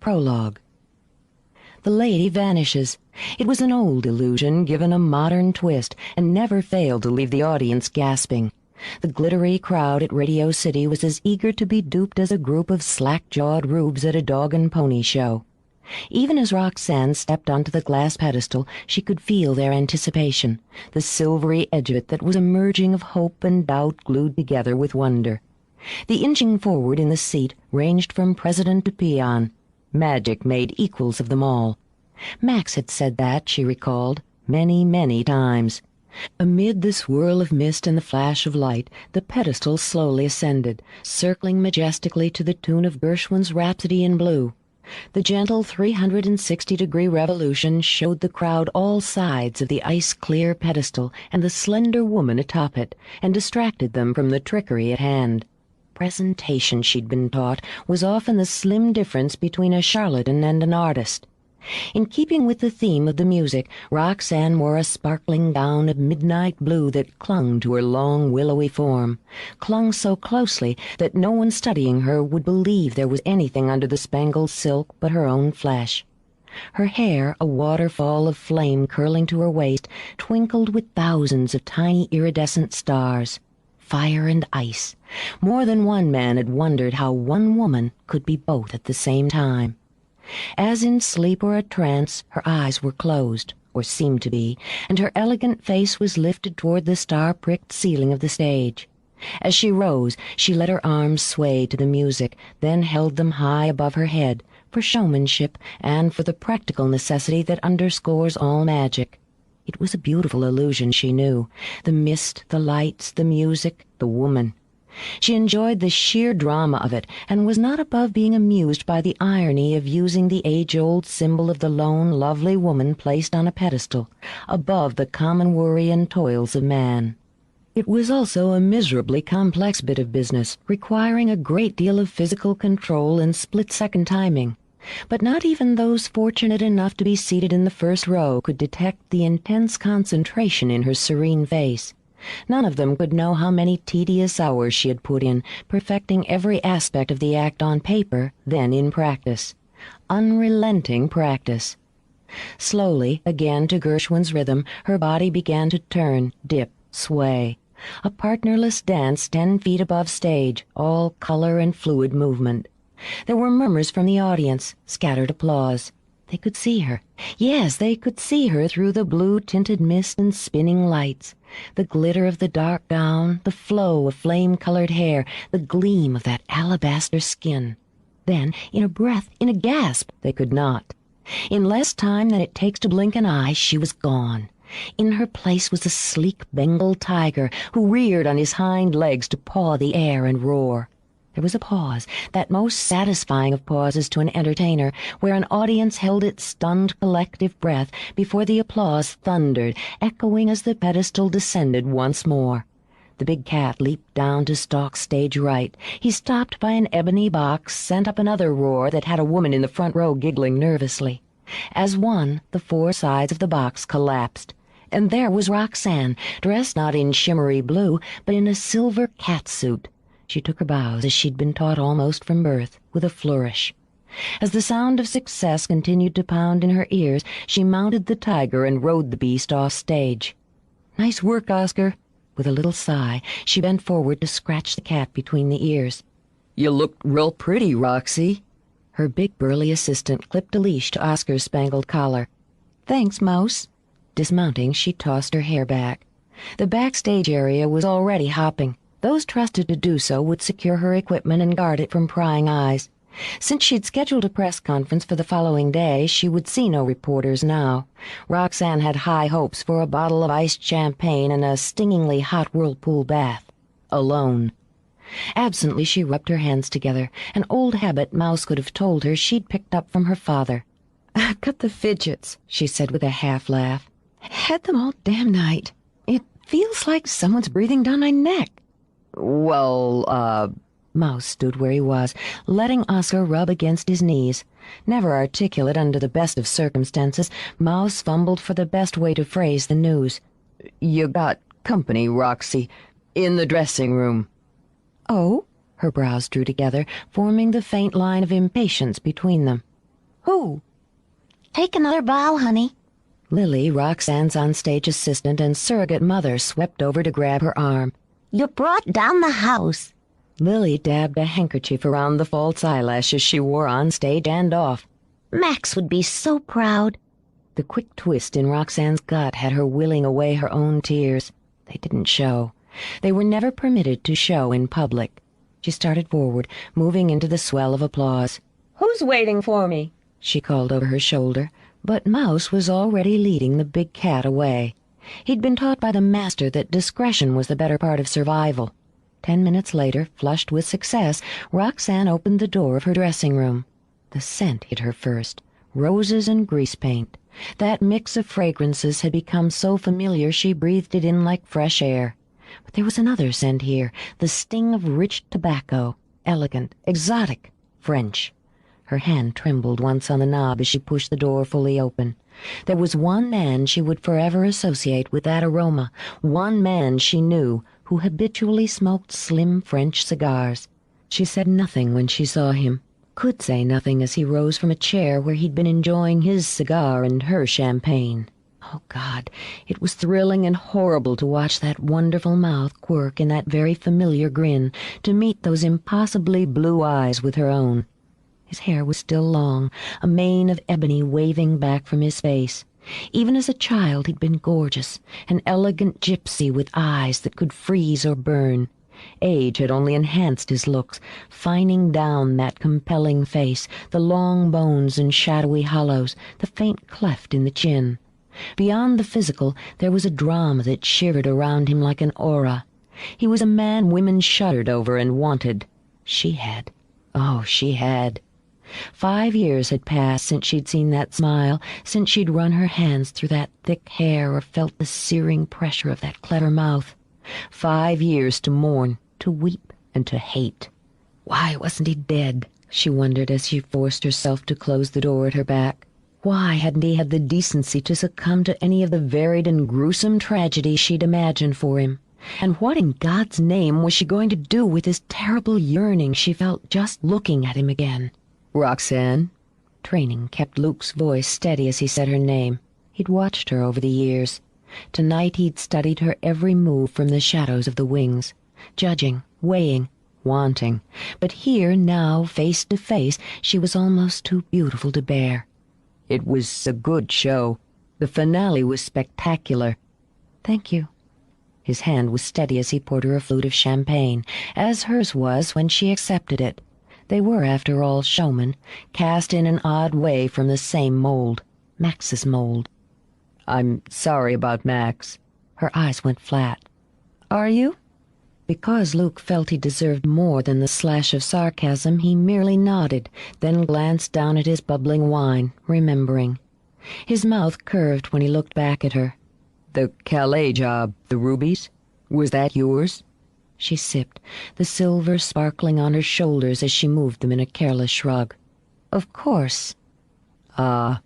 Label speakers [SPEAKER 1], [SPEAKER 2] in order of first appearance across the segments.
[SPEAKER 1] Prologue. The lady vanishes. It was an old illusion given a modern twist and never failed to leave the audience gasping. The glittery crowd at Radio City was as eager to be duped as a group of slack-jawed rubes at a dog and pony show. Even as Roxanne stepped onto the glass pedestal, she could feel their anticipation, the silvery edge of it that was a merging of hope and doubt glued together with wonder. The inching forward in the seat ranged from president to peon. Magic made equals of them all. Max had said that, she recalled, many, many times. Amid the swirl of mist and the flash of light, the pedestal slowly ascended, circling majestically to the tune of Gershwin's Rhapsody in Blue. The gentle 360-degree revolution showed the crowd all sides of the ice-clear pedestal and the slender woman atop it, and distracted them from the trickery at hand. Presentation, she'd been taught, was often the slim difference between a charlatan and an artist. In keeping with the theme of the music, Roxanne wore a sparkling gown of midnight blue that clung to her long, willowy form, clung so closely that no one studying her would believe there was anything under the spangled silk but her own flesh. Her hair, a waterfall of flame curling to her waist, twinkled with thousands of tiny iridescent stars. Fire and ice. More than one man had wondered how one woman could be both at the same time. As in sleep or a trance, her eyes were closed, or seemed to be, and her elegant face was lifted toward the star-pricked ceiling of the stage. As she rose, she let her arms sway to the music, then held them high above her head, for showmanship and for the practical necessity that underscores all magic. It was a beautiful illusion, she knew. The mist, the lights, the music, the woman. She enjoyed the sheer drama of it, and was not above being amused by the irony of using the age-old symbol of the lone, lovely woman placed on a pedestal, above the common worry and toils of man. It was also a miserably complex bit of business, requiring a great deal of physical control and split-second timing. But not even those fortunate enough to be seated in the first row could detect the intense concentration in her serene face. None of them could know how many tedious hours she had put in, perfecting every aspect of the act on paper, then in practice. Unrelenting practice. Slowly, again to Gershwin's rhythm, her body began to turn, dip, sway. A partnerless dance 10 feet above stage, all color and fluid movement. There were murmurs from the audience, scattered applause. They could see her. Yes, they could see her through the blue-tinted mist and spinning lights. The glitter of the dark gown, the flow of flame-colored hair, the gleam of that alabaster skin. Then, in a breath, in a gasp, they could not. In less time than it takes to blink an eye, she was gone. In her place was a sleek Bengal tiger who reared on his hind legs to paw the air and roar. There was a pause, that most satisfying of pauses to an entertainer, where an audience held its stunned collective breath before the applause thundered, echoing as the pedestal descended once more. The big cat leaped down to stalk stage right. He stopped by an ebony box, sent up another roar that had a woman in the front row giggling nervously. As one, the 4 sides of the box collapsed. And there was Roxanne, dressed not in shimmery blue, but in a silver catsuit. She took her bows, as she'd been taught almost from birth, with a flourish. As the sound of success continued to pound in her ears, she mounted the tiger and rode the beast off stage. "Nice work, Oscar." With a little sigh, she bent forward to scratch the cat between the ears. "You looked real pretty, Roxy." Her big burly assistant clipped a leash to Oscar's spangled collar. "Thanks, Mouse." Dismounting, she tossed her hair back. The backstage area was already hopping. Those trusted to do so would secure her equipment and guard it from prying eyes. Since she'd scheduled a press conference for the following day, she would see no reporters now. Roxanne had high hopes for a bottle of iced champagne and a stingingly hot whirlpool bath. Alone. Absently she rubbed her hands together, an old habit Mouse could have told her she'd picked up from her father. "I've got the fidgets," she said with a half-laugh. "Had them all damn night. It feels like someone's breathing down my neck." Mouse stood where he was, letting Oscar rub against his knees. Never articulate under the best of circumstances, Mouse fumbled for the best way to phrase the news. "You got company, Roxy, in the dressing room." "Oh?" Her brows drew together, forming the faint line of impatience between them. Who?
[SPEAKER 2] Take another bow, honey.
[SPEAKER 1] Lily, Roxanne's onstage assistant and surrogate mother, swept over to grab her arm.
[SPEAKER 2] You brought down the house.
[SPEAKER 1] Lily dabbed a handkerchief around the false eyelashes she wore on stage and off.
[SPEAKER 2] Max would be so proud.
[SPEAKER 1] The quick twist in Roxanne's gut had her willing away her own tears. They didn't show. They were never permitted to show in public. She started forward, moving into the swell of applause. "Who's waiting for me?" she called over her shoulder, but Mouse was already leading the big cat away. He'd been taught by the master that discretion was the better part of survival. 10 minutes later, flushed with success, Roxanne opened the door of her dressing room. The scent hit her first. Roses and grease paint. That mix of fragrances had become so familiar she breathed it in like fresh air. But there was another scent here, the sting of rich tobacco, elegant, exotic, French. Her hand trembled once on the knob as she pushed the door fully open. There was one man she would forever associate with that aroma, one man she knew who habitually smoked slim French cigars. She said nothing when she saw him, could say nothing as he rose from a chair where he'd been enjoying his cigar and her champagne. Oh, God, it was thrilling and horrible to watch that wonderful mouth quirk in that very familiar grin, to meet those impossibly blue eyes with her own. His hair was still long, a mane of ebony waving back from his face. Even as a child he'd been gorgeous, an elegant gypsy with eyes that could freeze or burn. Age had only enhanced his looks, fining down that compelling face, the long bones and shadowy hollows, the faint cleft in the chin. Beyond the physical, there was a drama that shivered around him like an aura. He was a man women shuddered over and wanted. She had. Oh, she had. 5 years had passed since she'd seen that smile, since she'd run her hands through that thick hair or felt the searing pressure of that clever mouth. 5 years to mourn, to weep, and to hate. Why wasn't he dead? She wondered as she forced herself to close the door at her back. Why hadn't he had the decency to succumb to any of the varied and gruesome tragedies she'd imagined for him? And what in God's name was she going to do with this terrible yearning she felt just looking at him again? "Roxanne." Training kept Luke's voice steady as he said her name. He'd watched her over the years. Tonight he'd studied her every move from the shadows of the wings, judging, weighing, wanting. But here, now, face to face, she was almost too beautiful to bear. "It was a good show. The finale was spectacular." "Thank you." His hand was steady as he poured her a flute of champagne, as hers was when she accepted it. They were, after all, showmen, cast in an odd way from the same mold, Max's mold. "I'm sorry about Max." Her eyes went flat. "Are you?" Because Luke felt he deserved more than the slash of sarcasm, he merely nodded, then glanced down at his bubbling wine, remembering. His mouth curved when he looked back at her. "The Calais job, the rubies, was that yours?" She sipped, the silver sparkling on her shoulders as she moved them in a careless shrug. "Of course." "Ah."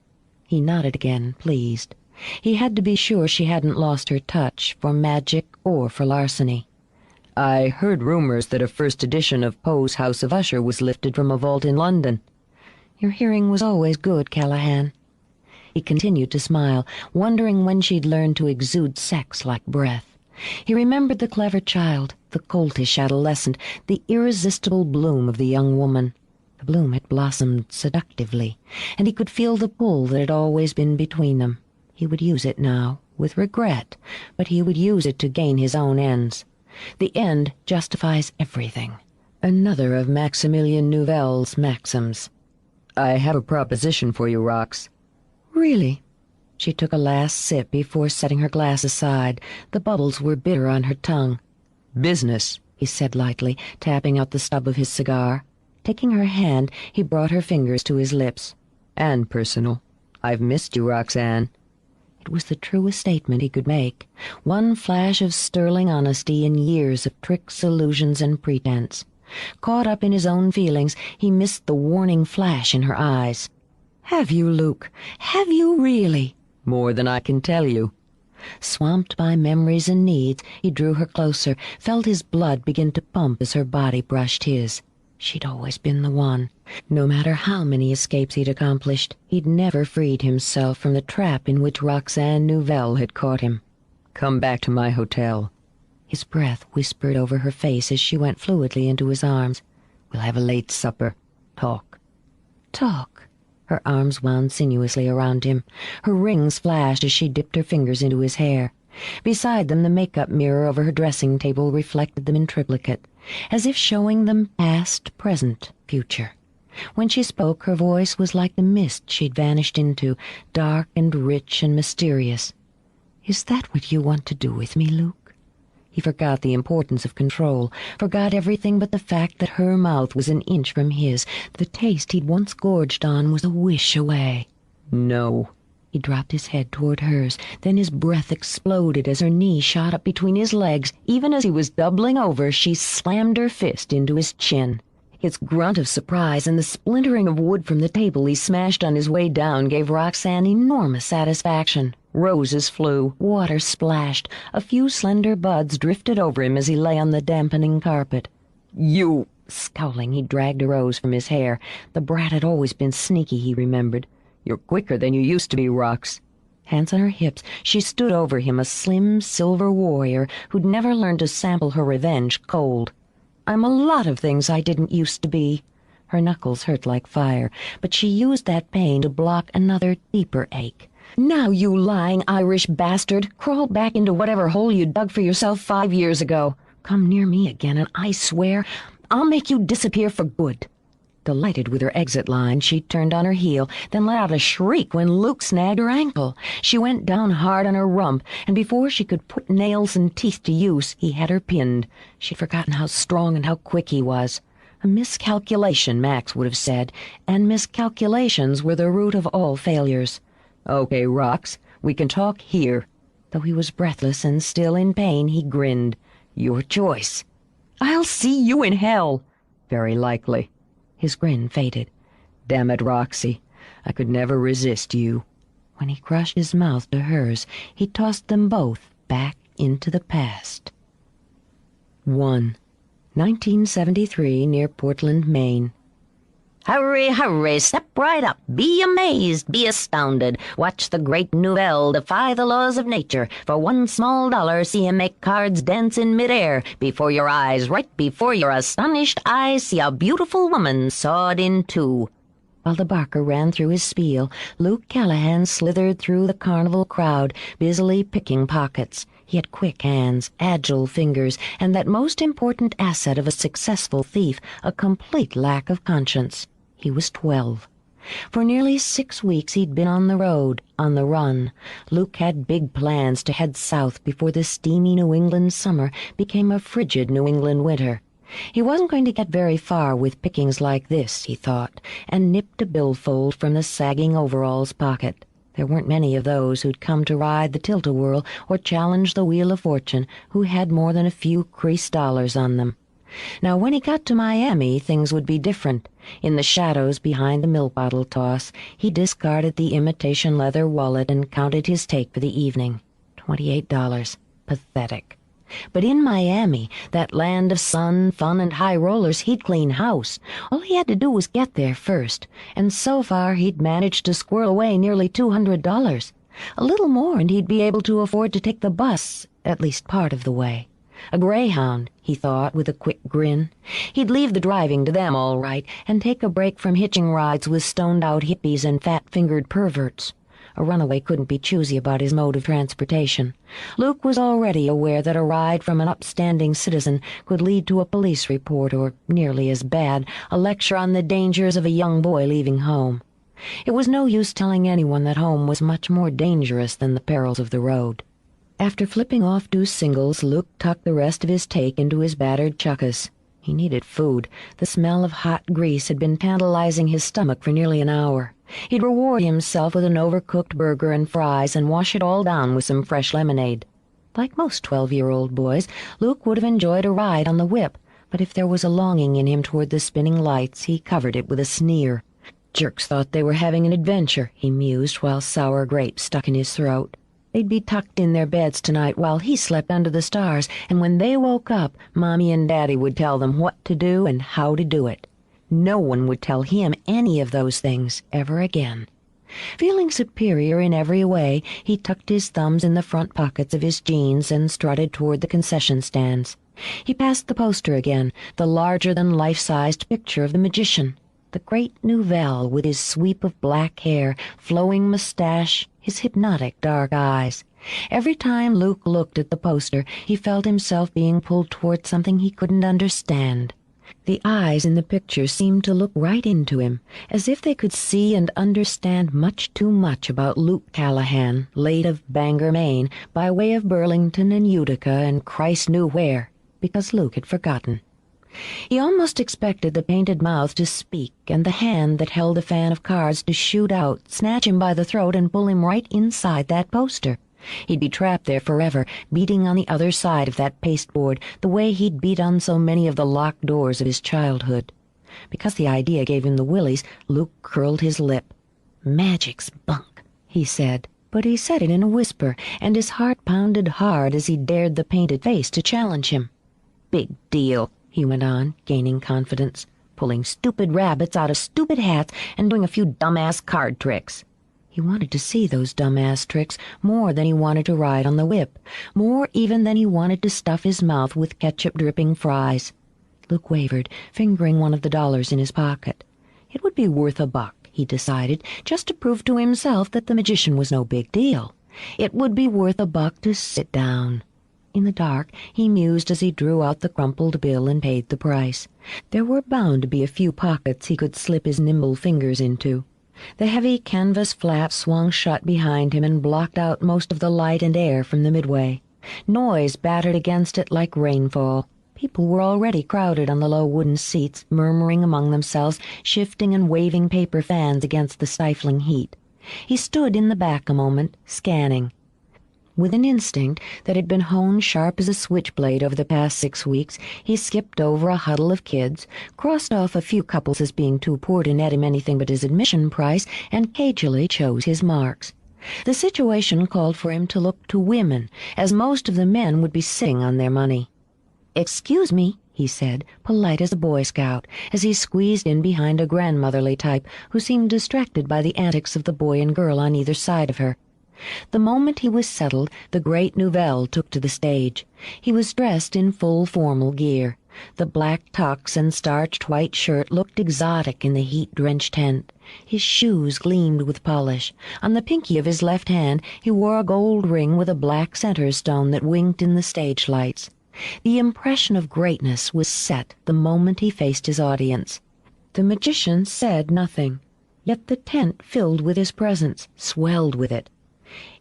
[SPEAKER 1] He nodded again, pleased. He had to be sure she hadn't lost her touch, for magic or for larceny. "I heard rumors that a first edition of Poe's House of Usher was lifted from a vault in London." "Your hearing was always good, Callahan." He continued to smile, wondering when she'd learn to exude sex like breath. He remembered the clever child, the coltish adolescent, the irresistible bloom of the young woman. The bloom had blossomed seductively, and he could feel the pull that had always been between them. He would use it now, with regret, but he would use it to gain his own ends. The end justifies everything. Another of Maximilian Nouvelle's maxims. "I have a proposition for you, Rox." "Really?" She took a last sip before setting her glass aside. The bubbles were bitter on her tongue. "Business," he said lightly, tapping out the stub of his cigar. Taking her hand, he brought her fingers to his lips. "And personal. I've missed you, Roxanne." It was the truest statement he could make. One flash of sterling honesty in years of tricks, illusions, and pretense. Caught up in his own feelings, he missed the warning flash in her eyes. "Have you, Luke? Have you really?" "More than I can tell you." Swamped by memories and needs, he drew her closer, felt his blood begin to pump as her body brushed his. She'd always been the one. No matter how many escapes he'd accomplished, he'd never freed himself from the trap in which Roxy Nouvelle had caught him. "Come back to my hotel." His breath whispered over her face as she went fluidly into his arms. "We'll have a late supper. Talk." Talk. Her arms wound sinuously around him. Her rings flashed as she dipped her fingers into his hair. Beside them, the makeup mirror over her dressing table reflected them in triplicate, as if showing them past, present, future. When she spoke, her voice was like the mist she'd vanished into, dark and rich and mysterious. "Is that what you want to do with me, Luke?" He forgot the importance of control, forgot everything but the fact that her mouth was an inch from his. The taste he'd once gorged on was a wish away. "No." He dropped his head toward hers, then his breath exploded as her knee shot up between his legs. Even as he was doubling over, she slammed her fist into his chin. His grunt of surprise and the splintering of wood from the table he smashed on his way down gave Roxanne enormous satisfaction. Roses flew, water splashed, a few slender buds drifted over him as he lay on the dampening carpet. "You!" Scowling, he dragged a rose from his hair. The brat had always been sneaky, he remembered. "You're quicker than you used to be, Rox." Hands on her hips, she stood over him, a slim silver warrior who'd never learned to sample her revenge cold. "I'm a lot of things I didn't used to be." Her knuckles hurt like fire, but she used that pain to block another deeper ache. "Now, you lying Irish bastard, crawl back into whatever hole you dug for yourself 5 years ago. Come near me again, and I swear I'll make you disappear for good." Delighted with her exit line, she turned on her heel, then let out a shriek when Luke snagged her ankle. She went down hard on her rump, and before she could put nails and teeth to use, he had her pinned. She'd forgotten how strong and how quick he was. A miscalculation, Max would have said, and miscalculations were the root of all failures. "Okay, Rox, we can talk here." Though he was breathless and still in pain, he grinned. "Your choice." "I'll see you in hell." "Very likely." His grin faded. "Damn it, Roxy, I could never resist you." When he crushed his mouth to hers, he tossed them both back into the past. 1. 1973, near Portland, Maine.
[SPEAKER 2] Hurry, hurry, step right up, be amazed, be astounded. Watch the great Nouvelle defy the laws of nature. For $1 see him make cards dance in midair. Before your eyes, right before your astonished eyes, see a beautiful woman sawed in two. While the barker ran through his spiel, Luke Callahan slithered through the carnival crowd, busily picking pockets. He had quick hands, agile fingers, and that most important asset of a successful thief, a complete lack of conscience. He was 12. For nearly 6 weeks he'd been on the road, on the run. Luke had big plans to head south before the steamy New England summer became a frigid New England winter. He wasn't going to get very far with pickings like this, he thought, and nipped a billfold from the sagging overalls pocket. There weren't many of those who'd come to ride the tilt-a-whirl or challenge the wheel of fortune who had more than a few creased dollars on them. Now, when he got to Miami, things would be different. In the shadows behind the milk bottle toss, he discarded the imitation leather wallet and counted his take for the evening. $28. Pathetic. But in Miami, that land of sun, fun, and high rollers, he'd clean house. All he had to do was get there first, and so far he'd managed to squirrel away nearly $200. A little more and he'd be able to afford to take the bus, at least part of the way. A Greyhound, he thought with a quick grin. He'd leave the driving to them all right, and take a break from hitching rides with stoned-out hippies and fat-fingered perverts. A runaway couldn't be choosy about his mode of transportation. Luke was already aware that a ride from an upstanding citizen could lead to a police report, or, nearly as bad, a lecture on the dangers of a young boy leaving home. It was no use telling anyone that home was much more dangerous than the perils of the road. After flipping off deuce singles, Luke tucked the rest of his take into his battered chukkas. He needed food. The smell of hot grease had been tantalizing his stomach for nearly an hour. He'd reward himself with an overcooked burger and fries and wash it all down with some fresh lemonade. Like most 12-year-old boys, Luke would have enjoyed a ride on the whip, but if there was a longing in him toward the spinning lights, he covered it with a sneer. Jerks thought they were having an adventure, he mused while sour grapes stuck in his throat. They'd be tucked in their beds tonight while he slept under the stars, and when they woke up, Mommy and Daddy would tell them what to do and how to do it.
[SPEAKER 1] No one would tell him any of those things ever again. Feeling superior in every way, he tucked his thumbs in the front pockets of his jeans and strutted toward the concession stands. He passed the poster again, the larger-than-life-sized picture of the magician, the great Nouvelle with his sweep of black hair, flowing mustache, his hypnotic dark eyes. Every time Luke looked at the poster, he felt himself being pulled toward something he couldn't understand. The eyes in the picture seemed to look right into him, as if they could see and understand much too much about Luke Callahan, late of Bangor, Maine, by way of Burlington and Utica and Christ knew where, because Luke had forgotten. He almost expected the painted mouth to speak and the hand that held the fan of cards to shoot out, snatch him by the throat, and pull him right inside that poster. He'd be trapped there forever, beating on the other side of that pasteboard the way he'd beat on so many of the locked doors of his childhood. Because the idea gave him the willies, Luke curled his lip. "Magic's bunk," he said, but he said it in a whisper, and his heart pounded hard as he dared the painted face to challenge him. "Big deal," he went on, gaining confidence, "pulling stupid rabbits out of stupid hats and doing a few dumbass card tricks." He wanted to see those dumbass tricks more than he wanted to ride on the whip, more even than he wanted to stuff his mouth with ketchup-dripping fries. Luke wavered, fingering one of the dollars in his pocket. It would be worth $1, he decided, just to prove to himself that the magician was no big deal. It would be worth $1 to sit down. In the dark, he mused as he drew out the crumpled bill and paid the price. There were bound to be a few pockets he could slip his nimble fingers into. The heavy canvas flap swung shut behind him and blocked out most of the light and air from the midway. Noise battered against it like rainfall. People were already crowded on the low wooden seats, murmuring among themselves, shifting and waving paper fans against the stifling heat. He stood in the back a moment, scanning. With an instinct that had been honed sharp as a switchblade over the past 6 weeks, he skipped over a huddle of kids, crossed off a few couples as being too poor to net him anything but his admission price, and cagily chose his marks. The situation called for him to look to women, as most of the men would be sitting on their money. "Excuse me," he said, polite as a Boy Scout, as he squeezed in behind a grandmotherly type who seemed distracted by the antics of the boy and girl on either side of her. The moment he was settled, the great Nouvelle took to the stage. He was dressed in full formal gear. The black tux and starched white shirt looked exotic in the heat-drenched tent. His shoes gleamed with polish. On the pinky of his left hand he wore a gold ring with a black center stone that winked in the stage lights. The impression of greatness was set the moment he faced his audience. The magician said nothing, yet the tent filled with his presence, swelled with it.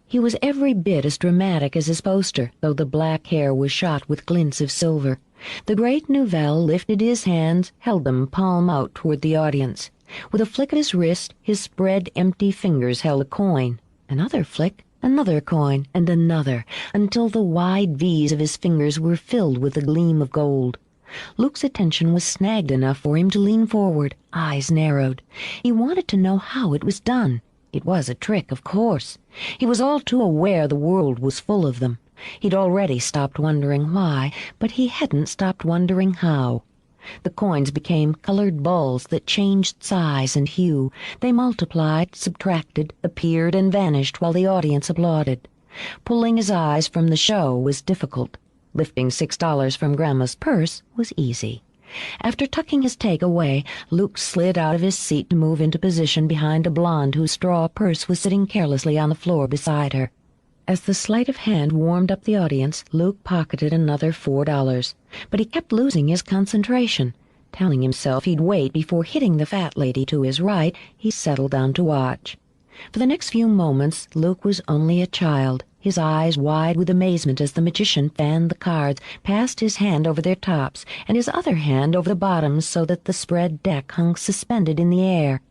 [SPEAKER 1] He was every bit as dramatic as his poster, though the black hair was shot with glints of silver. The great Nouvelle lifted his hands, held them palm out toward the audience. With a flick of his wrist, his spread empty fingers held a coin. Another flick, another coin, and another, until the wide V's of his fingers were filled with the gleam of gold. Luke's attention was snagged enough for him to lean forward, eyes narrowed. He wanted to know how it was done. It was a trick, of course. He was all too aware the world was full of them. He'd already stopped wondering why, but he hadn't stopped wondering how. The coins became colored balls that changed size and hue. They multiplied, subtracted, appeared, and vanished while the audience applauded. Pulling his eyes from the show was difficult. Lifting $6 from Grandma's purse was easy. After tucking his take away, Luke slid out of his seat to move into position behind a blonde whose straw purse was sitting carelessly on the floor beside her. As the sleight of hand warmed up the audience, Luke pocketed another $4, but he kept losing his concentration. Telling himself he'd wait before hitting the fat lady to his right, he settled down to watch. For the next few moments, Luke was only a child, his eyes wide with amazement as the magician fanned the cards, passed his hand over their tops, and his other hand over the bottoms so that the spread deck hung suspended in the air.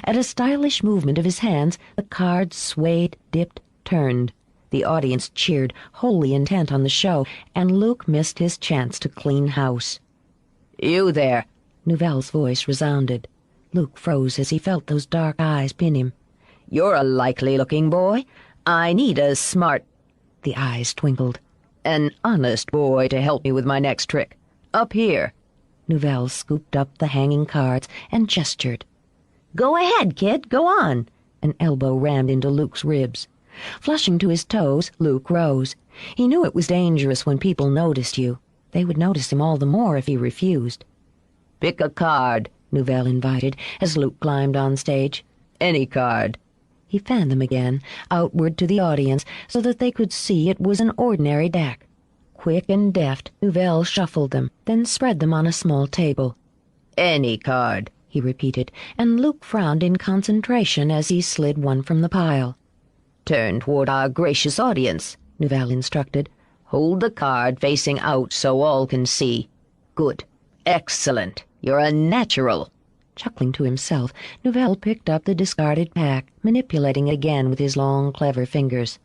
[SPEAKER 1] At a stylish movement of his hands, the cards swayed, dipped, turned. The audience cheered, wholly intent on the show, and Luke missed his chance to clean house. "You there!" Nouvelle's voice resounded. Luke froze as he felt those dark eyes pin him. "You're a likely-looking boy. I need a smart—" The eyes twinkled. "An honest boy to help me with my next trick. Up here." Nouvelle scooped up the hanging cards and gestured.
[SPEAKER 2] "Go ahead, kid, go on."
[SPEAKER 1] An elbow rammed into Luke's ribs. Flushing to his toes, Luke rose. He knew it was dangerous when people noticed you. They would notice him all the more if he refused.
[SPEAKER 2] "Pick a card,"
[SPEAKER 1] Nouvelle invited as Luke climbed on stage.
[SPEAKER 2] "Any card."
[SPEAKER 1] He fanned them again, outward to the audience, so that they could see it was an ordinary deck. Quick and deft, Nouvelle shuffled them, then spread them on a small table.
[SPEAKER 2] "Any card,"
[SPEAKER 1] he repeated, and Luke frowned in concentration as he slid one from the pile.
[SPEAKER 2] "Turn toward our gracious audience," Nouvelle instructed. "Hold the card facing out so all can see. Good. Excellent. You're a natural."
[SPEAKER 1] Chuckling to himself, Nouvelle picked up the discarded pack, manipulating it again with his long, clever fingers.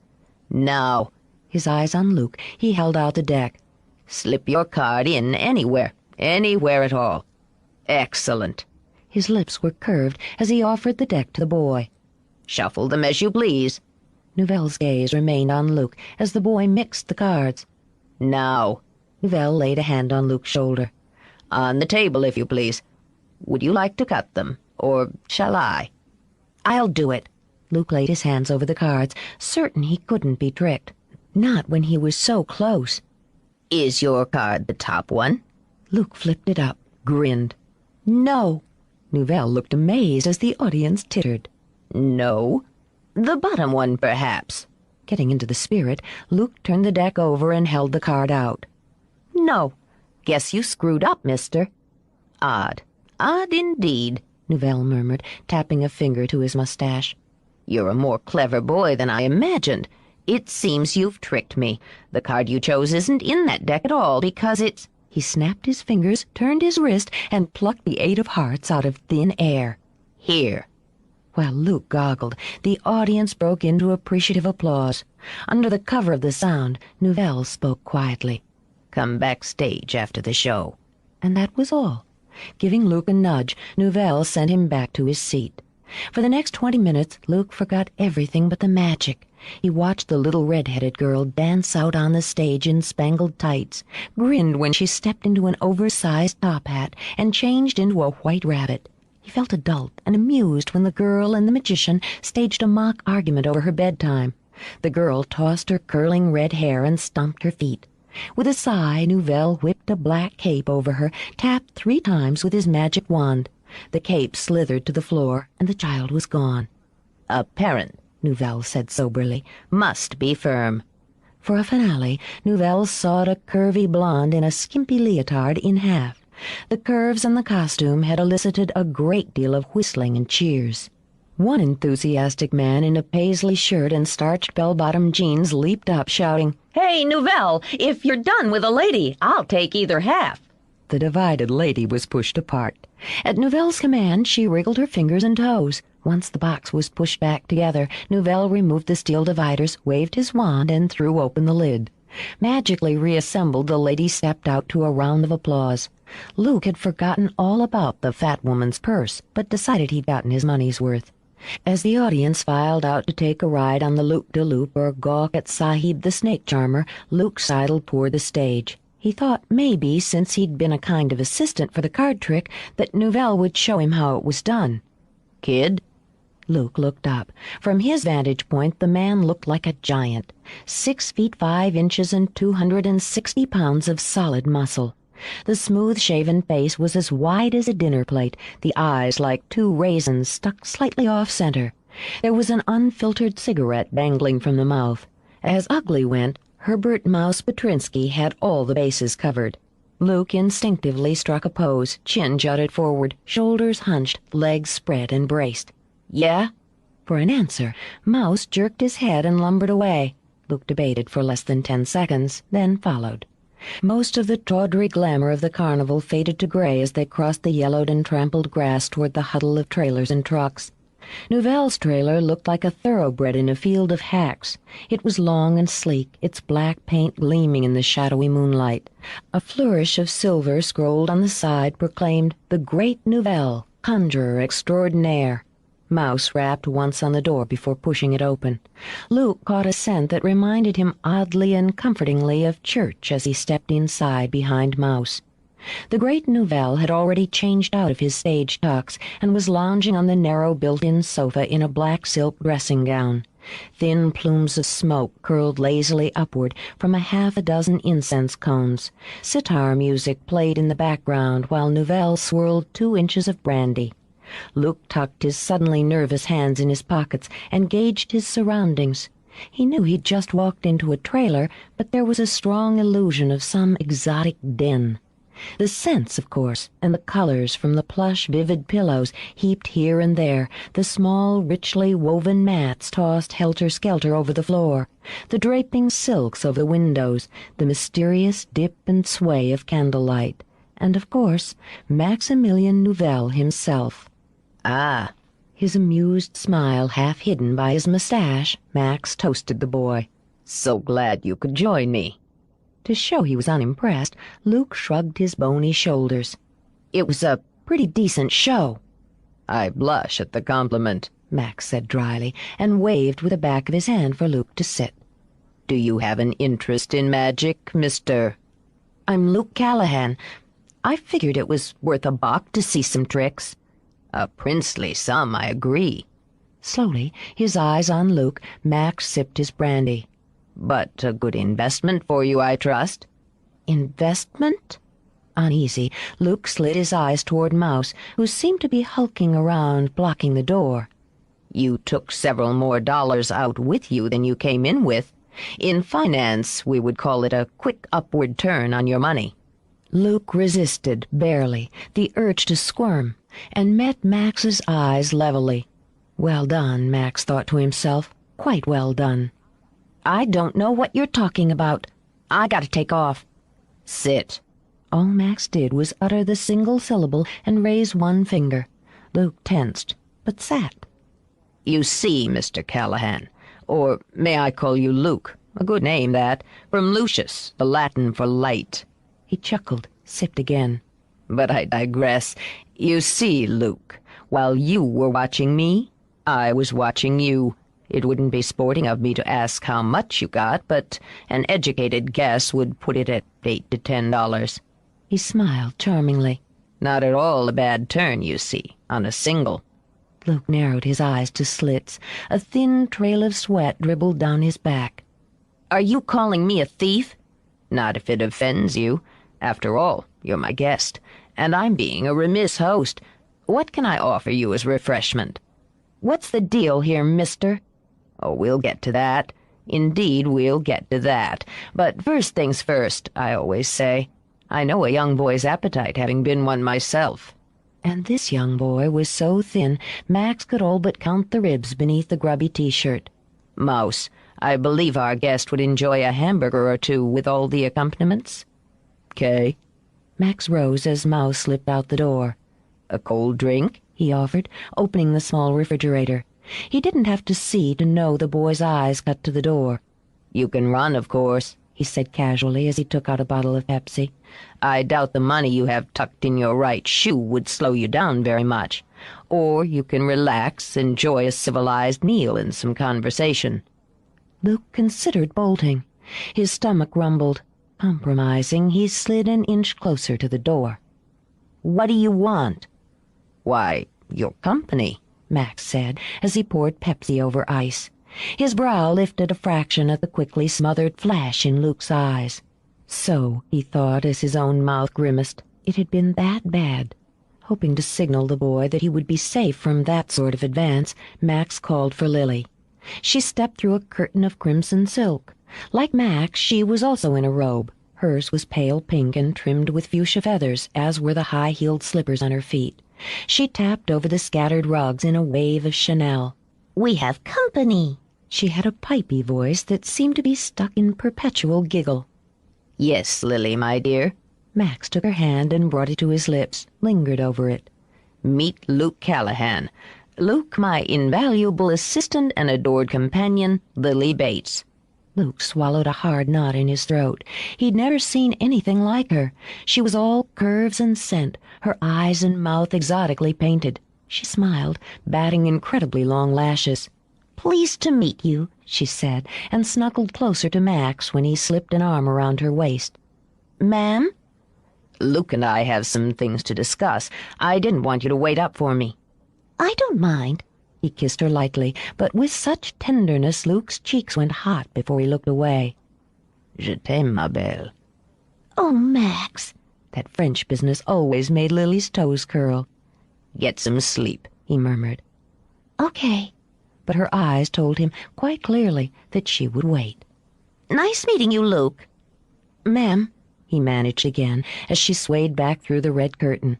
[SPEAKER 2] "Now,"
[SPEAKER 1] his eyes on Luke, he held out the deck.
[SPEAKER 2] "Slip your card in anywhere at all. Excellent."
[SPEAKER 1] His lips were curved as he offered the deck to the boy.
[SPEAKER 2] "Shuffle them as you please."
[SPEAKER 1] Nouvelle's gaze remained on Luke as the boy mixed the cards.
[SPEAKER 2] "Now."
[SPEAKER 1] Nouvelle laid a hand on Luke's shoulder.
[SPEAKER 2] "On the table, if you please. Would you like to cut them, or shall I?"
[SPEAKER 1] "I'll do it." Luke laid his hands over the cards, certain he couldn't be tricked. Not when he was so close.
[SPEAKER 2] "Is your card the top one?"
[SPEAKER 1] Luke flipped it up, grinned. "No." Nouvelle looked amazed as the audience tittered.
[SPEAKER 2] "No? The bottom one, perhaps."
[SPEAKER 1] Getting into the spirit, Luke turned the deck over and held the card out.
[SPEAKER 2] "No. Guess you screwed up, mister." "Odd. Odd indeed,"
[SPEAKER 1] Nouvelle murmured, tapping a finger to his mustache.
[SPEAKER 2] "You're a more clever boy than I imagined. It seems you've tricked me. The card you chose isn't in that deck at all because it's—"
[SPEAKER 1] He snapped his fingers, turned his wrist, and plucked the 8 of hearts out of thin air.
[SPEAKER 2] "Here."
[SPEAKER 1] While Luke goggled, the audience broke into appreciative applause. Under the cover of the sound, Nouvelle spoke quietly.
[SPEAKER 2] "Come backstage after the show."
[SPEAKER 1] And that was all. Giving Luke a nudge, Nouvelle sent him back to his seat. For the next 20 minutes, Luke forgot everything but the magic. He watched the little red-headed girl dance out on the stage in spangled tights, grinned when she stepped into an oversized top hat and changed into a white rabbit. He felt adult and amused when the girl and the magician staged a mock argument over her bedtime. The girl tossed her curling red hair and stomped her feet. With a sigh, Nouvelle whipped a black cape over her, tapped 3 times with his magic wand. The cape slithered to the floor, and the child was gone.
[SPEAKER 2] "A parent," Nouvelle said soberly, "must be firm."
[SPEAKER 1] For a finale, Nouvelle sawed a curvy blonde in a skimpy leotard in half. The curves and the costume had elicited a great deal of whistling and cheers. One enthusiastic man in a paisley shirt and starched bell-bottom jeans leaped up, shouting,
[SPEAKER 2] "Hey, Nouvelle, if you're done with a lady, I'll take either half."
[SPEAKER 1] The divided lady was pushed apart. At Nouvelle's command, she wriggled her fingers and toes. Once the box was pushed back together, Nouvelle removed the steel dividers, waved his wand, and threw open the lid. Magically reassembled, the lady stepped out to a round of applause. Luke had forgotten all about the fat woman's purse, but decided he'd gotten his money's worth. As the audience filed out to take a ride on the loop-de-loop or gawk at Sahib the snake charmer, Luke sidled toward the stage. He thought maybe, since he'd been a kind of assistant for the card trick, that Nouvelle would show him how it was done.
[SPEAKER 2] "Kid?"
[SPEAKER 1] Luke looked up. From his vantage point, the man looked like a giant. 6 feet 5 inches and 260 pounds of solid muscle. The smooth-shaven face was as wide as a dinner plate, the eyes like 2 raisins stuck slightly off-center. There was an unfiltered cigarette dangling from the mouth. As ugly went, Herbert Mouse Petrinsky had all the bases covered. Luke instinctively struck a pose, chin jutted forward, shoulders hunched, legs spread and braced. "Yeah?" For an answer, Mouse jerked his head and lumbered away. Luke debated for less than 10 seconds, then followed. Most of the tawdry glamour of the carnival faded to gray as they crossed the yellowed and trampled grass toward the huddle of trailers and trucks. Nouvelle's trailer looked like a thoroughbred in a field of hacks. It was long and sleek, its black paint gleaming in the shadowy moonlight. A flourish of silver scrolled on the side proclaimed, "The Great Nouvelle, Conjurer Extraordinaire." Mouse rapped once on the door before pushing it open. Luke caught a scent that reminded him oddly and comfortingly of church as he stepped inside behind Mouse. The great Nouvelle had already changed out of his stage tux and was lounging on the narrow built-in sofa in a black silk dressing gown. Thin plumes of smoke curled lazily upward from a half a dozen incense cones. Sitar music played in the background while Nouvelle swirled 2 inches of brandy. Luke tucked his suddenly nervous hands in his pockets and gauged his surroundings. He knew he'd just walked into a trailer, but there was a strong illusion of some exotic den. The scents, of course, and the colors from the plush, vivid pillows heaped here and there, the small, richly woven mats tossed helter-skelter over the floor, the draping silks over the windows, the mysterious dip and sway of candlelight, and, of course, Maximilian Nouvelle himself.
[SPEAKER 2] Ah,
[SPEAKER 1] his amused smile half hidden by his mustache, Max toasted the boy.
[SPEAKER 2] So glad you could join me.
[SPEAKER 1] To show he was unimpressed, Luke shrugged his bony shoulders.
[SPEAKER 2] It was a
[SPEAKER 1] pretty decent show.
[SPEAKER 2] I blush at the compliment,
[SPEAKER 1] Max said dryly, and waved with the back of his hand for Luke to sit.
[SPEAKER 2] Do you have an interest in magic, Mr.?
[SPEAKER 1] I'm Luke Callahan. I figured it was worth a buck to see some tricks.
[SPEAKER 2] A princely sum, I agree.
[SPEAKER 1] Slowly, his eyes on Luke, Max sipped his brandy.
[SPEAKER 2] But a good investment for you, I trust.
[SPEAKER 1] Investment? Uneasy, Luke slid his eyes toward Mouse, who seemed to be hulking around, blocking the door.
[SPEAKER 2] You took several more dollars out with you than you came in with. In finance, we would call it a quick upward turn on your money.
[SPEAKER 1] Luke resisted, barely, the urge to squirm, and met Max's eyes levelly. Well done, Max thought to himself. Quite well done. I don't know what you're talking about. I gotta take off.
[SPEAKER 2] Sit.
[SPEAKER 1] All Max did was utter the single syllable and raise one finger. Luke tensed, but sat.
[SPEAKER 2] You see, Mr. Callahan, or may I call you Luke? A good name, that, from Lucius, the Latin for light.
[SPEAKER 1] He chuckled, sipped again.
[SPEAKER 2] But I digress. You see, Luke, while you were watching me, I was watching you. It wouldn't be sporting of me to ask how much you got, but an educated guess would put it at $8 to $10.
[SPEAKER 1] He smiled charmingly.
[SPEAKER 2] Not at all a bad turn, you see, on a single.
[SPEAKER 1] Luke narrowed his eyes to slits. A thin trail of sweat dribbled down his back.
[SPEAKER 2] Are you calling me a thief? Not if it offends you. After all, you're my guest, and I'm being a remiss host. What can I offer you as refreshment?
[SPEAKER 1] What's the deal here, mister?
[SPEAKER 2] Oh, we'll get to that. Indeed, we'll get to that. But first things first, I always say. I know a young boy's appetite, having been one myself.
[SPEAKER 1] And this young boy was so thin, Max could all but count the ribs beneath the grubby T-shirt.
[SPEAKER 2] Mouse, I believe our guest would enjoy a hamburger or two with all the accompaniments. 'Kay.
[SPEAKER 1] Max rose as Mouse slipped out the door.
[SPEAKER 2] A cold drink?
[SPEAKER 1] He offered, opening the small refrigerator. He didn't have to see to know the boy's eyes cut to the door.
[SPEAKER 2] You can run, of course,
[SPEAKER 1] he said casually as he took out a bottle of Pepsi.
[SPEAKER 2] I doubt the money you have tucked in your right shoe would slow you down very much. Or you can relax, enjoy a civilized meal and some conversation.
[SPEAKER 1] Luke considered bolting. His stomach rumbled. Compromising, he slid an inch closer to the door.
[SPEAKER 2] What do you want? Why, your company,
[SPEAKER 1] Max said as he poured Pepsi over ice. His brow lifted a fraction at the quickly smothered flash in Luke's eyes. So, he thought as his own mouth grimaced, it had been that bad. Hoping to signal the boy that he would be safe from that sort of advance, Max called for Lily. She stepped through a curtain of crimson silk. Like Max, she was also in a robe. Hers was pale pink and trimmed with fuchsia feathers, as were the high-heeled slippers on her feet. She tapped over the scattered rugs in a wave of Chanel.
[SPEAKER 2] We have company.
[SPEAKER 1] She had a pipey voice that seemed to be stuck in perpetual giggle.
[SPEAKER 2] Yes, Lily, my dear.
[SPEAKER 1] Max took her hand and brought it to his lips, lingered over it.
[SPEAKER 2] Meet Luke Callahan. Luke, my invaluable assistant and adored companion, Lily Bates.
[SPEAKER 1] Luke swallowed a hard knot in his throat. He'd never seen anything like her. She was all curves and scent, her eyes and mouth exotically painted. She smiled, batting incredibly long lashes.
[SPEAKER 2] Pleased to meet you,
[SPEAKER 1] she said, and snuggled closer to Max when he slipped an arm around her waist.
[SPEAKER 2] Ma'am? Luke and I have some things to discuss. I didn't want you to wait up for me."
[SPEAKER 1] "I don't mind." He kissed her lightly, but with such tenderness Luke's cheeks went hot before he looked away.
[SPEAKER 2] Je t'aime, ma belle.
[SPEAKER 1] "Oh, Max." That French business always made Lily's toes curl.
[SPEAKER 2] "Get some sleep,"
[SPEAKER 1] he murmured. "Okay." But her eyes told him quite clearly that she would wait.
[SPEAKER 2] "Nice meeting you, Luke."
[SPEAKER 1] "Ma'am," he managed again as she swayed back through the red curtain.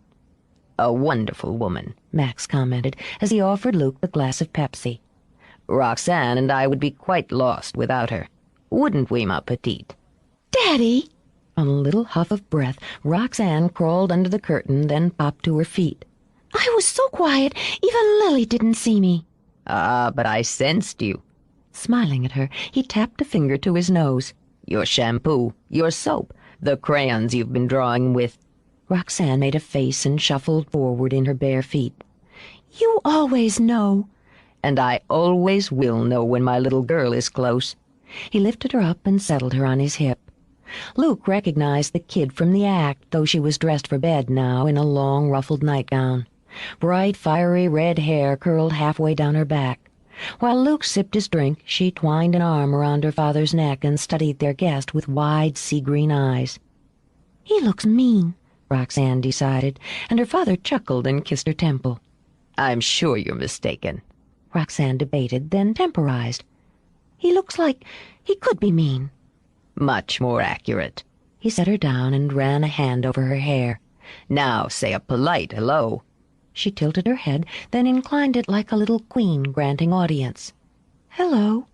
[SPEAKER 2] "A wonderful woman,"
[SPEAKER 1] Max commented as he offered Luke the glass of Pepsi.
[SPEAKER 2] "Roxanne and I would be quite lost without her. Wouldn't we, ma petite?"
[SPEAKER 1] "Daddy!" On a little huff of breath, Roxanne crawled under the curtain, then popped to her feet. "I was so quiet, even Lily didn't see me."
[SPEAKER 2] "Ah, but I sensed you."
[SPEAKER 1] Smiling at her, he tapped a finger to his nose.
[SPEAKER 2] "Your shampoo, your soap, the crayons you've been drawing with."
[SPEAKER 1] Roxanne made a face and shuffled forward in her bare feet. "You always know."
[SPEAKER 2] "And I always will know when my little girl is close."
[SPEAKER 1] He lifted her up and settled her on his hip. Luke recognized the kid from the act, though she was dressed for bed now in a long, ruffled nightgown. Bright, fiery red hair curled halfway down her back. While Luke sipped his drink, she twined an arm around her father's neck and studied their guest with wide, sea-green eyes. "He looks mean," Roxanne decided, and her father chuckled and kissed her temple.
[SPEAKER 2] "I'm sure you're mistaken."
[SPEAKER 1] Roxanne debated, then temporized. "He looks like he could be mean."
[SPEAKER 2] "Much more accurate."
[SPEAKER 1] He set her down and ran a hand over her hair.
[SPEAKER 2] "Now say a polite hello."
[SPEAKER 1] She tilted her head, then inclined it like a little queen granting audience. "Hello."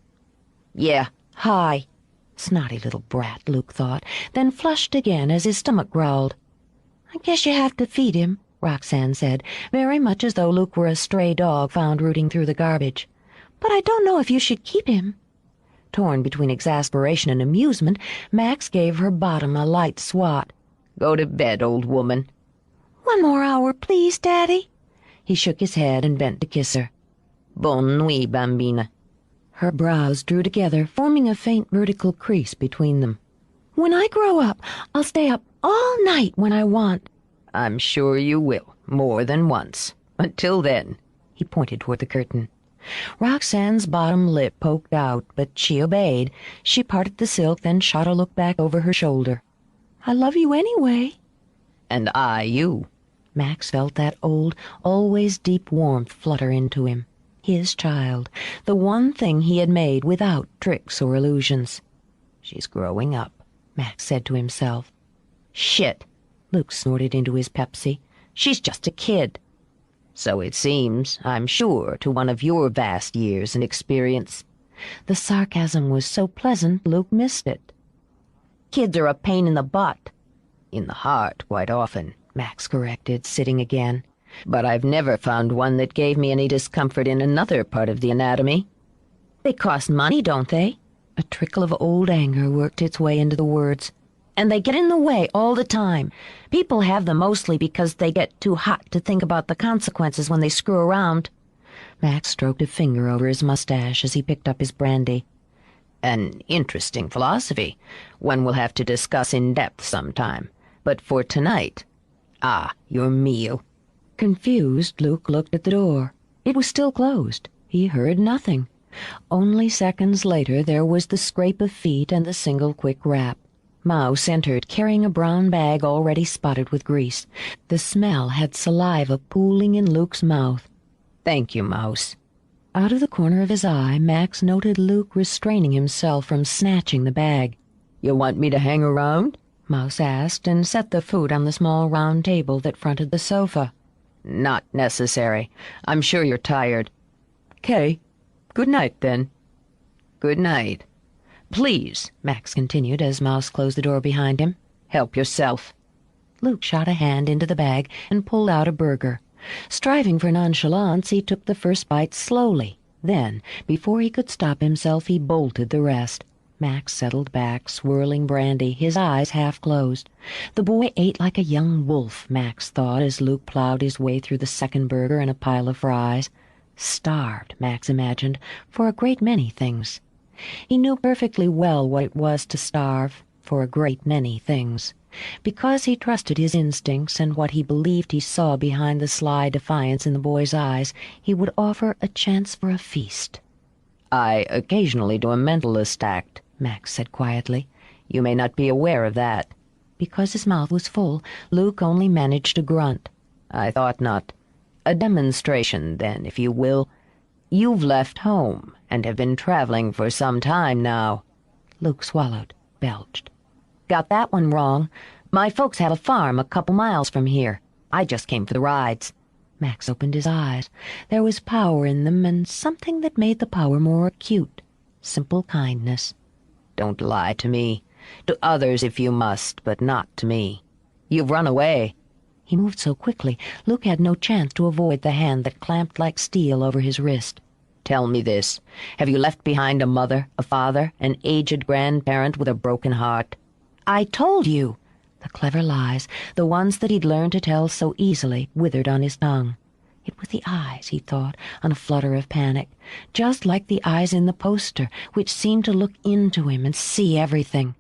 [SPEAKER 2] "Yeah, hi."
[SPEAKER 1] Snotty little brat, Luke thought, then flushed again as his stomach growled. "I guess you have to feed him," Roxanne said, very much as though Luke were a stray dog found rooting through the garbage. "But I don't know if you should keep him." Torn between exasperation and amusement, Max gave her bottom a light swat.
[SPEAKER 2] "Go to bed, old woman."
[SPEAKER 1] "One more hour, please, Daddy." He shook his head and bent to kiss her.
[SPEAKER 2] "Bonne nuit, bambina."
[SPEAKER 1] Her brows drew together, forming a faint vertical crease between them. "When I grow up, I'll stay up all night when I want."
[SPEAKER 2] "I'm sure you will, more than once. Until then."
[SPEAKER 1] He pointed toward the curtain. Roxanne's bottom lip poked out, but she obeyed. She parted the silk, then shot a look back over her shoulder. "I love you anyway."
[SPEAKER 2] "And I you."
[SPEAKER 1] Max felt that old, always deep warmth flutter into him. His child, the one thing he had made without tricks or illusions. "She's growing up," Max said to himself.
[SPEAKER 2] "Shit,"
[SPEAKER 1] Luke snorted into his Pepsi.
[SPEAKER 2] "She's just a kid." "So it seems, I'm sure, to one of your vast years and experience."
[SPEAKER 1] The sarcasm was so pleasant, Luke missed it.
[SPEAKER 2] "Kids are a pain in the butt." "In the heart, quite often," Max corrected, sitting again. "But I've never found one that gave me any discomfort in another part of the anatomy."
[SPEAKER 1] "They cost money, don't they?" A trickle of old anger worked its way into the words. "And they get in the way all the time. People have them mostly because they get too hot to think about the consequences when they screw around." Max stroked a finger over his mustache as he picked up his brandy.
[SPEAKER 2] "An interesting philosophy. One will have to discuss in depth sometime. But for tonight... Ah, your meal."
[SPEAKER 1] Confused, Luke looked at the door. It was still closed. He heard nothing. Only seconds later there was the scrape of feet and the single quick rap. Mouse entered, carrying a brown bag already spotted with grease. The smell had saliva pooling in Luke's mouth.
[SPEAKER 2] "Thank you, Mouse."
[SPEAKER 1] Out of the corner of his eye, Max noted Luke restraining himself from snatching the bag.
[SPEAKER 2] "You want me to hang around?"
[SPEAKER 1] Mouse asked, and set the food on the small round table that fronted the sofa.
[SPEAKER 2] "Not necessary. I'm sure you're tired." "'Kay. Good night, then." "Good night." "Please," Max continued as Mouse closed the door behind him, "help yourself." Luke shot a hand into the bag and pulled out a burger. Striving for nonchalance, he took the first bite slowly. Then, before he could stop himself, he bolted the rest. Max settled back, swirling brandy, his eyes half closed. The boy ate like a young wolf, Max thought, as Luke plowed his way through the second burger and a pile of fries. Starved, Max imagined, for a great many things. He knew perfectly well what it was to starve, for a great many things.
[SPEAKER 1] Because he trusted his instincts and what he believed he saw behind the sly defiance in the boy's eyes, he would offer a chance for a feast. "I occasionally do a mentalist act," Max said quietly. "You may not be aware of that." Because his mouth was full, Luke only managed to grunt. "I thought not. A demonstration, then, if you will. You've left home and have been traveling for some time now." Luke swallowed, belched. "Got that one wrong. My folks have a farm a couple miles from here. I just came for the rides." Max opened his eyes. There was power in them, and something that made the power more acute. Simple kindness. "Don't lie to me. To others if you must, but not to me. You've run away." He moved so quickly, Luke had no chance to avoid the hand that clamped like steel over his wrist. "Tell me this. Have you left behind a mother, a father, an aged grandparent with a broken heart?" "I told you." The clever lies, the ones that he'd learned to tell so easily, withered on his tongue. It was the eyes, he thought, on a flutter of panic, just like the eyes in the poster, which seemed to look into him and see everything.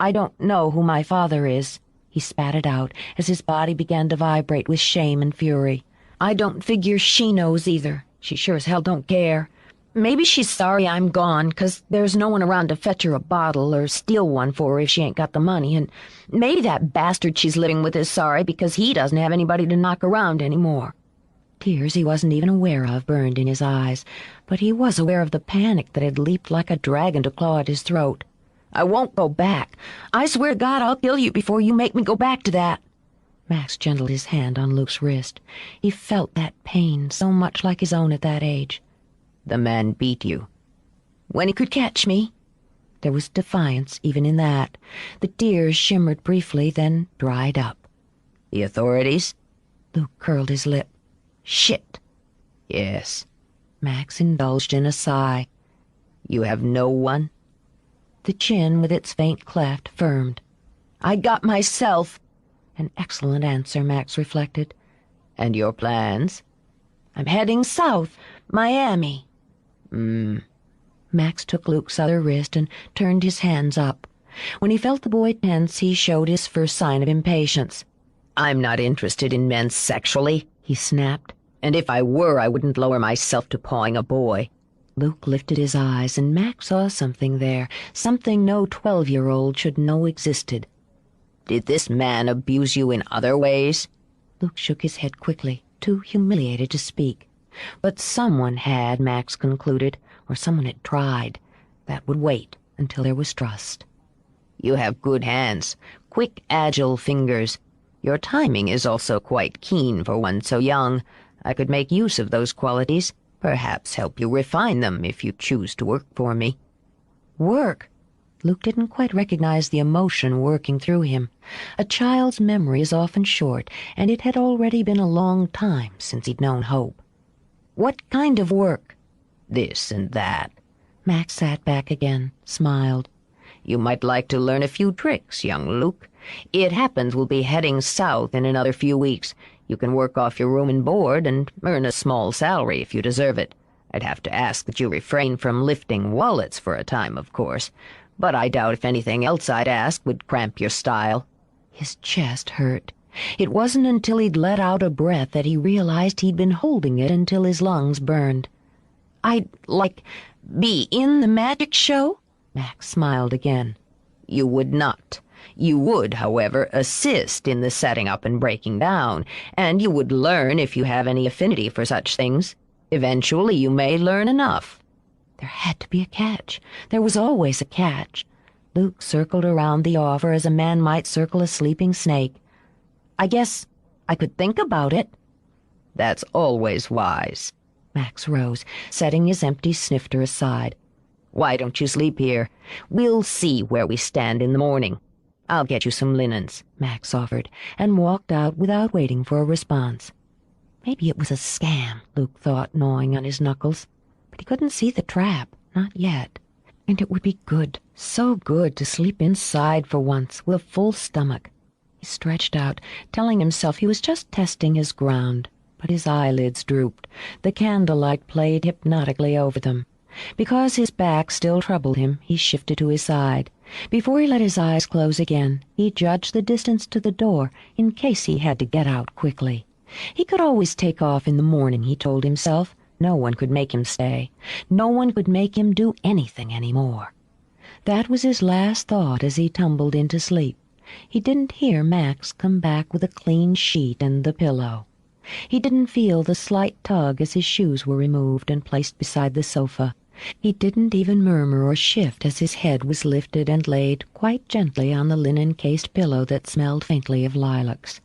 [SPEAKER 1] "I don't know who my father is," he spat it out as his body began to vibrate with shame and fury. "I don't figure she knows either. She sure as hell don't care. Maybe she's sorry I'm gone, 'cause there's no one around to fetch her a bottle or steal one for her if she ain't got the money, and maybe that bastard she's living with is sorry because he doesn't have anybody to knock around anymore." Tears he wasn't even aware of burned in his eyes, but he was aware of the panic that had leaped like a dragon to claw at his throat. "I won't go back. I swear to God I'll kill you before you make me go back to that." Max gentled his hand on Luke's wrist. He felt that pain so much like his own at that age. "The man beat you." "When he could catch me." There was defiance even in that. The tears shimmered briefly, then dried up. "The authorities?" Luke curled his lip. "Shit." "Yes." Max indulged in a sigh. "You have no one?" The chin with its faint cleft firmed. "I got myself." An excellent answer, Max reflected. "And your plans?" "I'm heading south. Miami." Max took Luke's other wrist and turned his hands up. When he felt the boy tense, he showed his first sign of impatience. "I'm not interested in men sexually," he snapped. "And if I were, I wouldn't lower myself to pawing a boy." Luke lifted his eyes, and Max saw something there, something no 12-year-old should know existed. "Did this man abuse you in other ways?" Luke shook his head quickly, too humiliated to speak. But someone had, Max concluded, or someone had tried. That would wait until there was trust. "You have good hands, quick, agile fingers. Your timing is also quite keen for one so young. I could make use of those qualities, perhaps help you refine them if you choose to work for me." Work? Luke didn't quite recognize the emotion working through him. A child's memory is often short, and it had already been a long time since he'd known hope. "What kind of work?" "This and that." Max sat back again, smiled. "You might like to learn a few tricks, young Luke. It happens we'll be heading south in another few weeks. You can work off your room and board and earn a small salary if you deserve it. I'd have to ask that you refrain from lifting wallets for a time, of course, but I doubt if anything else I'd ask would cramp your style." His chest hurt. It wasn't until he'd let out a breath that he realized he'd been holding it until his lungs burned. "I'd, be in the magic show?" Max smiled again. "You would not. You would, however, assist in the setting up and breaking down, and you would learn if you have any affinity for such things. Eventually you may learn enough." There had to be a catch. There was always a catch. Luke circled around the offer as a man might circle a sleeping snake. "I guess I could think about it." "That's always wise." Max rose, setting his empty snifter aside. "Why don't you sleep here? We'll see where we stand in the morning. I'll get you some linens," Max offered, and walked out without waiting for a response. Maybe it was a scam, Luke thought, gnawing on his knuckles. But he couldn't see the trap, not yet. And it would be good, so good, to sleep inside for once, with a full stomach. He stretched out, telling himself he was just testing his ground. But his eyelids drooped. The candlelight played hypnotically over them. Because his back still troubled him, he shifted to his side. Before he let his eyes close again, he judged the distance to the door in case he had to get out quickly. He could always take off in the morning, he told himself. No one could make him stay. No one could make him do anything anymore. That was his last thought as he tumbled into sleep. He didn't hear Max come back with a clean sheet and the pillow. He didn't feel the slight tug as his shoes were removed and placed beside the sofa. He didn't even murmur or shift as his head was lifted and laid quite gently on the linen-cased pillow that smelled faintly of lilacs.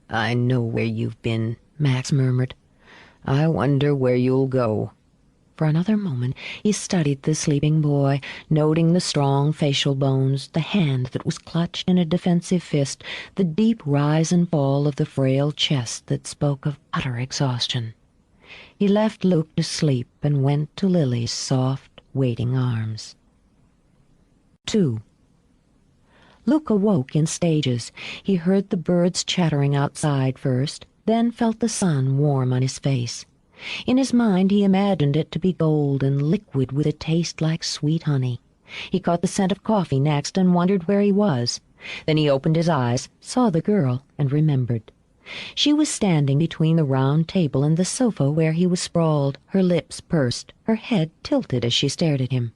[SPEAKER 1] "I know where you've been," Max murmured. "I wonder where you'll go." For another moment he studied the sleeping boy, noting the strong facial bones, the hand that was clutched in a defensive fist, the deep rise and fall of the frail chest that spoke of utter exhaustion. He left Luke to sleep and went to Lily's soft, waiting arms. 2. Luke awoke in stages. He heard the birds chattering outside first, then felt the sun warm on his face. In his mind he imagined it to be gold and liquid with a taste like sweet honey. He caught the scent of coffee next and wondered where he was. Then he opened his eyes, saw the girl, and remembered. She was standing between the round table and the sofa where he was sprawled, her lips pursed, her head tilted as she stared at him.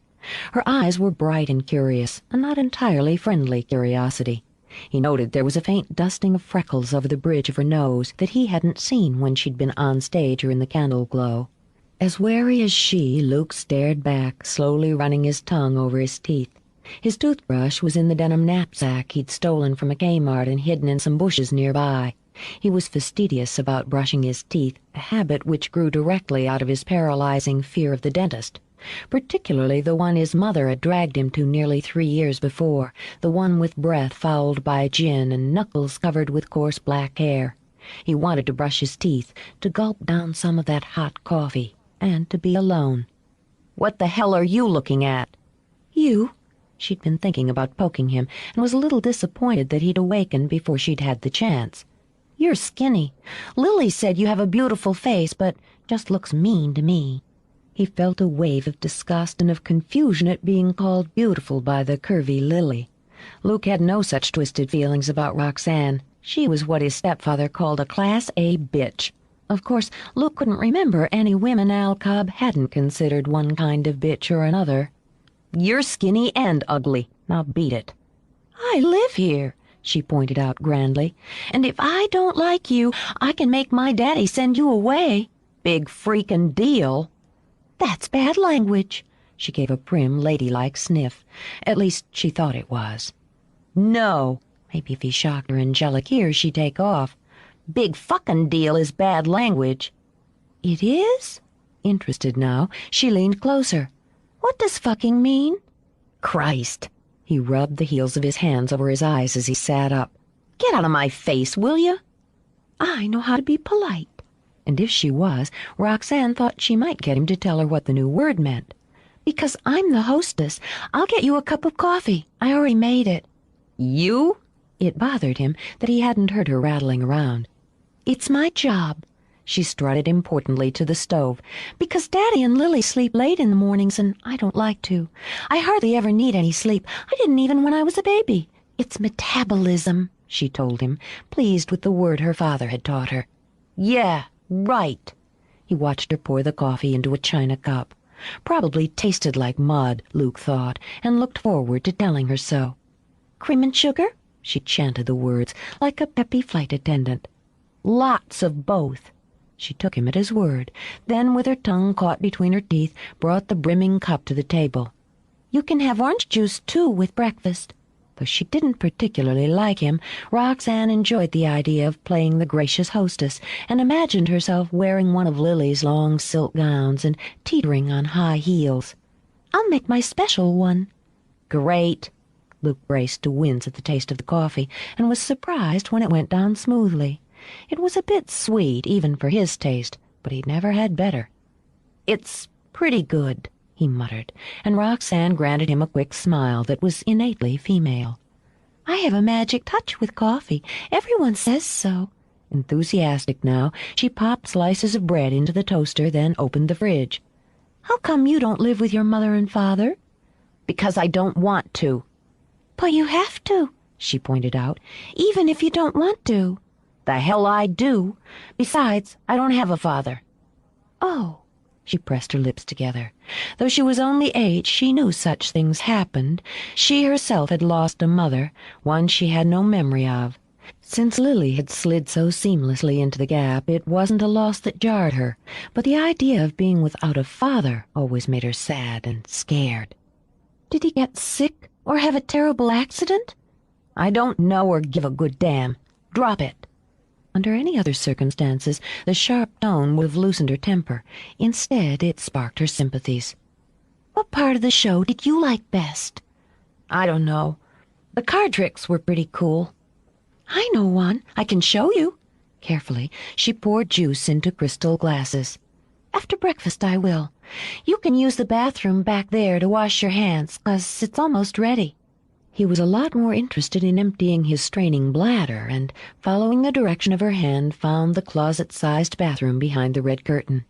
[SPEAKER 1] Her eyes were bright and curious, a not entirely friendly curiosity. He noted there was a faint dusting of freckles over the bridge of her nose that he hadn't seen when she'd been on stage or in the candle glow. As wary as she, Luke stared back, slowly running his tongue over his teeth. His toothbrush was in the denim knapsack he'd stolen from a Kmart and hidden in some bushes nearby. He was fastidious about brushing his teeth, a habit which grew directly out of his paralyzing fear of the dentist. Particularly the one his mother had dragged him to nearly 3 years before, the one with breath fouled by gin and knuckles covered with coarse black hair. He wanted to brush his teeth, to gulp down some of that hot coffee, and to be alone. "What the hell are you looking at?" "You." She'd been thinking about poking him, and was a little disappointed that he'd awakened before she'd had the chance. "You're skinny. Lily said you have a beautiful face, but just looks mean to me." He felt a wave of disgust and of confusion at being called beautiful by the curvy Lily. Luke had no such twisted feelings about Roxanne. She was what his stepfather called a Class A bitch. Of course, Luke couldn't remember any women Al Cobb hadn't considered one kind of bitch or another. "You're skinny and ugly. Now beat it." "I live here," she pointed out grandly, "and if I don't like you, I can make my daddy send you away." "Big freakin' deal." "That's bad language." She gave a prim, ladylike sniff. At least, she thought it was. "No." Maybe if he shocked her angelic ears, she'd take off. "Big fucking deal is bad language." "It is?" Interested now, she leaned closer. "What does fucking mean?" "Christ." He rubbed the heels of his hands over his eyes as he sat up. "Get out of my face, will you?" "I know how to be polite." And if she was, Roxanne thought she might get him to tell her what the new word meant. "Because I'm the hostess. I'll get you a cup of coffee. I already made it." "You?" It bothered him that he hadn't heard her rattling around. "It's my job." She strutted importantly to the stove. "Because Daddy and Lily sleep late in the mornings, and I don't like to. I hardly ever need any sleep. I didn't even when I was a baby. It's metabolism," she told him, pleased with the word her father had taught her. "Yeah. Right." He watched her pour the coffee into a china cup. Probably tasted like mud, Luke thought, and looked forward to telling her so. "Cream and sugar?" She chanted the words like a peppy flight attendant. "Lots of both." She took him at his word, then with her tongue caught between her teeth, brought the brimming cup to the table. "You can have orange juice, too, with breakfast." Though she didn't particularly like him, Roxanne enjoyed the idea of playing the gracious hostess and imagined herself wearing one of Lily's long silk gowns and teetering on high heels. "I'll make my special one." "Great." Luke braced to wince at the taste of the coffee and was surprised when it went down smoothly. It was a bit sweet, even for his taste, but he'd never had better. "It's pretty good," he muttered, and Roxanne granted him a quick smile that was innately female. "I have a magic touch with coffee. Everyone says so." Enthusiastic now, she popped slices of bread into the toaster, then opened the fridge. How come you don't live with your mother and father?
[SPEAKER 2] Because I don't want to.
[SPEAKER 1] But you have to, she pointed out, even if you don't want to.
[SPEAKER 2] The hell I do. Besides, I don't have a father.
[SPEAKER 1] Oh, she pressed her lips together. Though she was only 8, she knew such things happened. She herself had lost a mother, one she had no memory of. Since Lily had slid so seamlessly into the gap, it wasn't a loss that jarred her, but the idea of being without a father always made her sad and scared. Did he get sick or have a terrible accident?
[SPEAKER 2] I don't know or give a good damn. Drop it.
[SPEAKER 1] Under any other circumstances, the sharp tone would have loosened her temper. Instead, it sparked her sympathies. What part of the show did you like best?
[SPEAKER 2] I don't know. The card tricks were pretty cool.
[SPEAKER 1] I know one. I can show you. Carefully, she poured juice into crystal glasses. After breakfast, I will. You can use the bathroom back there to wash your hands, 'cause it's almost ready. He was a lot more interested in emptying his straining bladder, and, following the direction of her hand, found the closet-sized bathroom behind the red curtain.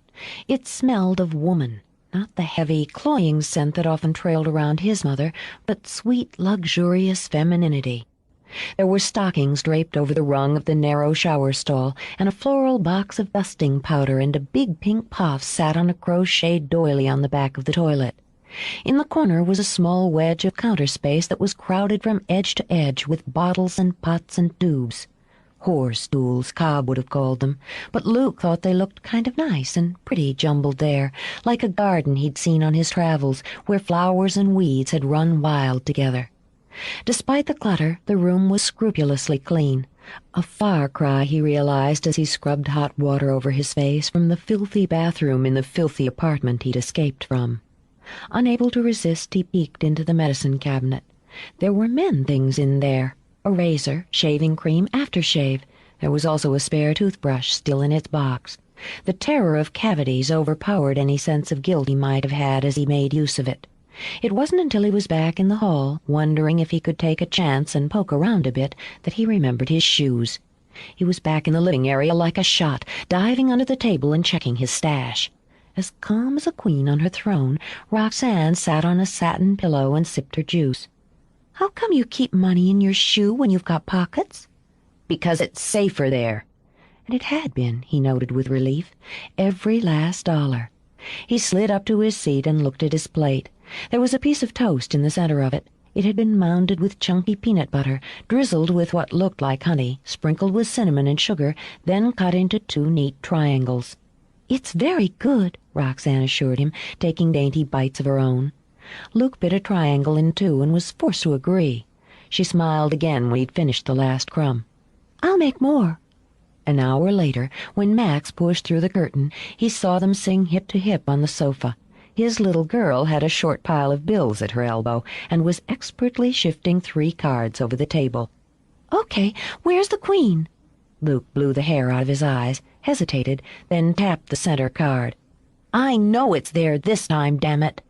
[SPEAKER 1] It smelled of woman, not the heavy, cloying scent that often trailed around his mother, but sweet, luxurious femininity. There were stockings draped over the rung of the narrow shower stall, and a floral box of dusting powder and a big pink puff sat on a crocheted doily on the back of the toilet. In the corner was a small wedge of counter space that was crowded from edge to edge with bottles and pots and tubes. Whore stools, Cobb would have called them, but Luke thought they looked kind of nice and pretty jumbled there, like a garden he'd seen on his travels, where flowers and weeds had run wild together. Despite the clutter, the room was scrupulously clean. A far cry, he realized as he scrubbed hot water over his face from the filthy bathroom in the filthy apartment he'd escaped from. Unable to resist, he peeked into the medicine cabinet. There were men things in there. A razor, shaving cream, aftershave. There was also a spare toothbrush still in its box. The terror of cavities overpowered any sense of guilt he might have had as he made use of it. It wasn't until he was back in the hall, wondering if he could take a chance and poke around a bit, that he remembered his shoes. He was back in the living area like a shot, diving under the table and checking his stash. As calm as a queen on her throne, Roxanne sat on a satin pillow and sipped her juice. How come you keep money in your shoe when you've got pockets?
[SPEAKER 2] Because it's safer there.
[SPEAKER 1] And it had been, he noted with relief, every last dollar. He slid up to his seat and looked at his plate. There was a piece of toast in the center of it. It had been mounded with chunky peanut butter, drizzled with what looked like honey, sprinkled with cinnamon and sugar, then cut into 2 neat triangles. It's very good, Roxanne assured him, taking dainty bites of her own. Luke bit a triangle in 2 and was forced to agree. She smiled again when he'd finished the last crumb. I'll make more. An hour later, when Max pushed through the curtain, he saw them sitting hip to hip on the sofa. His little girl had a short pile of bills at her elbow and was expertly shifting 3 cards over the table. Okay, where's the queen? Luke blew the hair out of his eyes, hesitated, then tapped the center card. I know it's there this time, damn it.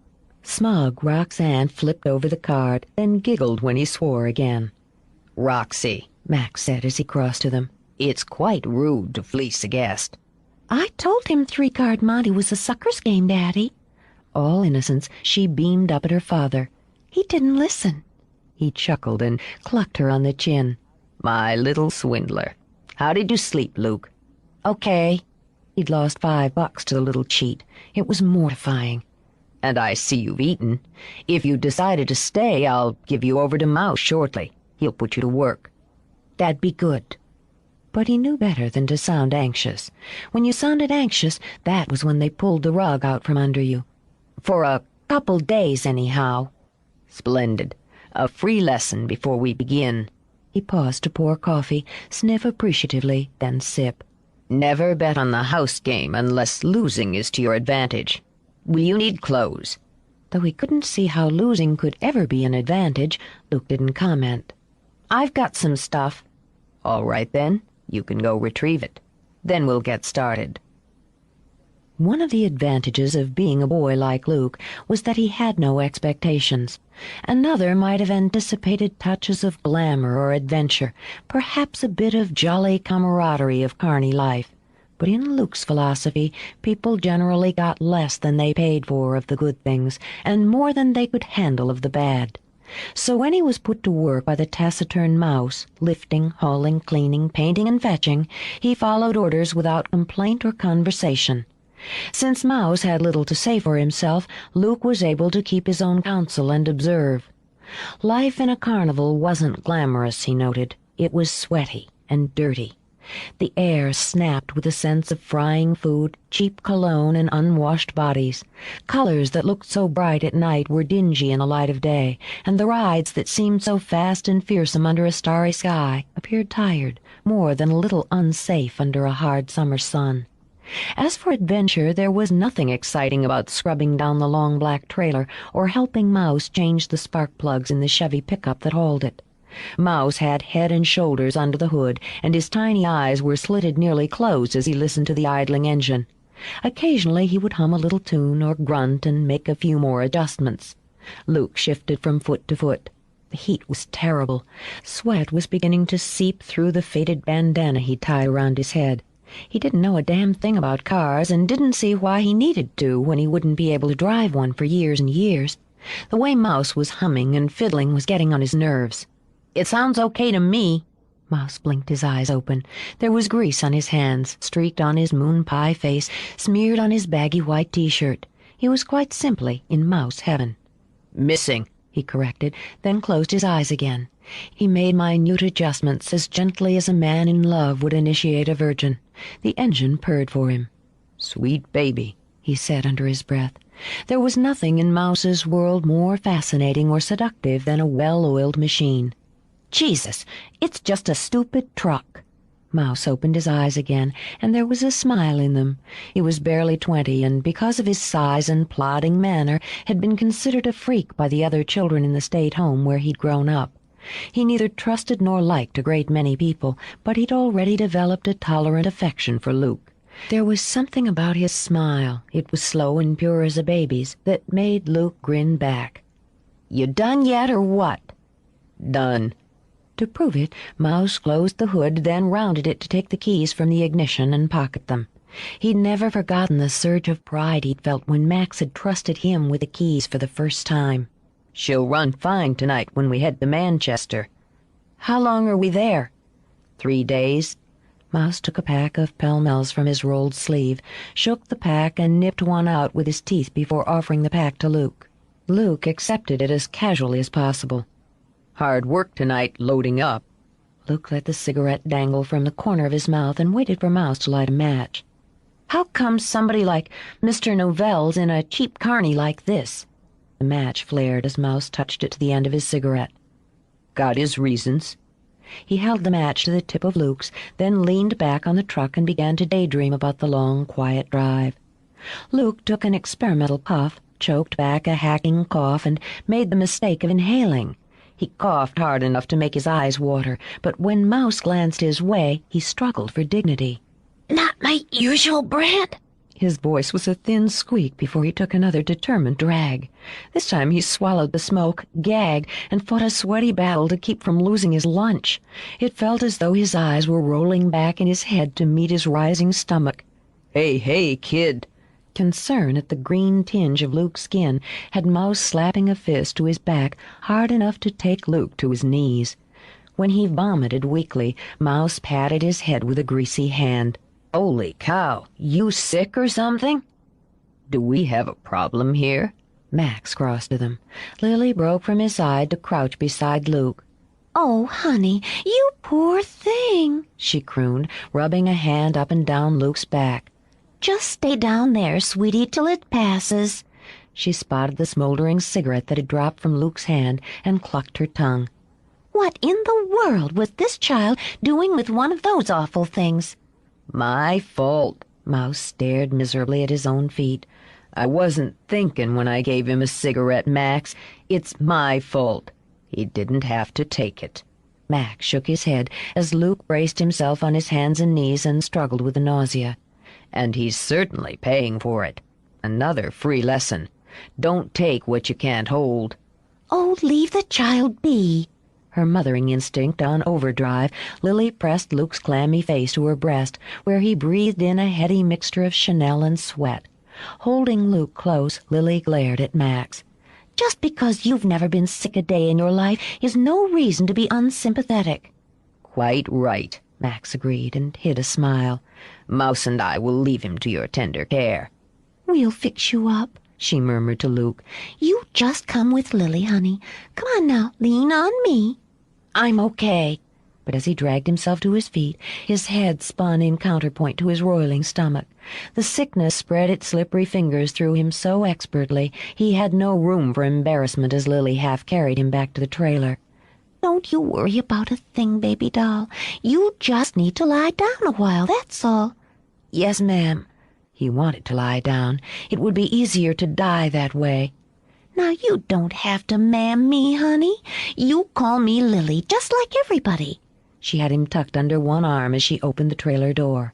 [SPEAKER 1] Smug, Roxanne flipped over the card, then giggled when he swore again.
[SPEAKER 2] Roxy,
[SPEAKER 1] Max said as he crossed to them.
[SPEAKER 2] It's quite rude to fleece a guest.
[SPEAKER 1] I told him 3-card Monte was a sucker's game, Daddy. All innocence, she beamed up at her father. He didn't listen. He chuckled and clucked her on the chin.
[SPEAKER 2] My little swindler. How did you sleep, Luke?
[SPEAKER 1] Okay. He'd lost $5 to the little cheat. It was mortifying.
[SPEAKER 2] And I see you've eaten. If you decided to stay, I'll give you over to Mouse shortly. He'll put you to work.
[SPEAKER 1] That'd be good. But he knew better than to sound anxious. When you sounded anxious, that was when they pulled the rug out from under you.
[SPEAKER 2] For a couple days, anyhow. Splendid. A free lesson before we begin.
[SPEAKER 1] He paused to pour coffee, sniff appreciatively, then sip.
[SPEAKER 2] Never bet on the house game unless losing is to your advantage. Will you need clothes?
[SPEAKER 1] Though he couldn't see how losing could ever be an advantage, Luke didn't comment.
[SPEAKER 2] I've got some stuff. All right, then. You can go retrieve it. Then we'll get started.
[SPEAKER 1] One of the advantages of being a boy like Luke was that he had no expectations. Another might have anticipated touches of glamour or adventure, perhaps a bit of jolly camaraderie of carny life. But in Luke's philosophy, people generally got less than they paid for of the good things, and more than they could handle of the bad. So when he was put to work by the taciturn Mouse, lifting, hauling, cleaning, painting, and fetching, he followed orders without complaint or conversation. Since Mouse had little to say for himself, Luke was able to keep his own counsel and observe. Life in a carnival wasn't glamorous, he noted. It was sweaty and dirty. The air snapped with a sense of frying food, cheap cologne, and unwashed bodies. Colors that looked so bright at night were dingy in the light of day, and the rides that seemed so fast and fearsome under a starry sky appeared tired, more than a little unsafe under a hard summer sun. As for adventure, there was nothing exciting about scrubbing down the long black trailer or helping Mouse change the spark plugs in the Chevy pickup that hauled it. Mouse had head and shoulders under the hood, and his tiny eyes were slitted nearly closed as he listened to the idling engine. Occasionally he would hum a little tune or grunt and make a few more adjustments. Luke shifted from foot to foot. The heat was terrible. Sweat was beginning to seep through the faded bandana he tied around his head. He didn't know a damn thing about cars and didn't see why he needed to when he wouldn't be able to drive one for years and years. The way Mouse was humming and fiddling was getting on his nerves. "It sounds okay to me." Mouse blinked his eyes open. There was grease on his hands, streaked on his moon pie face, smeared on his baggy white T-shirt. He was quite simply in Mouse heaven. "Missing," he corrected, then closed his eyes again. He made minute adjustments as gently as a man in love would initiate a virgin. The engine purred for him. "Sweet baby," he said under his breath. There was nothing in Mouse's world more fascinating or seductive than a well-oiled machine. "Jesus, it's just a stupid truck." Mouse opened his eyes again, and there was a smile in them. He was barely 20, and because of his size and plodding manner, had been considered a freak by the other children in the state home where he'd grown up. He neither trusted nor liked a great many people, but he'd already developed a tolerant affection for Luke. There was something about his smile, it was slow and pure as a baby's, that made Luke grin back. "You done yet, or what?" "Done." To prove it, Mouse closed the hood, then rounded it to take the keys from the ignition and pocket them. He'd never forgotten the surge of pride he'd felt when Max had trusted him with the keys for the first time. "She'll run fine tonight when we head to Manchester." "How long are we there?" 3 days. Mouse took a pack of Pall-Malls from his rolled sleeve, shook the pack, and nipped one out with his teeth before offering the pack to Luke. Luke accepted it as casually as possible. "Hard work tonight, loading up." Luke let the cigarette dangle from the corner of his mouth and waited for Mouse to light a match. "How come somebody like Mr. Nouvelle's in a cheap carny like this?" The match flared as Mouse touched it to the end of his cigarette. "Got his reasons." He held the match to the tip of Luke's, then leaned back on the truck and began to daydream about the long, quiet drive. Luke took an experimental puff, choked back a hacking cough, and made the mistake of inhaling. He coughed hard enough to make his eyes water, but when Mouse glanced his way, he struggled for dignity. "Not my usual brand." His voice was a thin squeak before he took another determined drag. This time he swallowed the smoke, gagged, and fought a sweaty battle to keep from losing his lunch. It felt as though his eyes were rolling back in his head to meet his rising stomach. Hey, kid." Concern at the green tinge of Luke's skin had Mouse slapping a fist to his back hard enough to take Luke to his knees. When he vomited weakly, Mouse patted his head with a greasy hand. "Holy cow, you sick or something?" "Do we have a problem here?" Max crossed to them. Lily broke from his side to crouch beside Luke. "Oh, honey, you poor thing," she crooned, rubbing a hand up and down Luke's back. "Just stay down there, sweetie, till it passes." She spotted the smoldering cigarette that had dropped from Luke's hand and clucked her tongue. "What in the world was this child doing with one of those awful things?" "My fault." Mouse stared miserably at his own feet. "I wasn't thinking when I gave him a cigarette, Max. It's my fault. He didn't have to take it." Max shook his head as Luke braced himself on his hands and knees and struggled with the nausea. "And he's certainly paying for it. Another free lesson. Don't take what you can't hold." "Oh, leave the child be." Her mothering instinct on overdrive, Lily pressed Luke's clammy face to her breast, where he breathed in a heady mixture of Chanel and sweat. Holding Luke close, Lily glared at Max.
[SPEAKER 2] Just because you've never been sick a day in your life is no reason to be unsympathetic.
[SPEAKER 1] Quite right, Max agreed and hid a smile. Mouse and I will leave him to your tender care.
[SPEAKER 2] We'll fix you up, she murmured to Luke. You just come with Lily, honey. Come on now, lean on me.
[SPEAKER 1] I'm okay. But as he dragged himself to his feet, his head spun in counterpoint to his roiling stomach. The sickness spread its slippery fingers through him so expertly he had no room for embarrassment as Lily half carried him back to the trailer.
[SPEAKER 2] Don't you worry about a thing, baby doll. You just need to lie down a while, that's all.
[SPEAKER 1] Yes, ma'am. He wanted to lie down. It would be easier to die that way.
[SPEAKER 2] Now you don't have to ma'am me, honey. You call me Lily, just like everybody.
[SPEAKER 1] She had him tucked under one arm as she opened the trailer door.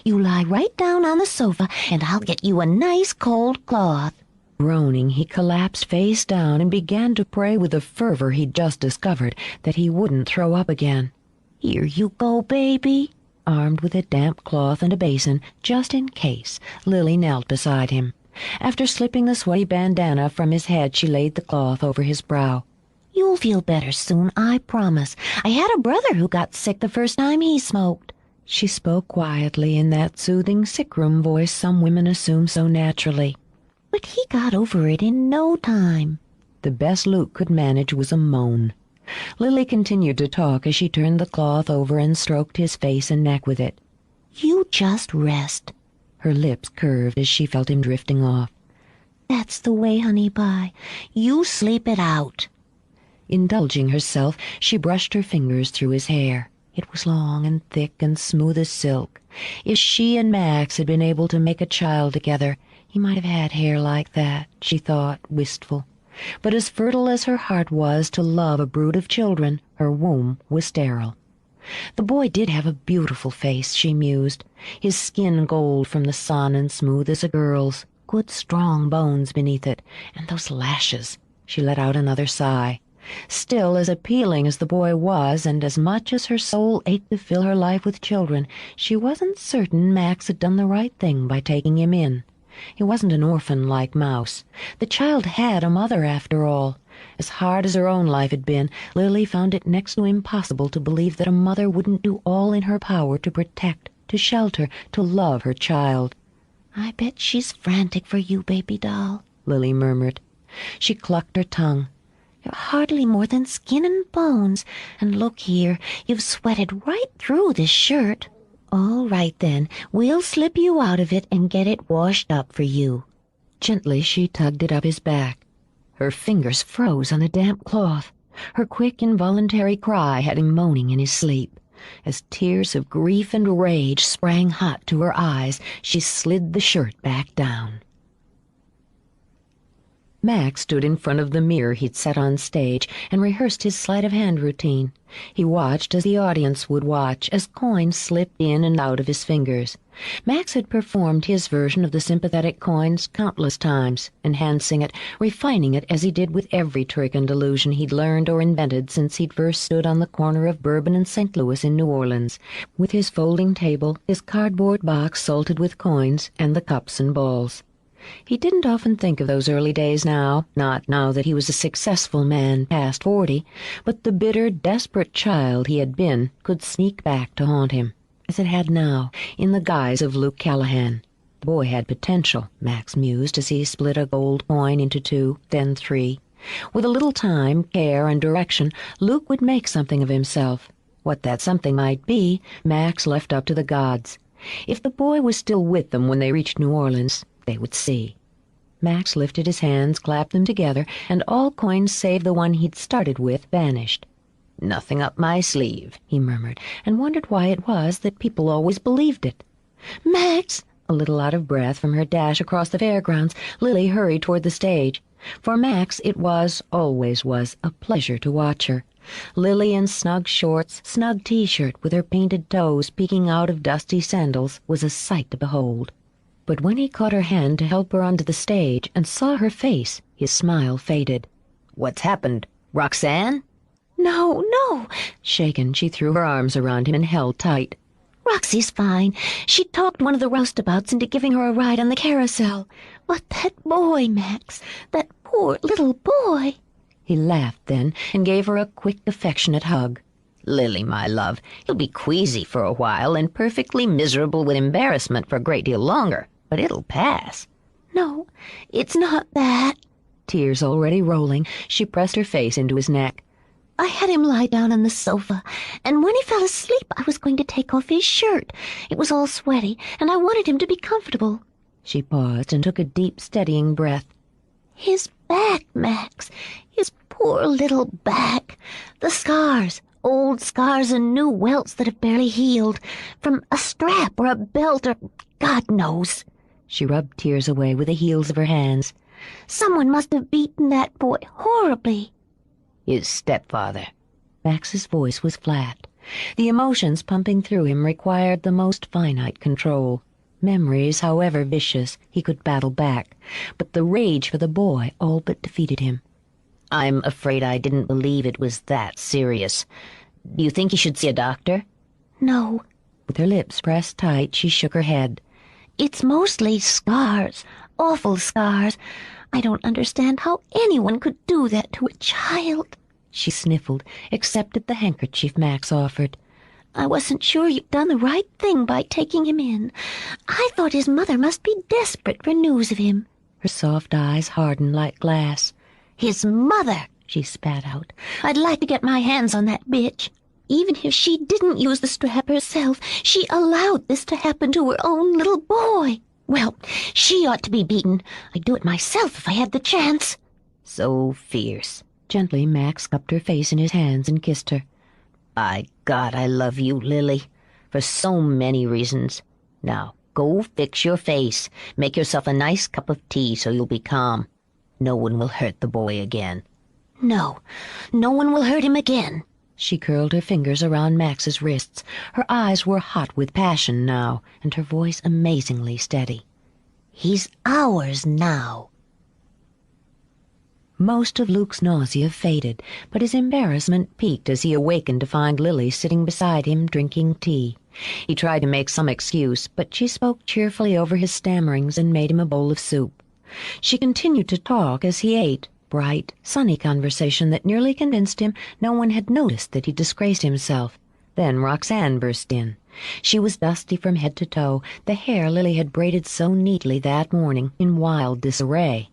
[SPEAKER 2] You lie right down on the sofa, and I'll get you a nice cold cloth.
[SPEAKER 1] Groaning, he collapsed face down and began to pray with a fervor he'd just discovered that he wouldn't throw up again.
[SPEAKER 2] Here you go, baby.
[SPEAKER 1] Armed with a damp cloth and a basin, just in case, Lily knelt beside him. After slipping the sweaty bandana from his head, she laid the cloth over his brow.
[SPEAKER 2] You'll feel better soon, I promise. I had a brother who got sick the first time he smoked.
[SPEAKER 1] She spoke quietly in that soothing sick-room voice some women assume so naturally.
[SPEAKER 2] But he got over it in no time.
[SPEAKER 1] The best Luke could manage was a moan. Lily continued to talk as she turned the cloth over and stroked his face and neck with it.
[SPEAKER 2] You just rest.
[SPEAKER 1] Her lips curved as she felt him drifting off.
[SPEAKER 2] That's the way, honey pie. You sleep it out.
[SPEAKER 1] Indulging herself, she brushed her fingers through his hair. It was long and thick and smooth as silk. If she and Max had been able to make a child together, he might have had hair like that, she thought, wistful. But as fertile as her heart was to love a brood of children, her womb was sterile. The boy did have a beautiful face, she mused, his skin gold from the sun and smooth as a girl's, good strong bones beneath it, and those lashes. She let out another sigh. Still, as appealing as the boy was, and as much as her soul ached to fill her life with children, she wasn't certain Max had done the right thing by taking him in. He wasn't an orphan like Mouse. The child had a mother, after all. As hard as her own life had been, Lily found it next to impossible to believe that a mother wouldn't do all in her power to protect, to shelter, to love her child.
[SPEAKER 2] I bet she's frantic for you, baby doll,
[SPEAKER 1] Lily murmured. She clucked her tongue.
[SPEAKER 2] You're hardly more than skin and bones, and look here, you've sweated right through this shirt. All right, then, we'll slip you out of it and get it washed up for you.
[SPEAKER 1] Gently she tugged it up his back. Her fingers froze on the damp cloth. Her quick, involuntary cry had him moaning in his sleep. As tears of grief and rage sprang hot to her eyes, she slid the shirt back down. Max stood in front of the mirror he'd set on stage and rehearsed his sleight-of-hand routine. He watched as the audience would watch, as coins slipped in and out of his fingers. Max had performed his version of the sympathetic coins countless times, enhancing it, refining it as he did with every trick and illusion he'd learned or invented since he'd first stood on the corner of Bourbon and St. Louis in New Orleans, with his folding table, his cardboard box salted with coins, and the cups and balls. He didn't often think of those early days now, not now that he was a successful man past 40, but the bitter, desperate child he had been could sneak back to haunt him, as it had now, in the guise of Luke Callahan. The boy had potential, Max mused as he split a gold coin into 2, then 3. With a little time, care, and direction, Luke would make something of himself. What that something might be, Max left up to the gods. If the boy was still with them when they reached New Orleans, they would see. Max lifted his hands, clapped them together, and all coins save the one he'd started with vanished. "Nothing up my sleeve," he murmured, and wondered why it was that people always believed it. "Max!" A little out of breath from her dash across the fairgrounds, Lily hurried toward the stage. For Max it always was, a pleasure to watch her. Lily in snug shorts, snug T-shirt with her painted toes peeking out of dusty sandals was a sight to behold. But when he caught her hand to help her onto the stage and saw her face, his smile faded. "What's happened? Roxanne?"
[SPEAKER 3] No, no.
[SPEAKER 1] Shaken, she threw her arms around him and held tight.
[SPEAKER 3] Roxy's fine. She talked one of the roustabouts into giving her a ride on the carousel. But that boy, Max, that poor little boy.
[SPEAKER 1] He laughed then and gave her a quick, affectionate hug.
[SPEAKER 2] Lily, my love, he'll be queasy for a while and perfectly miserable with embarrassment for a great deal longer, but it'll pass.
[SPEAKER 3] No, it's not that.
[SPEAKER 1] Tears already rolling, she pressed her face into his neck.
[SPEAKER 3] I had him lie down on the sofa, and when he fell asleep, I was going to take off his shirt. It was all sweaty, and I wanted him to be comfortable.
[SPEAKER 1] She paused and took a deep, steadying breath.
[SPEAKER 3] His back, Max. His poor little back. The scars. Old scars and new welts that have barely healed. From a strap or a belt or God knows.
[SPEAKER 1] She rubbed tears away with the heels of her hands.
[SPEAKER 3] Someone must have beaten that boy horribly.
[SPEAKER 2] His stepfather.
[SPEAKER 1] Max's voice was flat. The emotions pumping through him required the most finite control. Memories, however vicious, he could battle back, but the rage for the boy all but defeated him.
[SPEAKER 2] I'm afraid I didn't believe it was that serious. Do you think you should see a doctor?
[SPEAKER 3] No.
[SPEAKER 1] With her lips pressed tight, she shook her head.
[SPEAKER 3] It's mostly scars. Awful scars. I don't understand how anyone could do that to a child.
[SPEAKER 1] She sniffled, accepted the handkerchief Max offered.
[SPEAKER 3] I wasn't sure you'd done the right thing by taking him in. I thought his mother must be desperate for news of him.
[SPEAKER 1] Her soft eyes hardened like glass.
[SPEAKER 3] His mother, she spat out. I'd like to get my hands on that bitch. Even if she didn't use the strap herself, she allowed this to happen to her own little boy. Well, she ought to be beaten. I'd do it myself if I had the chance.
[SPEAKER 2] So fierce.
[SPEAKER 1] Gently, Max cupped her face in his hands and kissed her.
[SPEAKER 2] By God, I love you, Lily, for so many reasons. Now, go fix your face. Make yourself a nice cup of tea so you'll be calm. No one will hurt the boy again.
[SPEAKER 3] No, no one will hurt him again.
[SPEAKER 1] She curled her fingers around Max's wrists. Her eyes were hot with passion now, and her voice amazingly steady.
[SPEAKER 3] He's ours now.
[SPEAKER 1] Most of Luke's nausea faded, but his embarrassment peaked as he awakened to find Lily sitting beside him drinking tea. He tried to make some excuse, but she spoke cheerfully over his stammerings and made him a bowl of soup. She continued to talk as he ate, bright, sunny conversation that nearly convinced him no one had noticed that he disgraced himself. Then Roxanne burst in. She was dusty from head to toe, the hair Lily had braided so neatly that morning in wild disarray.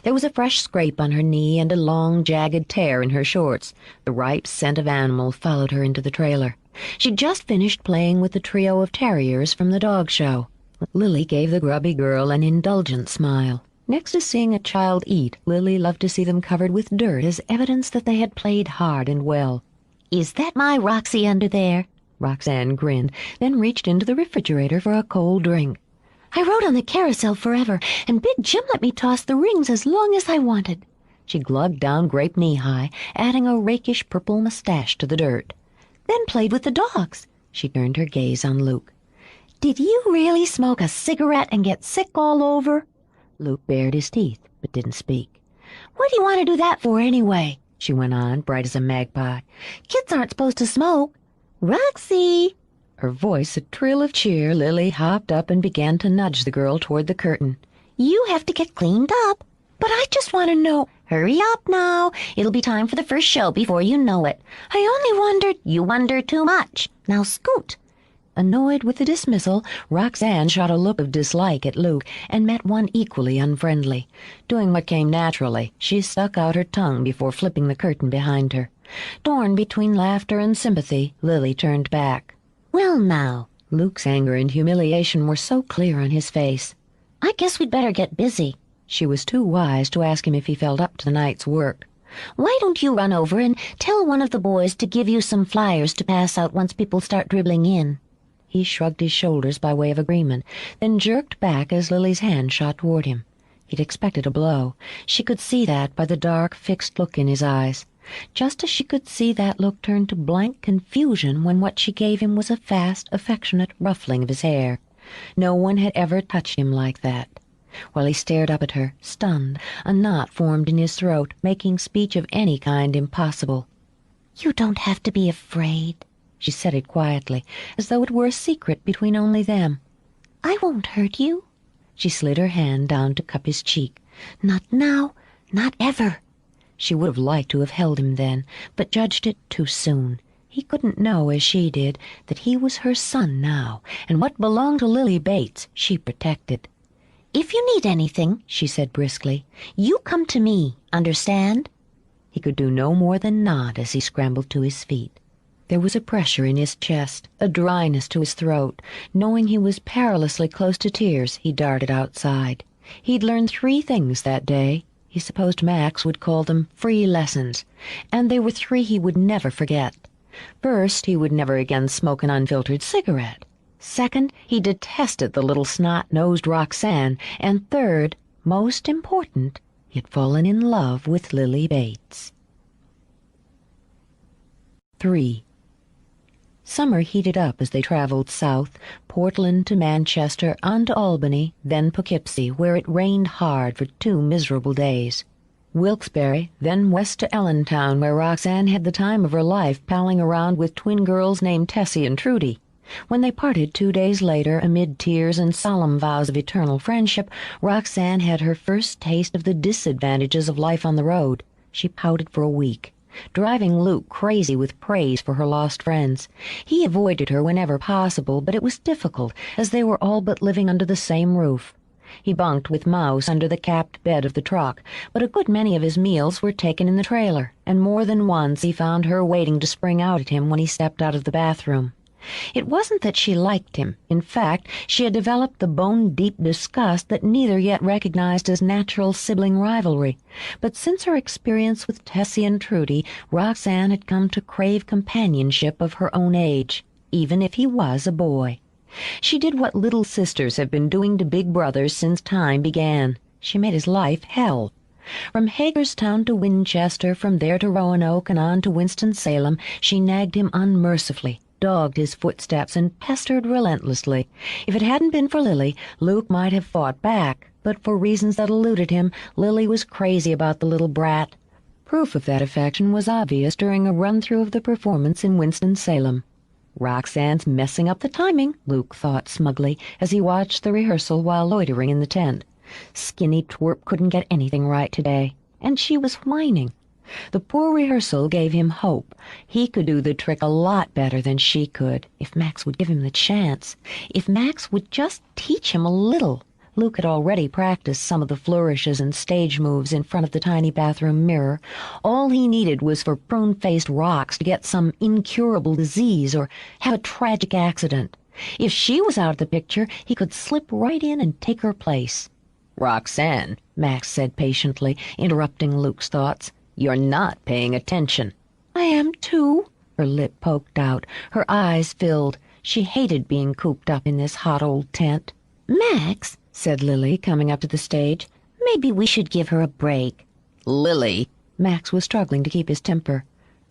[SPEAKER 1] There was a fresh scrape on her knee and a long, jagged tear in her shorts. The ripe scent of animal followed her into the trailer. She'd just finished playing with the trio of terriers from the dog show. Lily gave the grubby girl an indulgent smile. Next to seeing a child eat, Lily loved to see them covered with dirt as evidence that they had played hard and well.
[SPEAKER 3] Is that my Roxy under there?
[SPEAKER 1] Roxanne grinned, then reached into the refrigerator for a cold drink.
[SPEAKER 3] I rode on the carousel forever, and Big Jim let me toss the rings as long as I wanted.
[SPEAKER 1] She glugged down grape knee-high, adding a rakish purple mustache to the dirt.
[SPEAKER 3] Then played with the dogs.
[SPEAKER 1] She turned her gaze on Luke.
[SPEAKER 3] Did you really smoke a cigarette and get sick all over?
[SPEAKER 1] Luke bared his teeth, but didn't speak.
[SPEAKER 3] What do you want to do that for anyway?
[SPEAKER 1] She went on, bright as a magpie.
[SPEAKER 3] Kids aren't supposed to smoke. Roxy!
[SPEAKER 1] Her voice a trill of cheer, Lily hopped up and began to nudge the girl toward the curtain.
[SPEAKER 3] You have to get cleaned up. But I just want to know. Hurry up now. It'll be time for the first show before you know it. I only wondered. You wonder too much. Now scoot.
[SPEAKER 1] Annoyed with the dismissal, Roxanne shot a look of dislike at Luke and met one equally unfriendly. Doing what came naturally, she stuck out her tongue before flipping the curtain behind her. Torn between laughter and sympathy, Lily turned back.
[SPEAKER 3] Well now.
[SPEAKER 1] Luke's anger and humiliation were so clear on his face.
[SPEAKER 3] I guess we'd better get busy.
[SPEAKER 1] She was too wise to ask him if he felt up to the night's work.
[SPEAKER 3] Why don't you run over and tell one of the boys to give you some flyers to pass out once people start dribbling in?
[SPEAKER 1] He shrugged his shoulders by way of agreement, then jerked back as Lily's hand shot toward him. He'd expected a blow. She could see that by the dark, fixed look in his eyes. Just as she could see that look turn to blank confusion when what she gave him was a fast, affectionate ruffling of his hair. No one had ever touched him like that. While he stared up at her, stunned, a knot formed in his throat, making speech of any kind impossible.
[SPEAKER 3] You don't have to be afraid.
[SPEAKER 1] She said it quietly, as though it were a secret between only them.
[SPEAKER 3] I won't hurt you.
[SPEAKER 1] She slid her hand down to cup his cheek.
[SPEAKER 3] Not now, not ever.
[SPEAKER 1] She would have liked to have held him then, but judged it too soon. He couldn't know, as she did, that he was her son now, and what belonged to Lily Bates she protected.
[SPEAKER 3] If you need anything, she said briskly, you come to me, understand?
[SPEAKER 1] He could do no more than nod as he scrambled to his feet. There was a pressure in his chest, a dryness to his throat. Knowing he was perilously close to tears, he darted outside. He'd learned 3 things that day. He supposed Max would call them free lessons, and they were 3 he would never forget. First, he would never again smoke an unfiltered cigarette. Second, he detested the little snot-nosed Roxanne. And third, most important, he had fallen in love with Lily Bates. 3. Summer heated up as they traveled south, Portland to Manchester, on to Albany, then Poughkeepsie, where it rained hard for 2 miserable days. Wilkes-Barre, then west to Allentown, where Roxanne had the time of her life palling around with twin girls named Tessie and Trudy. When they parted 2 days later, amid tears and solemn vows of eternal friendship, Roxanne had her first taste of the disadvantages of life on the road. She pouted for a week, driving Luke crazy with praise for her lost friends. He avoided her whenever possible, but it was difficult, as they were all but living under the same roof. He bunked with Mouse under the capped bed of the truck, but a good many of his meals were taken in the trailer, and more than once he found her waiting to spring out at him when he stepped out of the bathroom. It wasn't that she liked him. In fact, she had developed the bone-deep disgust that neither yet recognized as natural sibling rivalry. But since her experience with Tessie and Trudy, Roxanne had come to crave companionship of her own age, even if he was a boy. She did what little sisters have been doing to big brothers since time began. She made his life hell. From Hagerstown to Winchester, from there to Roanoke and on to Winston-Salem, she nagged him unmercifully, dogged his footsteps, and pestered relentlessly. If it hadn't been for Lily, Luke might have fought back, but for reasons that eluded him, Lily was crazy about the little brat. Proof of that affection was obvious during a run-through of the performance in Winston-Salem. Roxanne's messing up the timing, Luke thought smugly, as he watched the rehearsal while loitering in the tent. Skinny twerp couldn't get anything right today, and she was whining. The poor rehearsal gave him hope. He could do the trick a lot better than she could, if Max would give him the chance. If Max would just teach him a little. Luke had already practiced some of the flourishes and stage moves in front of the tiny bathroom mirror. All he needed was for prune-faced Rox to get some incurable disease or have a tragic accident. If she was out of the picture, he could slip right in and take her place. "Roxanne," Max said patiently, interrupting Luke's thoughts, "you're not paying attention."
[SPEAKER 3] I am too.
[SPEAKER 1] Her lip poked out, her eyes filled. She hated being cooped up in this hot old tent.
[SPEAKER 3] Max,
[SPEAKER 1] said Lily, coming up to the stage,
[SPEAKER 3] maybe we should give her a break.
[SPEAKER 1] "Lily!" Max was struggling to keep his temper.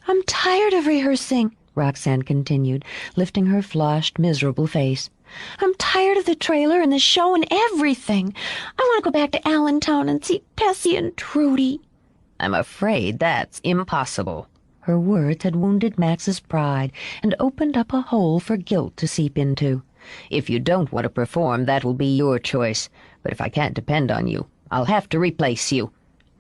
[SPEAKER 3] I'm tired of rehearsing,
[SPEAKER 1] Roxanne continued, lifting her flushed, miserable face.
[SPEAKER 3] I'm tired of the trailer and the show and everything. I want to go back to Allentown and see Tessie and Trudy.
[SPEAKER 2] I'm afraid that's impossible.
[SPEAKER 1] Her words had wounded Max's pride and opened up a hole for guilt to seep into.
[SPEAKER 2] If you don't want to perform, that will be your choice. But if I can't depend on you, I'll have to replace you.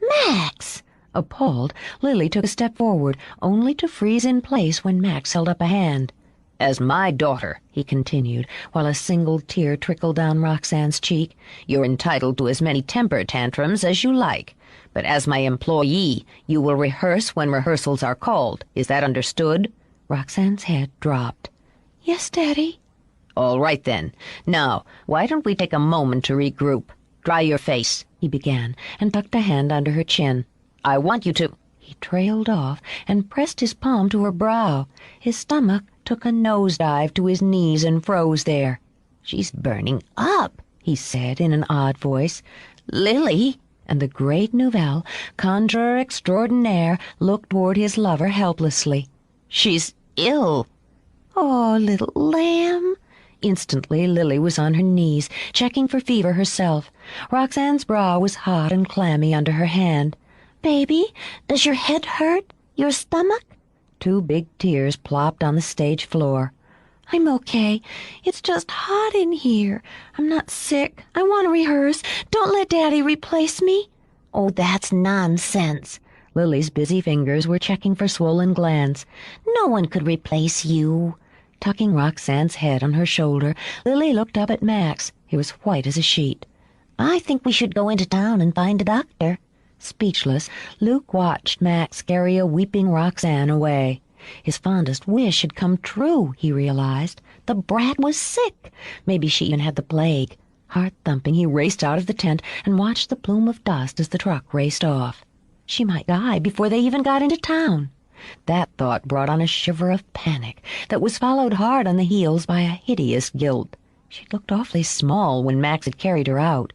[SPEAKER 3] Max!
[SPEAKER 1] Appalled, Lily took a step forward, only to freeze in place when Max held up a hand.
[SPEAKER 2] As my daughter, he continued, while a single tear trickled down Roxanne's cheek, you're entitled to as many temper tantrums as you like. But as my employee, you will rehearse when rehearsals are called. Is that understood?
[SPEAKER 1] Roxanne's head dropped.
[SPEAKER 3] Yes, Daddy.
[SPEAKER 2] All right, then. Now, why don't we take a moment to regroup? Dry your face,
[SPEAKER 1] he began, and tucked a hand under her chin.
[SPEAKER 2] I want you to...
[SPEAKER 1] He trailed off and pressed his palm to her brow. His stomach took a nosedive to his knees and froze there.
[SPEAKER 2] She's burning up,
[SPEAKER 1] he said in an odd voice.
[SPEAKER 2] Lily!
[SPEAKER 1] And the great Nouvelle, conjurer extraordinaire, looked toward his lover helplessly.
[SPEAKER 2] She's ill.
[SPEAKER 3] Oh, little lamb.
[SPEAKER 1] Instantly, Lily was on her knees, checking for fever herself. Roxanne's brow was hot and clammy under her hand.
[SPEAKER 3] Baby, does your head hurt? Your stomach?
[SPEAKER 1] 2 big tears plopped on the stage floor.
[SPEAKER 3] I'm okay. It's just hot in here. I'm not sick. I want to rehearse. Don't let Daddy replace me. Oh, that's nonsense.
[SPEAKER 1] Lily's busy fingers were checking for swollen glands.
[SPEAKER 3] No one could replace you.
[SPEAKER 1] Tucking Roxanne's head on her shoulder, Lily looked up at Max. He was white as a sheet.
[SPEAKER 3] I think we should go into town and find a doctor.
[SPEAKER 1] Speechless, Luke watched Max carry a weeping Roxanne away. His fondest wish had come true, he realized. The brat was sick. Maybe she even had the plague. Heart-thumping, he raced out of the tent and watched the plume of dust as the truck raced off. She might die before they even got into town. That thought brought on a shiver of panic that was followed hard on the heels by a hideous guilt. She looked awfully small when Max had carried her out.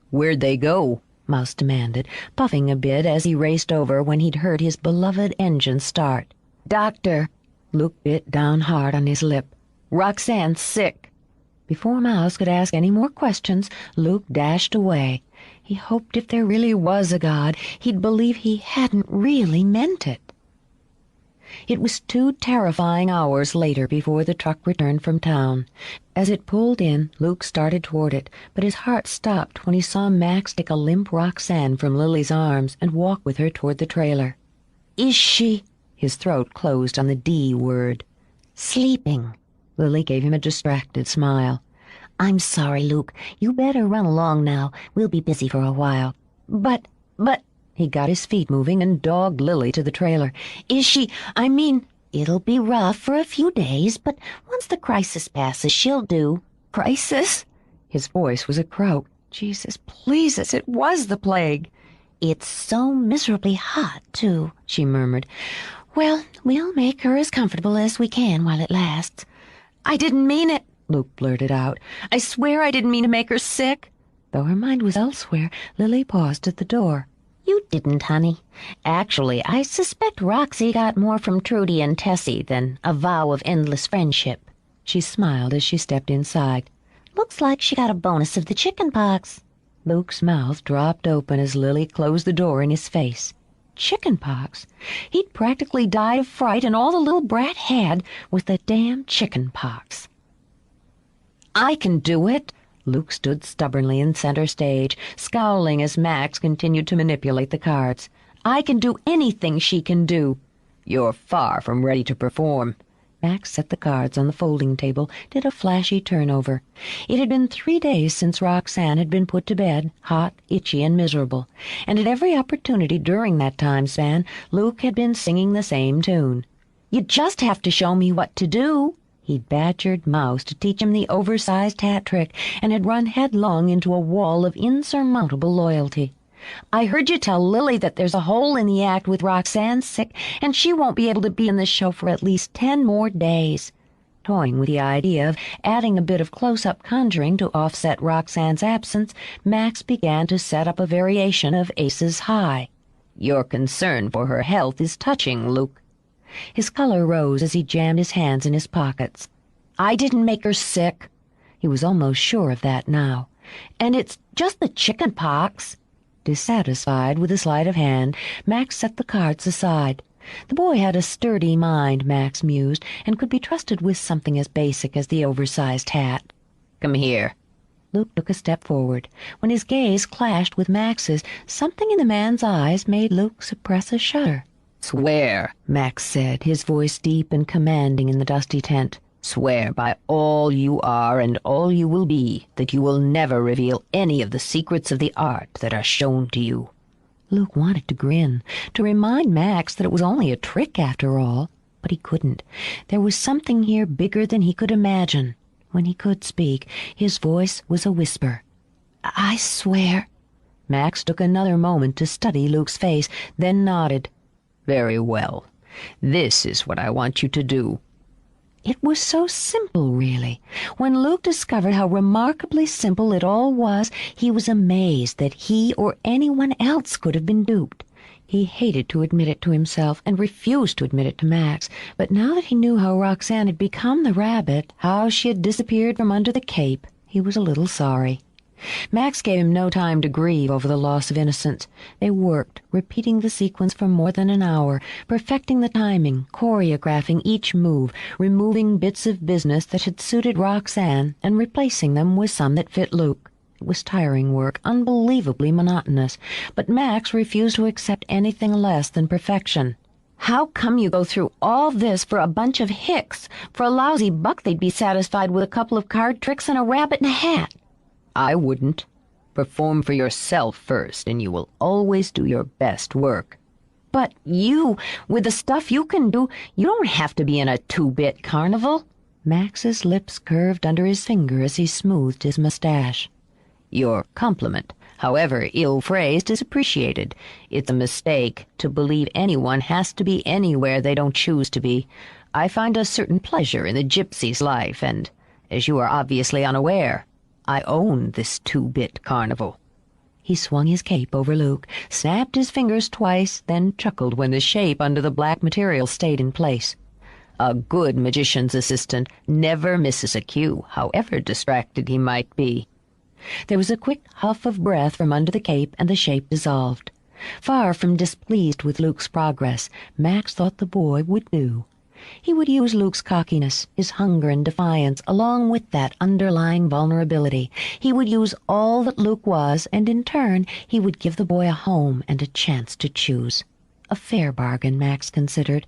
[SPEAKER 1] "Where'd they go?" Mouse demanded, puffing a bit as he raced over when he'd heard his beloved engine start. "Doctor!" Luke bit down hard on his lip. "Roxanne's sick." Before Mouse could ask any more questions, Luke dashed away. He hoped if there really was a God, he'd believe he hadn't really meant it. It was 2 terrifying hours later before the truck returned from town. As it pulled in, Luke started toward it, but his heart stopped when he saw Max take a limp Roxanne from Lily's arms and walk with her toward the trailer. "Is she—" His throat closed on the D word.
[SPEAKER 3] "Sleeping."
[SPEAKER 1] Lily gave him a distracted smile.
[SPEAKER 3] "I'm sorry, Luke. You better run along now. We'll be busy for a while."
[SPEAKER 1] But... He got his feet moving and dogged Lily to the trailer. "Is she...
[SPEAKER 3] It'll be rough for a few days, but once the crisis passes, she'll do."
[SPEAKER 1] "Crisis?" His voice was a croak. Jesus, please us, it was the plague.
[SPEAKER 3] "It's so miserably hot, too,"
[SPEAKER 1] she murmured.
[SPEAKER 3] "Well, we'll make her as comfortable as we can while it lasts."
[SPEAKER 1] "I didn't mean it," Luke blurted out. "I swear I didn't mean to make her sick." Though her mind was elsewhere, Lily paused at the door.
[SPEAKER 3] "You didn't, honey. Actually, I suspect Roxy got more from Trudy and Tessie than a vow of endless friendship."
[SPEAKER 1] She smiled as she stepped inside.
[SPEAKER 3] "Looks like she got a bonus of the chicken pox."
[SPEAKER 1] Luke's mouth dropped open as Lily closed the door in his face. Chicken pox? He'd practically died of fright, and all the little brat had was the damn chicken pox. "I can do it." Luke stood stubbornly in center stage, scowling as Max continued to manipulate the cards. "I can do anything she can do." "You're far from ready to perform." Max set the cards on the folding table, did a flashy turnover. It had been 3 days since Roxanne had been put to bed, hot, itchy, and miserable, and at every opportunity during that time span, Luke had been singing the same tune. "You just have to show me what to do." He'd badgered Mouse to teach him the oversized hat trick and had run headlong into a wall of insurmountable loyalty. "I heard you tell Lily that there's a hole in the act with Roxanne sick, and she won't be able to be in the show for at least 10 more days. Toying with the idea of adding a bit of close-up conjuring to offset Roxanne's absence, Max began to set up a variation of Aces High. "Your concern for her health is touching, Luke." His color rose as he jammed his hands in his pockets. "I didn't make her sick." He was almost sure of that now. "And it's just the chicken pox." Dissatisfied with the sleight of hand, Max set the cards aside. The boy had a sturdy mind, Max mused, and could be trusted with something as basic as the oversized hat. "Come here." Luke took a step forward. When his gaze clashed with Max's, something in the man's eyes made Luke suppress a shudder. "Swear," Max said, his voice deep and commanding in the dusty tent. "Swear by all you are and all you will be that you will never reveal any of the secrets of the art that are shown to you." Luke wanted to grin, to remind Max that it was only a trick after all, but he couldn't. There was something here bigger than he could imagine. When he could speak, his voice was a whisper. "I swear." Max took another moment to study Luke's face, then nodded. "Very well. This is what I want you to do." It was so simple, really. When Luke discovered how remarkably simple it all was, he was amazed that he or anyone else could have been duped. He hated to admit it to himself and refused to admit it to Max, but now that he knew how Roxanne had become the rabbit, how she had disappeared from under the cape, he was a little sorry. Max gave him no time to grieve over the loss of innocence. They worked, repeating the sequence for more than an hour, perfecting the timing, choreographing each move, removing bits of business that had suited Roxanne and replacing them with some that fit Luke. It was tiring work, unbelievably monotonous, but Max refused to accept anything less than perfection.
[SPEAKER 3] How come you go through all this for a bunch of hicks? For a lousy buck they'd be satisfied with a couple of card tricks and a rabbit in a hat.
[SPEAKER 1] I wouldn't. Perform for yourself first, and you will always do your best work.
[SPEAKER 3] But you, with the stuff you can do, you don't have to be in a two-bit carnival.
[SPEAKER 1] Max's lips curved under his finger as he smoothed his mustache. Your compliment, however ill-phrased, is appreciated. It's a mistake to believe anyone has to be anywhere they don't choose to be. I find a certain pleasure in the gypsy's life, and, as you are obviously unaware, I own this two-bit carnival. He swung his cape over Luke, snapped his fingers twice, then chuckled when the shape under the black material stayed in place. A good magician's assistant never misses a cue, however distracted he might be. There was a quick huff of breath from under the cape, and the shape dissolved. Far from displeased with Luke's progress, Max thought the boy would do. He would use Luke's cockiness, his hunger and defiance, along with that underlying vulnerability. He would use all that Luke was, and in turn he would give the boy a home and a chance to choose. A fair bargain, Max considered.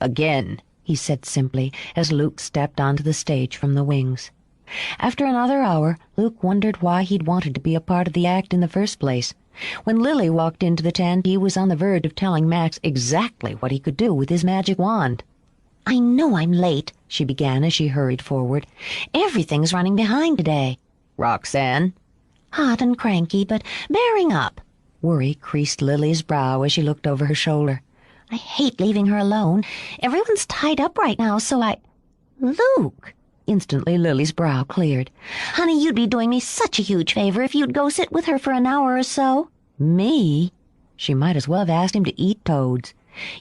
[SPEAKER 1] Again, he said simply, as Luke stepped onto the stage from the wings. After another hour, Luke wondered why he'd wanted to be a part of the act in the first place. When Lily walked into the tent, he was on the verge of telling Max exactly what he could do with his magic wand.
[SPEAKER 3] I know I'm late, she began as she hurried forward. Everything's running behind today.
[SPEAKER 1] Roxanne?
[SPEAKER 3] Hot and cranky, but bearing up.
[SPEAKER 1] Worry creased Lily's brow as she looked over her shoulder.
[SPEAKER 3] I hate leaving her alone. Everyone's tied up right now, so Luke!
[SPEAKER 1] Instantly Lily's brow cleared.
[SPEAKER 3] Honey, you'd be doing me such a huge favor if you'd go sit with her for an hour or so.
[SPEAKER 1] Me? She might as well have asked him to eat toads.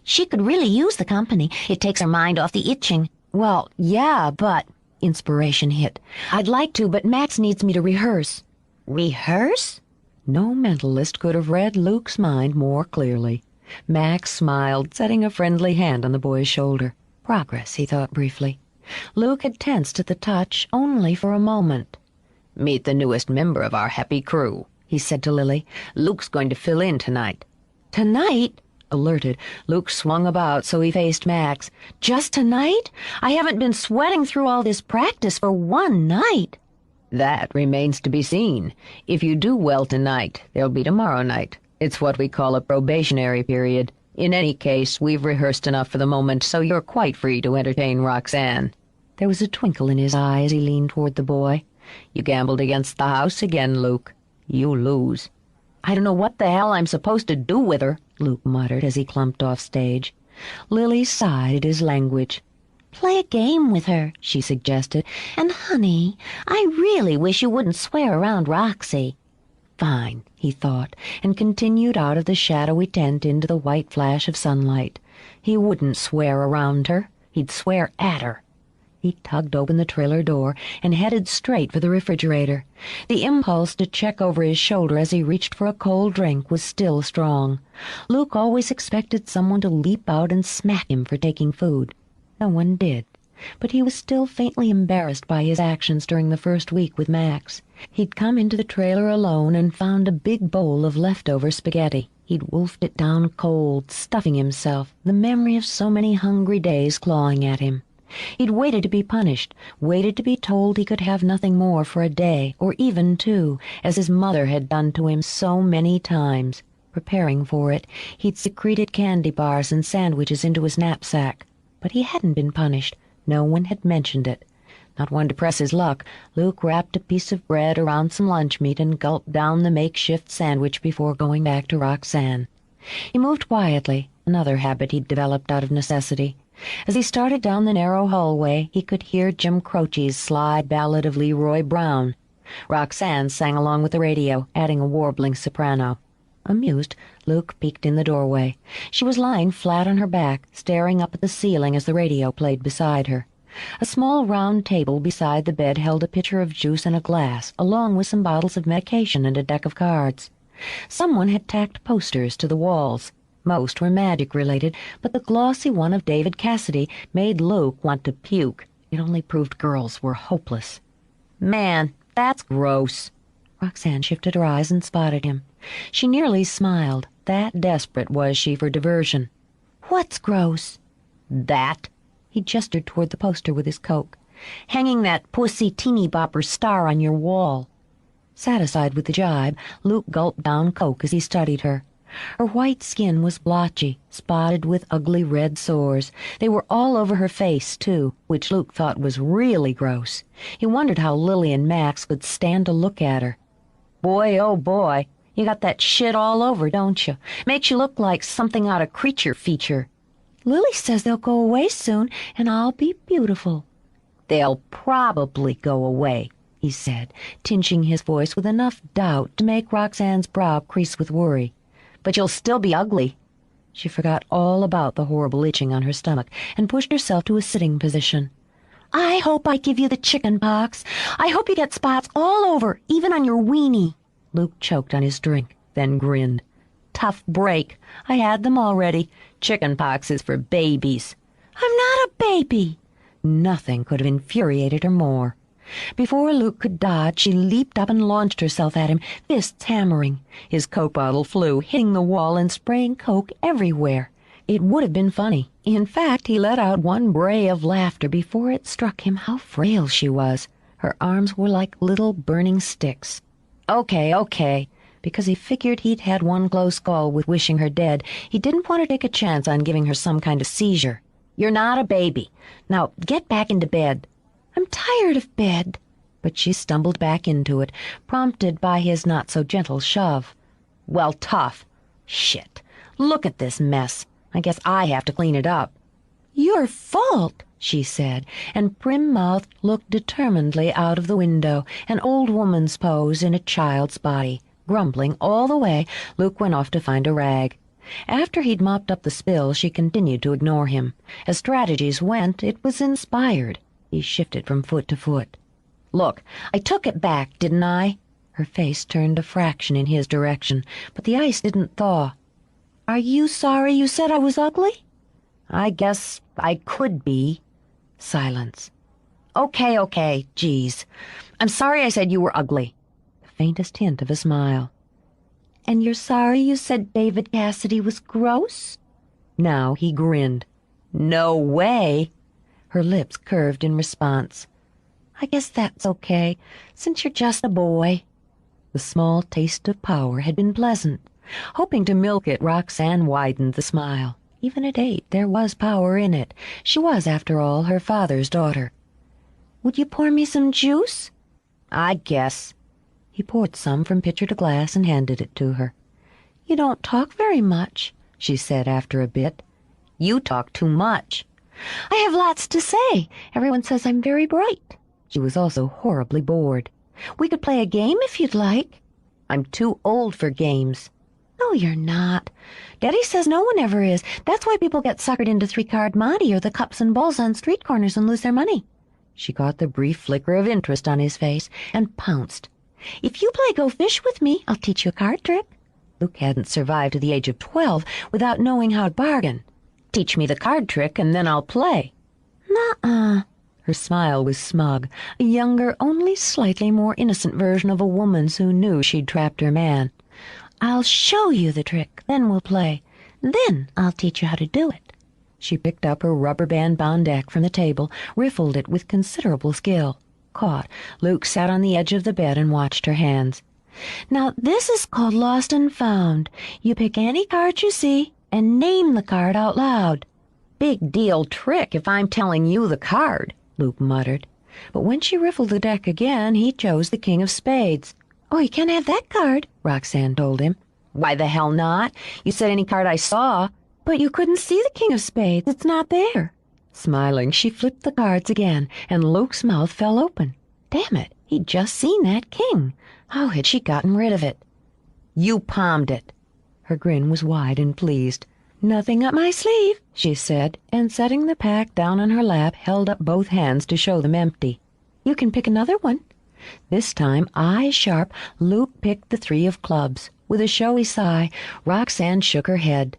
[SPEAKER 3] She could really use the company. It takes her mind off the itching.
[SPEAKER 1] Well, yeah, but... Inspiration hit. I'd like to, but Max needs me to rehearse.
[SPEAKER 3] Rehearse?
[SPEAKER 1] No mentalist could have read Luke's mind more clearly. Max smiled, setting a friendly hand on the boy's shoulder. Progress, he thought briefly. Luke had tensed at the touch only for a moment. Meet the newest member of our happy crew, he said to Lily. Luke's going to fill in tonight. Tonight? Alerted, Luke swung about so he faced Max. Just tonight? I haven't been sweating through all this practice for one night. That remains to be seen. If you do well tonight, there'll be tomorrow night. It's what we call a probationary period. In any case, we've rehearsed enough for the moment, so you're quite free to entertain Roxanne. There was a twinkle in his eye as he leaned toward the boy. You gambled against the house again, Luke. You lose. I don't know what the hell I'm supposed to do with her, Luke muttered as he clumped off stage. Lily sighed at his language.
[SPEAKER 3] Play a game with her, she suggested. And, honey, I really wish you wouldn't swear around Roxy.
[SPEAKER 1] Fine, he thought, and continued out of the shadowy tent into the white flash of sunlight. He wouldn't swear around her. He'd swear at her. He tugged open the trailer door and headed straight for the refrigerator. The impulse to check over his shoulder as he reached for a cold drink was still strong. Luke always expected someone to leap out and smack him for taking food. No one did, but he was still faintly embarrassed by his actions during the first week with Max. He'd come into the trailer alone and found a big bowl of leftover spaghetti. He'd wolfed it down cold, stuffing himself, the memory of so many hungry days clawing at him. He'd waited to be punished, waited to be told he could have nothing more for a day, or even two, as his mother had done to him so many times. Preparing for it, he'd secreted candy bars and sandwiches into his knapsack. But he hadn't been punished. No one had mentioned it. Not one to press his luck, Luke wrapped a piece of bread around some lunch meat and gulped down the makeshift sandwich before going back to Roxanne. He moved quietly, another habit he'd developed out of necessity. As he started down the narrow hallway, he could hear Jim Croce's sly ballad of Leroy Brown. Roxanne sang along with the radio, adding a warbling soprano. Amused, Luke peeked in the doorway. She was lying flat on her back, staring up at the ceiling as the radio played beside her. A small round table beside the bed held a pitcher of juice and a glass, along with some bottles of medication and a deck of cards. Someone had tacked posters to the walls. Most were magic-related, but the glossy one of David Cassidy made Luke want to puke. It only proved girls were hopeless. "Man, that's gross." Roxanne shifted her eyes and spotted him. She nearly smiled. That desperate was she for diversion.
[SPEAKER 3] "What's gross?"
[SPEAKER 1] "That." He gestured toward the poster with his Coke. "Hanging that pussy teeny bopper star on your wall." Satisfied with the jibe, Luke gulped down Coke as he studied her. Her white skin was blotchy, spotted with ugly red sores. They were all over her face, too, which Luke thought was really gross. He wondered how Lily and Max could stand to look at her. "Boy, oh boy, you got that shit all over, don't you? Makes you look like something out of Creature Feature."
[SPEAKER 3] "Lily says they'll go away soon, and I'll be beautiful."
[SPEAKER 1] "They'll probably go away," he said, tingeing his voice with enough doubt to make Roxanne's brow crease with worry. "But you'll still be ugly." She forgot all about the horrible itching on her stomach and pushed herself to a sitting position.
[SPEAKER 3] "I hope I give you the chicken pox. I hope you get spots all over, even on your weenie."
[SPEAKER 1] Luke choked on his drink, then grinned. "Tough break. I had them already. Chicken pox is for babies."
[SPEAKER 3] "I'm not a baby."
[SPEAKER 1] Nothing could have infuriated her more. Before Luke could dodge, she leaped up and launched herself at him, fists hammering. His Coke bottle flew, hitting the wall and spraying Coke everywhere. It would have been funny. In fact, he let out one bray of laughter before it struck him how frail she was. Her arms were like little burning sticks. Okay. Because he figured he'd had one close call with wishing her dead, he didn't want to take a chance on giving her some kind of seizure. "You're not a baby. Now, get back into bed."
[SPEAKER 3] "I'm tired of bed."
[SPEAKER 1] But she stumbled back into it, prompted by his not-so-gentle shove. "Well, tough. Shit. Look at this mess. I guess I have to clean it up."
[SPEAKER 3] "Your fault,"
[SPEAKER 1] she said, and prim-mouthed looked determinedly out of the window, an old woman's pose in a child's body. Grumbling all the way, Luke went off to find a rag. After he'd mopped up the spill, she continued to ignore him. As strategies went, it was inspired. He shifted from foot to foot. "Look, I took it back, didn't I?" Her face turned a fraction in his direction, but the ice didn't thaw.
[SPEAKER 3] "Are you sorry you said I was ugly?"
[SPEAKER 1] "I guess I could be." Silence. Okay, geez. I'm sorry I said you were ugly." The faintest hint of a smile.
[SPEAKER 3] "And you're sorry you said David Cassidy was gross?"
[SPEAKER 1] Now he grinned. "No way." Her lips curved in response. "I guess that's okay, since you're just a boy." The small taste of power had been pleasant. Hoping to milk it, Roxanne widened the smile. Even at 8, there was power in it. She was, after all, her father's daughter.
[SPEAKER 3] "Would you pour me some juice?"
[SPEAKER 1] "I guess." He poured some from pitcher to glass and handed it to her.
[SPEAKER 3] "You don't talk very much,"
[SPEAKER 1] she said after a bit. "You talk too much."
[SPEAKER 3] "I have lots to say. Everyone says I'm very bright."
[SPEAKER 1] She was also horribly bored.
[SPEAKER 3] "We could play a game if you'd like."
[SPEAKER 1] "I'm too old for games."
[SPEAKER 3] "No, you're not. Daddy says no one ever is. That's why people get suckered into three-card Monte or the cups and balls on street corners and lose their money."
[SPEAKER 1] She caught the brief flicker of interest on his face and pounced.
[SPEAKER 3] "If you play Go Fish with me, I'll teach you a card trick."
[SPEAKER 1] Luke hadn't survived to the age of 12 without knowing how to bargain. "Teach me the card trick and then I'll play."
[SPEAKER 3] "Nuh-uh."
[SPEAKER 1] Her smile was smug, a younger, only slightly more innocent version of a woman's who knew she'd trapped her man.
[SPEAKER 3] "I'll show you the trick, then we'll play. Then I'll teach you how to do it."
[SPEAKER 1] She picked up her rubber band-bound deck from the table, riffled it with considerable skill. Caught, Luke sat on the edge of the bed and watched her hands.
[SPEAKER 3] "Now this is called Lost and Found. You pick any card you see and name the card out loud."
[SPEAKER 1] "Big deal trick if I'm telling you the card," Luke muttered. But when she riffled the deck again, he chose the King of Spades.
[SPEAKER 3] "Oh, you can't have that card,"
[SPEAKER 1] Roxanne told him. "Why the hell not? You said any card I saw."
[SPEAKER 3] "But you couldn't see the King of Spades. It's not there."
[SPEAKER 1] Smiling, she flipped the cards again, and Luke's mouth fell open. Damn it, he'd just seen that king. How had she gotten rid of it? "You palmed it." Her grin was wide and pleased. "Nothing up my sleeve," she said, and setting the pack down on her lap, held up both hands to show them empty. "You can pick another one." This time, eyes sharp, Luke picked the 3 of clubs. With a showy sigh, Roxanne shook her head.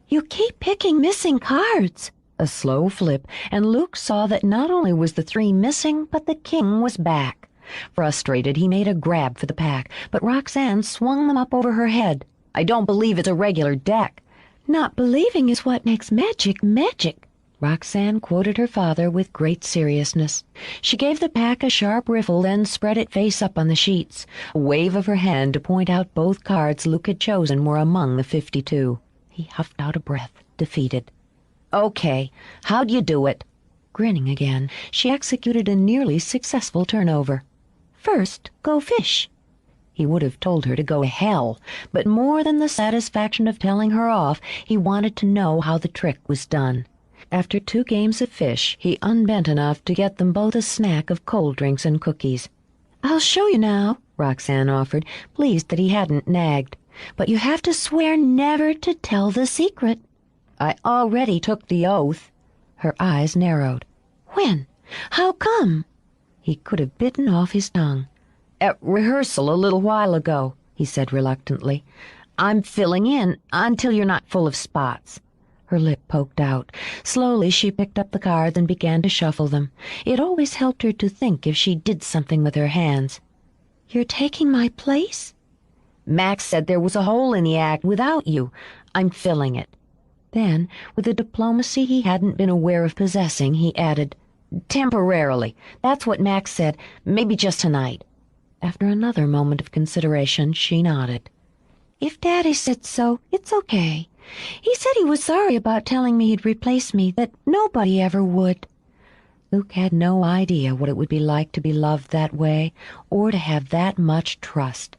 [SPEAKER 1] "You keep picking missing cards." A slow flip, and Luke saw that not only was the 3 missing, but the king was back. Frustrated, he made a grab for the pack, but Roxanne swung them up over her head. "I don't believe it's a regular deck." "Not believing is what makes magic magic," Roxanne quoted her father with great seriousness. She gave the pack a sharp riffle, then spread it face up on the sheets. A wave of her hand to point out both cards Luke had chosen were among the 52. He huffed out a breath, defeated. "Okay, how'd you do it?" Grinning again, she executed a nearly successful turnover. "First, go fish." He would have told her to go to hell, but more than the satisfaction of telling her off, he wanted to know how the trick was done. After 2 games of fish, he unbent enough to get them both a snack of cold drinks and cookies. "I'll show you now," Roxanne offered, pleased that he hadn't nagged. "But you have to swear never to tell the secret." "I already took the oath." Her eyes narrowed. "When? How come?" He could have bitten off his tongue. "At rehearsal a little while ago," he said reluctantly. "I'm filling in until you're not full of spots." Her lip poked out. Slowly she picked up the cards and began to shuffle them. It always helped her to think if she did something with her hands. "You're taking my place?" "Max said there was a hole in the act without you. I'm filling it." Then, with a diplomacy he hadn't been aware of possessing, he added, "Temporarily. That's what Max said. Maybe just tonight." After another moment of consideration, she nodded. "If Daddy said so, it's okay. He said he was sorry about telling me he'd replace me, that nobody ever would." Luke had no idea what it would be like to be loved that way, or to have that much trust.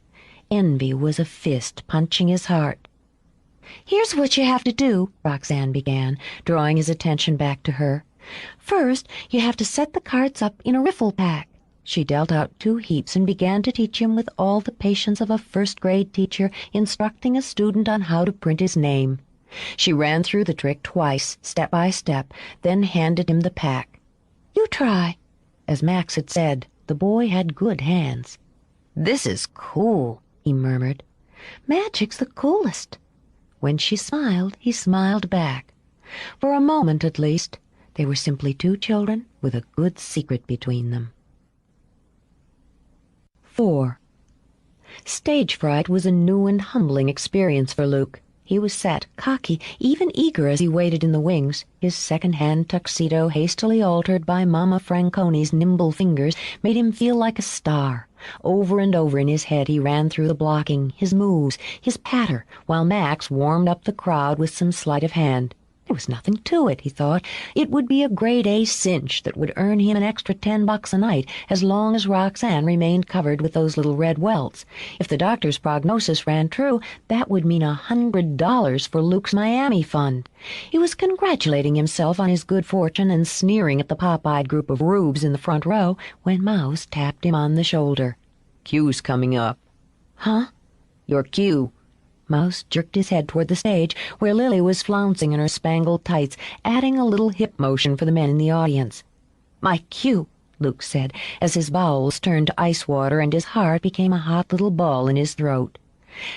[SPEAKER 1] Envy was a fist punching his heart. "Here's what you have to do," Roxanne began, drawing his attention back to her. "First, you have to set the cards up in a riffle pack." She dealt out 2 heaps and began to teach him with all the patience of a first-grade teacher instructing a student on how to print his name. She ran through the trick twice, step by step, then handed him the pack. "You try." As Max had said, the boy had good hands. "This is cool," he murmured. "Magic's the coolest." When she smiled, he smiled back. For a moment, at least, they were simply 2 children with a good secret between them. 4. Stage fright was a new and humbling experience for Luke. He was set, cocky, even eager as he waited in the wings, his second-hand tuxedo hastily altered by Mama Franconi's nimble fingers made him feel like a star. Over and over in his head he ran through the blocking, his moves, his patter, while Max warmed up the crowd with some sleight of hand. There was nothing to it, he thought. It would be a grade-A cinch that would earn him an extra $10 a night as long as Roxanne remained covered with those little red welts. If the doctor's prognosis ran true, that would mean $100 for Luke's Miami fund. He was congratulating himself on his good fortune and sneering at the pop-eyed group of rubes in the front row when Mouse tapped him on the shoulder. "Cue's coming up." "Huh?" "Your cue." Mouse jerked his head toward the stage, where Lily was flouncing in her spangled tights, adding a little hip motion for the men in the audience. "My cue," Luke said, as his bowels turned to ice water and his heart became a hot little ball in his throat.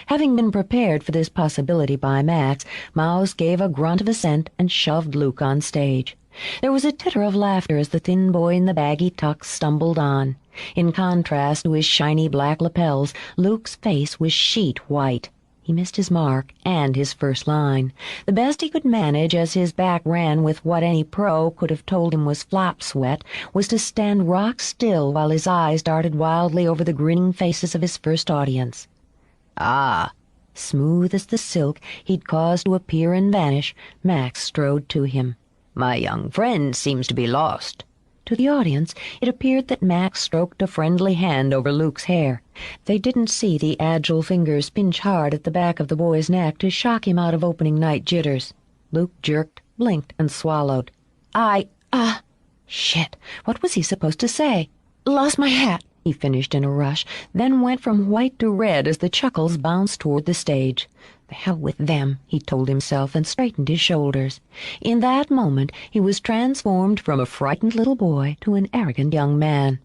[SPEAKER 1] Having been prepared for this possibility by Max, Mouse gave a grunt of assent and shoved Luke on stage. There was a titter of laughter as the thin boy in the baggy tux stumbled on. In contrast to his shiny black lapels, Luke's face was sheet white. He missed his mark and his first line. The best he could manage, as his back ran with what any pro could have told him was flop sweat, was to stand rock still while his eyes darted wildly over the grinning faces of his first audience. "Ah!" Smooth as the silk he'd caused to appear and vanish, Max strode to him. "My young friend seems to be lost." To the audience, it appeared that Max stroked a friendly hand over Luke's hair. They didn't see the agile fingers pinch hard at the back of the boy's neck to shock him out of opening night jitters. Luke jerked, blinked, and swallowed. Shit, what was he supposed to say? "Lost my hat," he finished in a rush, then went from white to red as the chuckles bounced toward the stage. The hell with them, he told himself, and straightened his shoulders. In that moment he was transformed from a frightened little boy to an arrogant young man.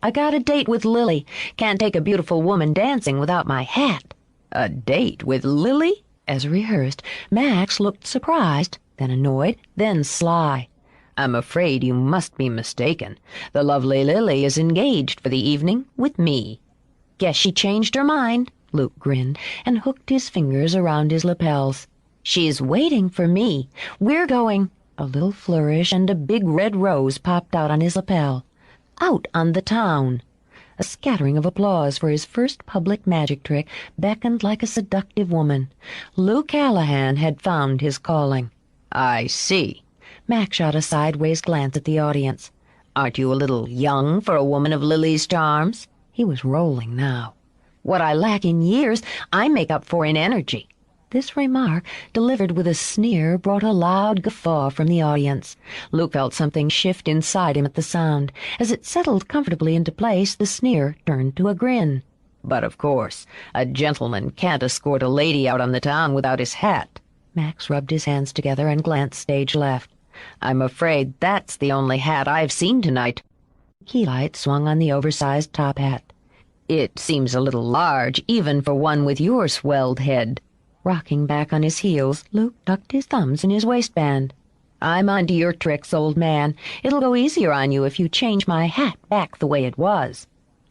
[SPEAKER 1] "I got a date with Lily. Can't take a beautiful woman dancing without my hat." "A date with Lily?" As rehearsed, Max looked surprised, then annoyed, then sly. "I'm afraid you must be mistaken. The lovely Lily is engaged for the evening with me." "Guess she changed her mind." Luke grinned and hooked his fingers around his lapels. "She's waiting for me. We're going—" A little flourish and a big red rose popped out on his lapel. "Out on the town." A scattering of applause for his first public magic trick beckoned like a seductive woman. Luke Callahan had found his calling. "I see." Max shot a sideways glance at the audience. "Aren't you a little young for a woman of Lily's charms?" He was rolling now. "What I lack in years, I make up for in energy." This remark, delivered with a sneer, brought a loud guffaw from the audience. Luke felt something shift inside him at the sound. As it settled comfortably into place, the sneer turned to a grin. "But of course, a gentleman can't escort a lady out on the town without his hat." Max rubbed his hands together and glanced stage left. "I'm afraid that's the only hat I've seen tonight." Key light swung on the oversized top hat. "It seems a little large, even for one with your swelled head." Rocking back on his heels, Luke tucked his thumbs in his waistband. "I'm onto your tricks, old man. It'll go easier on you if you change my hat back the way it was."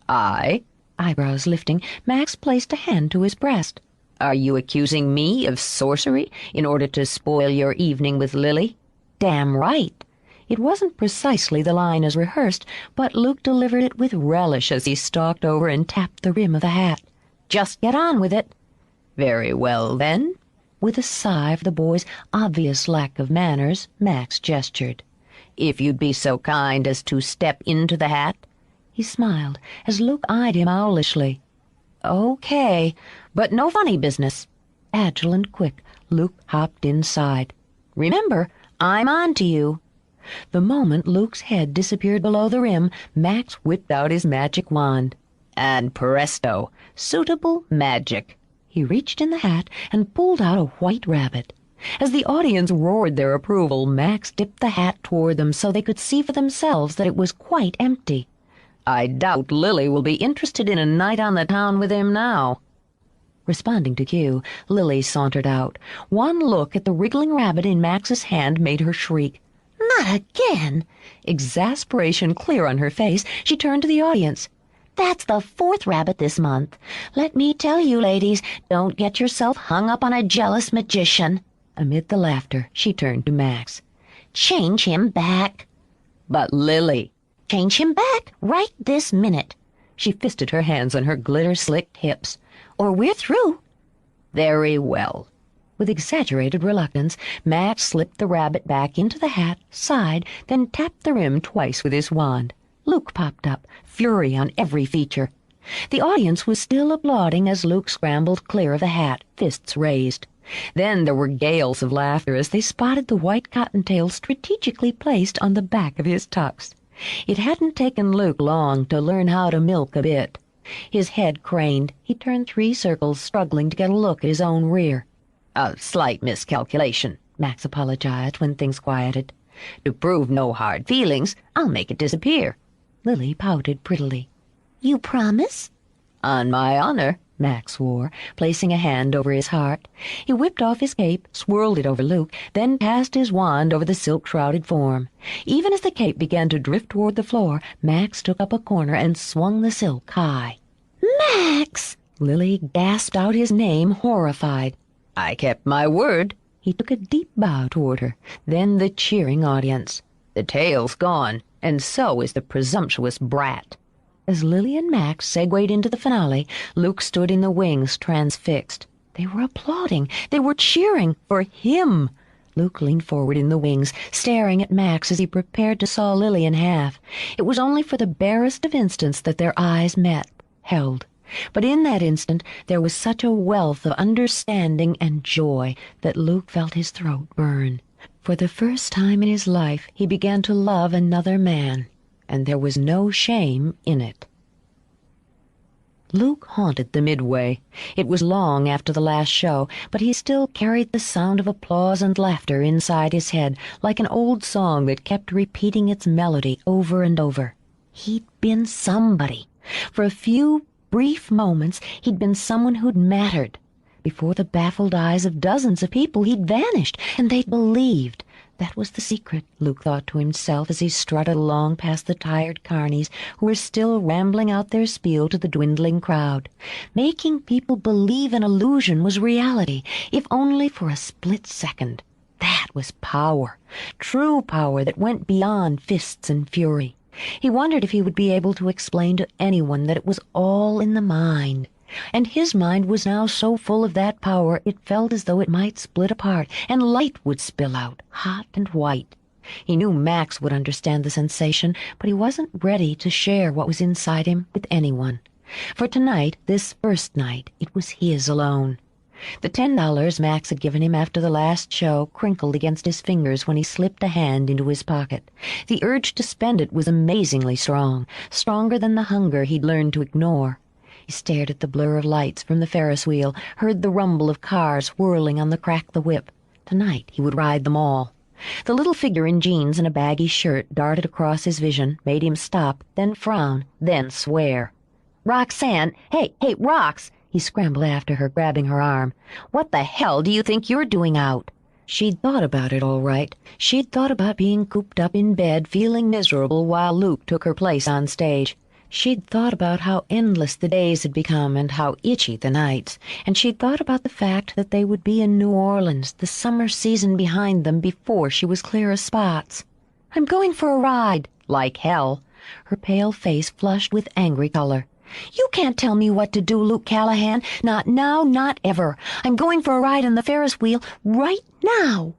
[SPEAKER 1] "I?" Eyebrows lifting, Max placed a hand to his breast. "Are you accusing me of sorcery in order to spoil your evening with Lily?" "Damn right." It wasn't precisely the line as rehearsed, but Luke delivered it with relish as he stalked over and tapped the rim of the hat. "Just get on with it." "Very well, then." With a sigh for the boy's obvious lack of manners, Max gestured. "If you'd be so kind as to step into the hat." He smiled as Luke eyed him owlishly. "Okay, but no funny business." Agile and quick, Luke hopped inside. "Remember, I'm on to you." The moment Luke's head disappeared below the rim, Max whipped out his magic wand. And presto, suitable magic. He reached in the hat and pulled out a white rabbit. As the audience roared their approval, Max dipped the hat toward them so they could see for themselves that it was quite empty. "I doubt Lily will be interested in a night on the town with him now." Responding to cue, Lily sauntered out. One look at the wriggling rabbit in Max's hand made her shriek. "Not again!" Exasperation clear on her face, she turned to the audience. "That's the 4th rabbit this month. Let me tell you, ladies, don't get yourself hung up on a jealous magician." Amid the laughter, she turned to Max. "Change him back." "But Lily—" "Change him back right this minute." She fisted her hands on her glitter-slicked hips. "Or we're through." "Very well." With exaggerated reluctance, Max slipped the rabbit back into the hat, sighed, then tapped the rim twice with his wand. Luke popped up, fury on every feature. The audience was still applauding as Luke scrambled clear of the hat, fists raised. Then there were gales of laughter as they spotted the white cottontail strategically placed on the back of his tux. It hadn't taken Luke long to learn how to milk a bit. His head craned. He turned 3 circles, struggling to get a look at his own rear. "A slight miscalculation," Max apologized when things quieted. "To prove no hard feelings, I'll make it disappear." Lily pouted prettily. "You promise?" "On my honor," Max swore, placing a hand over his heart. He whipped off his cape, swirled it over Luke, then passed his wand over the silk-shrouded form. Even as the cape began to drift toward the floor, Max took up a corner and swung the silk high. "Max!" Lily gasped out his name, horrified. "I kept my word." He took a deep bow toward her, then the cheering audience. "The tail's gone, and so is the presumptuous brat." As Lily and Max segued into the finale, Luke stood in the wings, transfixed. They were applauding. They were cheering for him. Luke leaned forward in the wings, staring at Max as he prepared to saw Lily in half. It was only for the barest of instants that their eyes met, held. But in that instant there was such a wealth of understanding and joy that Luke felt his throat burn. For the first time in his life he began to love another man, and there was no shame in it. Luke haunted the midway. It was long after the last show, but he still carried the sound of applause and laughter inside his head, like an old song that kept repeating its melody over and over. He'd been somebody. For a few brief moments, he'd been someone who'd mattered. Before the baffled eyes of dozens of people, he'd vanished, and they'd believed. That was the secret, Luke thought to himself as he strutted along past the tired carnies who were still rambling out their spiel to the dwindling crowd. Making people believe an illusion was reality, if only for a split second. That was power, true power that went beyond fists and fury. He wondered if he would be able to explain to anyone that it was all in the mind. And his mind was now so full of that power it felt as though it might split apart, and light would spill out, hot and white. He knew Max would understand the sensation, but he wasn't ready to share what was inside him with anyone. For tonight, this first night, it was his alone. The $10 Max had given him after the last show crinkled against his fingers when he slipped a hand into his pocket. The urge to spend it was amazingly strong, stronger than the hunger he'd learned to ignore. He stared at the blur of lights from the Ferris wheel, heard the rumble of cars whirling on the crack of the whip. Tonight he would ride them all. The little figure in jeans and a baggy shirt darted across his vision, made him stop, then frown, then swear. "Roxanne! Hey, Rox!" He scrambled after her, grabbing her arm. "What the hell do you think you're doing out?" She'd thought about it all right. She'd thought about being cooped up in bed, feeling miserable while Luke took her place on stage. She'd thought about how endless the days had become and how itchy the nights, and she'd thought about the fact that they would be in New Orleans, the summer season behind them, before she was clear of spots. "I'm going for a ride." "Like hell." Her pale face flushed with angry color. "You can't tell me what to do, Luke Callahan. Not now, not ever. I'm going for a ride on the Ferris wheel right now."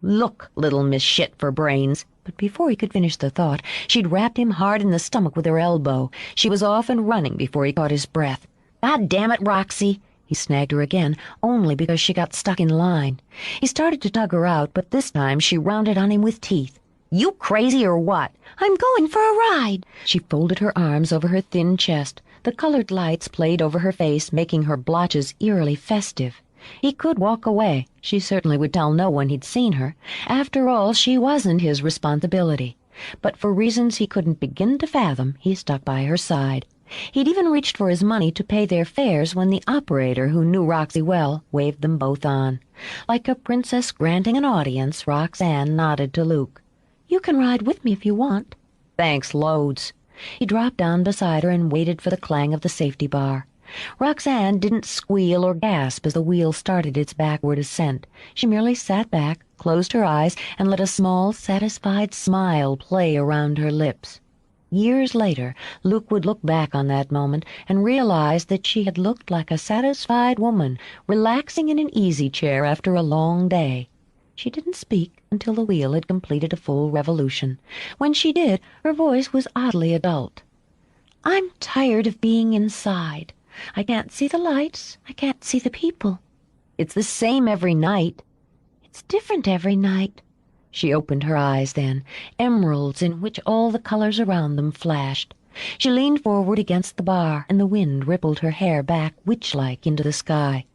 [SPEAKER 1] "Look, little Miss Shit-for-Brains." But before he could finish the thought, she'd rapped him hard in the stomach with her elbow. She was off and running before he caught his breath. "God damn it, Roxy!" He snagged her again, only because she got stuck in line. He started to tug her out, but this time she rounded on him with teeth. "You crazy or what?" "I'm going for a ride." She folded her arms over her thin chest. The colored lights played over her face, making her blotches eerily festive. He could walk away. She certainly would tell no one he'd seen her. After all, she wasn't his responsibility. But for reasons he couldn't begin to fathom, he stuck by her side. He'd even reached for his money to pay their fares when the operator, who knew Roxy well, waved them both on. Like a princess granting an audience, Roxanne nodded to Luke. "You can ride with me if you want." "Thanks loads." He dropped down beside her and waited for the clang of the safety bar. Roxanne didn't squeal or gasp as the wheel started its backward ascent. She merely sat back, closed her eyes, and let a small, satisfied smile play around her lips. Years later, Luke would look back on that moment and realize that she had looked like a satisfied woman, relaxing in an easy chair after a long day. She didn't speak until the wheel had completed a full revolution. When she did, her voice was oddly adult. "I'm tired of being inside. I can't see the lights. I can't see the people." "It's the same every night." "It's different every night." She opened her eyes then, emeralds in which all the colors around them flashed. She leaned forward against the bar, and the wind rippled her hair back witch-like into the sky.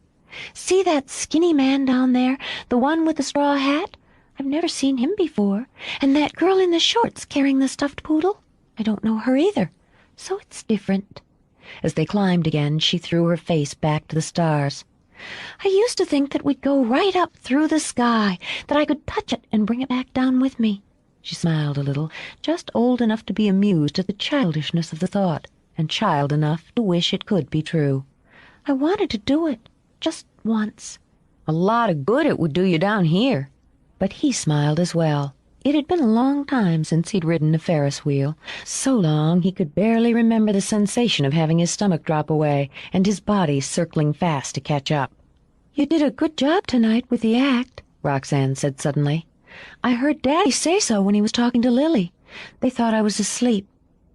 [SPEAKER 1] "See that skinny man down there, the one with the straw hat? I've never seen him before. And that girl in the shorts carrying the stuffed poodle? I don't know her either. So it's different." As they climbed again, she threw her face back to the stars. "I used to think that we'd go right up through the sky, that I could touch it and bring it back down with me." She smiled a little, just old enough to be amused at the childishness of the thought, and child enough to wish it could be true. "I wanted to do it, just once." "A lot of good it would do you down here." But he smiled as well. It had been a long time since he'd ridden a Ferris wheel, so long he could barely remember the sensation of having his stomach drop away and his body circling fast to catch up. "You did a good job tonight with the act," Roxanne said suddenly. "I heard Daddy say so when he was talking to Lily. They thought I was asleep."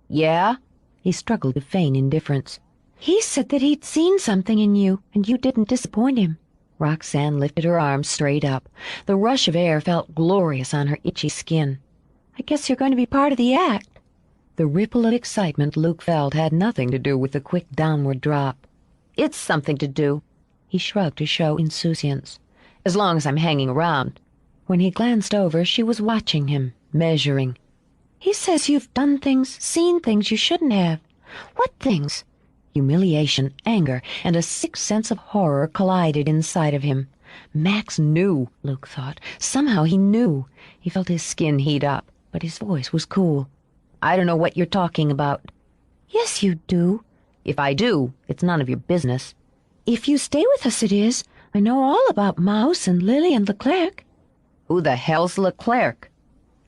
[SPEAKER 1] "Yeah?" He struggled to feign indifference. "He said that he'd seen something in you, and you didn't disappoint him." Roxanne lifted her arms straight up. The rush of air felt glorious on her itchy skin. "I guess you're going to be part of the act." The ripple of excitement Luke felt had nothing to do with the quick downward drop. "It's something to do." He shrugged to show insouciance. "As long as I'm hanging around." When he glanced over, she was watching him, measuring. "He says you've done things, seen things you shouldn't have. What things?" Humiliation, anger, and a sick sense of horror collided inside of him. Max knew, Luke thought. Somehow he knew. He felt his skin heat up, but his voice was cool. "I don't know what you're talking about." "Yes, you do." "If I do, it's none of your business." "If you stay with us, it is. I know all about Mouse and Lily and Leclerc." "Who the hell's Leclerc?"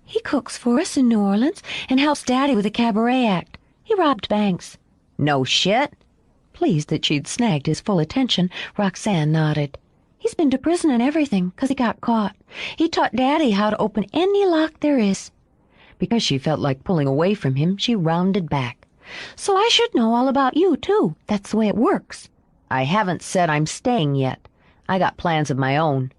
[SPEAKER 1] "He cooks for us in New Orleans and helps Daddy with a cabaret act. He robbed banks." "No shit?" Pleased that she'd snagged his full attention, Roxanne nodded. "He's been to prison and everything, 'cause he got caught. He taught Daddy how to open any lock there is." Because she felt like pulling away from him, she rounded back. "So I should know all about you, too. That's the way it works." "I haven't said I'm staying yet. I got plans of my own."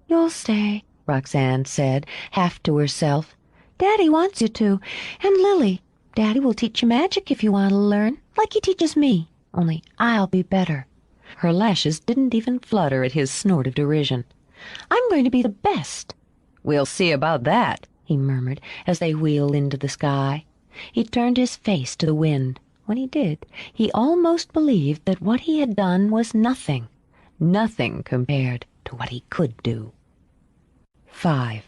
[SPEAKER 1] "You'll stay," Roxanne said, half to herself. "Daddy wants you to. And Lily, Daddy will teach you magic if you want to learn, like he teaches me. Only I'll be better." Her lashes didn't even flutter at his snort of derision. "I'm going to be the best." "We'll see about that," he murmured as they wheeled into the sky. He turned his face to the wind. When he did, he almost believed that what he had done was nothing. Nothing compared to what he could do. 5.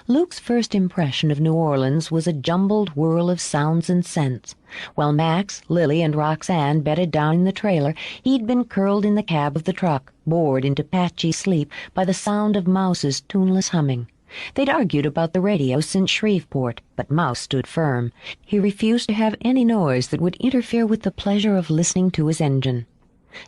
[SPEAKER 1] Luke's first impression of New Orleans was a jumbled whirl of sounds and scents. While Max, Lily, and Roxanne bedded down in the trailer, he'd been curled in the cab of the truck, bored into patchy sleep by the sound of Mouse's tuneless humming. They'd argued about the radio since Shreveport, but Mouse stood firm. He refused to have any noise that would interfere with the pleasure of listening to his engine.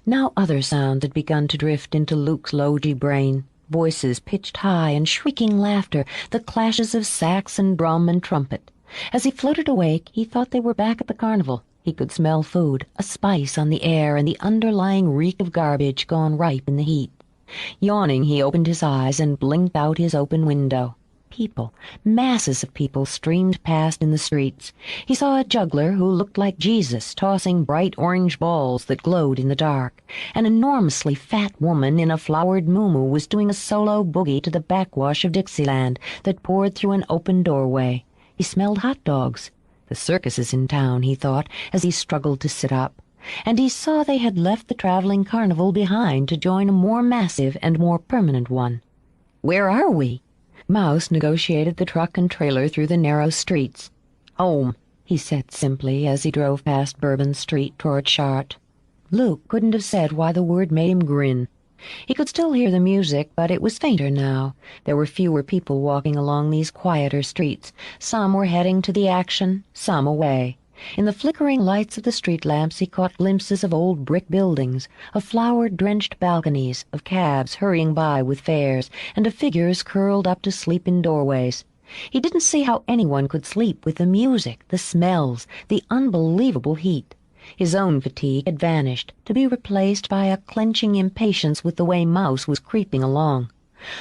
[SPEAKER 1] Now other sounds had begun to drift into Luke's logy brain. Voices pitched high and shrieking laughter, the clashes of sax and drum and trumpet. As he floated awake, he thought they were back at the carnival. He could smell food, a spice on the air, and the underlying reek of garbage gone ripe in the heat. Yawning, he opened his eyes and blinked out his open window. People, masses of people, streamed past in the streets. He saw a juggler who looked like Jesus tossing bright orange balls that glowed in the dark. An enormously fat woman in a flowered muumuu was doing a solo boogie to the backwash of Dixieland that poured through an open doorway. He smelled hot dogs. The circus is in town, he thought, as he struggled to sit up. And he saw they had left the traveling carnival behind to join a more massive and more permanent one. "Where are we?" Mouse negotiated the truck and trailer through the narrow streets. "Home," he said simply as he drove past Bourbon Street toward Chartres. Luke couldn't have said why the word made him grin. He could still hear the music, but it was fainter now. There were fewer people walking along these quieter streets. Some were heading to the action, some away. In the flickering lights of the street lamps he caught glimpses of old brick buildings, of flower-drenched balconies, of cabs hurrying by with fares, and of figures curled up to sleep in doorways. He didn't see how anyone could sleep with the music, the smells, the unbelievable heat. His own fatigue had vanished, to be replaced by a clenching impatience with the way Mouse was creeping along.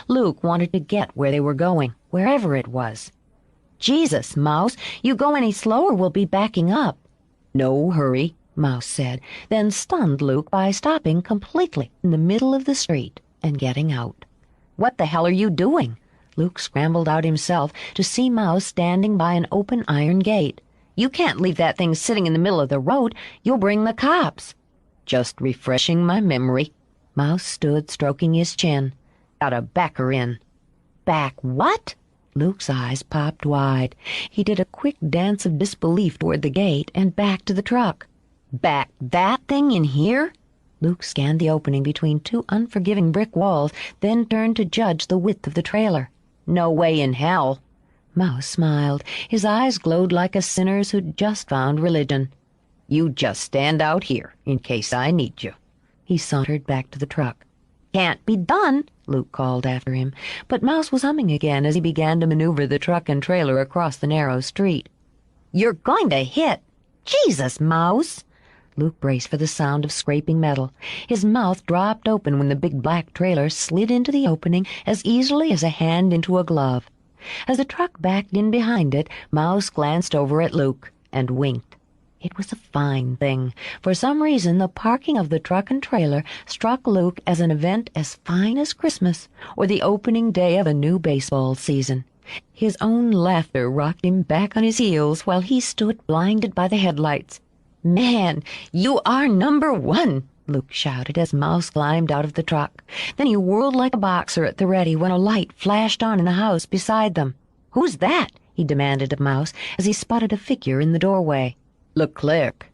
[SPEAKER 1] Luke wanted to get where they were going, wherever it was. "Jesus, Mouse, you go any slower, we'll be backing up." "No hurry," Mouse said, then stunned Luke by stopping completely in the middle of the street and getting out. "What the hell are you doing?" Luke scrambled out himself to see Mouse standing by an open iron gate. "You can't leave that thing sitting in the middle of the road. You'll bring the cops." "Just refreshing my memory." Mouse stood stroking his chin. "Gotta back her in." "Back what?" Luke's eyes popped wide. He did a quick dance of disbelief toward the gate and back to the truck. "Back that thing in here?" Luke scanned the opening between two unforgiving brick walls, then turned to judge the width of the trailer. "No way in hell." Mouse smiled. His eyes glowed like a sinner's who'd just found religion. "You just stand out here in case I need you." He sauntered back to the truck. "Can't be done," Luke called after him, but Mouse was humming again as he began to maneuver the truck and trailer across the narrow street. "You're going to hit. Jesus, Mouse!" Luke braced for the sound of scraping metal. His mouth dropped open when the big black trailer slid into the opening as easily as a hand into a glove. As the truck backed in behind it, Mouse glanced over at Luke and winked. It was a fine thing. For some reason, the parking of the truck and trailer struck Luke as an event as fine as Christmas or the opening day of a new baseball season. His own laughter rocked him back on his heels while he stood blinded by the headlights. "Man, you are number one!" Luke shouted as Mouse climbed out of the truck. Then he whirled like a boxer at the ready when a light flashed on in the house beside them. "Who's that?" he demanded of Mouse as he spotted a figure in the doorway. "Leclerc."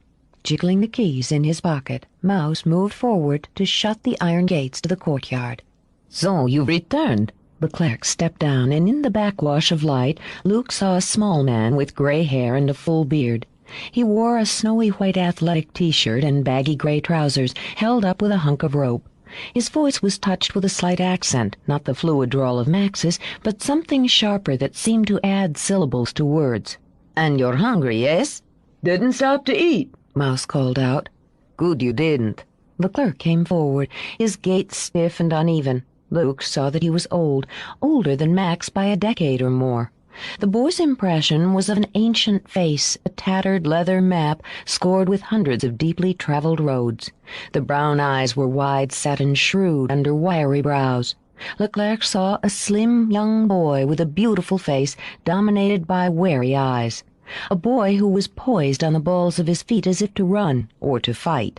[SPEAKER 1] Jiggling the keys in his pocket, Mouse moved forward to shut the iron gates to the courtyard.
[SPEAKER 2] "So you've returned."
[SPEAKER 1] Leclerc stepped down, and in the backwash of light, Luke saw a small man with gray hair and a full beard. He wore a snowy white athletic t-shirt and baggy gray trousers held up with a hunk of rope. His voice was touched with a slight accent, not the fluid drawl of Max's, but something sharper that seemed to add syllables to words.
[SPEAKER 2] "And you're hungry, yes?"
[SPEAKER 4] Didn't stop to eat,
[SPEAKER 1] Mouse called out.
[SPEAKER 2] "Good you didn't."
[SPEAKER 1] Leclerc came forward, his gait stiff and uneven. Luke saw that he was old, older than Max by a decade or more. The boy's impression was of an ancient face, a tattered leather map scored with hundreds of deeply traveled roads. The brown eyes were wide-set and shrewd under wiry brows. Leclerc saw a slim young boy with a beautiful face dominated by wary eyes. A boy who was poised on the balls of his feet as if to run or to fight.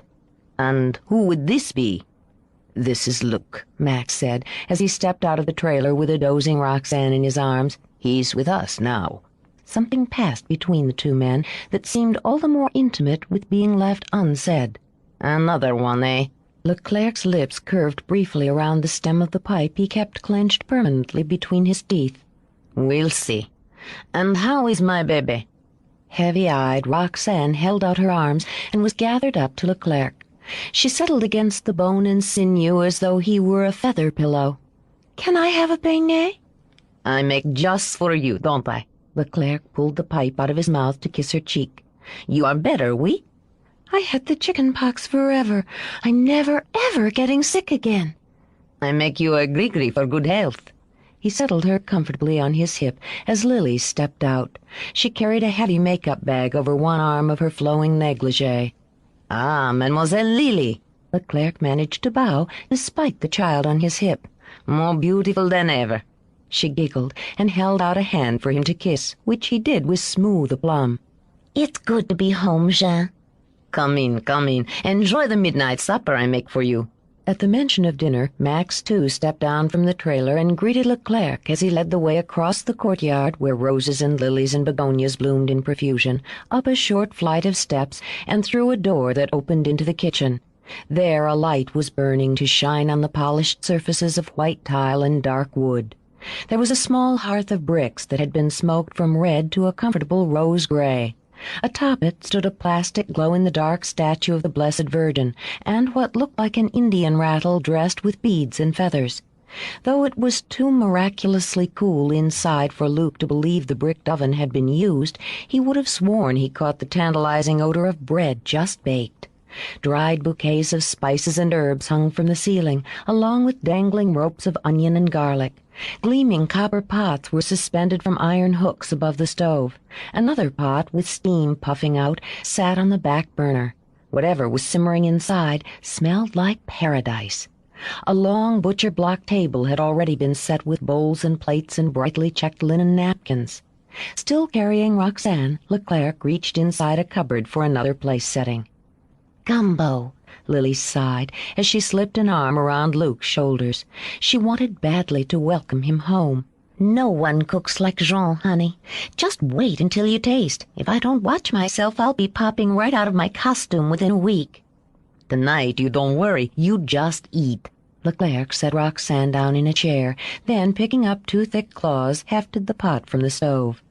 [SPEAKER 2] "And who would this be?"
[SPEAKER 1] "This is Luke," Max said, as he stepped out of the trailer with a dozing Roxanne in his arms.
[SPEAKER 2] "He's with us now."
[SPEAKER 1] Something passed between the two men that seemed all the more intimate with being left unsaid.
[SPEAKER 2] "Another one, eh?"
[SPEAKER 1] Leclerc's lips curved briefly around the stem of the pipe he kept clenched permanently between his teeth.
[SPEAKER 2] "We'll see. And how is my baby?"
[SPEAKER 1] Heavy-eyed, Roxanne held out her arms and was gathered up to Leclerc. She settled against the bone and sinew as though he were a feather pillow. "Can I have a beignet?"
[SPEAKER 2] "I make just for you, don't I?"
[SPEAKER 1] Leclerc pulled the pipe out of his mouth to kiss her cheek.
[SPEAKER 2] "You are better, oui?"
[SPEAKER 1] "I had the chicken pox forever. I'm never, ever getting sick again."
[SPEAKER 2] "I make you a gree-gree for good health."
[SPEAKER 1] He settled her comfortably on his hip as Lily stepped out. She carried a heavy makeup bag over one arm of her flowing negligee.
[SPEAKER 2] "Ah, Mademoiselle Lily."
[SPEAKER 1] Leclerc managed to bow despite the child on his hip.
[SPEAKER 2] "More beautiful than ever."
[SPEAKER 1] She giggled and held out a hand for him to kiss, which he did with smooth aplomb.
[SPEAKER 3] It's good to be home, Jean.
[SPEAKER 2] Come in, come in. Enjoy the midnight supper I make for you."
[SPEAKER 1] At the mention of dinner, Max, too, stepped down from the trailer and greeted Leclerc as he led the way across the courtyard where roses and lilies and begonias bloomed in profusion, up a short flight of steps and through a door that opened into the kitchen. There a light was burning to shine on the polished surfaces of white tile and dark wood. There was a small hearth of bricks that had been smoked from red to a comfortable rose-gray. Atop it stood a plastic glow-in-the-dark statue of the Blessed Virgin, and what looked like an Indian rattle dressed with beads and feathers. Though it was too miraculously cool inside for Luke to believe the bricked oven had been used, he would have sworn he caught the tantalizing odor of bread just baked. Dried bouquets of spices and herbs hung from the ceiling, along with dangling ropes of onion and garlic. Gleaming copper pots were suspended from iron hooks above the stove. Another pot, with steam puffing out, sat on the back burner. Whatever was simmering inside smelled like paradise. A long butcher-block table had already been set with bowls and plates and brightly checked linen napkins. Still carrying Roxanne, Leclerc reached inside a cupboard for another place-setting. "Gumbo," Lily sighed as she slipped an arm around Luke's shoulders. She wanted badly to welcome him home.
[SPEAKER 3] No one cooks like Jean, honey. Just wait until you taste. If I don't watch myself, I'll be popping right out of my costume within a week.
[SPEAKER 2] "Tonight you don't worry, you just eat."
[SPEAKER 1] Leclerc set Roxanne down in a chair, then, picking up two thick claws, hefted the pot from the stove.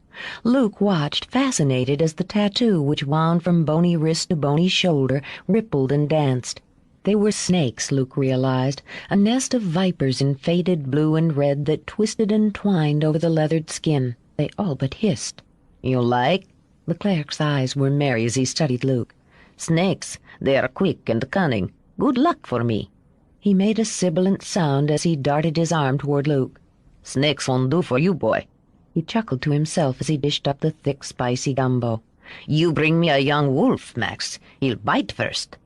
[SPEAKER 1] Luke watched, fascinated, as the tattoo, which wound from bony wrist to bony shoulder, rippled and danced. They were snakes, Luke realized, a nest of vipers in faded blue and red that twisted and twined over the leathered skin. They all but hissed.
[SPEAKER 2] "You like?"
[SPEAKER 1] Leclerc's eyes were merry as he studied Luke.
[SPEAKER 2] "Snakes, they are quick and cunning. Good luck for me."
[SPEAKER 1] He made a sibilant sound as he darted his arm toward Luke.
[SPEAKER 2] "Snakes won't do for you, boy."
[SPEAKER 1] He chuckled to himself as he dished up the thick, spicy gumbo.
[SPEAKER 2] You bring me a young wolf, Max. He'll bite first.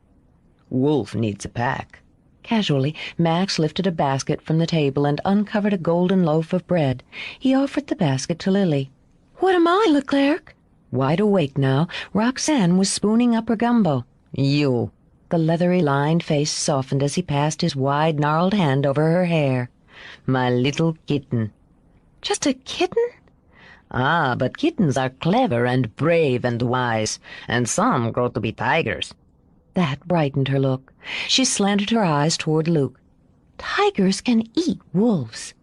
[SPEAKER 2] Wolf needs a pack.
[SPEAKER 1] Casually, Max lifted a basket from the table and uncovered a golden loaf of bread. He offered the basket to Lily. "What am I, Leclerc?" Wide awake now, Roxanne was spooning up her gumbo.
[SPEAKER 2] You.
[SPEAKER 1] The leathery-lined face softened as he passed his wide, gnarled hand over her hair.
[SPEAKER 2] My little kitten.
[SPEAKER 1] "Just a kitten?"
[SPEAKER 2] Ah, but kittens are clever and brave and wise, and some grow to be tigers.
[SPEAKER 1] That brightened her look. She slanted her eyes toward Luke. "Tigers can eat wolves."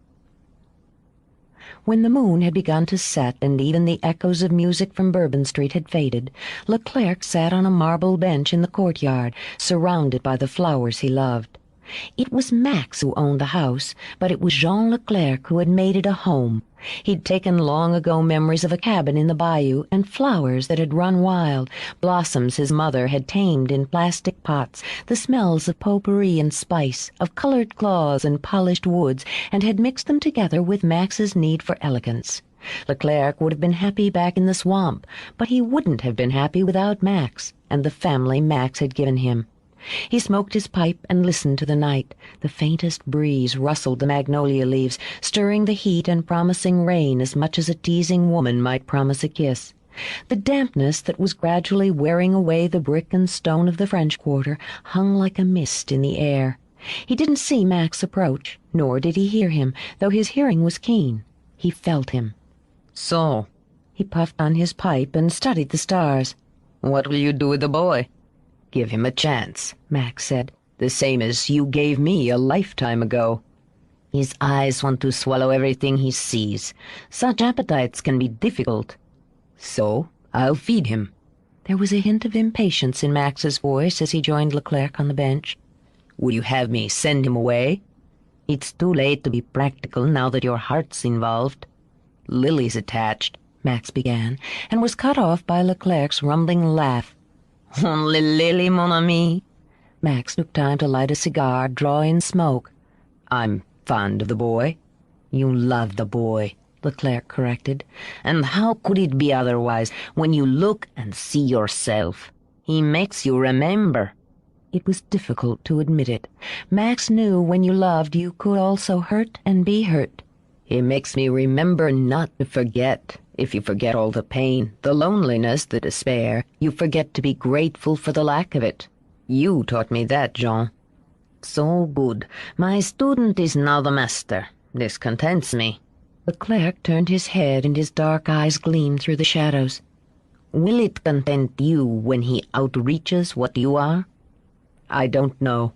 [SPEAKER 1] When the moon had begun to set and even the echoes of music from Bourbon Street had faded, Leclerc sat on a marble bench in the courtyard, surrounded by the flowers he loved. It was Max who owned the house, but it was Jean Leclerc who had made it a home. He'd taken long-ago memories of a cabin in the bayou and flowers that had run wild, blossoms his mother had tamed in plastic pots, the smells of potpourri and spice, of colored cloths and polished woods, and had mixed them together with Max's need for elegance. Leclerc would have been happy back in the swamp, but he wouldn't have been happy without Max and the family Max had given him. He smoked his pipe and listened to the night. The faintest breeze rustled the magnolia leaves, stirring the heat and promising rain as much as a teasing woman might promise a kiss. The dampness that was gradually wearing away the brick and stone of the French Quarter hung like a mist in the air. He didn't see Max approach, nor did he hear him, though his hearing was keen. He felt him.
[SPEAKER 2] So,
[SPEAKER 1] he puffed on his pipe and studied the stars.
[SPEAKER 2] What will you do with the boy? Give him a chance, Max said, the same as you gave me a lifetime ago. His eyes want to swallow everything he sees. Such appetites can be difficult. So, I'll feed him.
[SPEAKER 1] There was a hint of impatience in Max's voice as he joined Leclerc on the bench.
[SPEAKER 2] Would you have me send him away? It's too late to be practical now that your heart's involved. Lily's attached,
[SPEAKER 1] Max began, and was cut off by Leclerc's rumbling laugh.
[SPEAKER 2] Only Lily, mon ami.
[SPEAKER 1] Max took time to light a cigar, draw in smoke.
[SPEAKER 2] I'm fond of the boy. You love the boy, Leclerc corrected. And how could it be otherwise when you look and see yourself? He makes you remember.
[SPEAKER 1] It was difficult to admit it. Max knew when you loved you could also hurt and be hurt.
[SPEAKER 2] He makes me remember not to forget. If you forget all the pain, the loneliness, the despair, you forget to be grateful for the lack of it. You taught me that, Jean. So good. My student is now the master. This contents me.
[SPEAKER 1] Leclerc turned his head and his dark eyes gleamed through the shadows.
[SPEAKER 2] Will it content you when he outreaches what you are?
[SPEAKER 1] I don't know.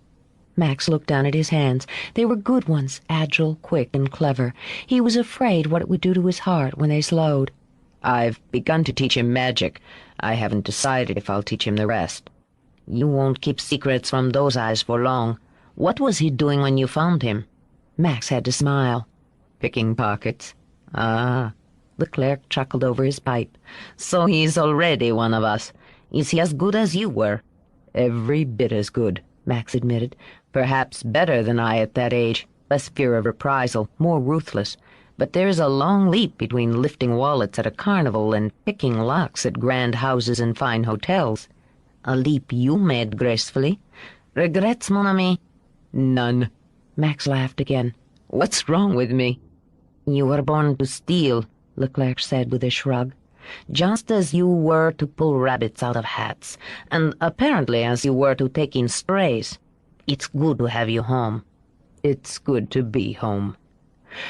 [SPEAKER 1] Max looked down at his hands. They were good ones, agile, quick, and clever. He was afraid what it would do to his heart when they slowed.
[SPEAKER 2] I've begun to teach him magic. I haven't decided if I'll teach him the rest. You won't keep secrets from those eyes for long. What was he doing when you found him?
[SPEAKER 1] Max had to smile.
[SPEAKER 2] Picking pockets. Ah. Leclerc chuckled over his pipe. So he's already one of us. Is he as good as you were? Every bit as good, Max admitted. Perhaps better than I at that age, less fear of reprisal, more ruthless. But there's a long leap between lifting wallets at a carnival and picking locks at grand houses and fine hotels. A leap you made gracefully. Regrets, mon ami?
[SPEAKER 1] None. Max laughed again.
[SPEAKER 2] What's wrong with me? You were born to steal, Leclerc said with a shrug. Just as you were to pull rabbits out of hats, and apparently as you were to take in strays. It's good to have you home. It's good to be home.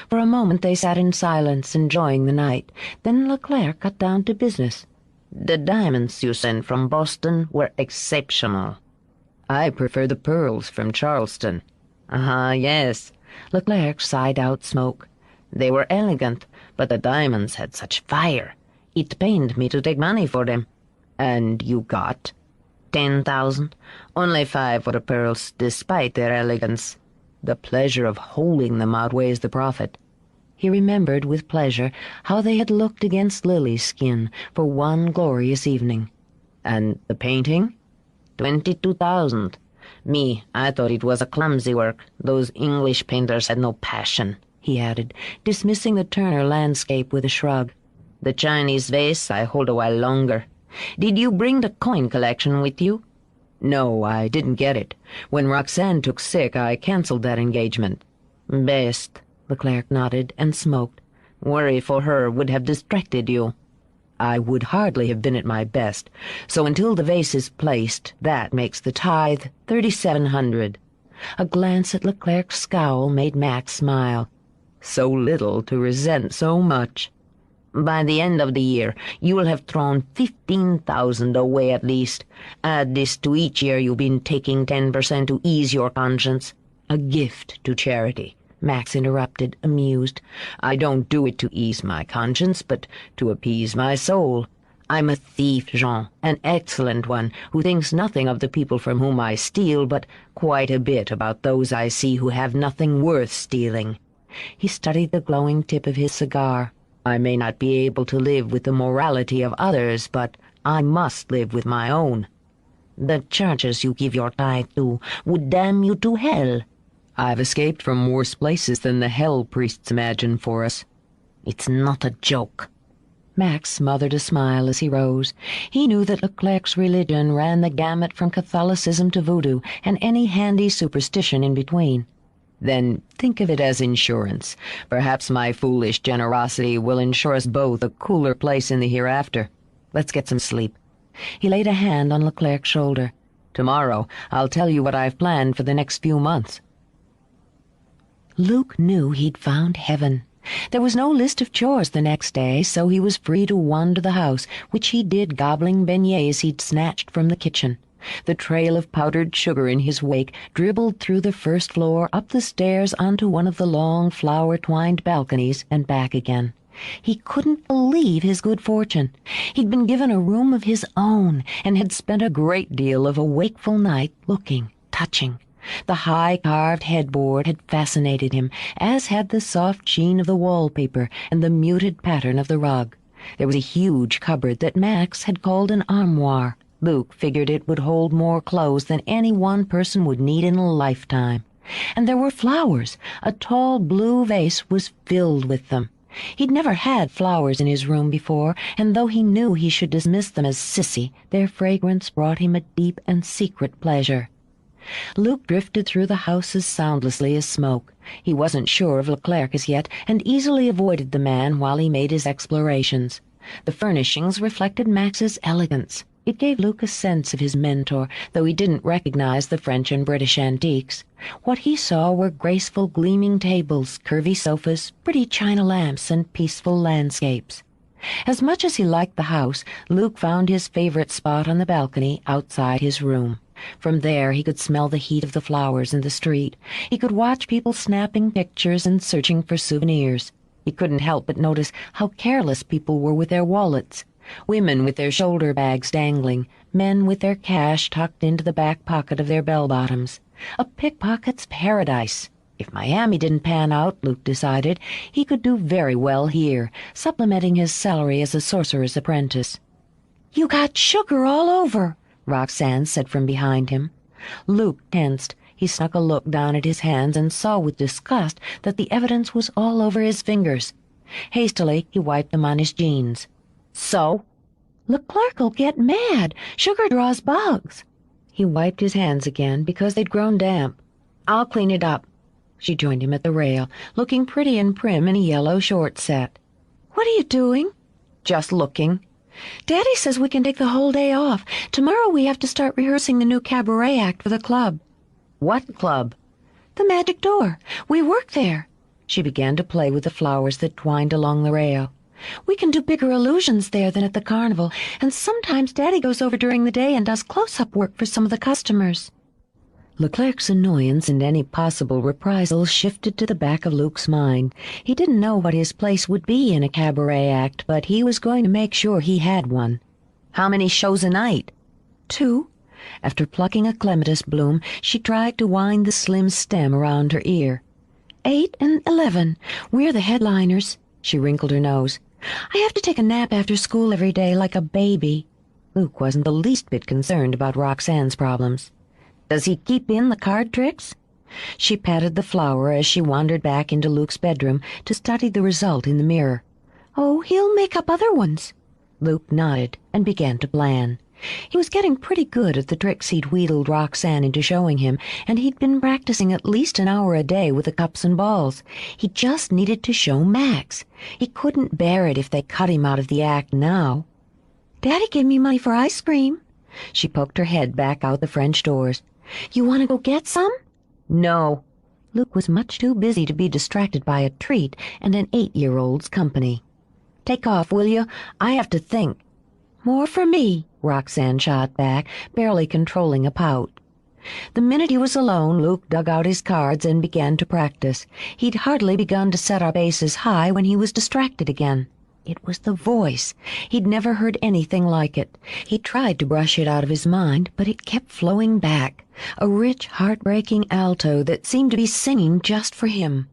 [SPEAKER 1] For a moment they sat in silence, enjoying the night. Then Leclerc got down to business.
[SPEAKER 2] The diamonds you sent from Boston were exceptional. I prefer the pearls from Charleston. Yes.
[SPEAKER 1] Leclerc sighed out smoke.
[SPEAKER 2] They were elegant, but the diamonds had such fire. It pained me to take money for them. And you got? 10,000. Only 5 for the pearls, despite their elegance. The pleasure of holding them outweighs the profit.
[SPEAKER 1] He remembered with pleasure how they had looked against Lily's skin for one glorious evening.
[SPEAKER 2] And the painting? 22,000. Me, I thought it was a clumsy work. Those English painters had no passion.
[SPEAKER 1] he added, dismissing the Turner landscape with a shrug.
[SPEAKER 2] The Chinese vase I hold a while longer. Did you bring the coin collection with you?
[SPEAKER 1] No, I didn't get it. When Roxanne took sick, I canceled that engagement.
[SPEAKER 2] Best.
[SPEAKER 1] Leclerc nodded and smoked.
[SPEAKER 2] Worry for her would have distracted you.
[SPEAKER 1] I would hardly have been at my best, so until the vase is placed, that makes the tithe $3,700. A glance at Leclerc's scowl made Max smile. So little to resent so much.
[SPEAKER 2] By the end of the year, you will have thrown 15,000 away at least. Add this to each year you've been taking 10% to ease your conscience.
[SPEAKER 1] A gift to charity, Max interrupted, amused. I don't do it to ease my conscience, but to appease my soul. I'm a thief, Jean, an excellent one, who thinks nothing of the people from whom I steal, but quite a bit about those I see who have nothing worth stealing. He studied the glowing tip of his cigar. I may not be able to live with the morality of others, but I must live with my own.
[SPEAKER 2] The churches you give your tithe to would damn you to hell.
[SPEAKER 1] I've escaped from worse places than the hell priests imagine for us.
[SPEAKER 2] It's not a joke.
[SPEAKER 1] Max smothered a smile as he rose. He knew that Leclerc's religion ran the gamut from Catholicism to voodoo and any handy superstition in between. Then think of it as insurance. Perhaps my foolish generosity will ensure us both a cooler place in the hereafter. Let's get some sleep. He laid a hand on Leclerc's shoulder. Tomorrow I'll tell you what I've planned for the next few months. Luke knew he'd found heaven. There was no list of chores the next day, so he was free to wander the house, which he did gobbling beignets he'd snatched from the kitchen. The trail of powdered sugar in his wake dribbled through the first floor, up the stairs onto one of the long flower-twined balconies, and back again. He couldn't believe his good fortune. He'd been given a room of his own, and had spent a great deal of a wakeful night looking, touching. The high carved headboard had fascinated him, as had the soft sheen of the wallpaper and the muted pattern of the rug. There was a huge cupboard that Max had called an armoire. Luke figured it would hold more clothes than any one person would need in a lifetime. And there were flowers. A tall blue vase was filled with them. He'd never had flowers in his room before, and though he knew he should dismiss them as sissy, their fragrance brought him a deep and secret pleasure. Luke drifted through the house as soundlessly as smoke. He wasn't sure of Leclerc as yet, and easily avoided the man while he made his explorations. The furnishings reflected Max's elegance. It gave Luke a sense of his mentor, though he didn't recognize the French and British antiques. What he saw were graceful gleaming tables, curvy sofas, pretty china lamps, and peaceful landscapes. As much as he liked the house, Luke found his favorite spot on the balcony outside his room. From there he could smell the heat of the flowers in the street. He could watch people snapping pictures and searching for souvenirs. He couldn't help but notice how careless people were with their wallets. Women with their shoulder bags dangling, men with their cash tucked into the back pocket of their bell-bottoms. A pickpocket's paradise. If Miami didn't pan out, Luke decided, he could do very well here, supplementing his salary as a sorcerer's apprentice. "You got sugar all over," Roxanne said from behind him. Luke tensed. He snuck a look down at his hands and saw with disgust that the evidence was all over his fingers. Hastily, he wiped them on his jeans. "So?" "Leclerc'll get mad. Sugar draws bugs." He wiped his hands again because they'd grown damp. "I'll clean it up." She joined him at the rail, looking pretty and prim in a yellow short set. "What are you doing?" "Just looking." "Daddy says we can take the whole day off. Tomorrow we have to start rehearsing the new cabaret act for the club."
[SPEAKER 2] "What club?"
[SPEAKER 1] "The Magic Door. We work there." She began to play with the flowers that twined along the rail. "We can do bigger illusions there than at the carnival, and sometimes Daddy goes over during the day and does close-up work for some of the customers." Leclerc's annoyance and any possible reprisals shifted to the back of Luke's mind. He didn't know what his place would be in a cabaret act, but he was going to make sure he had one.
[SPEAKER 2] "How many shows a night?"
[SPEAKER 1] "2." After plucking a clematis bloom, she tried to wind the slim stem around her ear. 8 and 11. We're the headliners." She wrinkled her nose. "I have to take a nap after school every day like a baby." Luke wasn't the least bit concerned about Roxanne's problems.
[SPEAKER 2] "Does he keep in the card tricks?"
[SPEAKER 1] She patted the flower as she wandered back into Luke's bedroom to study the result in the mirror.
[SPEAKER 3] "Oh, he'll make up other ones."
[SPEAKER 1] Luke nodded and began to plan. He was getting pretty good at the tricks he'd wheedled Roxanne into showing him, and he'd been practicing at least an hour a day with the cups and balls. He just needed to show Max. He couldn't bear it if they cut him out of the act now.
[SPEAKER 3] "Daddy gave me money for ice cream."
[SPEAKER 1] She poked her head back out the French doors.
[SPEAKER 3] "You want to go get some?"
[SPEAKER 1] No. Luke was much too busy to be distracted by a treat and an 8-year-old's company. "Take off, will you? I have to think."
[SPEAKER 3] "More for me,"
[SPEAKER 1] Roxanne shot back, barely controlling a pout. The minute he was alone, Luke dug out his cards and began to practice. He'd hardly begun to set up aces high when he was distracted again. It was the voice. He'd never heard anything like it. He tried to brush it out of his mind, but it kept flowing back, a rich, heartbreaking alto that seemed to be singing just for him.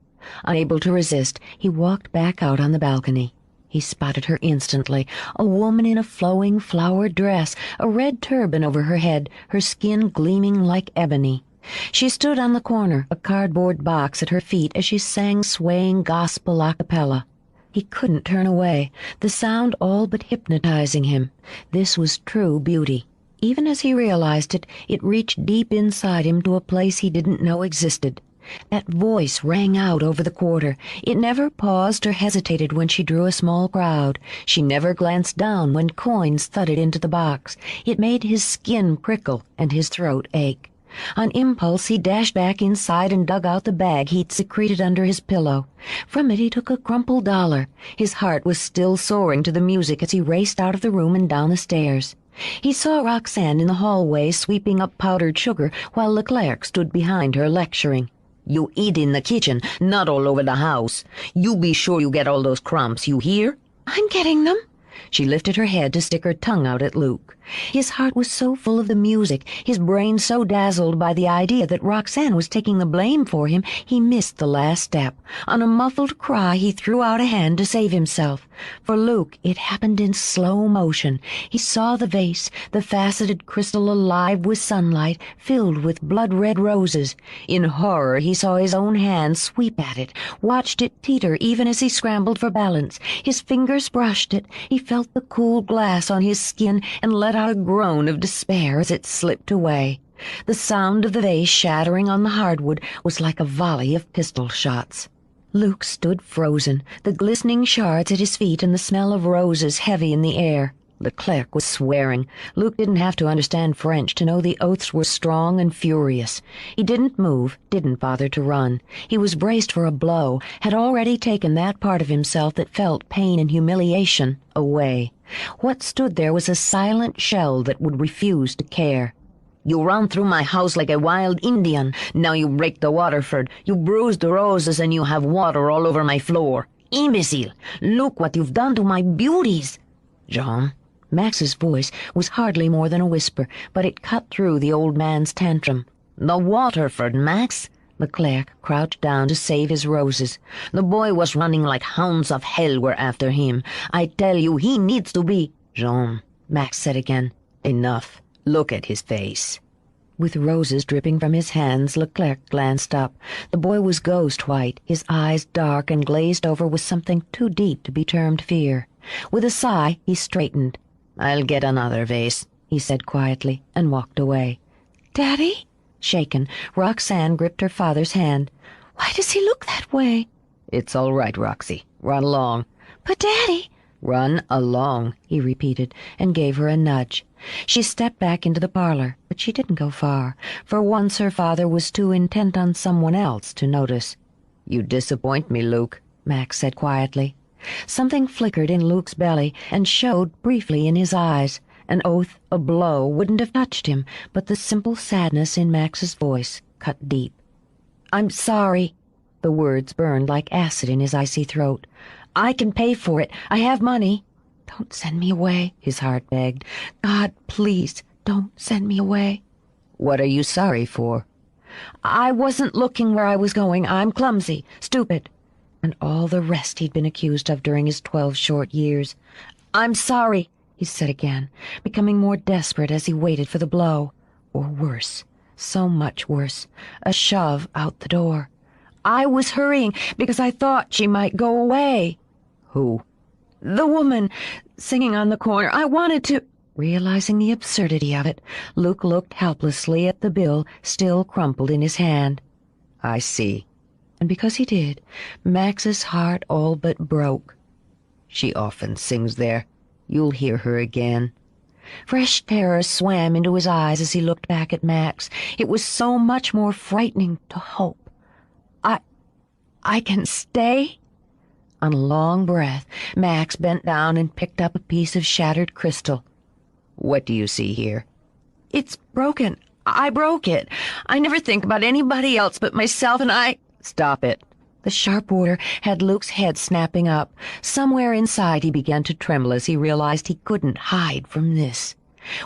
[SPEAKER 1] Unable to resist, he walked back out on the balcony. He spotted her instantly, a woman in a flowing flowered dress, a red turban over her head, her skin gleaming like ebony. She stood on the corner, a cardboard box at her feet as she sang swaying gospel a cappella. He couldn't turn away, the sound all but hypnotizing him. This was true beauty. Even as he realized it, it reached deep inside him to a place he didn't know existed. That voice rang out over the quarter. It never paused or hesitated when she drew a small crowd. She never glanced down when coins thudded into the box. It made his skin prickle and his throat ache. On impulse, he dashed back inside and dug out the bag he'd secreted under his pillow. From it he took a crumpled dollar. His heart was still soaring to the music as he raced out of the room and down the stairs. He saw Roxanne in the hallway sweeping up powdered sugar while Leclerc stood behind her lecturing. "You eat in the kitchen, not all over the house. You be sure you get all those crumbs, you hear?"
[SPEAKER 3] "I'm getting them."
[SPEAKER 1] She lifted her head to stick her tongue out at Luke. His heart was so full of the music, his brain so dazzled by the idea that Roxanne was taking the blame for him, he missed the last step. On a muffled cry, he threw out a hand to save himself. For Luke, it happened in slow motion. He saw the vase, the faceted crystal alive with sunlight, filled with blood-red roses. In horror, he saw his own hand sweep at it, watched it teeter even as he scrambled for balance. His fingers brushed it. He felt the cool glass on his skin and let out a groan of despair as it slipped away. The sound of the vase shattering on the hardwood was like a volley of pistol shots. Luke stood frozen, the glistening shards at his feet and the smell of roses heavy in the air. Leclerc was swearing. Luke didn't have to understand French to know the oaths were strong and furious. He didn't move, didn't bother to run. He was braced for a blow, had already taken that part of himself that felt pain and humiliation away. What stood there was a silent shell that would refuse to care. "You run through my house like a wild Indian. Now you break the Waterford. You bruise the roses and you have water all over my floor. Imbecile! Look what you've done to my beauties!" "Jean?" Max's voice was hardly more than a whisper, but it cut through the old man's tantrum. "The Waterford, Max?" Leclerc crouched down to save his roses. "The boy was running like hounds of hell were after him. I tell you, he needs to be—" "Jean," Max said again. "Enough. Look at his face." With roses dripping from his hands, Leclerc glanced up. The boy was ghost-white, his eyes dark and glazed over with something too deep to be termed fear. With a sigh, he straightened. "I'll get another vase," he said quietly, and walked away.
[SPEAKER 3] "Daddy?"
[SPEAKER 1] Shaken, Roxanne gripped her father's hand.
[SPEAKER 3] "Why does he look that way?"
[SPEAKER 1] "It's all right, Roxy. Run along."
[SPEAKER 3] "But, Daddy—"
[SPEAKER 1] "Run along," he repeated, and gave her a nudge. She stepped back into the parlor, but she didn't go far. For once her father was too intent on someone else to notice. "You disappoint me, Luke," Max said quietly. Something flickered in Luke's belly and showed briefly in his eyes. An oath, a blow, wouldn't have touched him, but the simple sadness in Max's voice cut deep. "I'm sorry." The words burned like acid in his icy throat. "I can pay for it. I have money." "Don't send me away," his heart begged. "God, please, don't send me away." "What are you sorry for?" "I wasn't looking where I was going. I'm clumsy, stupid." And all the rest he'd been accused of during his 12 short years. "I'm sorry," he said again, becoming more desperate as he waited for the blow. Or worse, So much worse. A shove out the door. I was hurrying because I thought she might go away. Who? The woman singing on the corner. I wanted to... Realizing the absurdity of it, Luke looked helplessly at the bill still crumpled in his hand. I see. And because he did, Max's heart all but broke. She often sings there. You'll hear her again. Fresh terror swam into his eyes as he looked back at Max. It was so much more frightening to hope. I can stay? On a long breath, Max bent down and picked up a piece of shattered crystal. What do you see here? It's broken. I broke it. I never think about anybody else but myself, and I... Stop it. The sharp order had Luke's head snapping up. Somewhere inside he began to tremble as he realized he couldn't hide from this.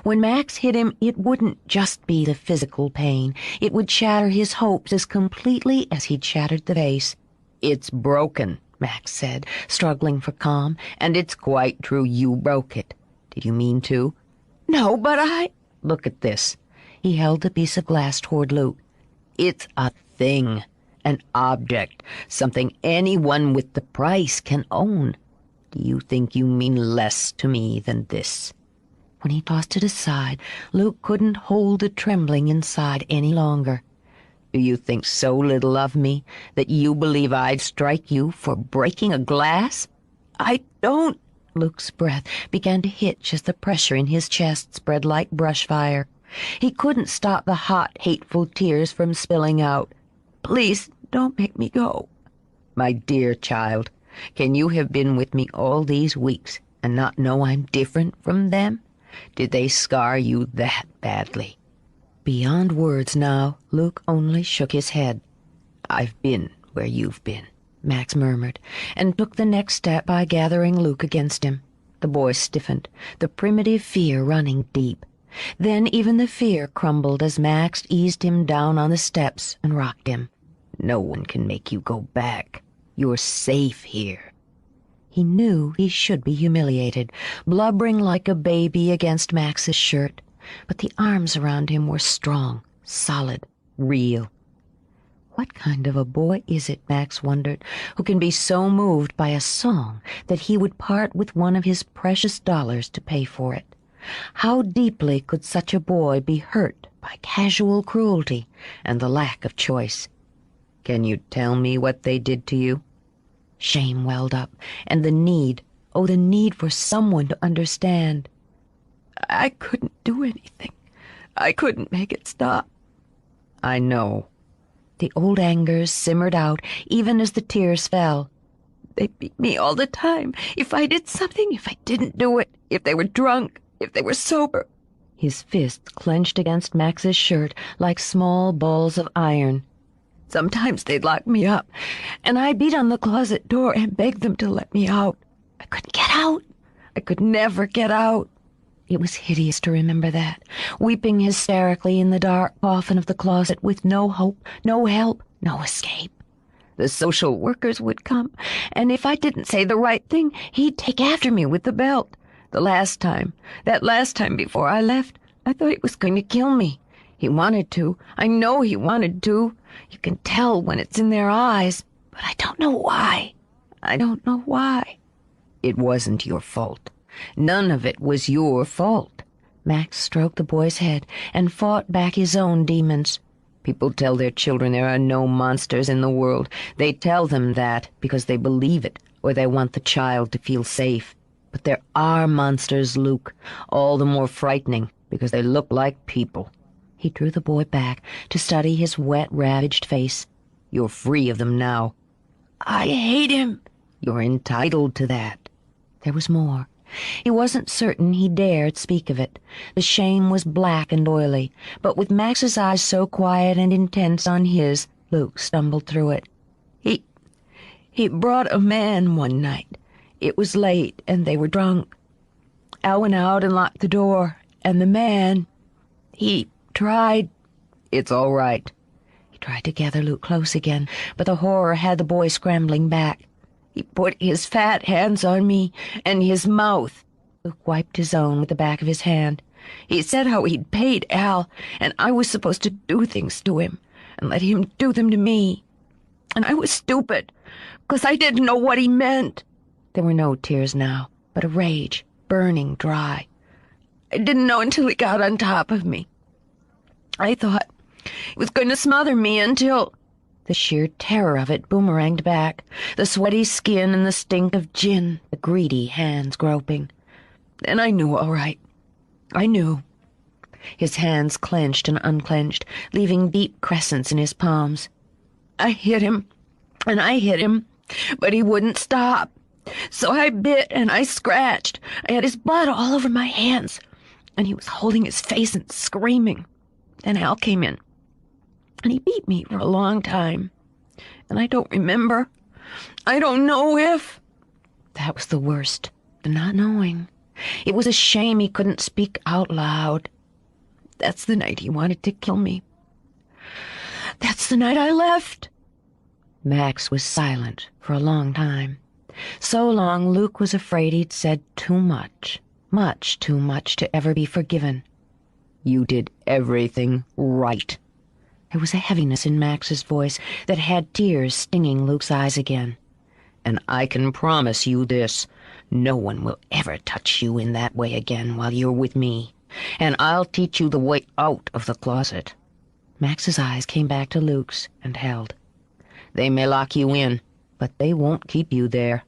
[SPEAKER 1] When Max hit him, it wouldn't just be the physical pain. It would shatter his hopes as completely as he'd shattered the vase. It's broken, Max said, struggling for calm, and it's quite true you broke it. Did you mean to? No, but I... Look at this. He held the piece of glass toward Luke. It's a thing, an object, something anyone with the price can own. Do you think you mean less to me than this? When he tossed it aside, Luke couldn't hold the trembling inside any longer. Do you think so little of me that you believe I'd strike you for breaking a glass? I don't... Luke's breath began to hitch as the pressure in his chest spread like brush fire. He couldn't stop the hot, hateful tears from spilling out. Please, don't make me go. My dear child, can you have been with me all these weeks and not know I'm different from them? Did they scar you that badly? Beyond words now, Luke only shook his head. I've been where you've been, Max murmured, and took the next step by gathering Luke against him. The boy stiffened, the primitive fear running deep. Then even the fear crumbled as Max eased him down on the steps and rocked him. No one can make you go back. You're safe here. He knew he should be humiliated, blubbering like a baby against Max's shirt, but the arms around him were strong, solid, real. What kind of a boy is it, Max wondered, who can be so moved by a song that he would part with one of his precious dollars to pay for it? How deeply could such a boy be hurt by casual cruelty and the lack of choice? Can you tell me what they did to you? Shame welled up, and the need for someone to understand. I couldn't do anything. I couldn't make it stop. I know. The old anger simmered out even as the tears fell. They beat me all the time. If I did something, if I didn't do it, if they were drunk, if they were sober. His fists clenched against Max's shirt like small balls of iron. Sometimes they'd lock me up, and I beat on the closet door and beg them to let me out. I couldn't get out. I could never get out. It was hideous to remember that, weeping hysterically in the dark coffin of the closet with no hope, no help, no escape. The social workers would come, and if I didn't say the right thing, he'd take after me with the belt. That last time before I left, I thought he was going to kill me. He wanted to. I know he wanted to. You can tell when it's in their eyes, but I don't know why. I don't know why. It wasn't your fault. None of it was your fault. Max stroked the boy's head and fought back his own demons. People tell their children there are no monsters in the world. They tell them that because they believe it or they want the child to feel safe. But there are monsters, Luke, all the more frightening because they look like people. He drew the boy back to study his wet, ravaged face. You're free of them now. I hate him. You're entitled to that. There was more. He wasn't certain he dared speak of it. The shame was black and oily, but with Max's eyes so quiet and intense on his, Luke stumbled through it. He brought a man one night. It was late, and they were drunk. I went out and locked the door, and the man, he tried... It's all right. He tried to gather Luke close again, but the horror had the boy scrambling back. He put his fat hands on me, and his mouth. Luke wiped his own with the back of his hand.
[SPEAKER 5] He said how he'd paid Al, and I was supposed to do things to him and let him do them to me. And I was stupid, 'cause I didn't know what he meant." There were no tears now, but a rage, burning dry. "I didn't know until he got on top of me. I thought he was going to smother me until—" The sheer terror of it boomeranged back, the sweaty skin and the stink of gin, the greedy hands groping. Then I knew, all right. I knew. His hands clenched and unclenched, leaving deep crescents in his palms. I hit him, and I hit him, but he wouldn't stop. So I bit and I scratched. I had his blood all over my hands, and he was holding his face and screaming. Then Al came in, and he beat me for a long time. And I don't remember. I don't know if... That was the worst, the not knowing. It was a shame he couldn't speak out loud. That's the night he wanted to kill me. That's the night I left. Max was silent for a long time. So long Luke was afraid he'd said too much too much to ever be forgiven. You did everything right. There was a heaviness in Max's voice that had tears stinging Luke's eyes again. And I can promise you this, no one will ever touch you in that way again while you're with me. And I'll teach you the way out of the closet. Max's eyes came back to Luke's and held. They may lock you in, but they won't keep you there.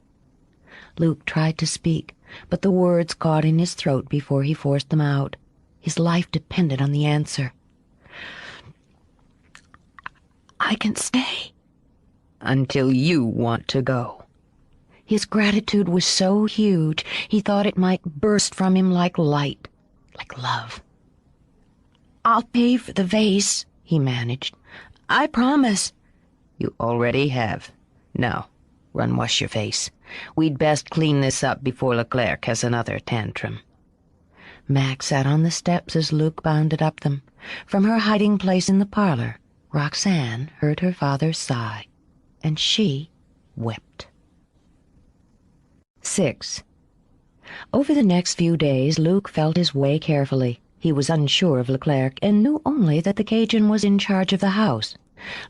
[SPEAKER 5] Luke tried to speak, but the words caught in his throat before he forced them out. His life depended on the answer. I can stay. Until you want to go. His gratitude was so huge, he thought it might burst from him like light, like love. I'll pay for the vase, he managed. I promise. You already have. Now, run wash your face. We'd best clean this up before Leclerc has another tantrum. Max sat on the steps as Luke bounded up them. From her hiding place in the parlor, Roxanne heard her father sigh, and she wept. 6. Over the next few days, Luke felt his way carefully. He was unsure of Leclerc and knew only that the Cajun was in charge of the house.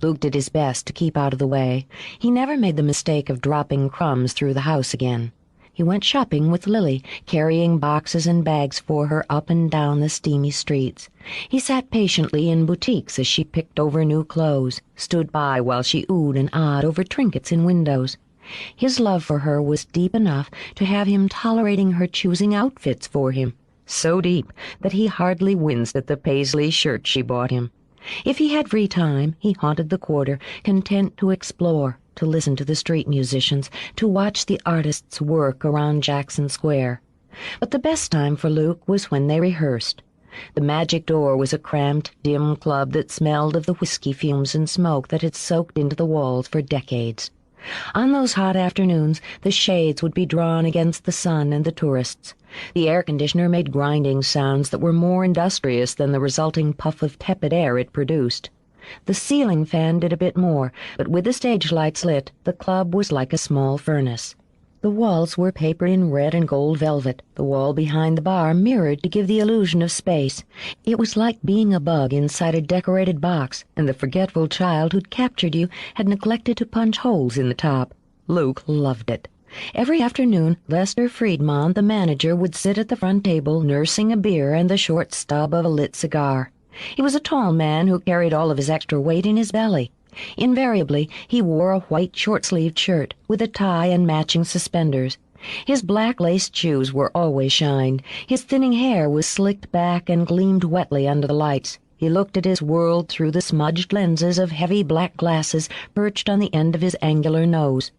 [SPEAKER 5] Luke did his best to keep out of the way. He never made the mistake of dropping crumbs through the house again. He went shopping with Lily, carrying boxes and bags for her up and down the steamy streets. He sat patiently in boutiques as she picked over new clothes, stood by while she oohed and ahed over trinkets in windows. His love for her was deep enough to have him tolerating her choosing outfits for him, so deep that he hardly winced at the paisley shirt she bought him. If he had free time, he haunted the quarter, content to explore, to listen to the street musicians, to watch the artists work around Jackson Square. But the best time for Luke was when they rehearsed. The Magic Door was a cramped, dim club that smelled of the whiskey fumes and smoke that had soaked into the walls for decades. On those hot afternoons, the shades would be drawn against the sun and the tourists. The air conditioner made grinding sounds that were more industrious than the resulting puff of tepid air it produced. The ceiling fan did a bit more, but with the stage lights lit, the club was like a small furnace. The walls were papered in red and gold velvet. The wall behind the bar mirrored to give the illusion of space. It was like being a bug inside a decorated box, and the forgetful child who'd captured you had neglected to punch holes in the top. Luke loved it. Every afternoon, Lester Friedmont, the manager, would sit at the front table, nursing a beer and the short stub of a lit cigar. He was a tall man who carried all of his extra weight in his belly. Invariably, he wore a white short-sleeved shirt, with a tie and matching suspenders. His black laced shoes were always shined. His thinning hair was slicked back and gleamed wetly under the lights. He looked at his world through the smudged lenses of heavy black glasses perched on the end of his angular nose.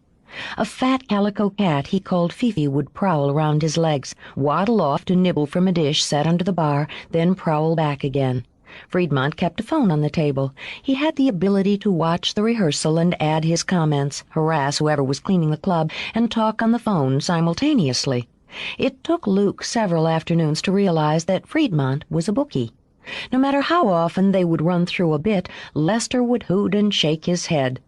[SPEAKER 5] A fat calico cat he called Fifi would prowl around his legs, waddle off to nibble from a dish set under the bar, then prowl back again. Friedmont kept a phone on the table. He had the ability to watch the rehearsal and add his comments, harass whoever was cleaning the club, and talk on the phone simultaneously. It took Luke several afternoons to realize that Friedmont was a bookie. No matter how often they would run through a bit, Lester would hoot and shake his head.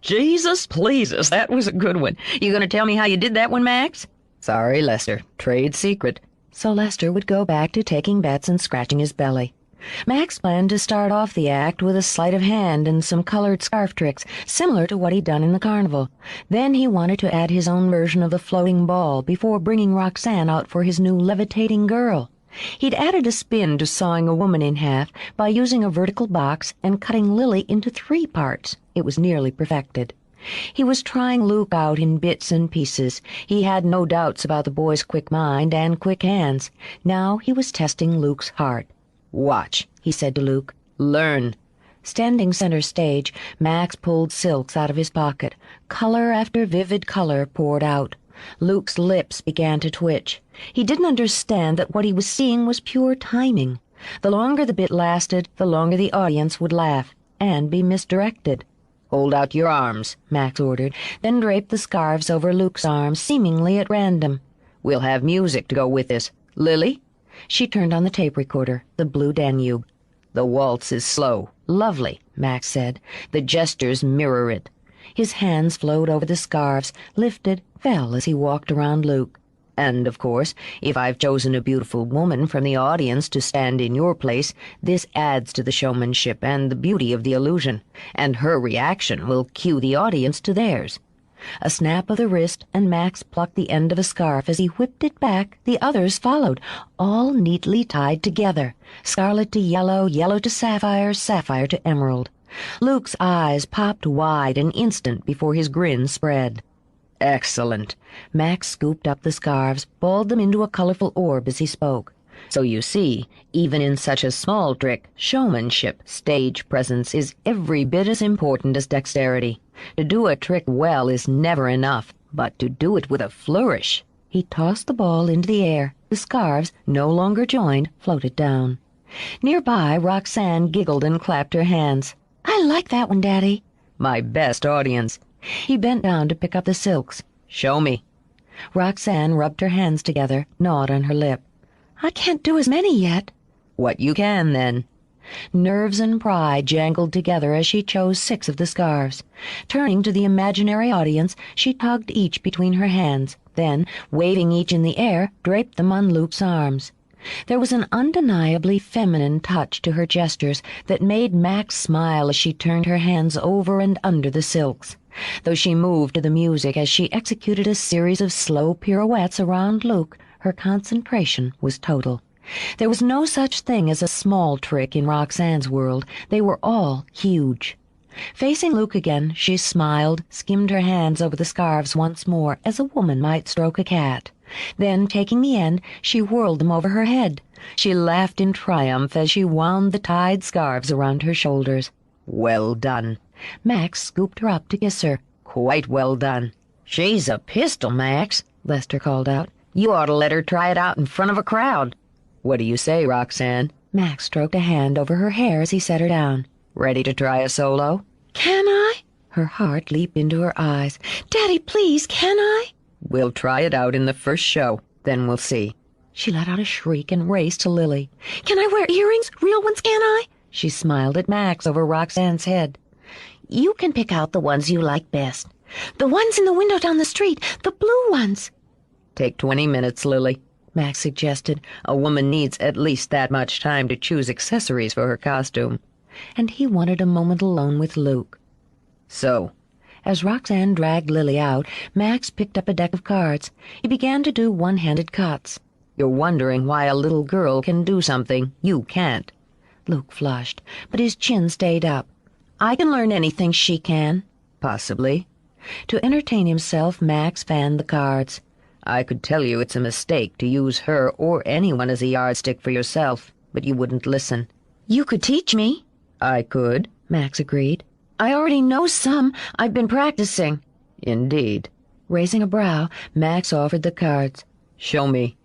[SPEAKER 5] Jesus pleases, that was a good one. You going to tell me how you did that one, Max? Sorry, Lester. Trade secret. so Lester would go back to taking bets and scratching his belly. Max planned to start off the act with a sleight of hand and some colored scarf tricks, similar to what he'd done in the carnival. Then he wanted to add his own version of the floating ball before bringing Roxanne out for his new levitating girl. He'd added a spin to sawing a woman in half by using a vertical box and cutting Lily into 3 parts. It was nearly perfected. He was trying Luke out in bits and pieces. He had no doubts about the boy's quick mind and quick hands. Now he was testing Luke's heart. "Watch," he said to Luke. "Learn." Standing center stage, Max pulled silks out of his pocket. Color after vivid color poured out. Luke's lips began to twitch. He didn't understand that what he was seeing was pure timing. The longer the bit lasted, the longer the audience would laugh and be misdirected. "Hold out your arms," Max ordered, then draped the scarves over Luke's arms, seemingly at random. "We'll have music to go with this. Lily?" She turned on the tape recorder, the Blue Danube. "The waltz is slow. Lovely," Max said. "The gestures mirror it." His hands flowed over the scarves, lifted, fell as he walked around Luke. "And, of course, if I've chosen a beautiful woman from the audience to stand in your place, this adds to the showmanship and the beauty of the illusion, and her reaction will cue the audience to theirs." A snap of the wrist, and Max plucked the end of a scarf. As he whipped it back, the others followed, all neatly tied together. Scarlet to yellow, yellow to sapphire, sapphire to emerald. Luke's eyes popped wide an instant before his grin spread. "Excellent." Max scooped up the scarves, balled them into a colorful orb as he spoke. "So you see, even in such a small trick, showmanship, stage presence is every bit as important as dexterity. To do a trick well is never enough, but to do it with a flourish." He tossed the ball into the air. The scarves, no longer joined, floated down. Nearby, Roxanne giggled and clapped her hands. "I like that one, Daddy." "My best audience." He bent down to pick up the silks. "Show me." Roxanne rubbed her hands together, gnawed on her lip. "I can't do as many yet." "What you can, then." Nerves and pride jangled together as she chose 6 of the scarves. Turning to the imaginary audience, she tugged each between her hands, then, waving each in the air, draped them on Luke's arms. There was an undeniably feminine touch to her gestures that made Max smile as she turned her hands over and under the silks. Though she moved to the music as she executed a series of slow pirouettes around Luke, her concentration was total. There was no such thing as a small trick in Roxanne's world. They were all huge. Facing Luke again, she smiled, skimmed her hands over the scarves once more, as a woman might stroke a cat. Then, taking the end, she whirled them over her head. She laughed in triumph as she wound the tied scarves around her shoulders. "Well done." Max scooped her up to kiss her. "Quite well done." "She's a pistol, Max," Lester called out. "You ought to let her try it out in front of a crowd." "What do you say, Roxanne?" Max stroked a hand over her hair as he set her down. "Ready to try a solo?"
[SPEAKER 3] "Can I?"
[SPEAKER 5] Her heart leaped into her eyes.
[SPEAKER 3] "Daddy, please, can I?"
[SPEAKER 5] "We'll try it out in the first show, then we'll see." She let out a shriek and raced to Lily.
[SPEAKER 3] "Can I wear earrings? Real ones, can I?"
[SPEAKER 5] She smiled at Max over Roxanne's head.
[SPEAKER 3] "You can pick out the ones you like best. The ones in the window down the street, the blue ones."
[SPEAKER 5] "Take 20 minutes, Lily," Max suggested. "A woman needs at least that much time to choose accessories for her costume." And he wanted a moment alone with Luke. "So," as Roxanne dragged Lily out, Max picked up a deck of cards. He began to do one-handed cuts. "You're wondering why a little girl can do something you can't." Luke flushed, but his chin stayed up. "I can learn anything she can." "Possibly." To entertain himself, Max fanned the cards. "I could tell you it's a mistake to use her or anyone as a yardstick for yourself, but you wouldn't listen."
[SPEAKER 3] "You could teach me."
[SPEAKER 5] "I could," Max agreed.
[SPEAKER 3] "I already know some. I've been practicing."
[SPEAKER 5] "Indeed."
[SPEAKER 3] Raising a brow, Max offered the cards.
[SPEAKER 5] "Show me."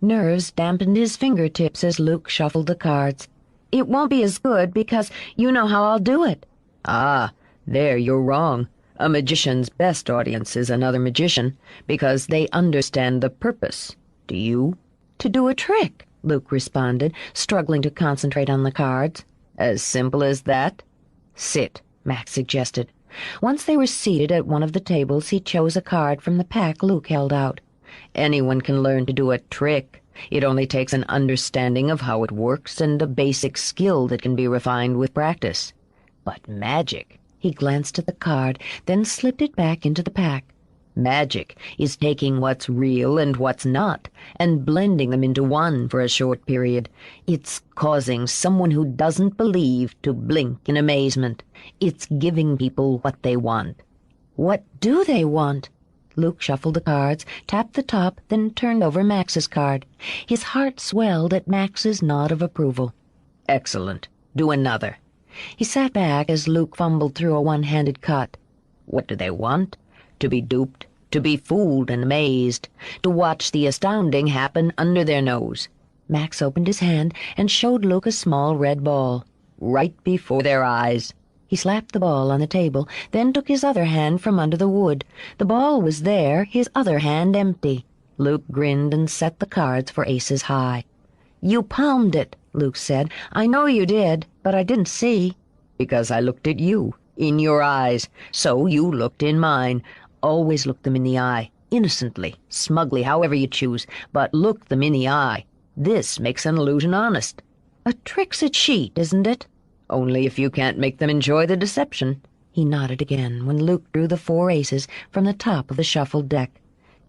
[SPEAKER 3] Nerves dampened his fingertips as Luke shuffled the cards. "It won't be as good because you know how I'll do it."
[SPEAKER 5] "Ah, there you're wrong. A magician's best audience is another magician, because they understand the purpose. Do you?"
[SPEAKER 3] "To do a trick,"
[SPEAKER 5] Luke responded, struggling to concentrate on the cards. "As simple as that?" "Sit," Max suggested. Once they were seated at one of the tables, he chose a card from the pack Luke held out. "Anyone can learn to do a trick. It only takes an understanding of how it works and a basic skill that can be refined with practice. But magic, he glanced at the card, then slipped it back into the pack. Magic is taking what's real and what's not, and blending them into one for a short period. It's causing someone who doesn't believe to blink in amazement. It's giving people what they want. What do they want? Luke shuffled the cards, tapped the top, then turned over Max's card. His heart swelled at Max's nod of approval. Excellent. Do another. He sat back as Luke fumbled through a one-handed cut. What do they want? To be duped, to be fooled and amazed, to watch the astounding happen under their nose. Max opened his hand and showed Luke a small red ball, right before their eyes. He slapped the ball on the table, then took his other hand from under the wood. The ball was there, his other hand empty. Luke grinned and set the cards for aces high. "You palmed it," Luke said. "I know you did, but I didn't see." "Because I looked at you, in your eyes. So you looked in mine. Always look them in the eye, innocently, smugly, however you choose, but look them in the eye. This makes an illusion honest. A trick's a cheat, isn't it? Only if you can't make them enjoy the deception." He nodded again when Luke drew the 4 aces from the top of the shuffled deck.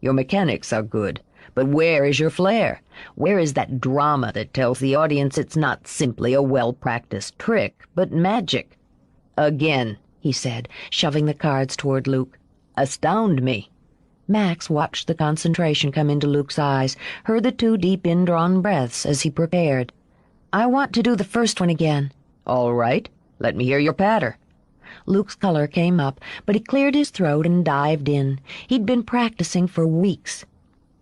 [SPEAKER 5] "Your mechanics are good, but where is your flair? Where is that drama that tells the audience it's not simply a well-practiced trick, but magic?" "Again," he said, shoving the cards toward Luke. "Astound me." Max watched the concentration come into Luke's eyes, heard the 2 deep indrawn breaths as he prepared. "I want to do the first one again." "All right. Let me hear your patter." Luke's color came up, but he cleared his throat and dived in. He'd been practicing for weeks.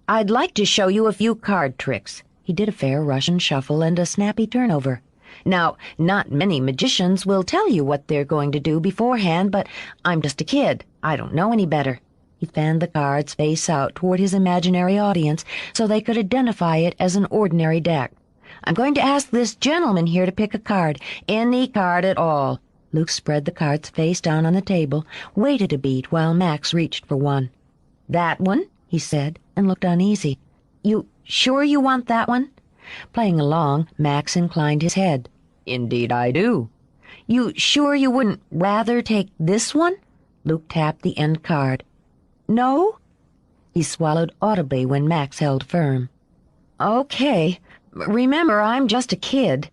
[SPEAKER 5] "I'd like to show you a few card tricks." He did a fair Russian shuffle and a snappy turnover. "Now, not many magicians will tell you what they're going to do beforehand, but I'm just a kid. I don't know any better." He fanned the cards face out toward his imaginary audience so they could identify it as an ordinary deck. "I'm going to ask this gentleman here to pick a card, any card at all." Luke spread the cards face down on the table, waited a beat while Max reached for one. "That one?" he said, and looked uneasy. "You sure you want that one?" Playing along, Max inclined his head. "Indeed I do." "You sure you wouldn't rather take this one?" Luke tapped the end card. "No?" He swallowed audibly when Max held firm. "Okay. Remember, I'm just a kid.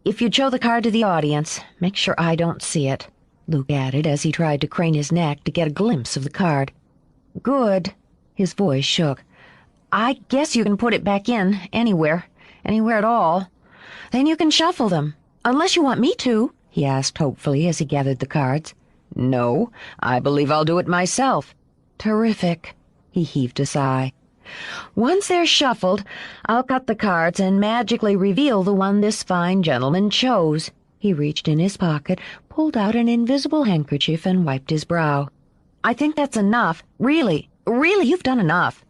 [SPEAKER 5] If you'd show the card to the audience, make sure I don't see it," Luke added as he tried to crane his neck to get a glimpse of the card. "Good." His voice shook. "I guess you can put it back in, anywhere at all. Then you can shuffle them. Unless you want me to," he asked hopefully as he gathered the cards. "No, I believe I'll do it myself." "Terrific." He heaved a sigh. "Once they're shuffled, I'll cut the cards and magically reveal the one this fine gentleman chose." He reached in his pocket, pulled out an invisible handkerchief, and wiped his brow. "I think that's enough. Really, you've done enough."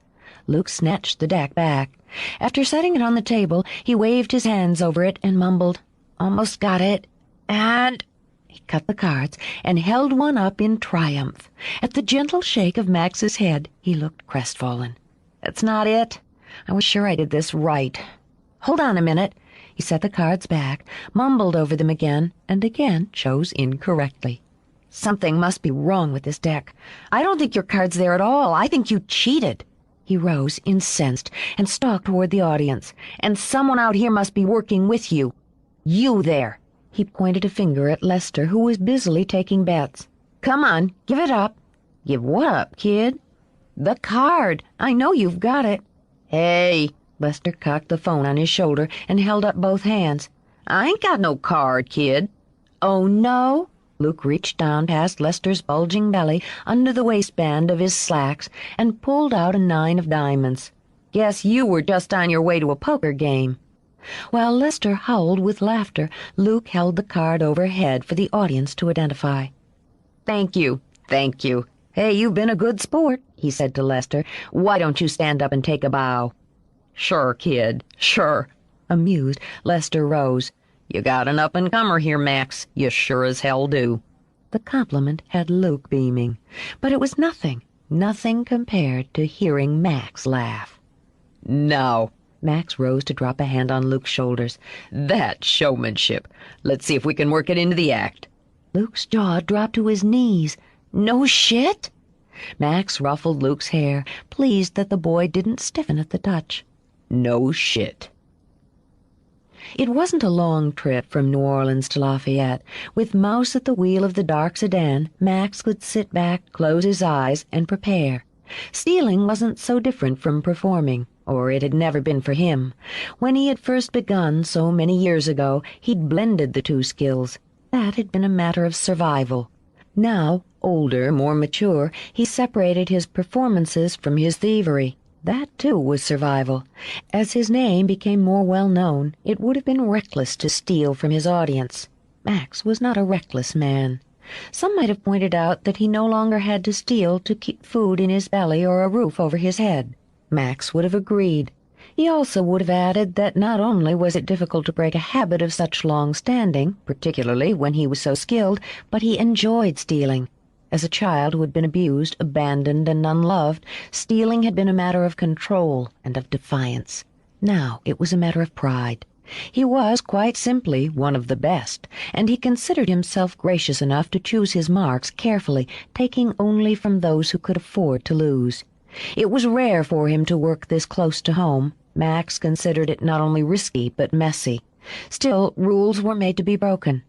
[SPEAKER 5] Luke snatched the deck back. After setting it on the table, he waved his hands over it and mumbled, "Almost got it. And—" He cut the cards and held one up in triumph. At the gentle shake of Max's head, he looked crestfallen. "That's not it. I was sure I did this right. Hold on a minute." He set the cards back, mumbled over them again, and again chose incorrectly. "Something must be wrong with this deck. I don't think your card's there at all. I think you cheated." He rose, incensed, and stalked toward the audience. "And someone out here must be working with you. You there." He pointed a finger at Lester, who was busily taking bets. "Come on, give it up." "Give what up, kid?" "The card. I know you've got it." "Hey!" Lester cocked the phone on his shoulder and held up both hands. "I ain't got no card, kid." "Oh, no?" Luke reached down past Lester's bulging belly under the waistband of his slacks and pulled out a 9 of diamonds. "Guess you were just on your way to a poker game." While Lester howled with laughter, Luke held the card overhead for the audience to identify. Thank you. Hey, you've been a good sport," he said to Lester. "Why don't you stand up and take a bow?" "Sure, kid, sure." Amused, Lester rose. "You got an up-and-comer here, Max. You sure as hell do." The compliment had Luke beaming, but it was nothing compared to hearing Max laugh. "Now, Max rose to drop a hand on Luke's shoulders. "That's showmanship. Let's see if we can work it into the act." Luke's jaw dropped to his knees. "No shit?" Max ruffled Luke's hair, pleased that the boy didn't stiffen at the touch. "No shit." It wasn't a long trip from New Orleans to Lafayette. With Mouse at the wheel of the dark sedan, Max could sit back, close his eyes, and prepare. Stealing wasn't so different from performing, or it had never been for him. When he had first begun so many years ago, he'd blended the two skills. That had been a matter of survival. Now, older, more mature, he separated his performances from his thievery. That, too, was survival. As his name became more well-known, it would have been reckless to steal from his audience. Max was not a reckless man. Some might have pointed out that he no longer had to steal to keep food in his belly or a roof over his head. Max would have agreed. He also would have added that not only was it difficult to break a habit of such long standing, particularly when he was so skilled, but he enjoyed stealing. As a child who had been abused, abandoned, and unloved, stealing had been a matter of control and of defiance. Now it was a matter of pride. He was, quite simply, one of the best, and he considered himself gracious enough to choose his marks carefully, taking only from those who could afford to lose. It was rare for him to work this close to home. Max considered it not only risky, but messy. Still, rules were made to be broken.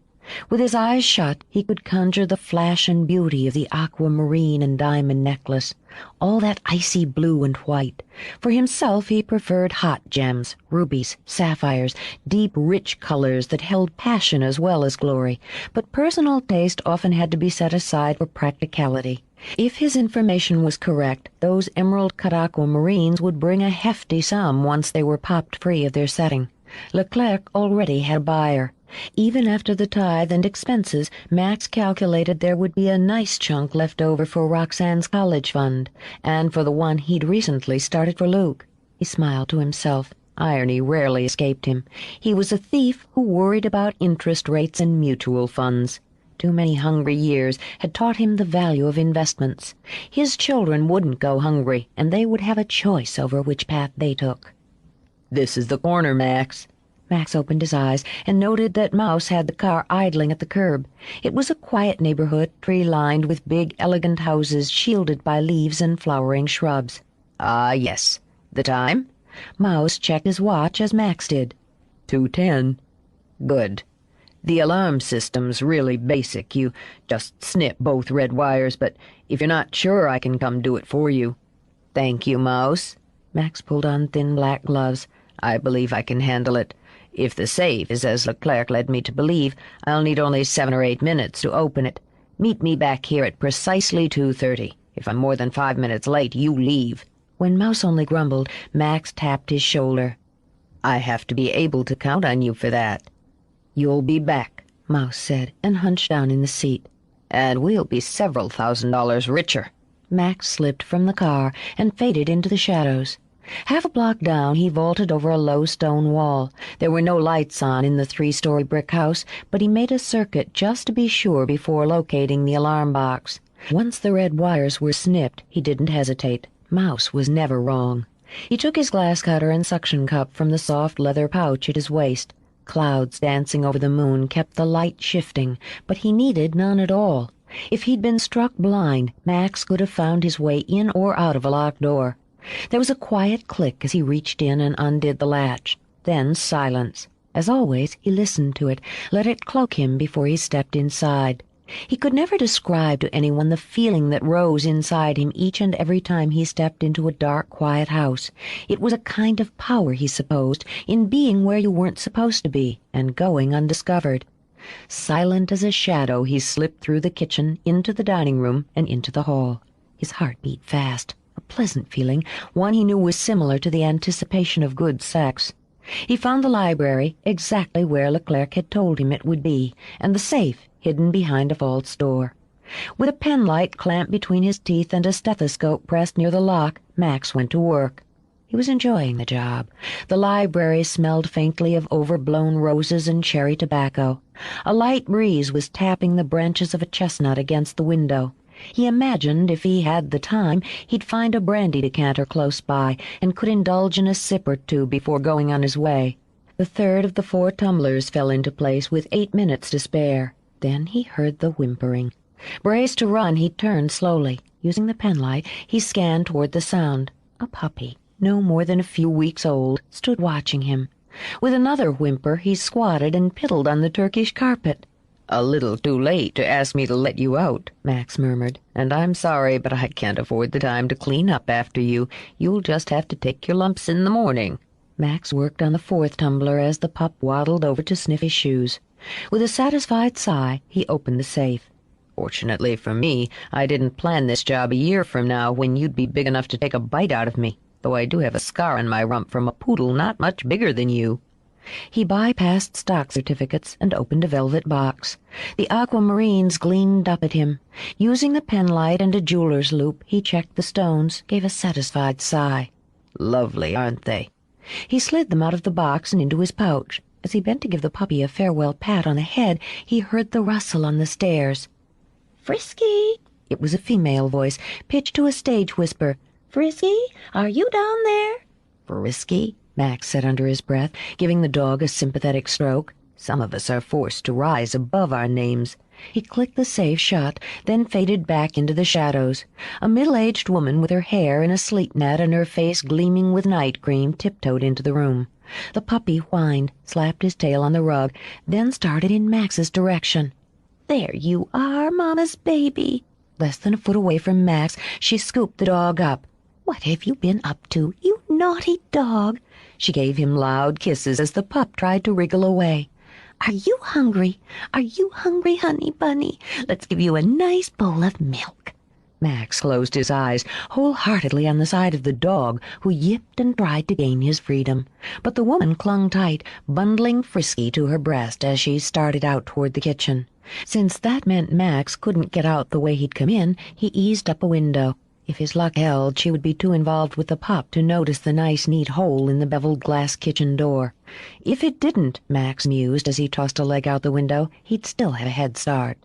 [SPEAKER 5] With his eyes shut, he could conjure the flash and beauty of the aquamarine and diamond necklace, all that icy blue and white. For himself, he preferred hot gems, rubies, sapphires, deep, rich colors that held passion as well as glory. But personal taste often had to be set aside for practicality. If his information was correct, those emerald-cut aquamarines would bring a hefty sum once they were popped free of their setting. Leclerc already had a buyer. Even after the tithe and expenses, Max calculated there would be a nice chunk left over for Roxanne's college fund, and for the one he'd recently started for Luke. He smiled to himself. Irony rarely escaped him. He was a thief who worried about interest rates and mutual funds. Too many hungry years had taught him the value of investments. His children wouldn't go hungry, and they would have a choice over which path they took. "This is the corner, Max." Max opened his eyes and noted that Mouse had the car idling at the curb. It was a quiet neighborhood, tree-lined with big, elegant houses shielded by leaves and flowering shrubs. "Ah, yes. The time?" Mouse checked his watch as Max did. 2:10. "Good. The alarm system's really basic. You just snip both red wires, but if you're not sure, I can come do it for you." "Thank you, Mouse." Max pulled on thin black gloves. "I believe I can handle it. If the safe is as Leclerc led me to believe, I'll need only 7 or 8 minutes to open it. Meet me back here at precisely 2:30. If I'm more than 5 minutes late, you leave." When Mouse only grumbled, Max tapped his shoulder. "I have to be able to count on you for that." "You'll be back," Mouse said, and hunched down in the seat. "And we'll be several $1,000s richer." Max slipped from the car and faded into the shadows. Half a block down, he vaulted over a low stone wall. There were no lights on in the 3-story brick house, but he made a circuit just to be sure before locating the alarm box. Once the red wires were snipped, he didn't hesitate. Mouse was never wrong. He took his glass cutter and suction cup from the soft leather pouch at his waist. Clouds dancing over the moon kept the light shifting, but he needed none at all. If he'd been struck blind, Max could have found his way in or out of a locked door. There was a quiet click as he reached in and undid the latch. Then silence. As always, he listened to it, let it cloak him before he stepped inside. He could never describe to anyone the feeling that rose inside him each and every time he stepped into a dark, quiet house. It was a kind of power, he supposed, in being where you weren't supposed to be, and going undiscovered. Silent as a shadow, he slipped through the kitchen, into the dining room, and into the hall. His heart beat fast. A pleasant feeling, one he knew was similar to the anticipation of good sex. He found the library exactly where Leclerc had told him it would be, and the safe hidden behind a false door. With a penlight clamped between his teeth and a stethoscope pressed near the lock, Max went to work. He was enjoying the job. The library smelled faintly of overblown roses and cherry tobacco. A light breeze was tapping the branches of a chestnut against the window. He imagined if he had the time, he'd find a brandy decanter close by and could indulge in a sip or two before going on his way. The third of the 4 tumblers fell into place with 8 minutes to spare. Then he heard the whimpering. Braced to run, he turned slowly. Using the penlight, he scanned toward the sound. A puppy, no more than a few weeks old, stood watching him. With another whimper, he squatted and piddled on the Turkish carpet.
[SPEAKER 1] "A little too late to ask me to let you out," Max murmured, "and I'm sorry, but I can't afford the time to clean up after you. You'll just have to take your lumps in the morning."
[SPEAKER 5] Max worked on the 4th tumbler as the pup waddled over to sniff his shoes. With a satisfied sigh, he opened the safe.
[SPEAKER 1] "Fortunately for me, I didn't plan this job a year from now when you'd be big enough to take a bite out of me, though I do have a scar on my rump from a poodle not much bigger than you."
[SPEAKER 5] He bypassed stock certificates and opened a velvet box. The aquamarines gleamed up at him. Using the penlight and a jeweler's loupe, he checked the stones, gave a satisfied sigh.
[SPEAKER 1] "Lovely, aren't they?"
[SPEAKER 5] He slid them out of the box and into his pouch. As he bent to give the puppy a farewell pat on the head, he heard the rustle on the stairs.
[SPEAKER 3] Frisky!
[SPEAKER 5] It was a female voice, pitched to a stage whisper.
[SPEAKER 3] Frisky, are you down there?
[SPEAKER 5] "Frisky?" Max said under his breath, giving the dog a sympathetic stroke.
[SPEAKER 1] "Some of us are forced to rise above our names."
[SPEAKER 5] He clicked the safe shut, then faded back into the shadows. A middle-aged woman with her hair in a sleep net and her face gleaming with night cream tiptoed into the room. The puppy whined, slapped his tail on the rug, then started in Max's direction.
[SPEAKER 3] There you are, Mama's baby.
[SPEAKER 5] Less than a foot away from Max, she scooped the dog up.
[SPEAKER 3] What have you been up to, you naughty dog?
[SPEAKER 5] She gave him loud kisses as the pup tried to wriggle away.
[SPEAKER 3] Are you hungry? Are you hungry, honey bunny? Let's give you a nice bowl of milk.
[SPEAKER 5] Max closed his eyes wholeheartedly on the side of the dog, who yipped and tried to gain his freedom. But the woman clung tight, bundling Frisky to her breast as she started out toward the kitchen. Since that meant Max couldn't get out the way he'd come in, he eased up a window. If his luck held, she would be too involved with the pup to notice the nice, neat hole in the beveled glass kitchen door. If it didn't, Max mused as he tossed a leg out the window, he'd still have a head start.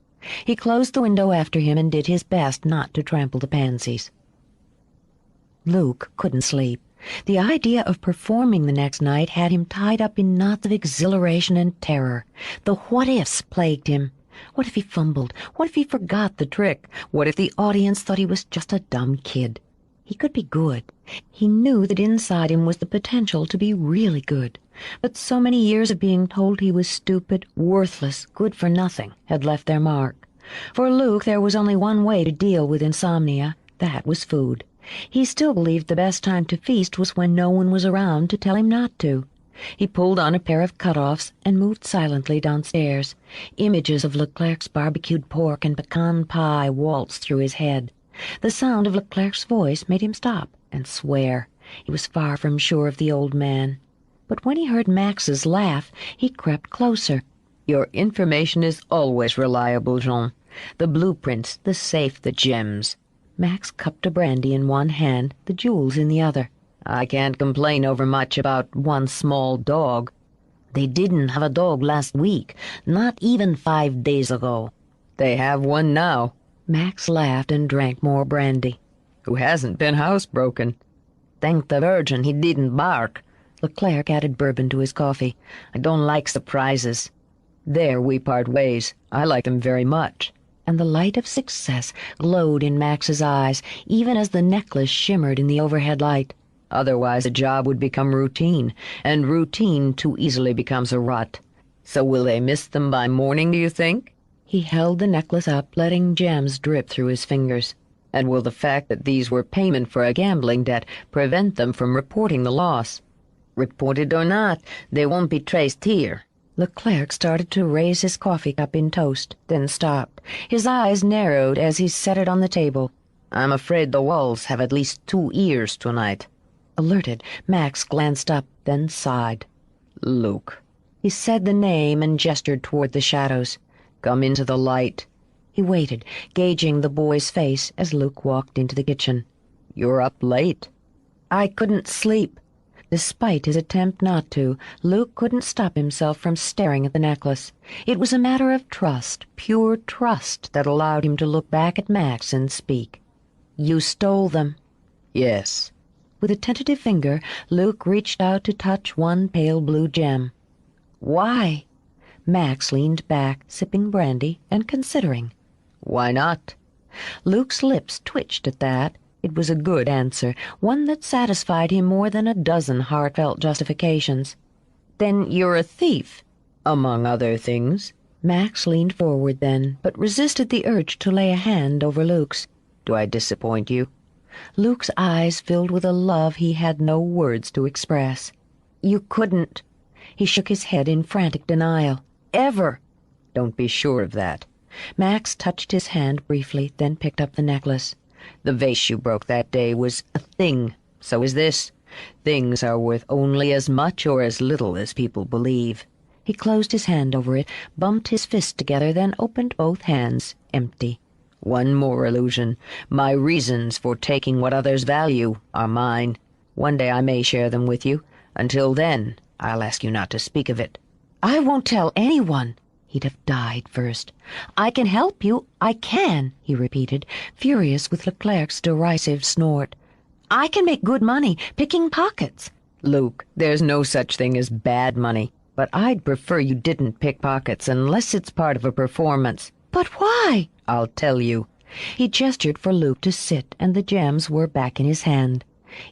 [SPEAKER 5] He closed the window after him and did his best not to trample the pansies. Luke couldn't sleep. The idea of performing the next night had him tied up in knots of exhilaration and terror. The what-ifs plagued him. What if he fumbled? What if he forgot the trick? What if the audience thought he was just a dumb kid? He could be good. He knew that inside him was the potential to be really good. But so many years of being told he was stupid, worthless, good for nothing had left their mark. For Luke, there was only one way to deal with insomnia. That was food. He still believed the best time to feast was when no one was around to tell him not to. He pulled on a pair of cut-offs and moved silently downstairs. Images of Leclerc's barbecued pork and pecan pie waltzed through his head. The sound of Leclerc's voice made him stop and swear. He was far from sure of the old man. But when he heard Max's laugh, he crept closer.
[SPEAKER 1] "Your information is always reliable, Jean. The blueprints, the safe, the gems."
[SPEAKER 5] Max cupped a brandy in one hand, the jewels in the other.
[SPEAKER 1] "I can't complain over much about one small dog."
[SPEAKER 2] "They didn't have a dog last week, not even 5 days ago."
[SPEAKER 1] "They have one now."
[SPEAKER 5] Max laughed and drank more brandy.
[SPEAKER 1] "Who hasn't been housebroken."
[SPEAKER 2] "Thank the Virgin he didn't bark."
[SPEAKER 5] Leclerc added bourbon to his coffee.
[SPEAKER 2] "I don't like surprises."
[SPEAKER 1] "There we part ways. I like them very much."
[SPEAKER 5] And the light of success glowed in Max's eyes, even as the necklace shimmered in the overhead light.
[SPEAKER 1] "Otherwise a job would become routine, and routine too easily becomes a rut. So will they miss them by morning, do you think?"
[SPEAKER 5] He held the necklace up, letting gems drip through his fingers.
[SPEAKER 1] "And will the fact that these were payment for a gambling debt prevent them from reporting the loss?"
[SPEAKER 2] "Reported or not, they won't be traced here."
[SPEAKER 5] Leclerc started to raise his coffee cup in toast, then stopped. His eyes narrowed as he set it on the table.
[SPEAKER 2] "I'm afraid the walls have at least 2 ears tonight."
[SPEAKER 5] Alerted, Max glanced up, then sighed.
[SPEAKER 1] "Luke."
[SPEAKER 5] He said the name and gestured toward the shadows.
[SPEAKER 1] "Come into the light."
[SPEAKER 5] He waited, gauging the boy's face as Luke walked into the kitchen.
[SPEAKER 1] "You're up late."
[SPEAKER 5] "I couldn't sleep." Despite his attempt not to, Luke couldn't stop himself from staring at the necklace. It was a matter of trust, pure trust, that allowed him to look back at Max and speak. "You stole them."
[SPEAKER 1] "Yes."
[SPEAKER 5] With a tentative finger, Luke reached out to touch one pale blue gem. "Why?" Max leaned back, sipping brandy and considering.
[SPEAKER 1] "Why not?"
[SPEAKER 5] Luke's lips twitched at that. It was a good answer, one that satisfied him more than a dozen heartfelt justifications.
[SPEAKER 1] "Then you're a thief, among other things."
[SPEAKER 5] Max leaned forward then, but resisted the urge to lay a hand over Luke's.
[SPEAKER 1] "Do I disappoint you?"
[SPEAKER 5] Luke's eyes filled with a love he had no words to express. "You couldn't." He shook his head in frantic denial. "Ever."
[SPEAKER 1] "Don't be sure of that."
[SPEAKER 5] Max touched his hand briefly, then picked up the necklace.
[SPEAKER 1] "The vase you broke that day was a thing. So is this. Things are worth only as much or as little as people believe."
[SPEAKER 5] He closed his hand over it, bumped his fists together, then opened both hands, empty.
[SPEAKER 1] "One more illusion. My reasons for taking what others value are mine. One day I may share them with you. Until then, I'll ask you not to speak of it."
[SPEAKER 5] "I won't tell anyone." He'd have died first. "I can help you. I can," he repeated, furious with Leclerc's derisive snort. "I can make good money, picking pockets."
[SPEAKER 1] "Luke, there's no such thing as bad money. But I'd prefer you didn't pick pockets unless it's part of a performance."
[SPEAKER 5] "But why?"
[SPEAKER 1] "I'll tell you."
[SPEAKER 5] He gestured for Luke to sit, and the gems were back in his hand.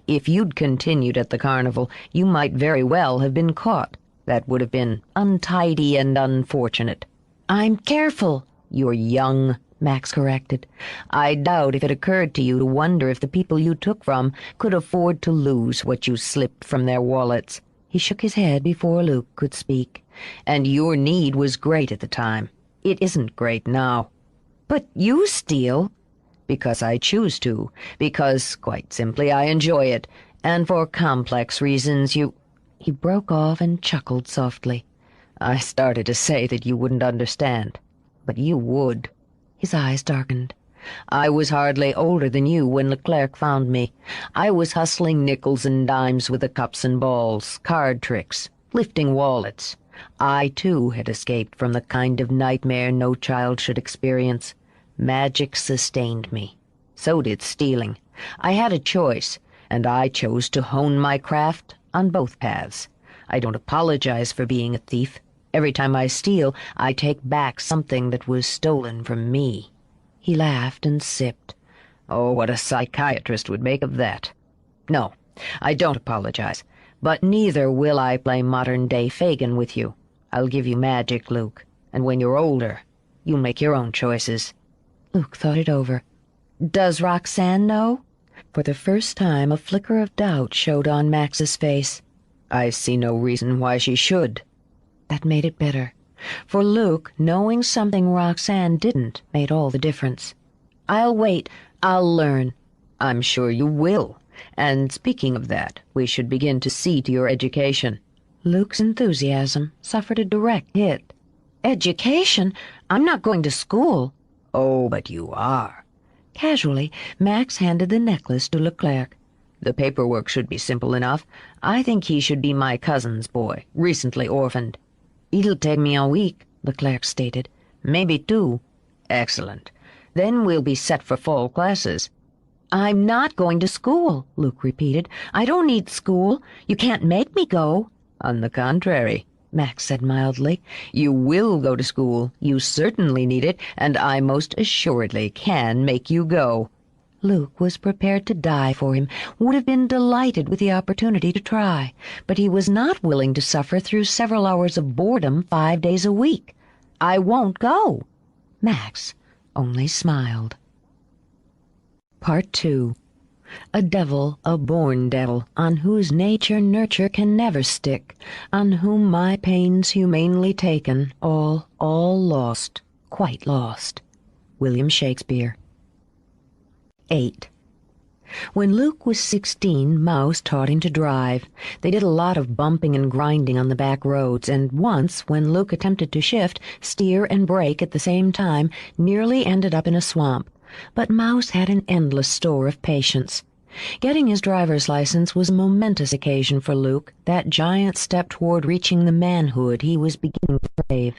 [SPEAKER 1] "If you'd continued at the carnival, you might very well have been caught. That would have been untidy and unfortunate."
[SPEAKER 5] "I'm careful."
[SPEAKER 1] "You're young,"
[SPEAKER 5] Max corrected.
[SPEAKER 1] "I doubt if it occurred to you to wonder if the people you took from could afford to lose what you slipped from their wallets."
[SPEAKER 5] He shook his head before Luke could speak.
[SPEAKER 1] "And your need was great at the time. It isn't great now."
[SPEAKER 5] "But you steal."
[SPEAKER 1] "Because I choose to. Because, quite simply, I enjoy it. And for complex reasons you—"
[SPEAKER 5] He broke off and chuckled softly.
[SPEAKER 1] "I started to say that you wouldn't understand. But you would."
[SPEAKER 5] His eyes darkened.
[SPEAKER 1] "I was hardly older than you when Leclerc found me. I was hustling nickels and dimes with the cups and balls, card tricks, lifting wallets. I, too, had escaped from the kind of nightmare no child should experience. Magic sustained me. So did stealing. I had a choice, and I chose to hone my craft on both paths. I don't apologize for being a thief. Every time I steal, I take back something that was stolen from me."
[SPEAKER 5] He laughed and sipped.
[SPEAKER 1] "Oh, what a psychiatrist would make of that. No, I don't apologize. But neither will I play modern-day Fagin with you. I'll give you magic, Luke, and when you're older, you'll make your own choices."
[SPEAKER 5] Luke thought it over. "Does Roxanne know?" For the first time, a flicker of doubt showed on Max's face.
[SPEAKER 1] "I see no reason why she should."
[SPEAKER 5] That made it better. For Luke, knowing something Roxanne didn't made all the difference. "I'll wait. I'll learn."
[SPEAKER 1] "I'm sure you will. And speaking of that, we should begin to see to your education."
[SPEAKER 5] Luke's enthusiasm suffered a direct hit. "Education? I'm not going to school."
[SPEAKER 1] "Oh, but you are."
[SPEAKER 5] Casually, Max handed the necklace to Leclerc.
[SPEAKER 1] "The paperwork should be simple enough. I think he should be my cousin's boy, recently orphaned."
[SPEAKER 5] "It'll take me a week," Leclerc stated.
[SPEAKER 1] "Maybe 2. "Excellent. Then we'll be set for fall classes."
[SPEAKER 5] "I'm not going to school," Luke repeated. "I don't need school. You can't make me go."
[SPEAKER 1] "On the contrary,"
[SPEAKER 5] Max said mildly.
[SPEAKER 1] "you will go to school. You certainly need it, and I most assuredly can make you go."
[SPEAKER 5] Luke was prepared to die for him, would have been delighted with the opportunity to try, but he was not willing to suffer through several hours of boredom 5 days a week. "I won't go." Max only smiled. Part 2. A devil, a born devil, on whose nature nurture can never stick, on whom my pains humanely taken, all lost, quite lost. William Shakespeare. 8. When Luke was 16, Mouse taught him to drive. They did a lot of bumping and grinding on the back roads, and once, when Luke attempted to shift, steer, and brake at the same time, nearly ended up in a swamp. But Mouse had an endless store of patience. Getting his driver's license was a momentous occasion for Luke, that giant step toward reaching the manhood he was beginning to crave.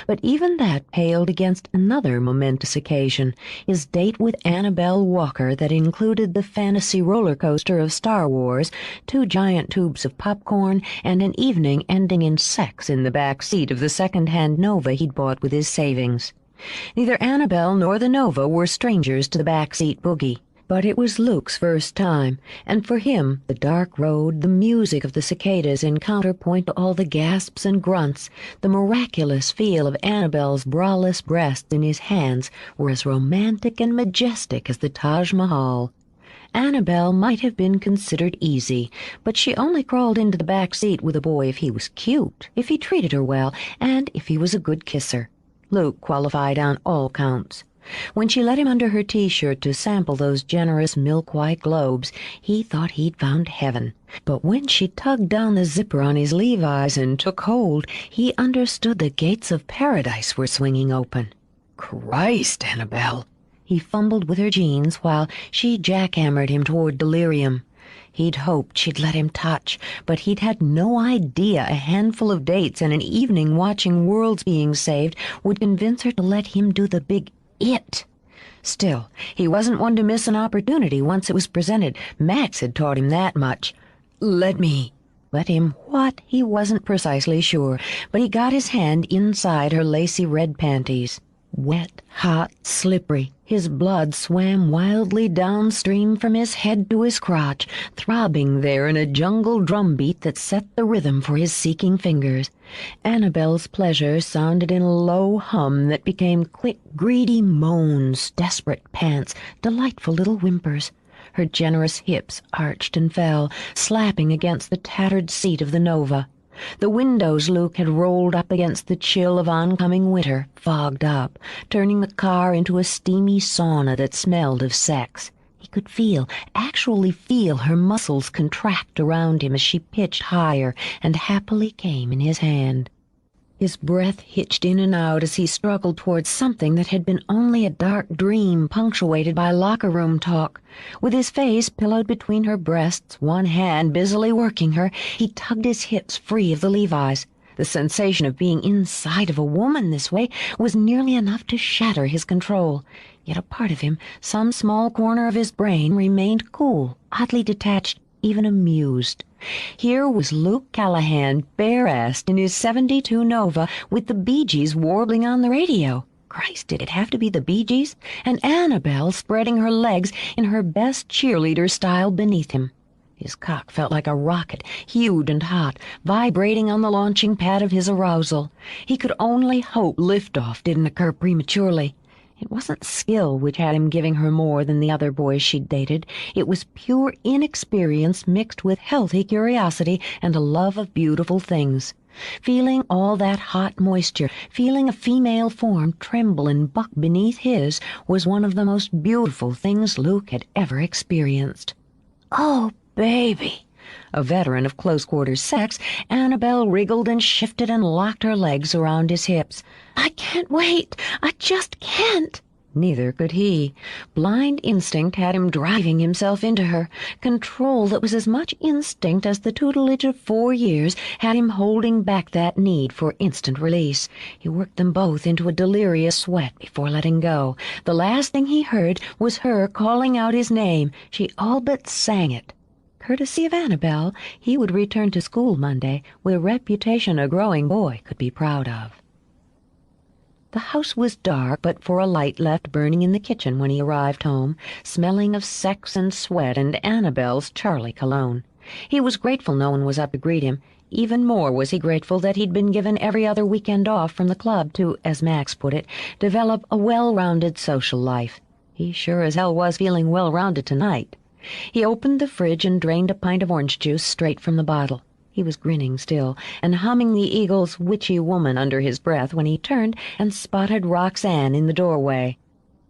[SPEAKER 5] But even that paled against another momentous occasion, his date with Annabelle Walker that included the fantasy roller coaster of Star Wars, 2 giant tubes of popcorn, and an evening ending in sex in the back seat of the second-hand Nova he'd bought with his savings. Neither Annabelle nor the Nova were strangers to the backseat boogie. But it was Luke's first time, and for him the dark road, the music of the cicadas in counterpoint to all the gasps and grunts, the miraculous feel of Annabelle's braless breasts in his hands were as romantic and majestic as the Taj Mahal. Annabelle might have been considered easy, but she only crawled into the back seat with a boy if he was cute, if he treated her well, and if he was a good kisser. Luke qualified on all counts. When she let him under her T-shirt to sample those generous milk-white globes, he thought he'd found heaven. But when she tugged down the zipper on his Levi's and took hold, he understood the gates of paradise were swinging open. "Christ, Annabelle!" He fumbled with her jeans while she jackhammered him toward delirium. He'd hoped she'd let him touch, but he'd had no idea a handful of dates and an evening watching worlds being saved would convince her to let him do the big it. Still, he wasn't one to miss an opportunity once it was presented. Max had taught him that much. Let him what? He wasn't precisely sure, but he got his hand inside her lacy red panties. Wet, hot, slippery, his blood swam wildly downstream from his head to his crotch, throbbing there in a jungle drumbeat that set the rhythm for his seeking fingers. Annabelle's pleasure sounded in a low hum that became quick, greedy moans, desperate pants, delightful little whimpers. Her generous hips arched and fell, slapping against the tattered seat of the Nova. The windows Luke had rolled up against the chill of oncoming winter fogged up, turning the car into a steamy sauna that smelled of sex. He could actually feel her muscles contract around him as she pitched higher and happily came in his hand. His breath hitched in and out as he struggled towards something that had been only a dark dream punctuated by locker-room talk. With his face pillowed between her breasts, one hand busily working her, he tugged his hips free of the Levi's. The sensation of being inside of a woman this way was nearly enough to shatter his control. Yet a part of him, some small corner of his brain, remained cool, oddly detached, even amused. Here was Luke Callahan, bare-assed in his '72 Nova, with the Bee Gees warbling on the radio. Christ, did it have to be the Bee Gees? And Annabelle spreading her legs in her best cheerleader style beneath him. His cock felt like a rocket, hued and hot, vibrating on the launching pad of his arousal. He could only hope liftoff didn't occur prematurely. It wasn't skill which had him giving her more than the other boys she'd dated. It was pure inexperience mixed with healthy curiosity and a love of beautiful things. Feeling all that hot moisture, feeling a female form tremble and buck beneath his, was one of the most beautiful things Luke had ever experienced. "Oh, baby!" A veteran of close-quarters sex, Annabelle wriggled and shifted and locked her legs around his hips. "I can't wait! I just can't!" Neither could he. Blind instinct had him driving himself into her. Control that was as much instinct as the tutelage of 4 years had him holding back that need for instant release. He worked them both into a delirious sweat before letting go. The last thing he heard was her calling out his name. She all but sang it. Courtesy of Annabelle, he would return to school Monday with a reputation a growing boy could be proud of. The house was dark, but for a light left burning in the kitchen when he arrived home, smelling of sex and sweat and Annabelle's Charlie cologne. He was grateful no one was up to greet him. Even more was he grateful that he'd been given every other weekend off from the club to, as Max put it, develop a well-rounded social life. He sure as hell was feeling well-rounded tonight. He opened the fridge and drained a pint of orange juice straight from the bottle. He was grinning still, and humming the Eagles' Witchy Woman under his breath when he turned and spotted Roxanne in the doorway.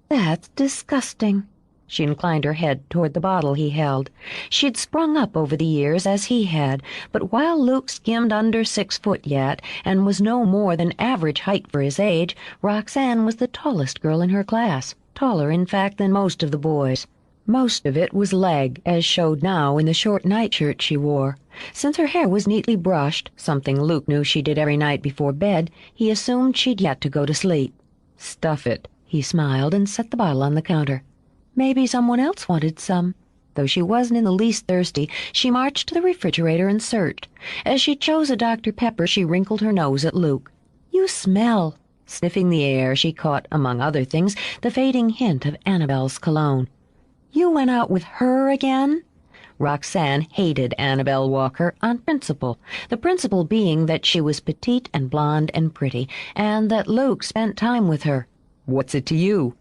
[SPEAKER 5] "That's disgusting." She inclined her head toward the bottle he held. She'd sprung up over the years as he had, but while Luke skimmed under 6 foot yet, and was no more than average height for his age, Roxanne was the tallest girl in her class, taller, in fact, than most of the boys. Most of it was leg, as showed now in the short nightshirt she wore. Since her hair was neatly brushed, something Luke knew she did every night before bed, he assumed she'd yet to go to sleep. "Stuff it," he smiled and set the bottle on the counter. Maybe someone else wanted some. Though she wasn't in the least thirsty, she marched to the refrigerator and searched. As she chose a Dr. Pepper, she wrinkled her nose at Luke. "You smell." Sniffing the air, she caught, among other things, the fading hint of Annabelle's cologne. "You went out with her again?" Roxanne hated Annabelle Walker on principle, the principle being that she was petite and blonde and pretty, and that Luke spent time with her. "What's it to you?"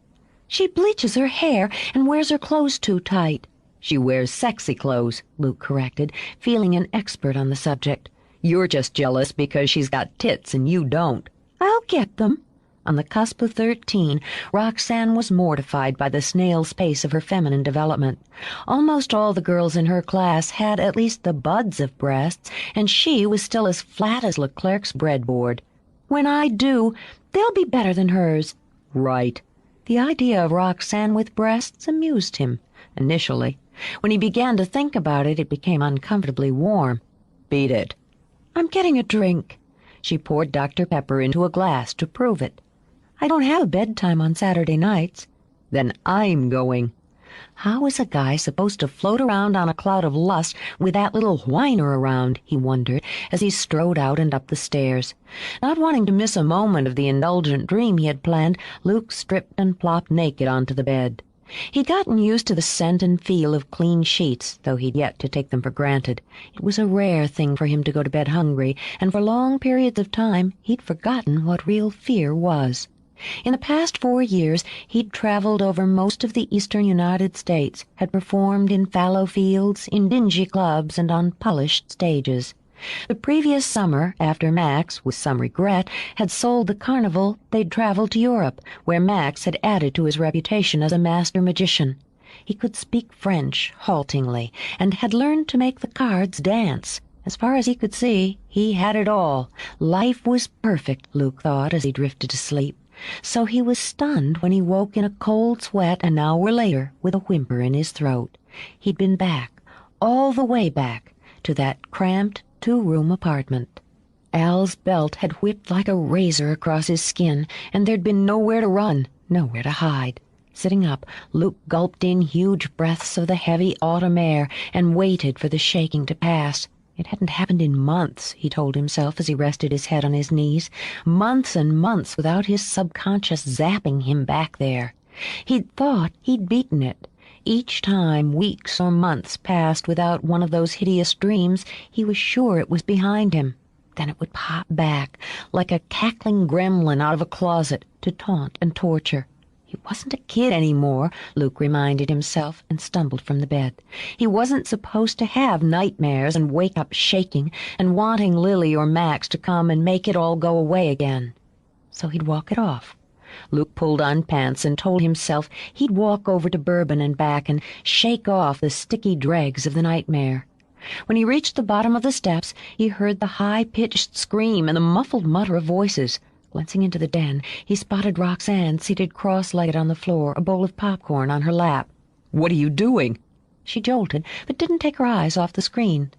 [SPEAKER 5] "She bleaches her hair and wears her clothes too tight." "She wears sexy clothes," Luke corrected, feeling an expert on the subject. "You're just jealous because she's got tits and you don't." "I'll get them." On the cusp of 13, Roxanne was mortified by the snail's pace of her feminine development. Almost all the girls in her class had at least the buds of breasts, and she was still as flat as Leclerc's breadboard. "When I do, they'll be better than hers." "Right." The idea of Roxanne with breasts amused him, initially. When he began to think about it, it became uncomfortably warm. "Beat it." "I'm getting a drink." She poured Dr. Pepper into a glass to prove it. "I don't have bedtime on Saturday nights." "Then I'm going." How was a guy supposed to float around on a cloud of lust with that little whiner around, he wondered, as he strode out and up the stairs. Not wanting to miss a moment of the indulgent dream he had planned, Luke stripped and plopped naked onto the bed. He'd gotten used to the scent and feel of clean sheets, though he'd yet to take them for granted. It was a rare thing for him to go to bed hungry, and for long periods of time he'd forgotten what real fear was. In the past 4 years, he'd traveled over most of the eastern United States, had performed in fallow fields, in dingy clubs, and on polished stages. The previous summer, after Max, with some regret, had sold the carnival, they'd traveled to Europe, where Max had added to his reputation as a master magician. He could speak French haltingly, and had learned to make the cards dance. As far as he could see, he had it all. Life was perfect, Luke thought as he drifted to sleep. So he was stunned when he woke in a cold sweat an hour later with a whimper in his throat. He'd been back, all the way back, to that cramped 2-room apartment. Al's belt had whipped like a razor across his skin, and there'd been nowhere to run, nowhere to hide. Sitting up, Luke gulped in huge breaths of the heavy autumn air and waited for the shaking to pass. It hadn't happened in months, he told himself as he rested his head on his knees. Months and months without his subconscious zapping him back there. He'd thought he'd beaten it. Each time weeks or months passed without one of those hideous dreams, he was sure it was behind him. Then it would pop back, like a cackling gremlin out of a closet, to taunt and torture. He wasn't a kid anymore, Luke reminded himself, and stumbled from the bed. He wasn't supposed to have nightmares and wake up shaking and wanting Lily or Max to come and make it all go away again. So he'd walk it off. Luke pulled on pants and told himself he'd walk over to Bourbon and back and shake off the sticky dregs of the nightmare. When he reached the bottom of the steps, he heard the high-pitched scream and the muffled mutter of voices. Glancing into the den, he spotted Roxanne seated cross-legged on the floor, a bowl of popcorn on her lap. "What are you doing?" She jolted, but didn't take her eyes off the screen.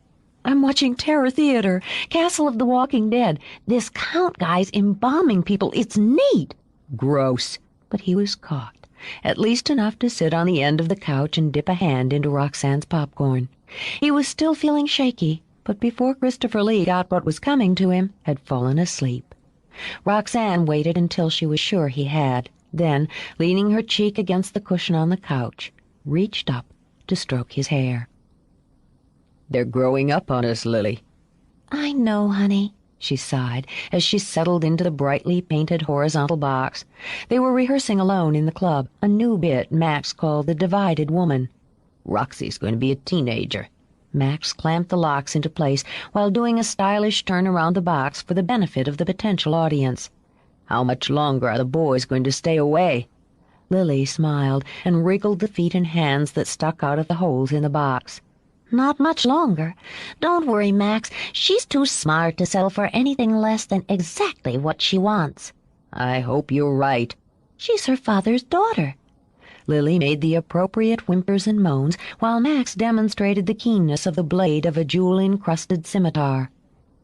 [SPEAKER 5] "I'm watching Terror Theater, Castle of the Walking Dead. This Count guy's embalming people. It's neat." "Gross." But he was caught, at least enough to sit on the end of the couch and dip a hand into Roxanne's popcorn. He was still feeling shaky, but before Christopher Lee got what was coming to him, had fallen asleep. Roxanne waited until she was sure he had, then, leaning her cheek against the cushion on the couch, reached up to stroke his hair. "They're growing up on us, Lily."
[SPEAKER 3] "I know, honey,"
[SPEAKER 5] she sighed as she settled into the brightly painted horizontal box. They were rehearsing alone in the club, a new bit Max called the Divided Woman. "Roxy's going to be a teenager." Max clamped the locks into place while doing a stylish turn around the box for the benefit of the potential audience. "How much longer are the boys going to stay away?" Lily smiled and wriggled the feet and hands that stuck out of the holes in the box.
[SPEAKER 3] "Not much longer. Don't worry, Max. She's too smart to settle for anything less than exactly what she wants."
[SPEAKER 5] "I hope you're right."
[SPEAKER 3] "She's her father's daughter."
[SPEAKER 5] Lily made the appropriate whimpers and moans, while Max demonstrated the keenness of the blade of a jewel-encrusted scimitar.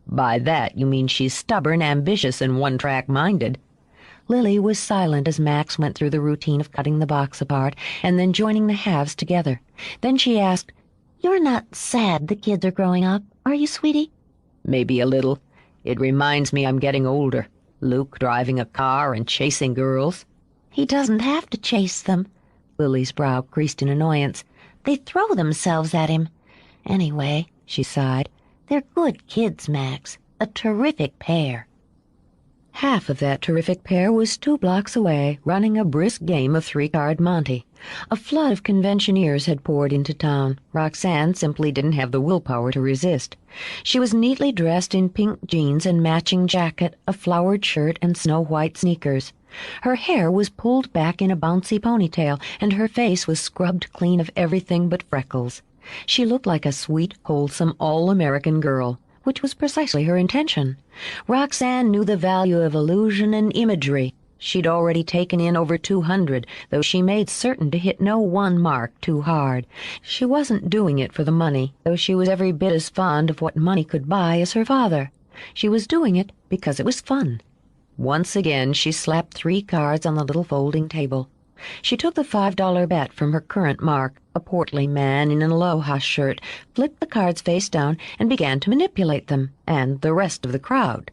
[SPEAKER 1] By that you mean she's stubborn, ambitious, and one-track-minded.
[SPEAKER 5] Lily was silent as Max went through the routine of cutting the box apart and then joining the halves together. Then she asked, "You're not sad the kids are growing up, are you, sweetie?"
[SPEAKER 1] Maybe a little. It reminds me I'm getting older. Luke driving a car and chasing girls.
[SPEAKER 3] He doesn't have to chase them.
[SPEAKER 5] Lily's brow creased in annoyance.
[SPEAKER 3] They throw themselves at him. Anyway,
[SPEAKER 5] she sighed,
[SPEAKER 3] they're good kids, Max. A terrific pair.
[SPEAKER 5] Half of that terrific pair was 2 blocks away, running a brisk game of 3-card Monte. A flood of conventioneers had poured into town. Roxanne simply didn't have the willpower to resist. She was neatly dressed in pink jeans and matching jacket, a flowered shirt, and snow-white sneakers. Her hair was pulled back in a bouncy ponytail, and her face was scrubbed clean of everything but freckles. She looked like a sweet, wholesome, all-American girl, which was precisely her intention. Roxanne knew the value of illusion and imagery. She'd already taken in over 200, though she made certain to hit no one mark too hard. She wasn't doing it for the money, though she was every bit as fond of what money could buy as her father. She was doing it because it was fun. Once again she slapped 3 cards on the little folding table. She took the $5 bet from her current mark, a portly man in an aloha shirt, flipped the cards face down, and began to manipulate them, and the rest of the crowd.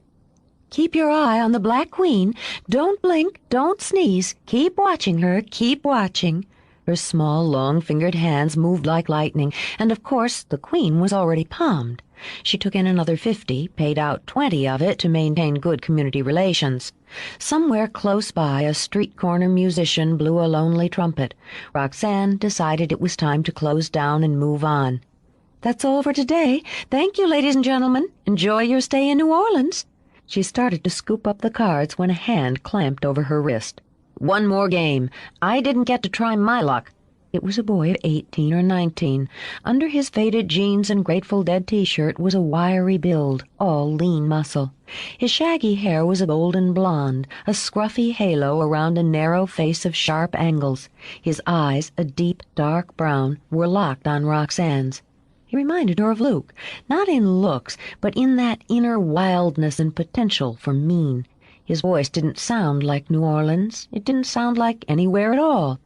[SPEAKER 5] "Keep your eye on the Black Queen. Don't blink, don't sneeze. Keep watching her, keep watching." Her small, long-fingered hands moved like lightning, and of course the Queen was already palmed. She took in another 50, paid out 20 of it to maintain good community relations. Somewhere close by, a street-corner musician blew a lonely trumpet. Roxanne decided it was time to close down and move on. "That's all for today. Thank you, ladies and gentlemen. Enjoy your stay in New Orleans." She started to scoop up the cards when a hand clamped over her wrist.
[SPEAKER 1] "One more game. I didn't get to try my luck."
[SPEAKER 5] It was a boy of 18 or 19. Under his faded jeans and Grateful Dead t-shirt was a wiry build, all lean muscle. His shaggy hair was a golden blonde, a scruffy halo around a narrow face of sharp angles. His eyes, a deep, dark brown, were locked on Roxanne's. He reminded her of Luke, not in looks, but in that inner wildness and potential for mean. His voice didn't sound like New Orleans. It didn't sound like anywhere at all.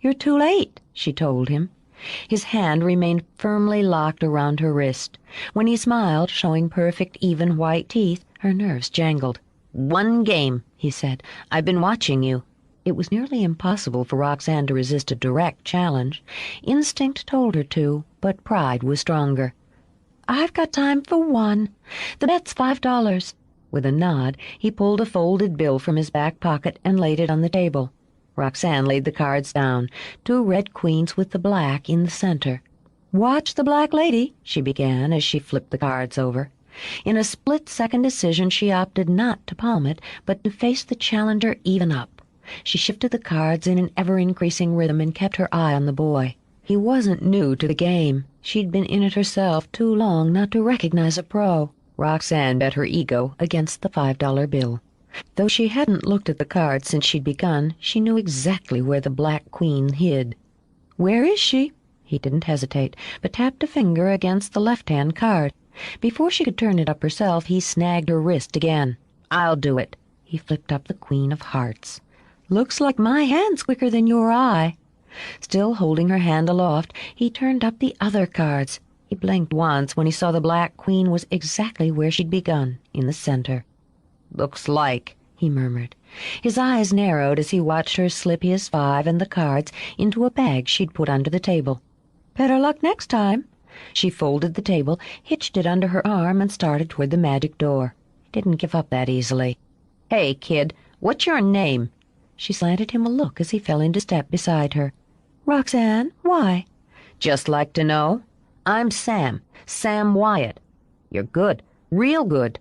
[SPEAKER 5] "You're too late," she told him. His hand remained firmly locked around her wrist. When he smiled, showing perfect, even white teeth, her nerves jangled.
[SPEAKER 1] "One game," he said. "I've been watching you."
[SPEAKER 5] It was nearly impossible for Roxanne to resist a direct challenge. Instinct told her to, but pride was stronger. "I've got time for one. The bet's $5. With a nod, he pulled a folded bill from his back pocket and laid it on the table. Roxanne laid the cards down, 2 red queens with the black in the center. "Watch the black lady," she began as she flipped the cards over. In a split-second decision, she opted not to palm it, but to face the challenger even up. She shifted the cards in an ever-increasing rhythm and kept her eye on the boy. He wasn't new to the game. She'd been in it herself too long not to recognize a pro. Roxanne bet her ego against the $5 bill. Though she hadn't looked at the cards since she'd begun, she knew exactly where the Black Queen hid. "Where is she?" He didn't hesitate, but tapped a finger against the left-hand card. Before she could turn it up herself, he snagged her wrist again. "I'll do it." He flipped up the Queen of Hearts. "Looks like my hand's quicker than your eye." Still holding her hand aloft, he turned up the other cards. He blinked once when he saw the Black Queen was exactly where she'd begun, in the center.
[SPEAKER 1] "Looks like,"
[SPEAKER 5] he murmured. His eyes narrowed as he watched her slip his 5 and the cards into a bag she'd put under the table. "Better luck next time." She folded the table, hitched it under her arm, and started toward the magic door. He didn't give up that easily.
[SPEAKER 1] "Hey, kid, what's your name?"
[SPEAKER 5] She slanted him a look as he fell into step beside her. "Roxanne, why?"
[SPEAKER 1] "Just like to know. I'm Sam Wyatt. You're good, real good."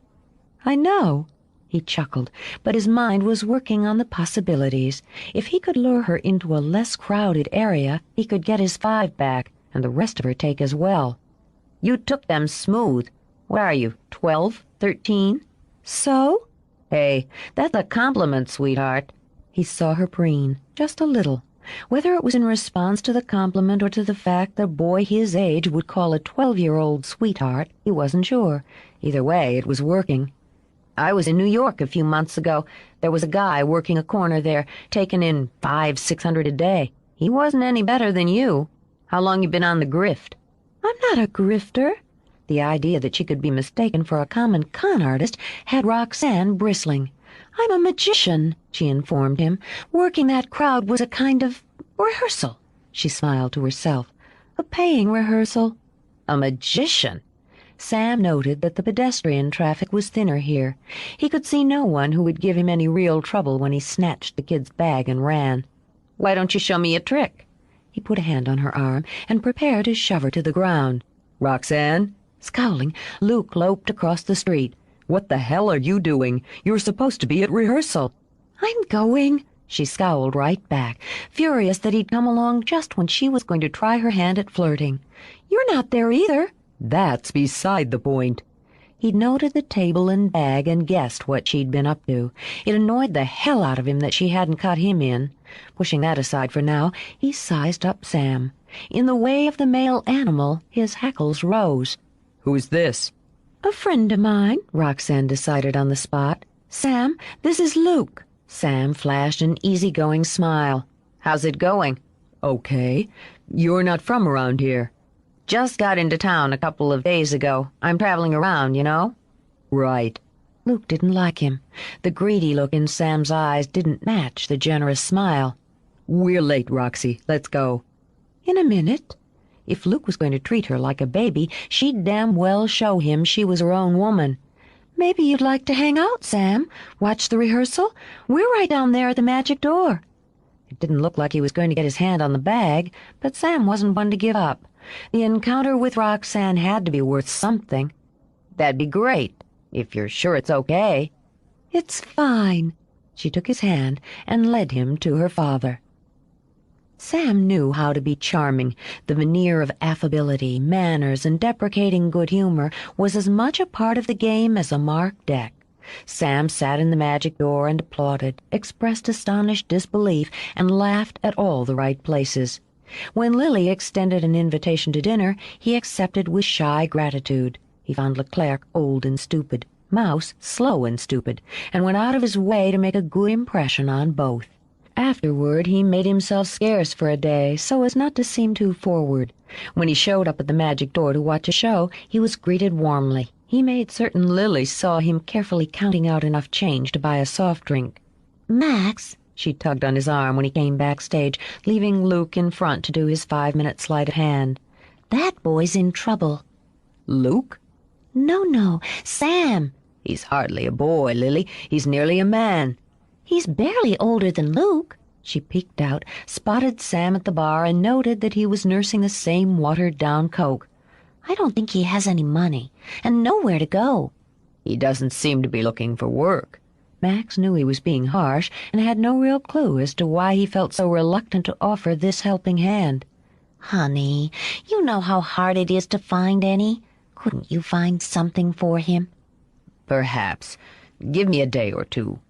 [SPEAKER 5] "I know." He chuckled, but his mind was working on the possibilities. If he could lure her into a less crowded area, he could get his 5 back, and the rest of her take as well.
[SPEAKER 1] "You took them smooth. What are you, 12, 13?
[SPEAKER 5] "So?"
[SPEAKER 1] "Hey, that's a compliment, sweetheart."
[SPEAKER 5] He saw her preen, just a little. Whether it was in response to the compliment or to the fact that a boy his age would call a 12-year-old sweetheart, he wasn't sure. Either way, it was working. "I was in New York a few months ago. There was a guy working a corner there, taking in $500-600 a day. He wasn't any better than you. How long you been on the grift?"
[SPEAKER 1] "I'm not a grifter." The idea that she could be mistaken for a common con artist had Roxanne bristling. "I'm a magician," she informed him. "Working that crowd was a kind of rehearsal." She smiled to herself. "A paying rehearsal."
[SPEAKER 5] A magician?
[SPEAKER 1] Sam noted that the pedestrian traffic was thinner here. He could see no one who would give him any real trouble when he snatched the kid's bag and ran.
[SPEAKER 5] "Why don't you show me a trick?"
[SPEAKER 1] He put a hand on her arm and prepared to shove her to the ground.
[SPEAKER 5] "Roxanne?"
[SPEAKER 1] Scowling, Luke loped across the street.
[SPEAKER 5] "What the hell are you doing? You're supposed to be at rehearsal."
[SPEAKER 1] "I'm going." She scowled right back, furious that he'd come along just when she was going to try her hand at flirting. "You're not there either."
[SPEAKER 5] "That's beside the point."
[SPEAKER 1] He'd noted the table and bag and guessed what she'd been up to. It annoyed the hell out of him that she hadn't cut him in. Pushing that aside for now, he sized up Sam. In the way of the male animal, his hackles rose.
[SPEAKER 5] "Who's this?"
[SPEAKER 1] "A friend of mine," Roxanne decided on the spot. "Sam, this is Luke." Sam flashed an easygoing smile.
[SPEAKER 5] "How's it going?"
[SPEAKER 1] "Okay.
[SPEAKER 5] "You're not from around here."
[SPEAKER 2] "Just got into town a couple of days ago. I'm traveling around, you know."
[SPEAKER 5] "Right."
[SPEAKER 1] Luke didn't like him. The greedy look in Sam's eyes didn't match the generous smile.
[SPEAKER 5] "We're late, Roxy. Let's go."
[SPEAKER 1] "In a minute." If Luke was going to treat her like a baby, she'd damn well show him she was her own woman. "Maybe you'd like to hang out, Sam. Watch the rehearsal. We're right down there at the magic door." It didn't look like he was going to get his hand on the bag, but Sam wasn't one to give up. The encounter with Roxanne had to be worth something.
[SPEAKER 2] "That'd be great, if you're sure it's okay."
[SPEAKER 1] "It's fine." She took his hand and led him to her father. Sam knew how to be charming. The veneer of affability, manners, and deprecating good humor was as much a part of the game as a marked deck. Sam sat in the magic door and applauded, expressed astonished disbelief, and laughed at all the right places. When Lily extended an invitation to dinner, he accepted with shy gratitude. He found Leclerc old and stupid, Mouse slow and stupid, and went out of his way to make a good impression on both. Afterward, he made himself scarce for a day so as not to seem too forward. When he showed up at the magic door to watch a show, he was greeted warmly. He made certain Lily saw him carefully counting out enough change to buy a soft drink.
[SPEAKER 3] "Max,"
[SPEAKER 1] she tugged on his arm when he came backstage, leaving Luke in front to do his 5-minute sleight of hand.
[SPEAKER 3] "that boy's in trouble."
[SPEAKER 5] "Luke?"
[SPEAKER 3] No, Sam.
[SPEAKER 5] "He's hardly a boy, Lily. He's nearly a man."
[SPEAKER 3] "He's barely older than Luke."
[SPEAKER 1] She peeked out, spotted Sam at the bar, and noted that he was nursing the same watered-down Coke.
[SPEAKER 3] "I don't think he has any money, and nowhere to go."
[SPEAKER 5] "He doesn't seem to be looking for work."
[SPEAKER 1] Max knew he was being harsh, and had no real clue as to why he felt so reluctant to offer this helping hand.
[SPEAKER 3] "Honey, you know how hard it is to find any. Couldn't you find something for him?"
[SPEAKER 5] "Perhaps. Give me a day or two."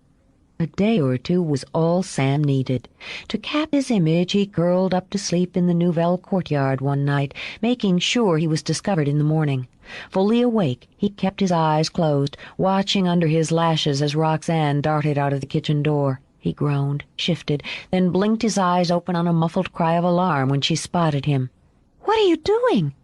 [SPEAKER 1] A day or two was all Sam needed. To cap his image, he curled up to sleep in the Nouvelle courtyard one night, making sure he was discovered in the morning. Fully awake, he kept his eyes closed, watching under his lashes as Roxanne darted out of the kitchen door. He groaned, shifted, then blinked his eyes open on a muffled cry of alarm when she spotted him. "What are you doing?"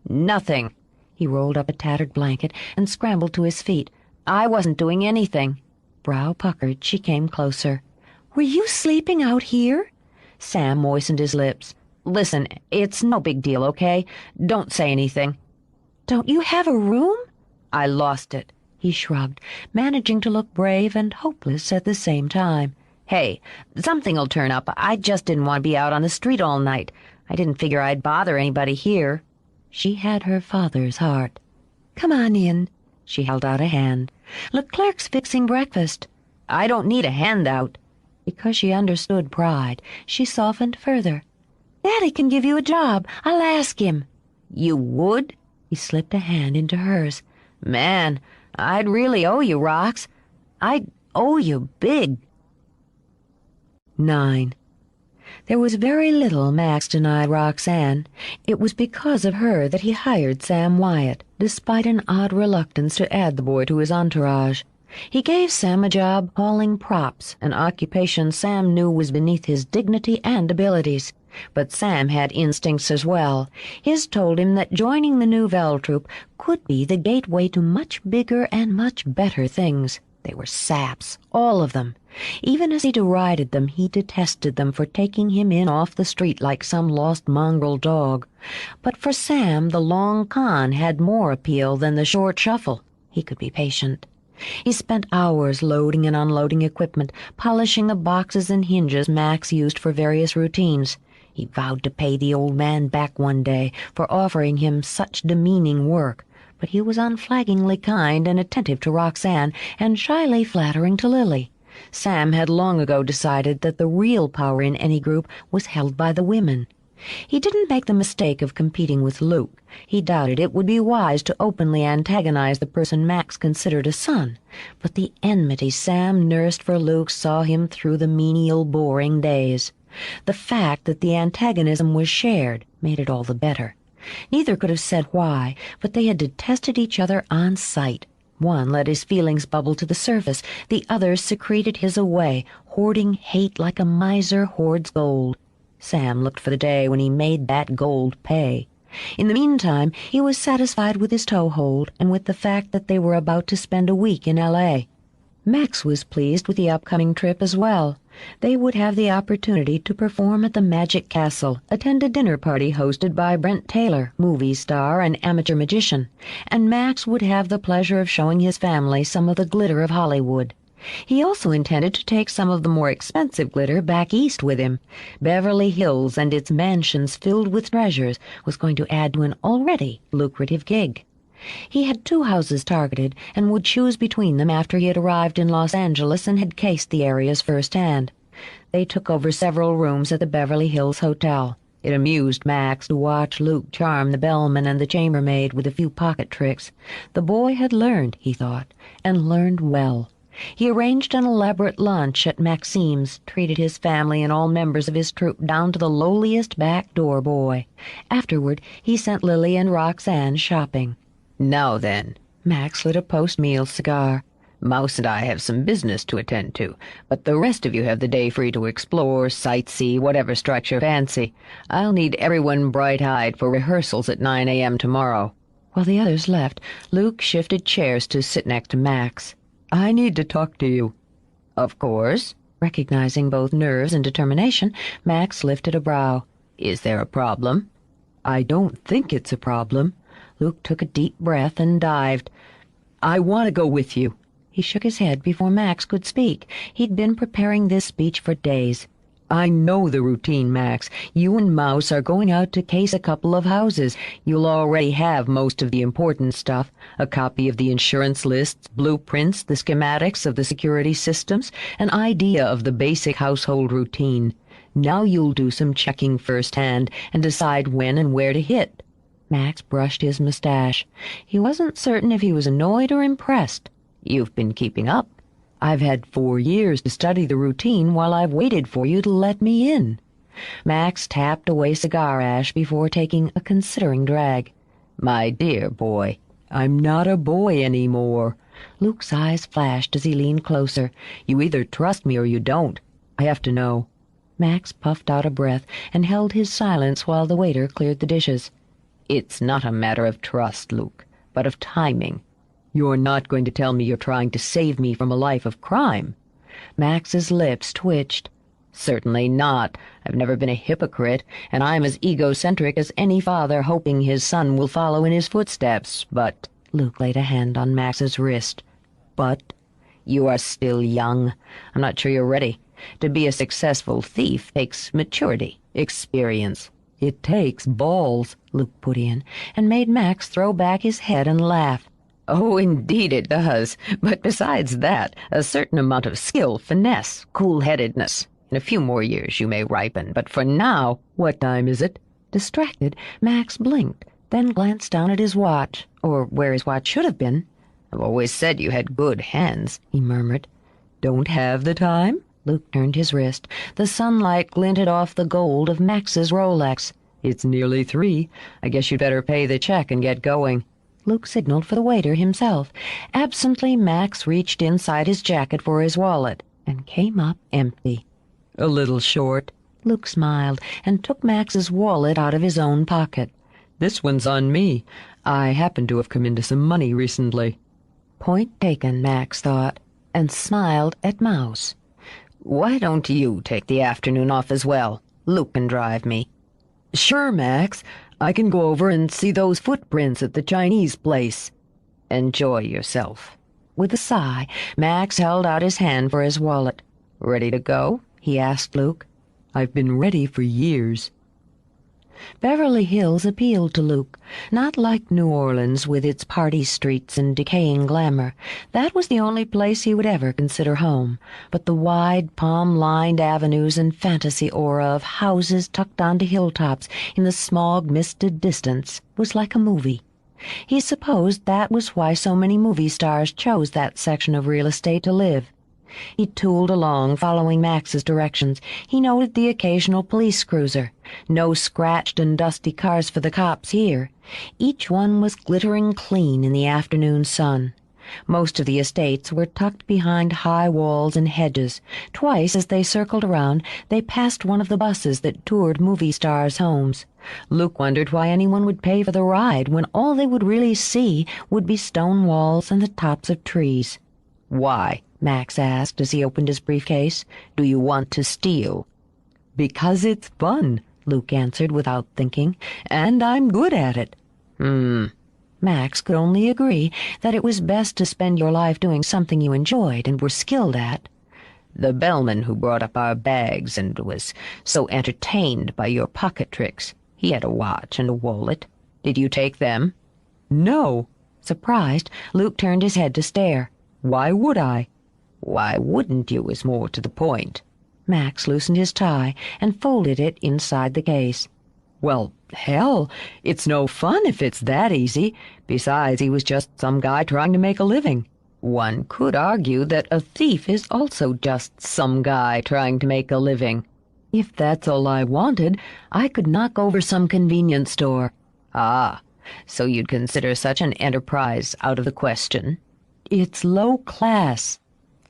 [SPEAKER 5] "Nothing."
[SPEAKER 1] He rolled up a tattered blanket and scrambled to his feet.
[SPEAKER 5] "I wasn't doing anything."
[SPEAKER 1] Brow puckered, she came closer. "Were you sleeping out here?" Sam moistened his lips.
[SPEAKER 5] "Listen, it's no big deal, okay? Don't say anything."
[SPEAKER 1] "Don't you have a room?"
[SPEAKER 5] "I lost it."
[SPEAKER 1] He shrugged, managing to look brave and hopeless at the same time.
[SPEAKER 5] "Hey, something'll turn up. I just didn't want to be out on the street all night. I didn't figure I'd bother anybody here."
[SPEAKER 1] She had her father's heart. "Come on in." She held out a hand. "Leclerc's fixing breakfast."
[SPEAKER 5] "I don't need a handout."
[SPEAKER 1] Because she understood pride, she softened further. "Daddy can give you a job. I'll ask him."
[SPEAKER 5] "You would?"
[SPEAKER 1] He slipped a hand into hers.
[SPEAKER 5] "Man, I'd really owe you, Rox. I'd owe you big."
[SPEAKER 1] 9.
[SPEAKER 5] There was very little Max denied Roxanne. It was because of her that he hired Sam Wyatt, despite an odd reluctance to add the boy to his entourage. He gave Sam a job hauling props, an occupation Sam knew was beneath his dignity and abilities. But Sam had instincts as well. His told him that joining the Nouvelle troupe could be the gateway to much bigger and much better things. They were saps, all of them. Even as he derided them, he detested them for taking him in off the street like some lost mongrel dog. But for Sam, the long con had more appeal than the short shuffle. He could be patient. He spent hours loading and unloading equipment, polishing the boxes and hinges Max used for various routines. He vowed to pay the old man back one day for offering him such demeaning work, but he was unflaggingly kind and attentive to Roxanne and shyly flattering to Lily. Sam had long ago decided that the real power in any group was held by the women. He didn't make the mistake of competing with Luke. He doubted it would be wise to openly antagonize the person Max considered a son, but the enmity Sam nursed for Luke saw him through the menial, boring days. The fact that the antagonism was shared made it all the better. Neither could have said why, but they had detested each other on sight. One let his feelings bubble to the surface, the other secreted his away, hoarding hate like a miser hoards gold. Sam looked for the day when he made that gold pay. In the meantime, he was satisfied with his toehold and with the fact that they were about to spend a week in L.A. Max was pleased with the upcoming trip as well. They would have the opportunity to perform at the Magic Castle, attend a dinner party hosted by Brent Taylor, movie star and amateur magician, and Max would have the pleasure of showing his family some of the glitter of Hollywood. He also intended to take some of the more expensive glitter back east with him. Beverly Hills and its mansions filled with treasures was going to add to an already lucrative gig. He had 2 houses targeted and would choose between them after he had arrived in Los Angeles and had cased the areas firsthand. They took over several rooms at the Beverly Hills Hotel. It amused Max to watch Luke charm the bellman and the chambermaid with a few pocket tricks. The boy had learned, he thought, and learned well. He arranged an elaborate lunch at Maxime's, treated his family and all members of his troupe down to the lowliest back-door boy. Afterward, he sent Lily and Roxanne shopping.
[SPEAKER 4] Now then,
[SPEAKER 5] Max lit a post-meal cigar.
[SPEAKER 4] Mouse and I have some business to attend to, but the rest of you have the day free to explore, sightsee, whatever strikes your fancy. I'll need everyone bright-eyed for rehearsals at 9 a.m. tomorrow.
[SPEAKER 5] While the others left, Luke shifted chairs to sit next to Max.
[SPEAKER 4] I need to talk to you.
[SPEAKER 5] Of course. Recognizing both nerves and determination, Max lifted a brow.
[SPEAKER 4] Is there a problem?
[SPEAKER 5] I don't think it's a problem. Luke took a deep breath and dived.
[SPEAKER 4] I want to go with you.
[SPEAKER 5] He shook his head before Max could speak. He'd been preparing this speech for days.
[SPEAKER 4] I know the routine, Max. You and Mouse are going out to case a couple of houses. You'll already have most of the important stuff. A copy of the insurance lists, blueprints, the schematics of the security systems, an idea of the basic household routine. Now you'll do some checking firsthand and decide when and where to hit.
[SPEAKER 5] Max brushed his mustache. He wasn't certain if he was annoyed or impressed.
[SPEAKER 4] You've been keeping up.
[SPEAKER 5] I've had 4 years to study the routine while I've waited for you to let me in. Max tapped away cigar ash before taking a considering drag.
[SPEAKER 4] My dear boy, I'm not a boy anymore.
[SPEAKER 5] Luke's eyes flashed as he leaned closer.
[SPEAKER 4] You either trust me or you don't. I have to know.
[SPEAKER 5] Max puffed out a breath and held his silence while the waiter cleared the dishes.
[SPEAKER 4] It's not a matter of trust, Luke, but of timing. You're not going to tell me you're trying to save me from a life of crime.
[SPEAKER 5] Max's lips twitched.
[SPEAKER 4] Certainly not. I've never been a hypocrite, and I'm as egocentric as any father hoping his son will follow in his footsteps, but—
[SPEAKER 5] Luke laid a hand on Max's wrist.
[SPEAKER 4] But you are still young. I'm not sure you're ready. To be a successful thief takes maturity, experience.
[SPEAKER 5] It takes balls, Luke put in, and made Max throw back his head and laugh.
[SPEAKER 4] Oh, indeed it does. But besides that, a certain amount of skill, finesse, cool-headedness. In a few more years you may ripen, but for now—
[SPEAKER 5] What time is it? Distracted, Max blinked, then glanced down at his watch, or where his watch should have been.
[SPEAKER 4] I've always said you had good hands,
[SPEAKER 5] he murmured.
[SPEAKER 4] Don't have the time?
[SPEAKER 5] Luke turned his wrist. The sunlight glinted off the gold of Max's Rolex.
[SPEAKER 4] It's nearly 3. I guess you'd better pay the check and get going.
[SPEAKER 5] Luke signaled for the waiter himself. Absently, Max reached inside his jacket for his wallet and came up empty.
[SPEAKER 4] A little short.
[SPEAKER 5] Luke smiled and took Max's wallet out of his own pocket.
[SPEAKER 4] This one's on me. I happen to have come into some money recently.
[SPEAKER 5] Point taken, Max thought, and smiled at Mouse.
[SPEAKER 2] Why don't you take the afternoon off as well? Luke can drive me.
[SPEAKER 4] Sure, Max. I can go over and see those footprints at the Chinese place.
[SPEAKER 2] Enjoy yourself.
[SPEAKER 5] With a sigh, Max held out his hand for his wallet.
[SPEAKER 2] Ready to go?
[SPEAKER 5] He asked Luke.
[SPEAKER 4] I've been ready for years.
[SPEAKER 5] Beverly Hills appealed to Luke, not like New Orleans with its party streets and decaying glamour. That was the only place he would ever consider home. But the wide, palm-lined avenues and fantasy aura of houses tucked onto hilltops in the smog-misted distance was like a movie. He supposed that was why so many movie stars chose that section of real estate to live. He tooled along, following Max's directions. He noted the occasional police cruiser. No scratched and dusty cars for the cops here. Each one was glittering clean in the afternoon sun. Most of the estates were tucked behind high walls and hedges. Twice, as they circled around, they passed one of the buses that toured movie stars' homes. Luke wondered why anyone would pay for the ride when all they would really see would be stone walls and the tops of trees.
[SPEAKER 2] Why?
[SPEAKER 5] Max asked as he opened his briefcase.
[SPEAKER 2] Do you want to steal?
[SPEAKER 4] Because it's fun, Luke answered without thinking, and I'm good at it.
[SPEAKER 5] Max could only agree that it was best to spend your life doing something you enjoyed and were skilled at.
[SPEAKER 2] The bellman who brought up our bags and was so entertained by your pocket tricks. He had a watch and a wallet. Did you take them?
[SPEAKER 4] No.
[SPEAKER 5] Surprised, Luke turned his head to stare.
[SPEAKER 4] Why would I?
[SPEAKER 2] Why wouldn't you is more to the point.
[SPEAKER 5] Max loosened his tie and folded it inside the case.
[SPEAKER 4] Well, hell, it's no fun if it's that easy. Besides, he was just some guy trying to make a living.
[SPEAKER 2] One could argue that a thief is also just some guy trying to make a living.
[SPEAKER 4] If that's all I wanted, I could knock over some convenience store.
[SPEAKER 2] Ah, so you'd consider such an enterprise out of the question?
[SPEAKER 4] It's low class.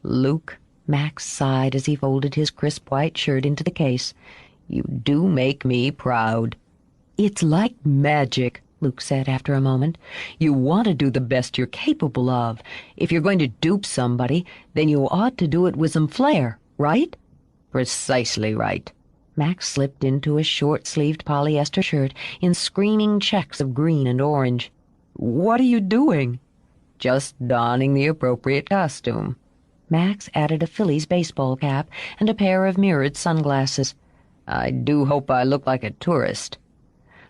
[SPEAKER 2] Luke,
[SPEAKER 5] Max sighed as he folded his crisp white shirt into the case.
[SPEAKER 2] You do make me proud.
[SPEAKER 4] It's like magic, Luke said after a moment. You want to do the best you're capable of. If you're going to dupe somebody, then you ought to do it with some flair, right?
[SPEAKER 2] Precisely right.
[SPEAKER 5] Max slipped into a short-sleeved polyester shirt in screaming checks of green and orange.
[SPEAKER 4] What are you doing?
[SPEAKER 2] Just donning the appropriate costume.
[SPEAKER 5] Max added a Phillies baseball cap and a pair of mirrored sunglasses.
[SPEAKER 2] I do hope I look like a tourist.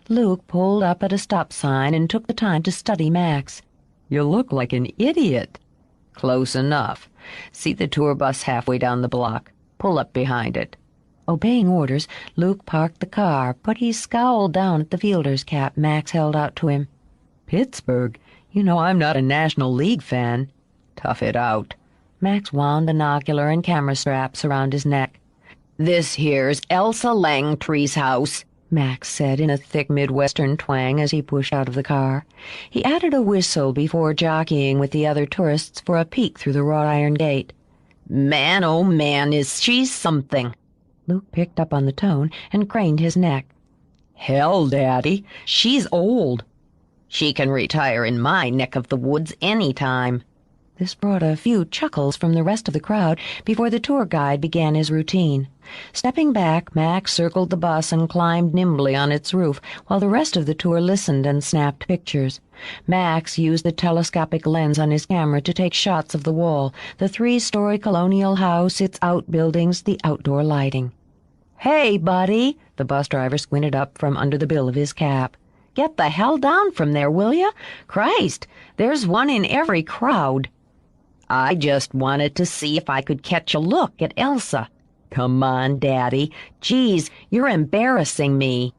[SPEAKER 5] Luke pulled up at a stop sign and took the time to study Max.
[SPEAKER 4] You look like an idiot.
[SPEAKER 2] Close enough. See the tour bus halfway down the block. Pull up behind it.
[SPEAKER 5] Obeying orders, Luke parked the car, but he scowled down at the fielder's cap Max held out to him.
[SPEAKER 4] Pittsburgh? You know I'm not a National League fan.
[SPEAKER 2] Tough it out.
[SPEAKER 5] Max wound binocular and camera straps around his neck.
[SPEAKER 2] This here's Elsa Langtree's house,
[SPEAKER 5] Max said in a thick Midwestern twang as he pushed out of the car. He added a whistle before jockeying with the other tourists for a peek through the wrought iron gate.
[SPEAKER 2] Man, oh man, is she something.
[SPEAKER 5] Luke picked up on the tone and craned his neck.
[SPEAKER 4] Hell, Daddy, she's old.
[SPEAKER 2] She can retire in my neck of the woods any time.
[SPEAKER 5] This brought a few chuckles from the rest of the crowd before the tour guide began his routine. Stepping back, Max circled the bus and climbed nimbly on its roof while the rest of the tour listened and snapped pictures. Max used the telescopic lens on his camera to take shots of the wall, the 3-story colonial house, its outbuildings, the outdoor lighting.
[SPEAKER 2] Hey, buddy,
[SPEAKER 5] the bus driver squinted up from under the bill of his cap.
[SPEAKER 2] Get the hell down from there, will ya? Christ, there's one in every crowd. I just wanted to see if I could catch a look at Elsa. Come on, Daddy. Geez, you're embarrassing me.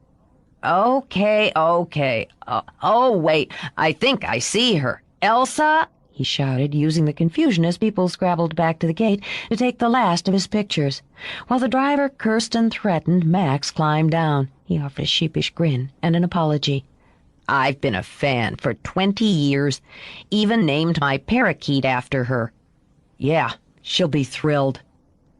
[SPEAKER 2] Okay. Oh, wait, I think I see her. Elsa?
[SPEAKER 5] he shouted, using the confusion as people scrabbled back to the gate to take the last of his pictures. While the driver cursed and threatened, Max climbed down. He offered a sheepish grin and an apology.
[SPEAKER 2] I've been a fan for 20 years. Even named my parakeet after her. Yeah, she'll be thrilled.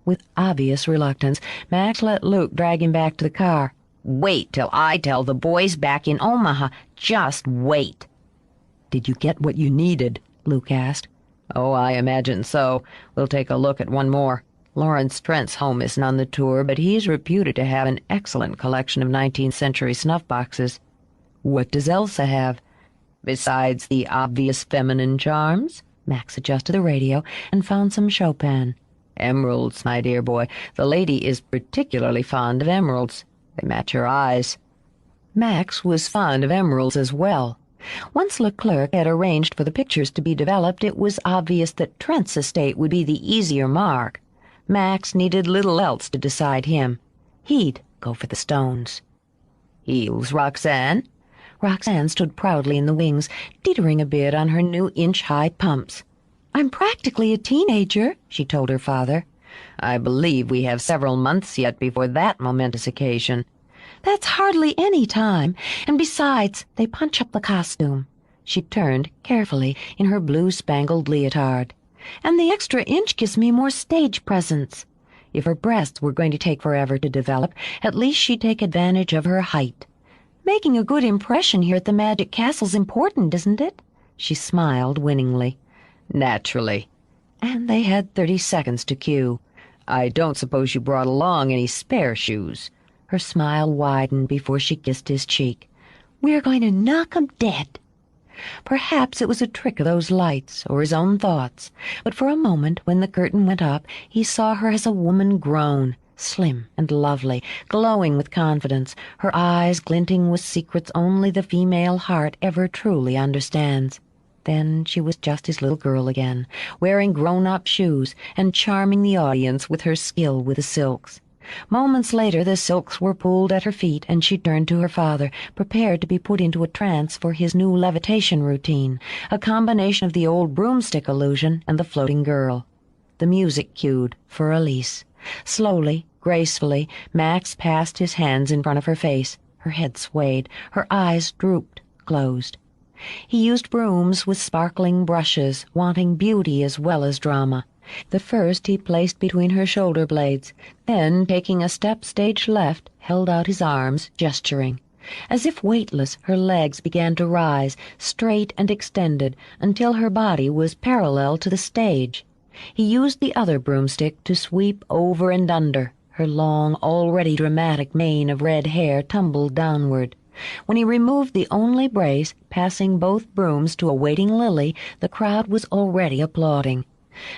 [SPEAKER 5] With obvious reluctance, Max let Luke drag him back to the car.
[SPEAKER 2] Wait till I tell the boys back in Omaha. Just wait.
[SPEAKER 5] Did you get what you needed? Luke asked.
[SPEAKER 4] Oh, I imagine so. We'll take a look at one more. Lawrence Trent's home isn't on the tour, but he's reputed to have an excellent collection of 19th century snuff boxes. What does Elsa have? Besides the obvious feminine charms?
[SPEAKER 5] Max adjusted the radio and found some Chopin.
[SPEAKER 4] Emeralds, my dear boy. The lady is particularly fond of emeralds. They match her eyes.
[SPEAKER 5] Max was fond of emeralds as well. Once Leclerc had arranged for the pictures to be developed, it was obvious that Trent's estate would be the easier mark. Max needed little else to decide him. He'd go for the stones.
[SPEAKER 4] Heels, Roxanne?
[SPEAKER 5] Roxanne stood proudly in the wings, teetering a bit on her new inch-high pumps. I'm practically a teenager, she told her father.
[SPEAKER 4] I believe we have several months yet before that momentous occasion.
[SPEAKER 5] That's hardly any time, and besides, they punch up the costume. She turned carefully in her blue-spangled leotard. And the extra inch gives me more stage presence. If her breasts were going to take forever to develop, at least she'd take advantage of her height. Making a good impression here at the Magic Castle's important, isn't it? She smiled winningly.
[SPEAKER 4] Naturally.
[SPEAKER 5] And they had 30 seconds to cue.
[SPEAKER 4] I don't suppose you brought along any spare shoes.
[SPEAKER 5] Her smile widened before she kissed his cheek. We're going to knock 'em dead. Perhaps it was a trick of those lights, or his own thoughts, but for a moment, when the curtain went up, he saw her as a woman grown, slim and lovely, glowing with confidence, her eyes glinting with secrets only the female heart ever truly understands. Then she was just his little girl again, wearing grown-up shoes and charming the audience with her skill with the silks. Moments later the silks were pulled at her feet, and she turned to her father, prepared to be put into a trance for his new levitation routine, a combination of the old broomstick illusion and the floating girl. The music cued for Elise. Slowly, gracefully, Max passed his hands in front of her face. Her head swayed, her eyes drooped, closed. He used brooms with sparkling brushes, wanting beauty as well as drama. The first he placed between her shoulder blades, then, taking a step stage left, held out his arms, gesturing. As if weightless, her legs began to rise, straight and extended, until her body was parallel to the stage. He used the other broomstick to sweep over and under. Her long, already dramatic mane of red hair tumbled downward. When he removed the only brace, passing both brooms to a waiting Lily, the crowd was already applauding.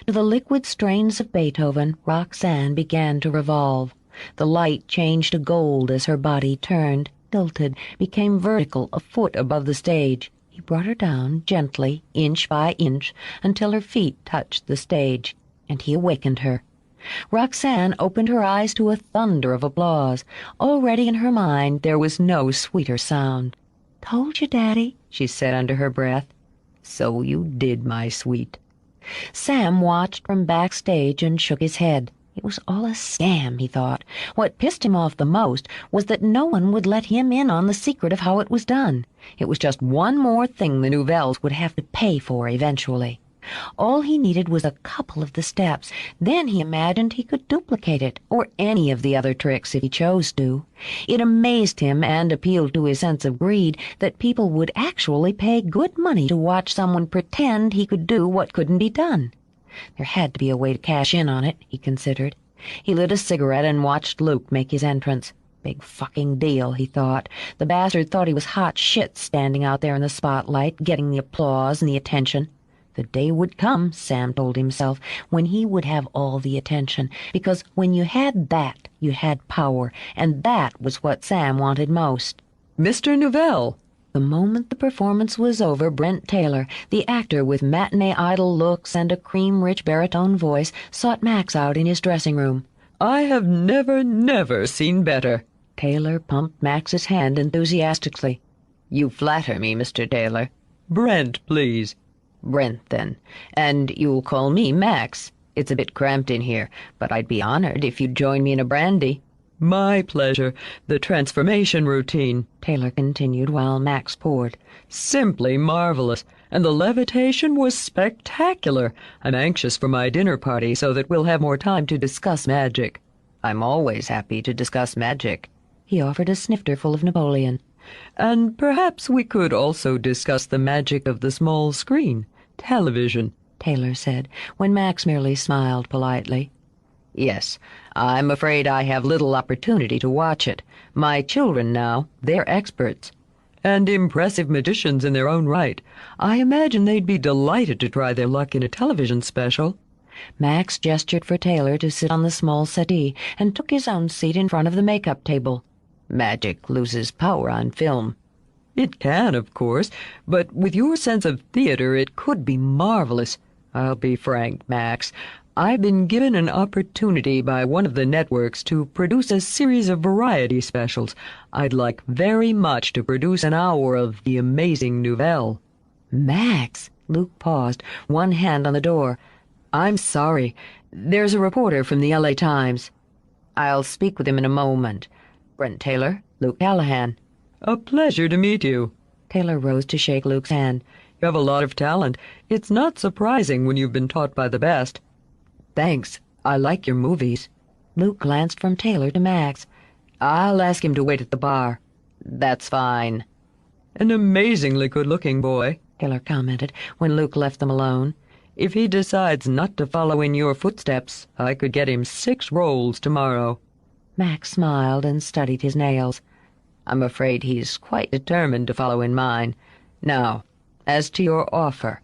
[SPEAKER 5] To the liquid strains of Beethoven, Roxanne began to revolve. The light changed to gold as her body turned, tilted, became vertical, a foot above the stage. He brought her down gently, inch by inch, until her feet touched the stage, and he awakened her. Roxanne opened her eyes to a thunder of applause. Already in her mind there was no sweeter sound. "Told you, Daddy," she said under her breath.
[SPEAKER 4] "So you did, my sweet."
[SPEAKER 5] Sam watched from backstage and shook his head. It was all a scam, he thought. What pissed him off the most was that no one would let him in on the secret of how it was done. It was just one more thing the Nouvelles would have to pay for eventually. All he needed was a couple of the steps. Then he imagined he could duplicate it, or any of the other tricks if he chose to. It amazed him and appealed to his sense of greed that people would actually pay good money to watch someone pretend he could do what couldn't be done. There had to be a way to cash in on it, he considered. He lit a cigarette and watched Luke make his entrance. Big fucking deal, he thought. The bastard thought he was hot shit standing out there in the spotlight, getting the applause and the attention. The day would come, Sam told himself, when he would have all the attention, because when you had that, you had power, and that was what Sam wanted most.
[SPEAKER 4] "Mr. Nouvelle!"
[SPEAKER 5] The moment the performance was over, Brent Taylor, the actor with matinee idol looks and a cream-rich baritone voice, sought Max out in his dressing room.
[SPEAKER 4] "I have never seen better."
[SPEAKER 5] Taylor pumped Max's hand enthusiastically.
[SPEAKER 4] "You flatter me, Mr. Taylor." "Brent, please." Brent, then. And you'll call me Max. It's a bit cramped in here, but I'd be honored if you'd join me in a brandy. My pleasure. The transformation routine, Taylor continued while Max poured. Simply marvelous. And the levitation was spectacular. I'm anxious for my dinner party so that we'll have more time to discuss magic. I'm always happy to discuss magic.
[SPEAKER 5] He offered a snifter full of Napoleon.
[SPEAKER 4] And perhaps we could also discuss the magic of the small screen, television,
[SPEAKER 5] Taylor said, when Max merely smiled politely.
[SPEAKER 4] Yes, I'm afraid I have little opportunity to watch it. My children now, they're experts. And impressive magicians in their own right. I imagine they'd be delighted to try their luck in a television special.
[SPEAKER 5] Max gestured for Taylor to sit on the small settee and took his own seat in front of the makeup table.
[SPEAKER 4] Magic loses power on film. It can, of course, but with your sense of theater, it could be marvelous. I'll be frank, Max. I've been given an opportunity by one of the networks to produce a series of variety specials. I'd like very much to produce an hour of the amazing Nouvelle.
[SPEAKER 5] Max! Luke paused, one hand on the door.
[SPEAKER 4] I'm sorry. There's a reporter from the LA Times. I'll speak with him in a moment. Brent Taylor, Luke Callahan. A pleasure to meet you.
[SPEAKER 5] Taylor rose to shake Luke's hand.
[SPEAKER 4] You have a lot of talent. It's not surprising when you've been taught by the best. Thanks. I like your movies.
[SPEAKER 5] Luke glanced from Taylor to Max.
[SPEAKER 4] I'll ask him to wait at the bar. That's fine. An amazingly good-looking boy,
[SPEAKER 5] Taylor commented when Luke left them alone.
[SPEAKER 4] If he decides not to follow in your footsteps, I could get him 6 roles tomorrow.
[SPEAKER 5] Max smiled and studied his nails.
[SPEAKER 4] I'm afraid he's quite determined to follow in mine. Now, as to your offer.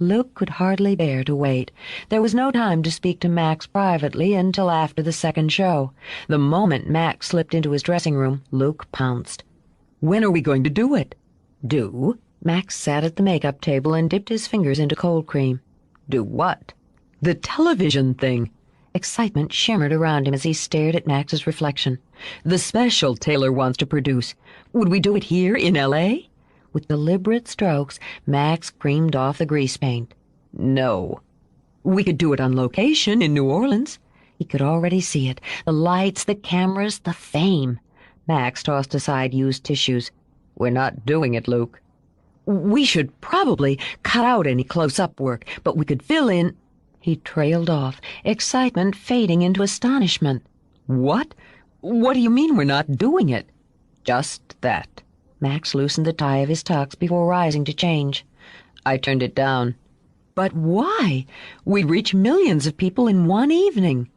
[SPEAKER 5] Luke could hardly bear to wait. There was no time to speak to Max privately until after the second show. The moment Max slipped into his dressing room, Luke pounced.
[SPEAKER 4] When are we going to do it?
[SPEAKER 5] Do? Max sat at the makeup table and dipped his fingers into cold cream.
[SPEAKER 4] Do what? The television thing.
[SPEAKER 5] Excitement shimmered around him as he stared at Max's reflection.
[SPEAKER 4] The special Taylor wants to produce. Would we do it here in L.A.?
[SPEAKER 5] With deliberate strokes, Max creamed off the grease paint.
[SPEAKER 4] No. We could do it on location in New Orleans.
[SPEAKER 5] He could already see it. The lights, the cameras, the fame. Max tossed aside used tissues.
[SPEAKER 4] We're not doing it, Luke. We should probably cut out any close-up work, but we could fill in...
[SPEAKER 5] He trailed off, excitement fading into astonishment.
[SPEAKER 4] What? What do you mean we're not doing it? Just that.
[SPEAKER 5] Max loosened the tie of his tux before rising to change.
[SPEAKER 4] I turned it down. But why? We'd reach millions of people in one evening.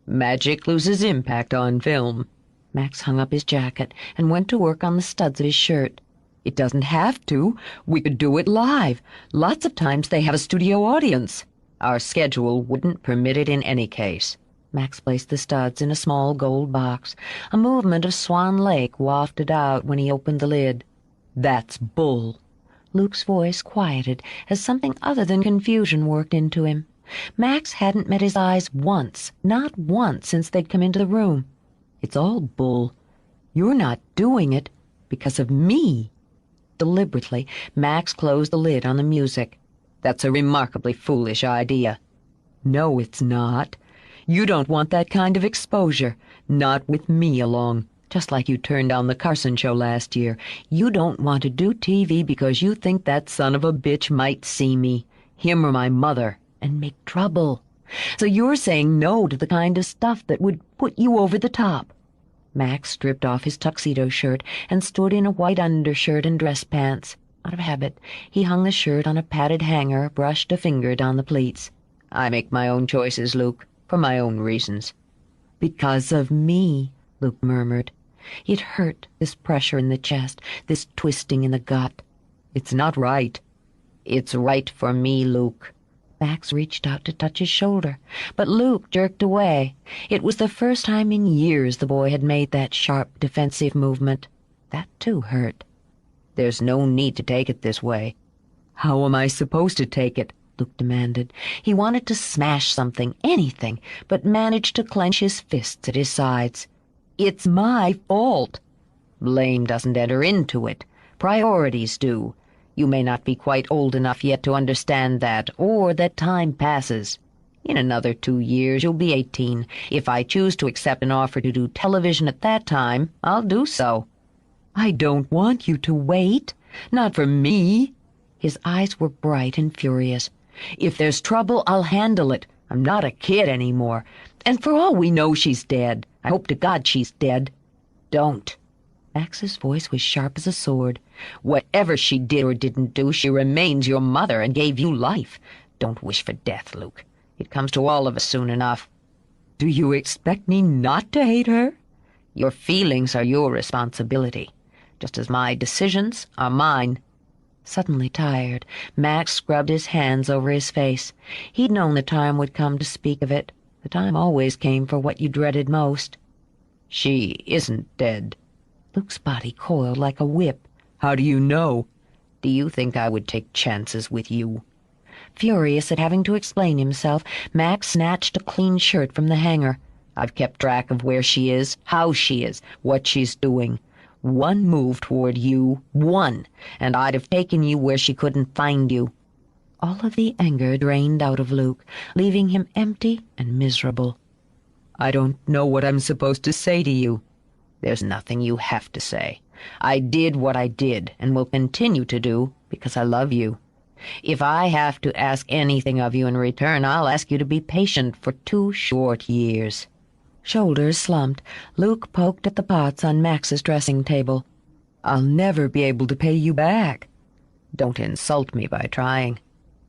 [SPEAKER 4] Magic loses impact on film.
[SPEAKER 5] Max hung up his jacket and went to work on the studs of his shirt.
[SPEAKER 4] It doesn't have to. We could do it live. Lots of times they have a studio audience. Our schedule wouldn't permit it in any case.
[SPEAKER 5] Max placed the studs in a small gold box. A movement of Swan Lake wafted out when he opened the lid.
[SPEAKER 4] That's bull.
[SPEAKER 5] Luke's voice quieted as something other than confusion worked into him. Max hadn't met his eyes once, not once, since they'd come into the room.
[SPEAKER 4] It's all bull. You're not doing it because of me.
[SPEAKER 5] Deliberately, Max closed the lid on the music.
[SPEAKER 4] That's a remarkably foolish idea. No, it's not. You don't want that kind of exposure. Not with me along. Just like you turned down the Carson show last year. You don't want to do TV because you think that son of a bitch might see me, him or my mother, and make trouble. So you're saying no to the kind of stuff that would put you over the top.
[SPEAKER 5] Max stripped off his tuxedo shirt and stood in a white undershirt and dress pants. Out of habit, he hung the shirt on a padded hanger, brushed a finger down the pleats.
[SPEAKER 4] I make my own choices, Luke, for my own reasons.
[SPEAKER 5] Because of me, Luke murmured. It hurt, this pressure in the chest, this twisting in the gut.
[SPEAKER 4] It's not right. It's right for me, Luke.
[SPEAKER 5] Max reached out to touch his shoulder, but Luke jerked away. It was the first time in years the boy had made that sharp, defensive movement. That, too, hurt.
[SPEAKER 4] There's no need to take it this way. How am I supposed to take it?
[SPEAKER 5] Luke demanded. He wanted to smash something, anything, but managed to clench his fists at his sides.
[SPEAKER 4] It's my fault. Blame doesn't enter into it. Priorities do. You may not be quite old enough yet to understand that, or that time passes. In another 2 years you'll be 18. If I choose to accept an offer to do television at that time, I'll do so."
[SPEAKER 5] "I don't want you to wait. Not for me." His eyes were bright and furious.
[SPEAKER 4] "If there's trouble, I'll handle it. I'm not a kid anymore. And for all we know, she's dead. I hope to God she's dead." "Don't."
[SPEAKER 5] Max's voice was sharp as a sword.
[SPEAKER 4] "Whatever she did or didn't do, she remains your mother and gave you life. Don't wish for death, Luke. It comes to all of us soon enough."
[SPEAKER 5] "Do you expect me not to hate her?"
[SPEAKER 4] "Your feelings are your responsibility, just as my decisions are mine."
[SPEAKER 5] Suddenly tired, Max scrubbed his hands over his face. He'd known the time would come to speak of it. The time always came for what you dreaded most.
[SPEAKER 4] "She isn't dead."
[SPEAKER 5] Luke's body coiled like a whip.
[SPEAKER 4] "How do you know?" "Do you think I would take chances with you?"
[SPEAKER 5] Furious at having to explain himself, Max snatched a clean shirt from the hanger.
[SPEAKER 4] "I've kept track of where she is, how she is, what she's doing. One move toward you, one, and I'd have taken you where she couldn't find you."
[SPEAKER 5] All of the anger drained out of Luke, leaving him empty and miserable.
[SPEAKER 4] "I don't know what I'm supposed to say to you." "There's nothing you have to say. I did what I did and will continue to do because I love you. If I have to ask anything of you in return, I'll ask you to be patient for 2 short years."
[SPEAKER 5] Shoulders slumped, Luke poked at the pots on Max's dressing table.
[SPEAKER 4] "I'll never be able to pay you back." "Don't insult me by trying."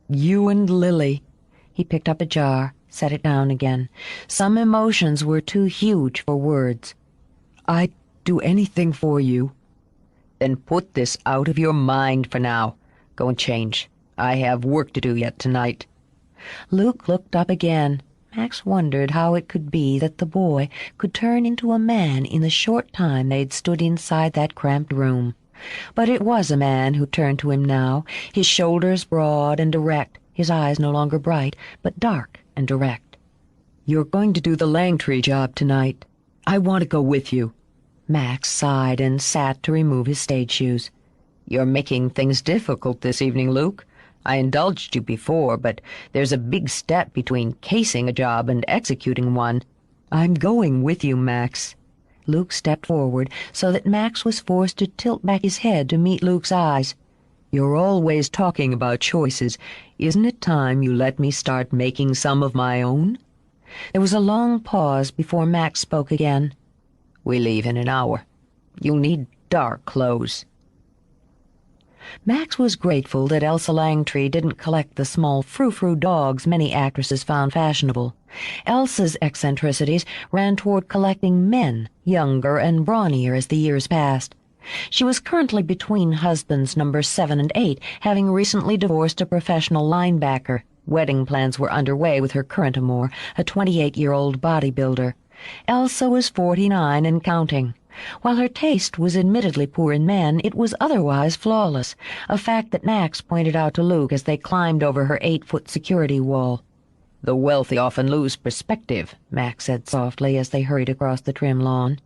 [SPEAKER 5] "You and Lily." He picked up a jar, set it down again. Some emotions were too huge for words.
[SPEAKER 4] "I'd do anything for you." "Then put this out of your mind for now. Go and change. I have work to do yet tonight."
[SPEAKER 5] Luke looked up again. Max wondered how it could be that the boy could turn into a man in the short time they'd stood inside that cramped room. But it was a man who turned to him now, his shoulders broad and erect, his eyes no longer bright, but dark and direct.
[SPEAKER 4] "You're going to do the Langtree job tonight. I want to go with you."
[SPEAKER 5] Max sighed and sat to remove his stage shoes.
[SPEAKER 4] "You're making things difficult this evening, Luke. I indulged you before, but there's a big step between casing a job and executing one."
[SPEAKER 5] "I'm going with you, Max." Luke stepped forward so that Max was forced to tilt back his head to meet Luke's eyes.
[SPEAKER 4] "You're always talking about choices. Isn't it time you let me start making some of my own?"
[SPEAKER 5] There was a long pause before Max spoke again.
[SPEAKER 4] "We leave in an hour. You'll need dark clothes."
[SPEAKER 5] Max was grateful that Elsa Langtree didn't collect the small frou-frou dogs many actresses found fashionable. Elsa's eccentricities ran toward collecting men, younger and brawnier as the years passed. She was currently between husbands numbers 7 and 8, having recently divorced a professional linebacker. Wedding plans were underway with her current amour, a 28-year-old bodybuilder. Elsa was 49 and counting. While her taste was admittedly poor in men, it was otherwise flawless, a fact that Max pointed out to Luke as they climbed over her 8-foot security wall.
[SPEAKER 4] "The wealthy often lose perspective," Max said softly as they hurried across the trim lawn.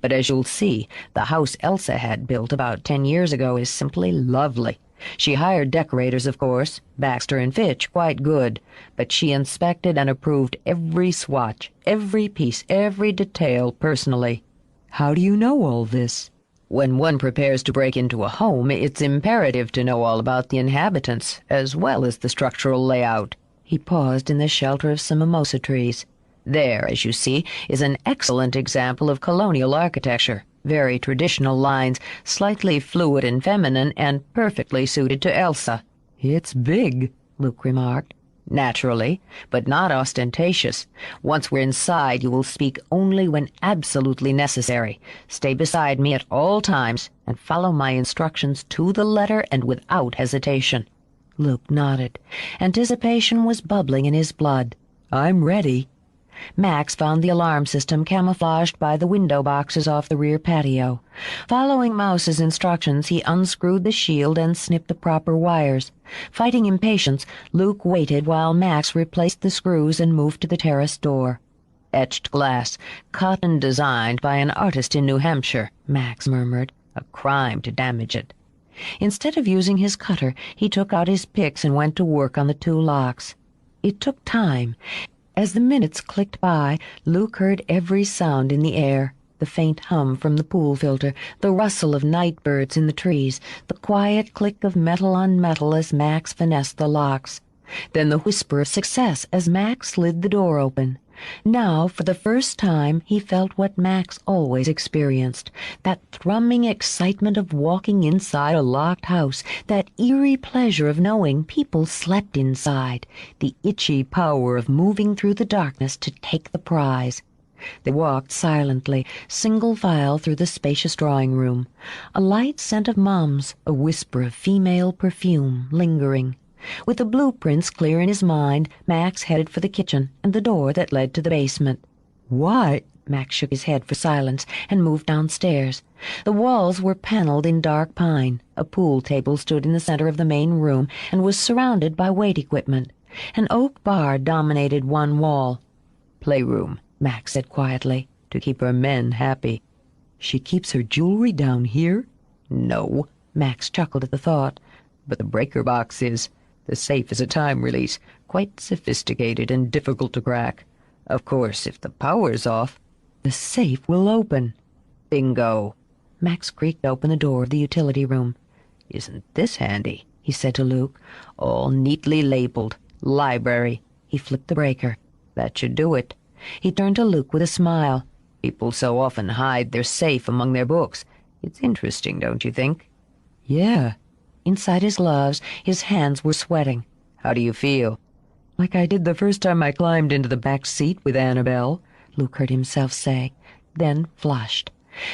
[SPEAKER 4] "But as you'll see, the house Elsa had built about 10 years ago is simply lovely. She hired decorators, of course, Baxter and Fitch, quite good, but she inspected and approved every swatch, every piece, every detail personally."
[SPEAKER 5] "How do you know all this?"
[SPEAKER 4] "When one prepares to break into a home, it's imperative to know all about the inhabitants, as well as the structural layout."
[SPEAKER 5] He paused in the shelter of some mimosa trees.
[SPEAKER 4] "There, as you see, is an excellent example of colonial architecture. Very traditional lines, slightly fluid and feminine, and perfectly suited to Elsa."
[SPEAKER 5] "It's big," Luke remarked.
[SPEAKER 4] "Naturally, but not ostentatious. Once we're inside, you will speak only when absolutely necessary. Stay beside me at all times, and follow my instructions to the letter and without hesitation."
[SPEAKER 5] Luke nodded. Anticipation was bubbling in his blood.
[SPEAKER 4] "I'm ready."
[SPEAKER 5] Max found the alarm system camouflaged by the window boxes off the rear patio. Following Mouse's instructions, he unscrewed the shield and snipped the proper wires. Fighting impatience, Luke waited while Max replaced the screws and moved to the terrace door.
[SPEAKER 4] "Etched glass, cut and designed by an artist in New Hampshire," Max murmured. "A crime to damage it."
[SPEAKER 5] Instead of using his cutter, he took out his picks and went to work on the 2 locks. It took time. As the minutes clicked by, Luke heard every sound in the air, the faint hum from the pool filter, the rustle of night birds in the trees, the quiet click of metal on metal as Max finessed the locks. Then the whisper of success as Max slid the door open. Now, for the first time, he felt what Max always experienced, that thrumming excitement of walking inside a locked house, that eerie pleasure of knowing people slept inside, the itchy power of moving through the darkness to take the prize. They walked silently, single file through the spacious drawing room, a light scent of mums, a whisper of female perfume lingering. With the blueprints clear in his mind, Max headed for the kitchen and the door that led to the basement. "What?" Max shook his head for silence and moved downstairs. The walls were paneled in dark pine. A pool table stood in the center of the main room and was surrounded by weight equipment. An oak bar dominated one wall. "Playroom," Max said quietly, "to keep her men happy." "She keeps her jewelry down here?" "No," Max chuckled at the thought, "but the breaker box is. The safe is a time release, quite sophisticated and difficult to crack. Of course, if the power's off, the safe will open." "Bingo." Max creaked open the door of the utility room. "Isn't this handy?" he said to Luke. "All neatly labeled. Library." He flipped the breaker. "That should do it." He turned to Luke with a smile. "People so often hide their safe among their books. It's interesting, don't you think?" "Yeah." Inside his gloves, his hands were sweating. "How do you feel?" "Like I did the first time I climbed into the back seat with Annabelle," Luke heard himself say, then flushed.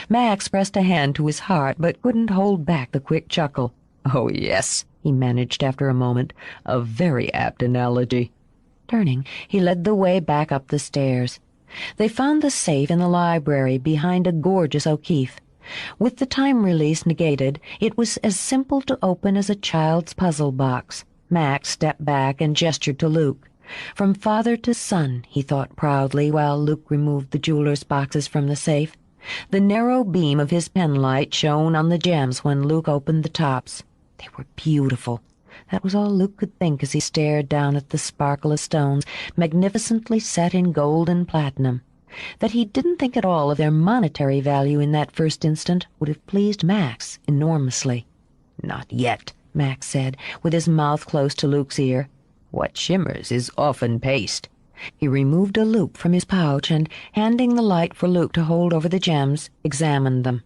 [SPEAKER 5] Max pressed a hand to his heart, but couldn't hold back the quick chuckle. "Oh, yes," he managed after a moment. "A very apt analogy." Turning, he led the way back up the stairs. They found the safe in the library behind a gorgeous O'Keefe. With the time release negated, it was as simple to open as a child's puzzle box. Max stepped back and gestured to Luke. From father to son, he thought proudly, while Luke removed the jeweler's boxes from the safe. The narrow beam of his penlight shone on the gems when Luke opened the tops. They were beautiful. That was all Luke could think as he stared down at the sparkle of stones, magnificently set in gold and platinum. That he didn't think at all of their monetary value in that first instant would have pleased Max enormously. "Not yet," Max said, with his mouth close to Luke's ear. "What shimmers is often paste." He removed a loop from his pouch and, handing the light for Luke to hold over the gems, examined them.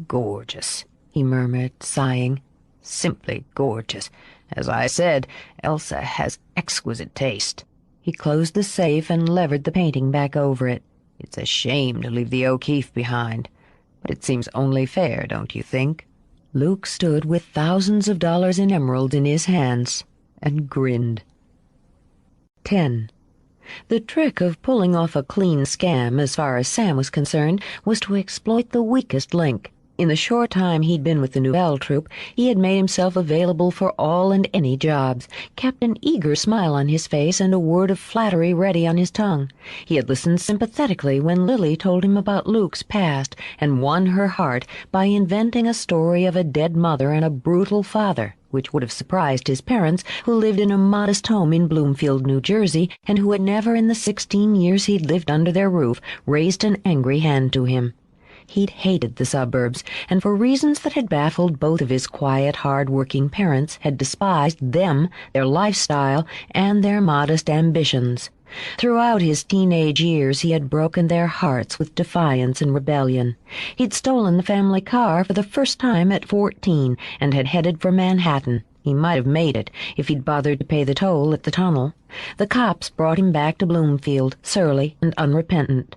[SPEAKER 5] "Gorgeous," he murmured, sighing. "Simply gorgeous. As I said, Elsa has exquisite taste." He closed the safe and levered the painting back over it. "It's a shame to leave the O'Keefe behind, but it seems only fair, don't you think?" Luke stood with thousands of dollars in emeralds in his hands and grinned. 10. The trick of pulling off a clean scam, as far as Sam was concerned, was to exploit the weakest link. In the short time he'd been with the Nouvelle troupe, he had made himself available for all and any jobs, kept an eager smile on his face and a word of flattery ready on his tongue. He had listened sympathetically when Lily told him about Luke's past and won her heart by inventing a story of a dead mother and a brutal father, which would have surprised his parents, who lived in a modest home in Bloomfield, New Jersey, and who had never in the 16 years he'd lived under their roof raised an angry hand to him. He'd hated the suburbs, and for reasons that had baffled both of his quiet, hard-working parents, had despised them, their lifestyle, and their modest ambitions. Throughout his teenage years he had broken their hearts with defiance and rebellion. He'd stolen the family car for the first time at 14 and had headed for Manhattan. He might have made it if he'd bothered to pay the toll at the tunnel. The cops brought him back to Bloomfield, surly and unrepentant.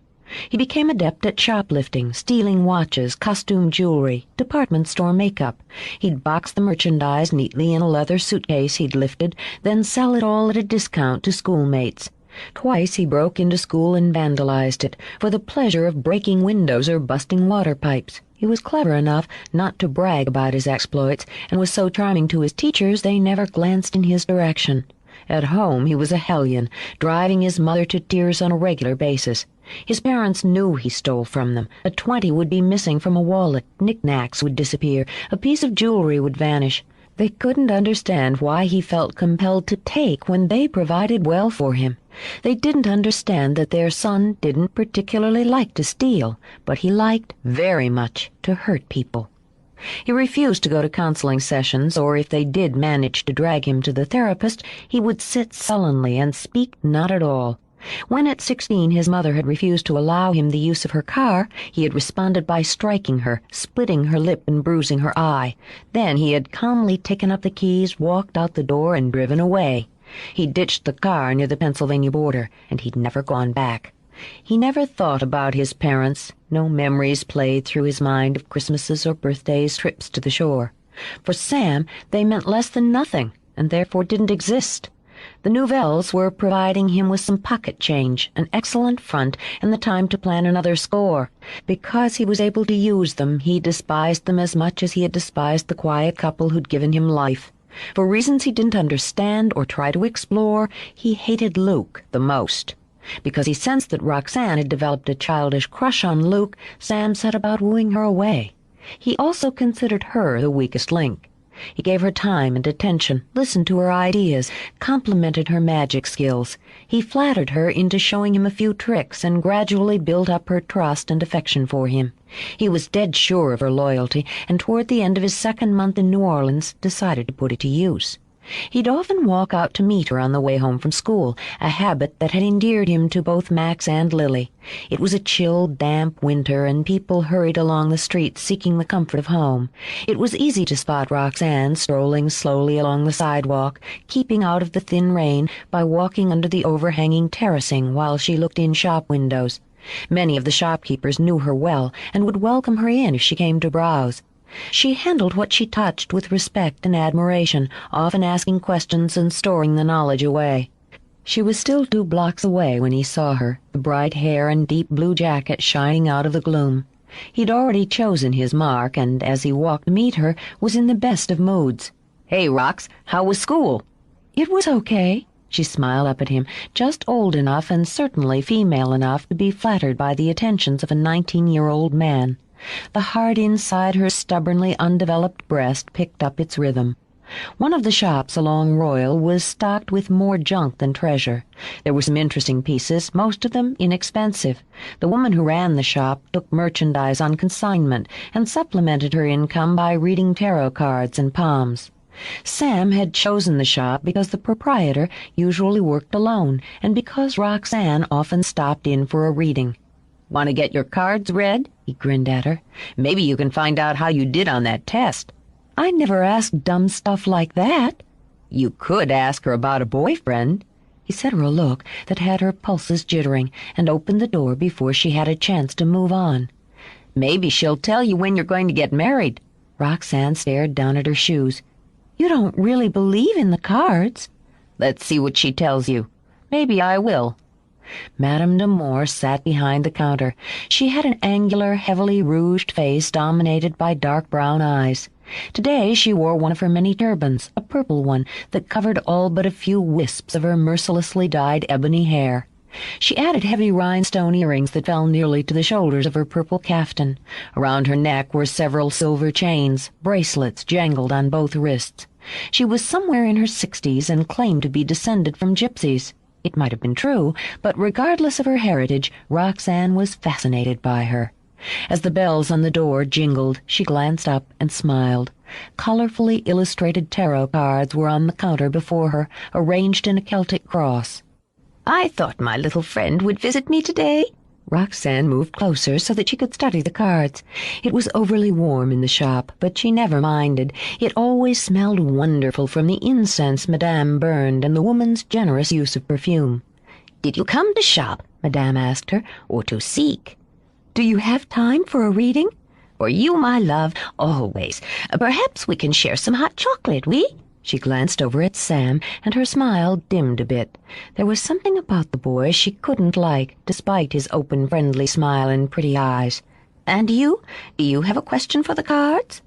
[SPEAKER 5] He became adept at shoplifting, stealing watches, costume jewelry, department store makeup. He'd box the merchandise neatly in a leather suitcase he'd lifted, then sell it all at a discount to schoolmates. Twice he broke into school and vandalized it, for the pleasure of breaking windows or busting water pipes. He was clever enough not to brag about his exploits, and was so charming to his teachers they never glanced in his direction. At home he was a hellion, driving his mother to tears on a regular basis. His parents knew he stole from them. A 20 would be missing from a wallet, knickknacks would disappear, a piece of jewelry would vanish. They couldn't understand why he felt compelled to take when they provided well for him. They didn't understand that their son didn't particularly like to steal, but he liked very much to hurt people. He refused to go to counseling sessions, or if they did manage to drag him to the therapist, he would sit sullenly and speak not at all. When at 16 his mother had refused to allow him the use of her car, he had responded by striking her, splitting her lip and bruising her eye. Then he had calmly taken up the keys, walked out the door, and driven away. He ditched the car near the Pennsylvania border, and he'd never gone back. He never thought about his parents. No memories played through his mind of Christmases or birthdays, trips to the shore. For Sam, they meant less than nothing, and therefore didn't exist. The Nouvelles were providing him with some pocket change, an excellent front, and the time to plan another score. Because he was able to use them, he despised them as much as he had despised the quiet couple who'd given him life. For reasons he didn't understand or try to explore, he hated Luke the most. Because he sensed that Roxanne had developed a childish crush on Luke, Sam set about wooing her away. He also considered her the weakest link. He gave her time and attention, listened to her ideas, complimented her magic skills. He flattered her into showing him a few tricks and gradually built up her trust and affection for him. He was dead sure of her loyalty, and toward the end of his second month in New Orleans decided to put it to use. He'd often walk out to meet her on the way home from school, a habit that had endeared him to both Max and Lily. It was a chill, damp winter, and people hurried along the streets seeking the comfort of home. It was easy to spot Roxanne strolling slowly along the sidewalk, keeping out of the thin rain by walking under the overhanging terracing while she looked in shop windows. Many of the shopkeepers knew her well and would welcome her in if she came to browse. She handled what she touched with respect and admiration, often asking questions and storing the knowledge away. She was still 2 blocks away when he saw her, the bright hair and deep blue jacket shining out of the gloom. He'd already chosen his mark, and as he walked to meet her, was in the best of moods.
[SPEAKER 2] "Hey, Rox, how was school?"
[SPEAKER 5] "It was okay." She smiled up at him, just old enough and certainly female enough to be flattered by the attentions of a 19-year-old man. The heart inside her stubbornly undeveloped breast picked up its rhythm. One of the shops along Royal was stocked with more junk than treasure. There were some interesting pieces, most of them inexpensive. The woman who ran the shop took merchandise on consignment and supplemented her income by reading tarot cards and palms. Sam had chosen the shop because the proprietor usually worked alone, and because Roxanne often stopped in for a reading.
[SPEAKER 2] "Want to get your cards read?"
[SPEAKER 5] He grinned at her.
[SPEAKER 2] "Maybe you can find out how you did on that test."
[SPEAKER 5] "I never asked dumb stuff like that."
[SPEAKER 2] "You could ask her about a boyfriend."
[SPEAKER 5] He set her a look that had her pulses jittering and opened the door before she had a chance to move on.
[SPEAKER 2] "Maybe she'll tell you when you're going to get married."
[SPEAKER 5] Roxanne stared down at her shoes. "You don't really believe in the cards."
[SPEAKER 2] "Let's see what she tells you. Maybe I will."
[SPEAKER 5] Madame d'Amour sat behind the counter. She had an angular, heavily rouged face dominated by dark brown eyes. Today she wore one of her many turbans, a purple one that covered all but a few wisps of her mercilessly dyed ebony hair. She added heavy rhinestone earrings that fell nearly to the shoulders of her purple caftan. Around her neck were several silver chains, bracelets jangled on both wrists. She was somewhere in her 60s and claimed to be descended from gypsies. It might have been true, but regardless of her heritage, Roxanne was fascinated by her. As the bells on the door jingled, she glanced up and smiled. Colorfully illustrated tarot cards were on the counter before her, arranged in a Celtic cross.
[SPEAKER 2] "I thought my little friend would visit me today."
[SPEAKER 5] Roxanne moved closer so that she could study the cards. It was overly warm in the shop, but she never minded. It always smelled wonderful from the incense Madame burned and the woman's generous use of perfume.
[SPEAKER 2] "Did you come to shop," Madame asked her, "or to seek?"
[SPEAKER 5] "Do you have time for a reading?"
[SPEAKER 2] "For you, my love, always. Perhaps we can share some hot chocolate, we?"
[SPEAKER 5] She glanced over at Sam, and her smile dimmed a bit. There was something about the boy she couldn't like, despite his open, friendly smile and pretty eyes.
[SPEAKER 2] "And you? Do you have a question for the cards?"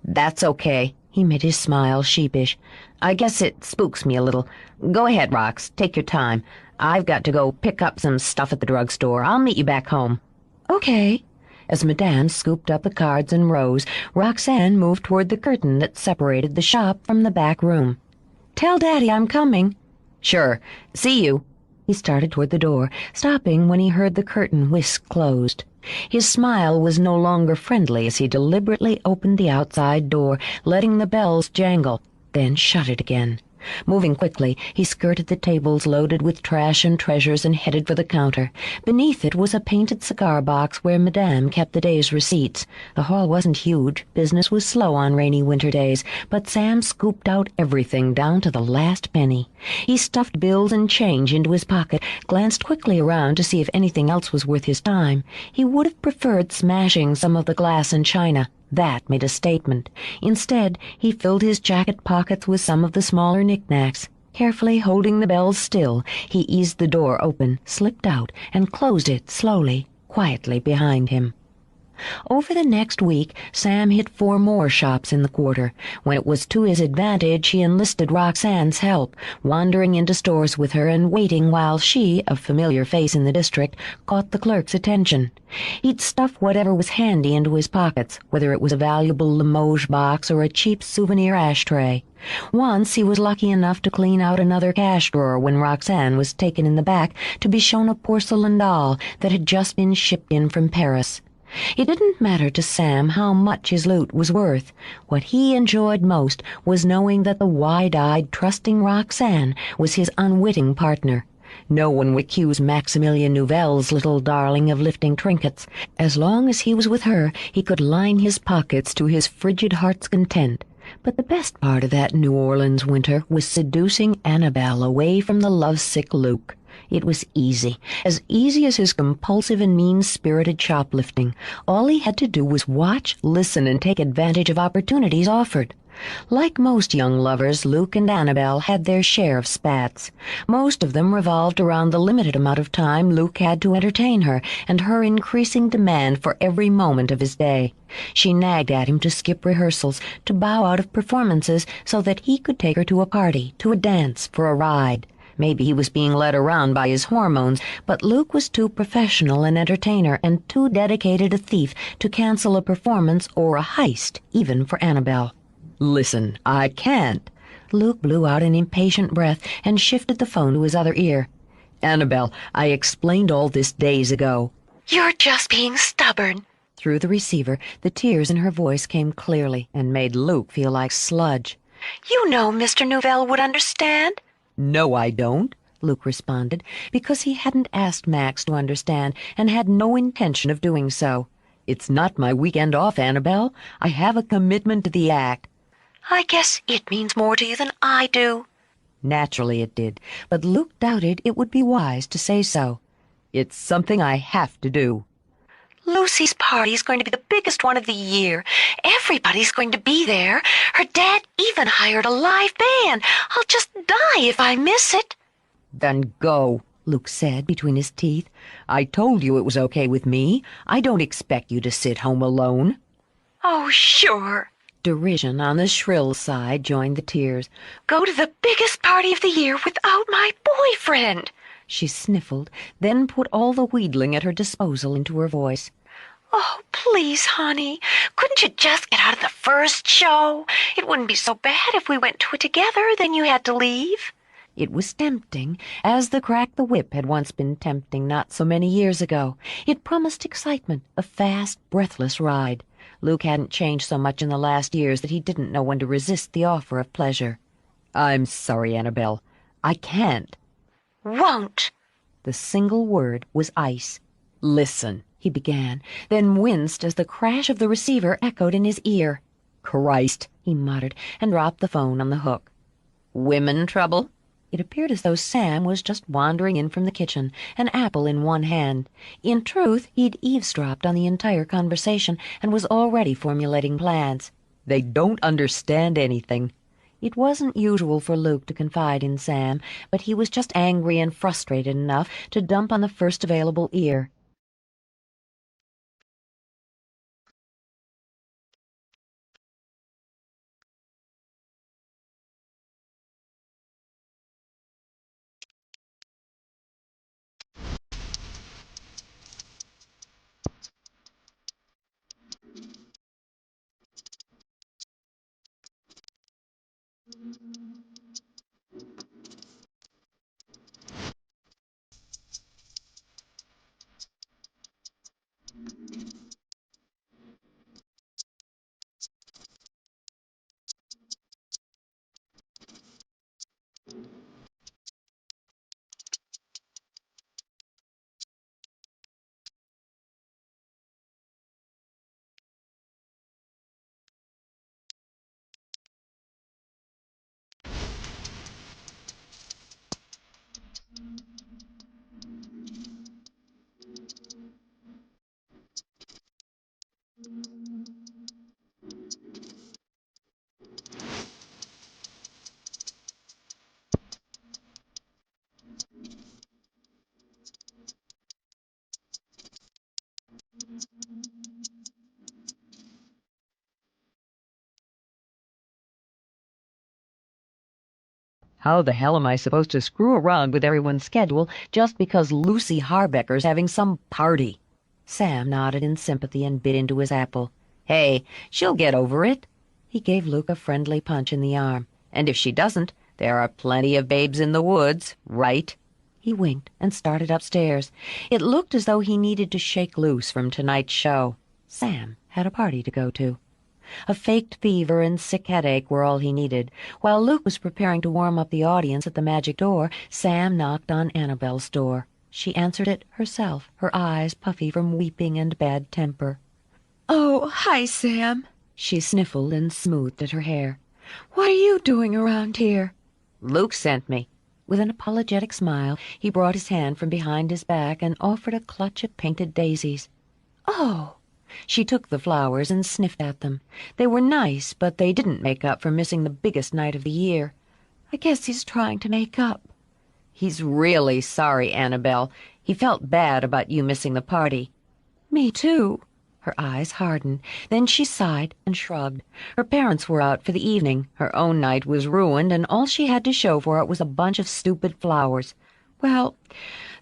[SPEAKER 5] "That's okay." He made his smile sheepish. "I guess it spooks me a little. Go ahead, Rox. Take your time.
[SPEAKER 2] I've got to go pick up some stuff at the drugstore. I'll meet you back home."
[SPEAKER 5] "Okay." As Madame scooped up the cards and rose, Roxanne moved toward the curtain that separated the shop from the back room. "Tell Daddy I'm coming."
[SPEAKER 2] "Sure. See you."
[SPEAKER 5] He started toward the door, stopping when he heard the curtain whisk closed. His smile was no longer friendly as he deliberately opened the outside door, letting the bells jangle, then shut it again. Moving quickly, he skirted the tables loaded with trash and treasures and headed for the counter. Beneath it was a painted cigar box where Madame kept the day's receipts. The hall wasn't huge. Business was slow on rainy winter days, but Sam scooped out everything down to the last penny. He stuffed bills and change into his pocket, glanced quickly around to see if anything else was worth his time. He would have preferred smashing some of the glass and china. That made a statement. Instead, he filled his jacket pockets with some of the smaller knickknacks. Carefully holding the bells still, he eased the door open, slipped out, and closed it slowly, quietly behind him. Over the next week, Sam hit 4 more shops in the quarter. When it was to his advantage, he enlisted Roxanne's help, wandering into stores with her and waiting while she, a familiar face in the district, caught the clerk's attention. He'd stuff whatever was handy into his pockets, whether it was a valuable Limoges box or a cheap souvenir ashtray. Once he was lucky enough to clean out another cash drawer when Roxanne was taken in the back to be shown a porcelain doll that had just been shipped in from Paris. It didn't matter to Sam how much his loot was worth. What he enjoyed most was knowing that the wide-eyed, trusting Roxanne was his unwitting partner. No one would accuse Maximilian Nouvelle's little darling of lifting trinkets. As long as he was with her, he could line his pockets to his frigid heart's content. But the best part of that New Orleans winter was seducing Annabelle away from the lovesick Luke. It was easy, as easy as his compulsive and mean-spirited shoplifting. All he had to do was watch, listen, and take advantage of opportunities offered. Like most young lovers, Luke and Annabelle had their share of spats. Most of them revolved around the limited amount of time Luke had to entertain her, and her increasing demand for every moment of his day. She nagged at him to skip rehearsals, to bow out of performances so that he could take her to a party, to a dance, for a ride. Maybe he was being led around by his hormones, but Luke was too professional an entertainer and too dedicated a thief to cancel a performance or a heist, even for Annabelle.
[SPEAKER 4] "Listen, I can't."
[SPEAKER 5] Luke blew out an impatient breath and shifted the phone to his other ear.
[SPEAKER 4] "Annabelle, I explained all this days ago."
[SPEAKER 3] "You're just being stubborn."
[SPEAKER 5] Through the receiver, the tears in her voice came clearly and made Luke feel like sludge.
[SPEAKER 3] "You know Mr. Nouvelle would understand."
[SPEAKER 4] "No, I don't,"
[SPEAKER 5] Luke responded, because he hadn't asked Max to understand and had no intention of doing so.
[SPEAKER 4] "It's not my weekend off, Annabelle. I have a commitment to the act."
[SPEAKER 3] "I guess it means more to you than I do."
[SPEAKER 5] Naturally it did, but Luke doubted it would be wise to say so.
[SPEAKER 4] "It's something I have to do."
[SPEAKER 3] "Lucy's party is going to be the biggest one of the year. Everybody's going to be there. Her dad even hired a live band. I'll just die if I miss it."
[SPEAKER 4] "Then go,"
[SPEAKER 5] Luke said between his teeth.
[SPEAKER 4] "I told you it was okay with me. I don't expect you to sit home alone."
[SPEAKER 3] "Oh, sure."
[SPEAKER 5] Derision on the shrill side joined the tears.
[SPEAKER 3] "Go to the biggest party of the year without my boyfriend."
[SPEAKER 5] She sniffled, then put all the wheedling at her disposal into her voice.
[SPEAKER 3] "Oh, please, honey, couldn't you just get out of the first show? It wouldn't be so bad if we went to it together, then you had to leave."
[SPEAKER 5] It was tempting, as the Crack the Whip had once been tempting not so many years ago. It promised excitement, a fast, breathless ride. Luke hadn't changed so much in the last years that he didn't know when to resist the offer of pleasure.
[SPEAKER 4] "I'm sorry, Annabelle. I can't."
[SPEAKER 3] "Won't."
[SPEAKER 5] The single word was ice.
[SPEAKER 4] "Listen,"
[SPEAKER 5] he began, then winced as the crash of the receiver echoed in his ear.
[SPEAKER 4] "Christ,"
[SPEAKER 5] he muttered, and dropped the phone on the hook.
[SPEAKER 2] "Women trouble?"
[SPEAKER 5] It appeared as though Sam was just wandering in from the kitchen, an apple in one hand. In truth, he'd eavesdropped on the entire conversation and was already formulating plans.
[SPEAKER 4] "They don't understand anything."
[SPEAKER 5] It wasn't usual for Luke to confide in Sam, but he was just angry and frustrated enough to dump on the first available ear.
[SPEAKER 4] How the hell am I supposed to screw around with everyone's schedule just because Lucy Harbecker's having some party?
[SPEAKER 5] Sam nodded in sympathy and bit into his apple.
[SPEAKER 4] Hey, she'll get over it.
[SPEAKER 5] He gave Luke a friendly punch in the arm.
[SPEAKER 4] And if she doesn't, there are plenty of babes in the woods, right?
[SPEAKER 5] He winked and started upstairs. It looked as though he needed to shake loose from tonight's show. Sam had a party to go to. A faked fever and sick headache were all he needed. While Luke was preparing to warm up the audience at the magic door, Sam knocked on Annabel's door. She answered it herself, her eyes puffy from weeping and bad temper.
[SPEAKER 6] "Oh, hi, Sam."
[SPEAKER 5] She sniffled and smoothed at her hair. "What are you doing around here?"
[SPEAKER 4] Luke sent me.
[SPEAKER 5] With an apologetic smile, he brought his hand from behind his back and offered a clutch of painted daisies. "Oh!" She took the flowers and sniffed at them. They were nice, but they didn't make up for missing the biggest night of the year. "I guess he's trying to make up."
[SPEAKER 4] He's really sorry, Annabelle. He felt bad about you missing the party.
[SPEAKER 5] "Me too." Her eyes hardened. Then she sighed and shrugged. Her parents were out for the evening.
[SPEAKER 4] Her own night was ruined, and all she had to show for it was a bunch of stupid flowers.
[SPEAKER 6] "Well,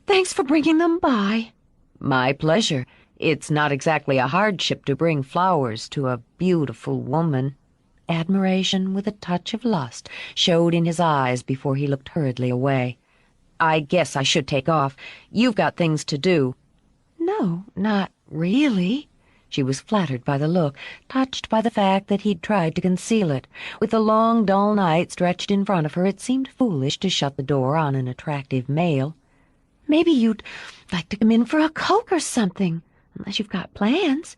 [SPEAKER 6] thanks for bringing them by."
[SPEAKER 4] My pleasure. It's not exactly a hardship to bring flowers to a beautiful woman.
[SPEAKER 5] Admiration with a touch of lust showed in his eyes before he looked hurriedly away.
[SPEAKER 4] I guess I should take off. You've got things to do.
[SPEAKER 5] "No, not really." She was flattered by the look, touched by the fact that he'd tried to conceal it. With the long, dull night stretched in front of her, it seemed foolish to shut the door on an attractive male. "Maybe you'd like to come in for a Coke or something, unless you've got plans."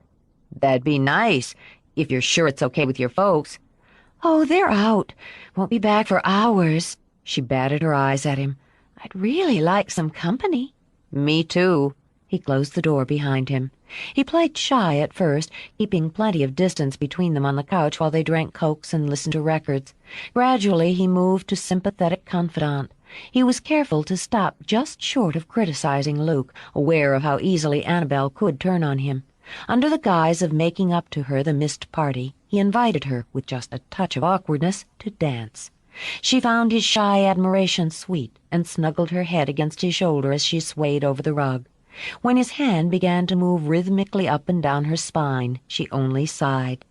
[SPEAKER 4] That'd be nice, if you're sure it's okay with your folks.
[SPEAKER 5] "Oh, they're out. Won't be back for hours." She batted her eyes at him. "I'd really like some company."
[SPEAKER 4] Me too.
[SPEAKER 5] He closed the door behind him. He played shy at first, keeping plenty of distance between them on the couch while they drank Cokes and listened to records. Gradually he moved to sympathetic confidant. He was careful to stop just short of criticizing Luke, aware of how easily Annabel could turn on him. Under the guise of making up to her the missed party, he invited her, with just a touch of awkwardness, to dance. She found his shy admiration sweet and snuggled her head against his shoulder as she swayed over the rug. When his hand began to move rhythmically up and down her spine, she only sighed.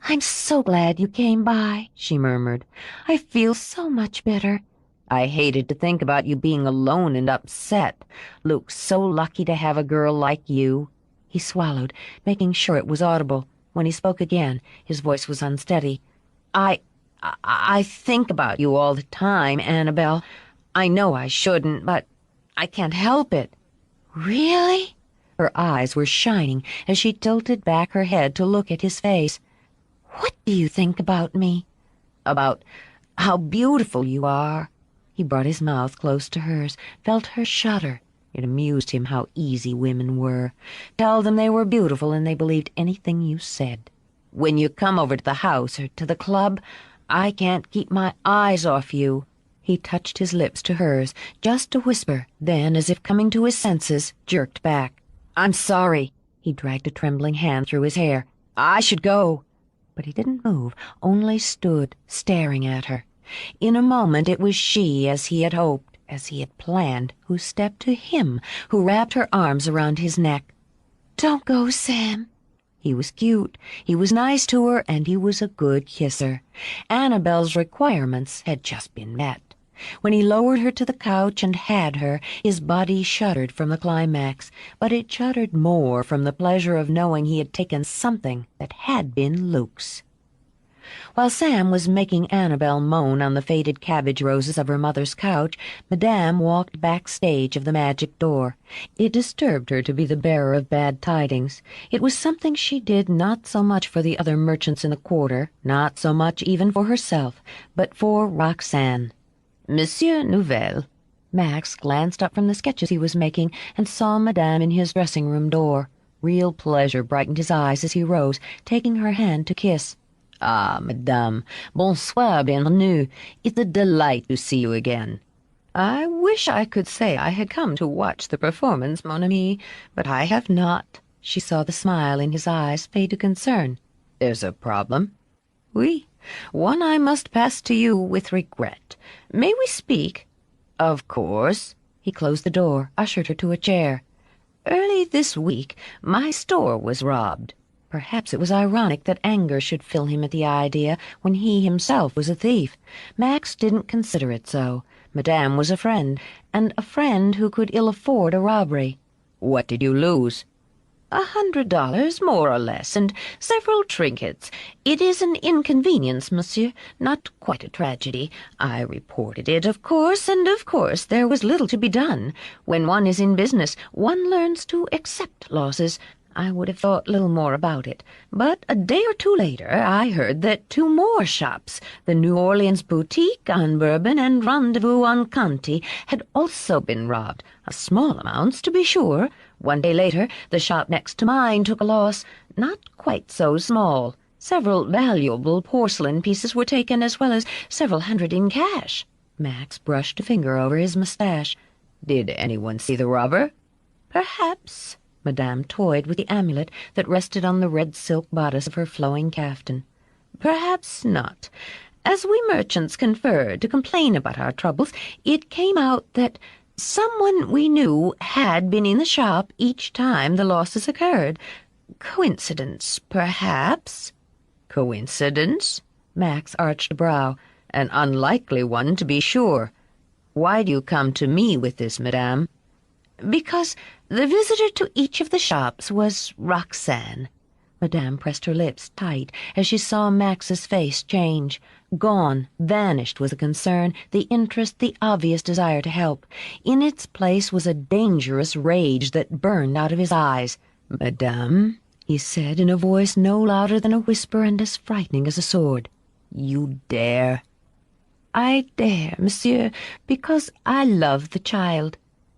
[SPEAKER 5] "I'm so glad you came by," she murmured. "I feel so much better."
[SPEAKER 4] I hated to think about you being alone and upset. Luke's so lucky to have a girl like you.
[SPEAKER 5] He swallowed, making sure it was audible. When he spoke again, his voice was unsteady.
[SPEAKER 4] I think about you all the time, Annabelle. I know I shouldn't, but I can't help it."
[SPEAKER 5] "Really?" Her eyes were shining as she tilted back her head to look at his face. "What do you think about me?"
[SPEAKER 4] About how beautiful you are.
[SPEAKER 5] He brought his mouth close to hers, felt her shudder. It amused him how easy women were. Tell them they were beautiful and they believed anything you said.
[SPEAKER 4] When you come over to the house or to the club, I can't keep my eyes off you.
[SPEAKER 5] He touched his lips to hers, just a whisper, then, as if coming to his senses, jerked back.
[SPEAKER 4] I'm sorry.
[SPEAKER 5] He dragged a trembling hand through his hair.
[SPEAKER 4] I should go.
[SPEAKER 5] But he didn't move, only stood, staring at her. In a moment it was she, as he had hoped, as he had planned, who stepped to him, who wrapped her arms around his neck. "Don't go, Sam." He was cute, he was nice to her, and he was a good kisser. Annabel's requirements had just been met. When he lowered her to the couch and had her, his body shuddered from the climax, but it shuddered more from the pleasure of knowing he had taken something that had been Luke's. While Sam was making Annabel moan on the faded cabbage roses of her mother's couch, Madame walked backstage of the magic door. It disturbed her to be the bearer of bad tidings. It was something she did not so much for the other merchants in the quarter, not so much even for herself, but for Roxane.
[SPEAKER 2] Monsieur Nouvelle.
[SPEAKER 5] Max glanced up from the sketches he was making and saw Madame in his dressing-room door. Real pleasure brightened his eyes as he rose, taking her hand to kiss.
[SPEAKER 2] Ah, Madame, bonsoir, bienvenue. It's a delight to see you again.
[SPEAKER 4] I wish I could say I had come to watch the performance, mon ami, but I have not.
[SPEAKER 5] She saw the smile in his eyes fade to concern.
[SPEAKER 4] There's a problem? Oui, one I must pass to you with regret. May we speak? Of course.
[SPEAKER 5] He closed the door, ushered her to a chair.
[SPEAKER 4] Early this week, my store was robbed.
[SPEAKER 5] Perhaps it was ironic that anger should fill him at the idea when he himself was a thief. Max didn't consider it so. Madame was a friend, and a friend who could ill afford a robbery.
[SPEAKER 4] What did you lose? $100, more or less, and several trinkets. It is an inconvenience, monsieur, not quite a tragedy. I reported it, of course, and of course there was little to be done. When one is in business, one learns to accept losses. I would have thought little more about it. But a day or two later, I heard that 2 more shops, the New Orleans Boutique on Bourbon and Rendezvous on Conti, had also been robbed. Small amounts, to be sure. 1 day later, the shop next to mine took a loss, not quite so small. Several valuable porcelain pieces were taken, as well as several hundred in cash.
[SPEAKER 5] Max brushed a finger over his mustache.
[SPEAKER 4] Did anyone see the robber?
[SPEAKER 5] Perhaps. Madame toyed with the amulet that rested on the red silk bodice of her flowing caftan.
[SPEAKER 4] Perhaps not. As we merchants conferred to complain about our troubles, it came out that someone we knew had been in the shop each time the losses occurred. Coincidence, perhaps? Coincidence?
[SPEAKER 5] Max arched a brow.
[SPEAKER 4] An unlikely one, to be sure. Why do you come to me with this, Madame? Because the visitor to each of the shops was Roxane.
[SPEAKER 5] Madame pressed her lips tight as she saw Max's face change. Gone, vanished was the concern, the interest, the obvious desire to help. In its place was a dangerous rage that burned out of his eyes.
[SPEAKER 4] "Madame,"
[SPEAKER 5] he said in a voice no louder than a whisper and as frightening as a sword.
[SPEAKER 4] "You dare."
[SPEAKER 5] "I dare, monsieur, because I love the child."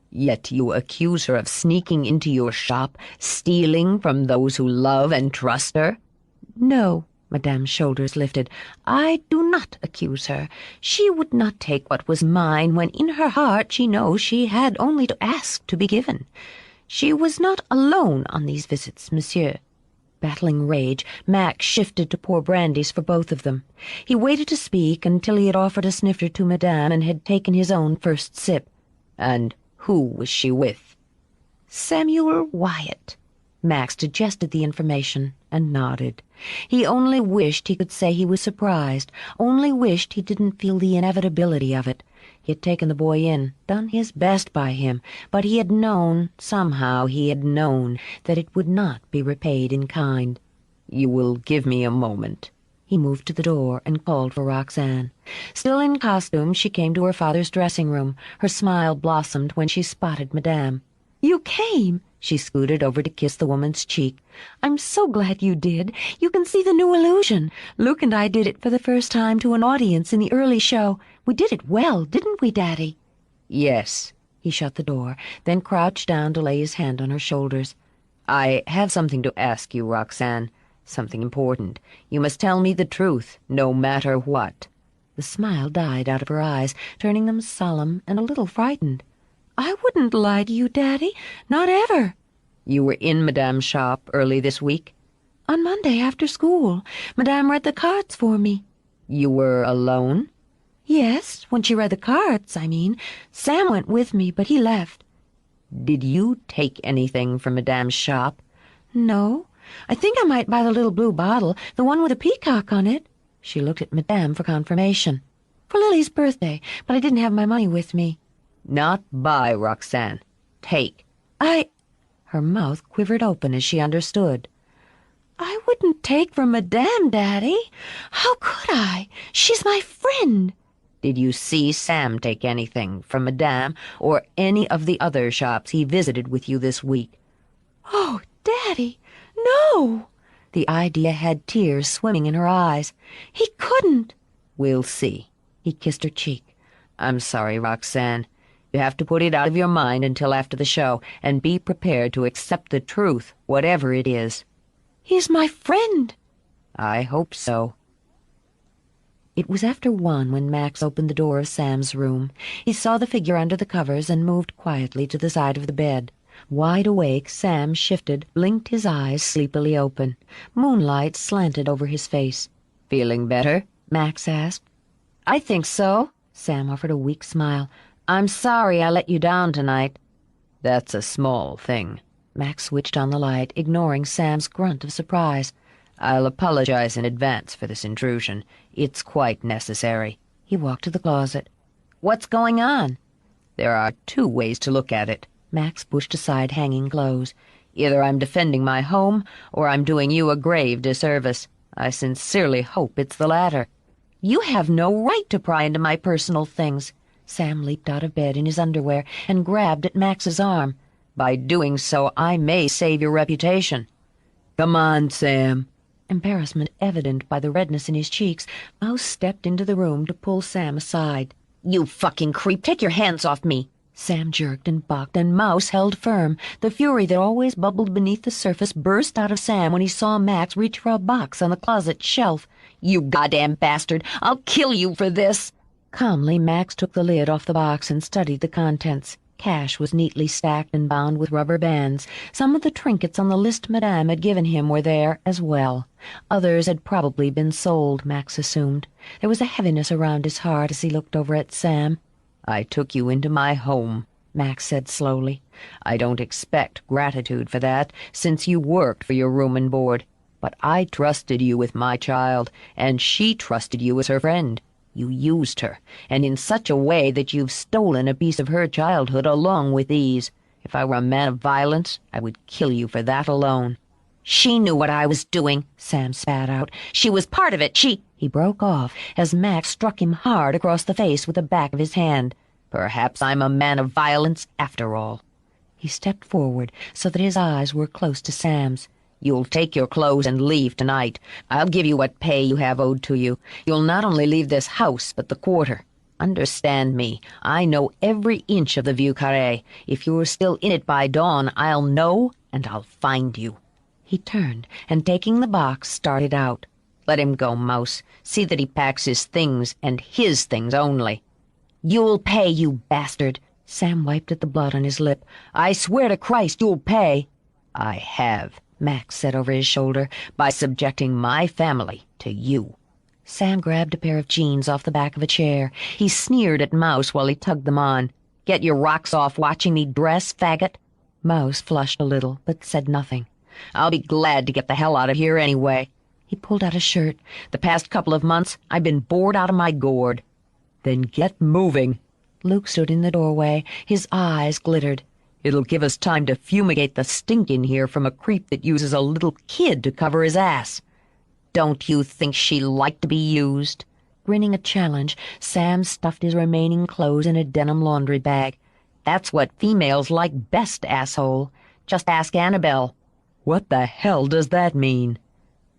[SPEAKER 4] "Yet you accuse her of sneaking into your shop, stealing from those who love and trust her?"
[SPEAKER 5] "No." Madame's shoulders lifted. "I do not accuse her. She would not take what was mine when in her heart she knows she had only to ask to be given. She was not alone on these visits, monsieur." Battling rage, Max shifted to pour brandies for both of them. He waited to speak until he had offered a snifter to Madame and had taken his own first sip.
[SPEAKER 4] "And who was she with?"
[SPEAKER 5] "Samuel Wyatt." Max digested the information and nodded. He only wished he could say he was surprised, only wished he didn't feel the inevitability of it. He had taken the boy in, done his best by him, but he had known, somehow he had known, that it would not be repaid in kind.
[SPEAKER 4] "You will give me a moment."
[SPEAKER 5] He moved to the door and called for Roxane. Still in costume, she came to her father's dressing-room. Her smile blossomed when she spotted Madame. "You came!" She scooted over to kiss the woman's cheek. "I'm so glad you did. You can see the new illusion. Luke and I did it for the first time to an audience in the early show. We did it well, didn't we, Daddy?"
[SPEAKER 4] "Yes."
[SPEAKER 5] He shut the door, then crouched down to lay his hand on her shoulders.
[SPEAKER 4] "I have something to ask you, Roxane. Something important. You must tell me the truth, no matter what."
[SPEAKER 5] The smile died out of her eyes, turning them solemn and a little frightened. "I wouldn't lie to you, Daddy. Not ever."
[SPEAKER 4] "You were in Madame's shop early this week?"
[SPEAKER 5] "On Monday after school. Madame read the cards for me."
[SPEAKER 4] "You were alone?"
[SPEAKER 5] "Yes, when she read the cards, I mean. Sam went with me, but he left."
[SPEAKER 4] "Did you take anything from Madame's shop?"
[SPEAKER 5] "No.
[SPEAKER 6] I think I might buy the little blue bottle, the one with a peacock on it." She looked at Madame for confirmation. "For Lily's birthday, but I didn't have my money with me."
[SPEAKER 4] "Not buy, Roxanne. Take."
[SPEAKER 6] Her mouth quivered open as she understood. "I wouldn't take from Madame, Daddy. How could I? She's my friend."
[SPEAKER 4] Did you see Sam take anything from Madame or any of the other shops he visited with you this week?"
[SPEAKER 6] "Oh, Daddy, no!"
[SPEAKER 5] The idea had tears swimming in her eyes.
[SPEAKER 6] "He couldn't."
[SPEAKER 4] "We'll see."
[SPEAKER 5] He kissed her cheek.
[SPEAKER 4] "I'm sorry, Roxanne. You have to put it out of your mind until after the show, and be prepared to accept the truth, whatever it is."
[SPEAKER 6] "He's my friend."
[SPEAKER 4] "I hope so."
[SPEAKER 5] It was after 1 when Max opened the door of Sam's room. He saw the figure under the covers and moved quietly to the side of the bed. Wide awake, Sam shifted, blinked his eyes sleepily open. Moonlight slanted over his face.
[SPEAKER 4] "Feeling better?"
[SPEAKER 5] Max asked.
[SPEAKER 4] "I think so."
[SPEAKER 5] Sam offered a weak smile.
[SPEAKER 4] "I'm sorry I let you down tonight." "That's a small thing."
[SPEAKER 5] Max switched on the light, ignoring Sam's grunt of surprise.
[SPEAKER 4] "I'll apologize in advance for this intrusion. It's quite necessary."
[SPEAKER 5] He walked to the closet.
[SPEAKER 4] "What's going on?" "There are 2 ways to look at it."
[SPEAKER 5] Max pushed aside hanging clothes.
[SPEAKER 4] "Either I'm defending my home, or I'm doing you a grave disservice. I sincerely hope it's the latter."
[SPEAKER 5] "You have no right to pry into my personal things." Sam leaped out of bed in his underwear and grabbed at Max's arm.
[SPEAKER 4] "By doing so, I may save your reputation." "Come on, Sam."
[SPEAKER 5] Embarrassment evident by the redness in his cheeks, Mouse stepped into the room to pull Sam aside.
[SPEAKER 2] "You fucking creep, take your hands off me."
[SPEAKER 5] Sam jerked and bucked, and Mouse held firm. The fury that always bubbled beneath the surface burst out of Sam when he saw Max reach for a box on the closet shelf.
[SPEAKER 2] "You goddamn bastard! I'll kill you for this!"
[SPEAKER 5] Calmly, Max took the lid off the box and studied the contents. Cash was neatly stacked and bound with rubber bands. Some of the trinkets on the list Madame had given him were there as well. Others had probably been sold, Max assumed. There was a heaviness around his heart as he looked over at Sam.
[SPEAKER 4] "I took you into my home,"
[SPEAKER 5] Max said slowly.
[SPEAKER 4] "I don't expect gratitude for that, since you worked for your room and board. But I trusted you with my child, and she trusted you as her friend. You used her, and in such a way that you've stolen a piece of her childhood along with these. If I were a man of violence, I would kill you for that alone."
[SPEAKER 2] "She knew what I was doing," Sam spat out. "She was part of it.
[SPEAKER 5] He broke off as Max struck him hard across the face with the back of his hand.
[SPEAKER 4] "Perhaps I'm a man of violence after all."
[SPEAKER 5] He stepped forward so that his eyes were close to Sam's.
[SPEAKER 4] "You'll take your clothes and leave tonight. I'll give you what pay you have owed to you. You'll not only leave this house, but the quarter. Understand me. I know every inch of the Vieux Carré. If you're still in it by dawn, I'll know, and I'll find you."
[SPEAKER 5] He turned, and taking the box, started out.
[SPEAKER 4] "Let him go, Mouse. See that he packs his things, and his things only."
[SPEAKER 2] "You'll pay, you bastard."
[SPEAKER 5] Sam wiped at the blood on his lip.
[SPEAKER 4] "I swear to Christ you'll pay." "I have," Max said over his shoulder, "by subjecting my family to you."
[SPEAKER 5] Sam grabbed a pair of jeans off the back of a chair.
[SPEAKER 4] He sneered at Mouse while he tugged them on. "Get your rocks off watching me dress, faggot."
[SPEAKER 5] Mouse flushed a little, but said nothing.
[SPEAKER 4] "I'll be glad to get the hell out of here anyway."
[SPEAKER 5] He pulled out a shirt.
[SPEAKER 4] "The past couple of months, I've been bored out of my gourd." "Then get moving."
[SPEAKER 5] Luke stood in the doorway. His eyes glittered.
[SPEAKER 4] "It'll give us time to fumigate the stink in here from a creep that uses a little kid to cover his ass."
[SPEAKER 2] "Don't you think she liked to be used?"
[SPEAKER 5] Grinning a challenge, Sam stuffed his remaining clothes in a denim laundry bag.
[SPEAKER 2] "That's what females like best, asshole. Just ask Annabelle."
[SPEAKER 4] "What the hell does that mean?"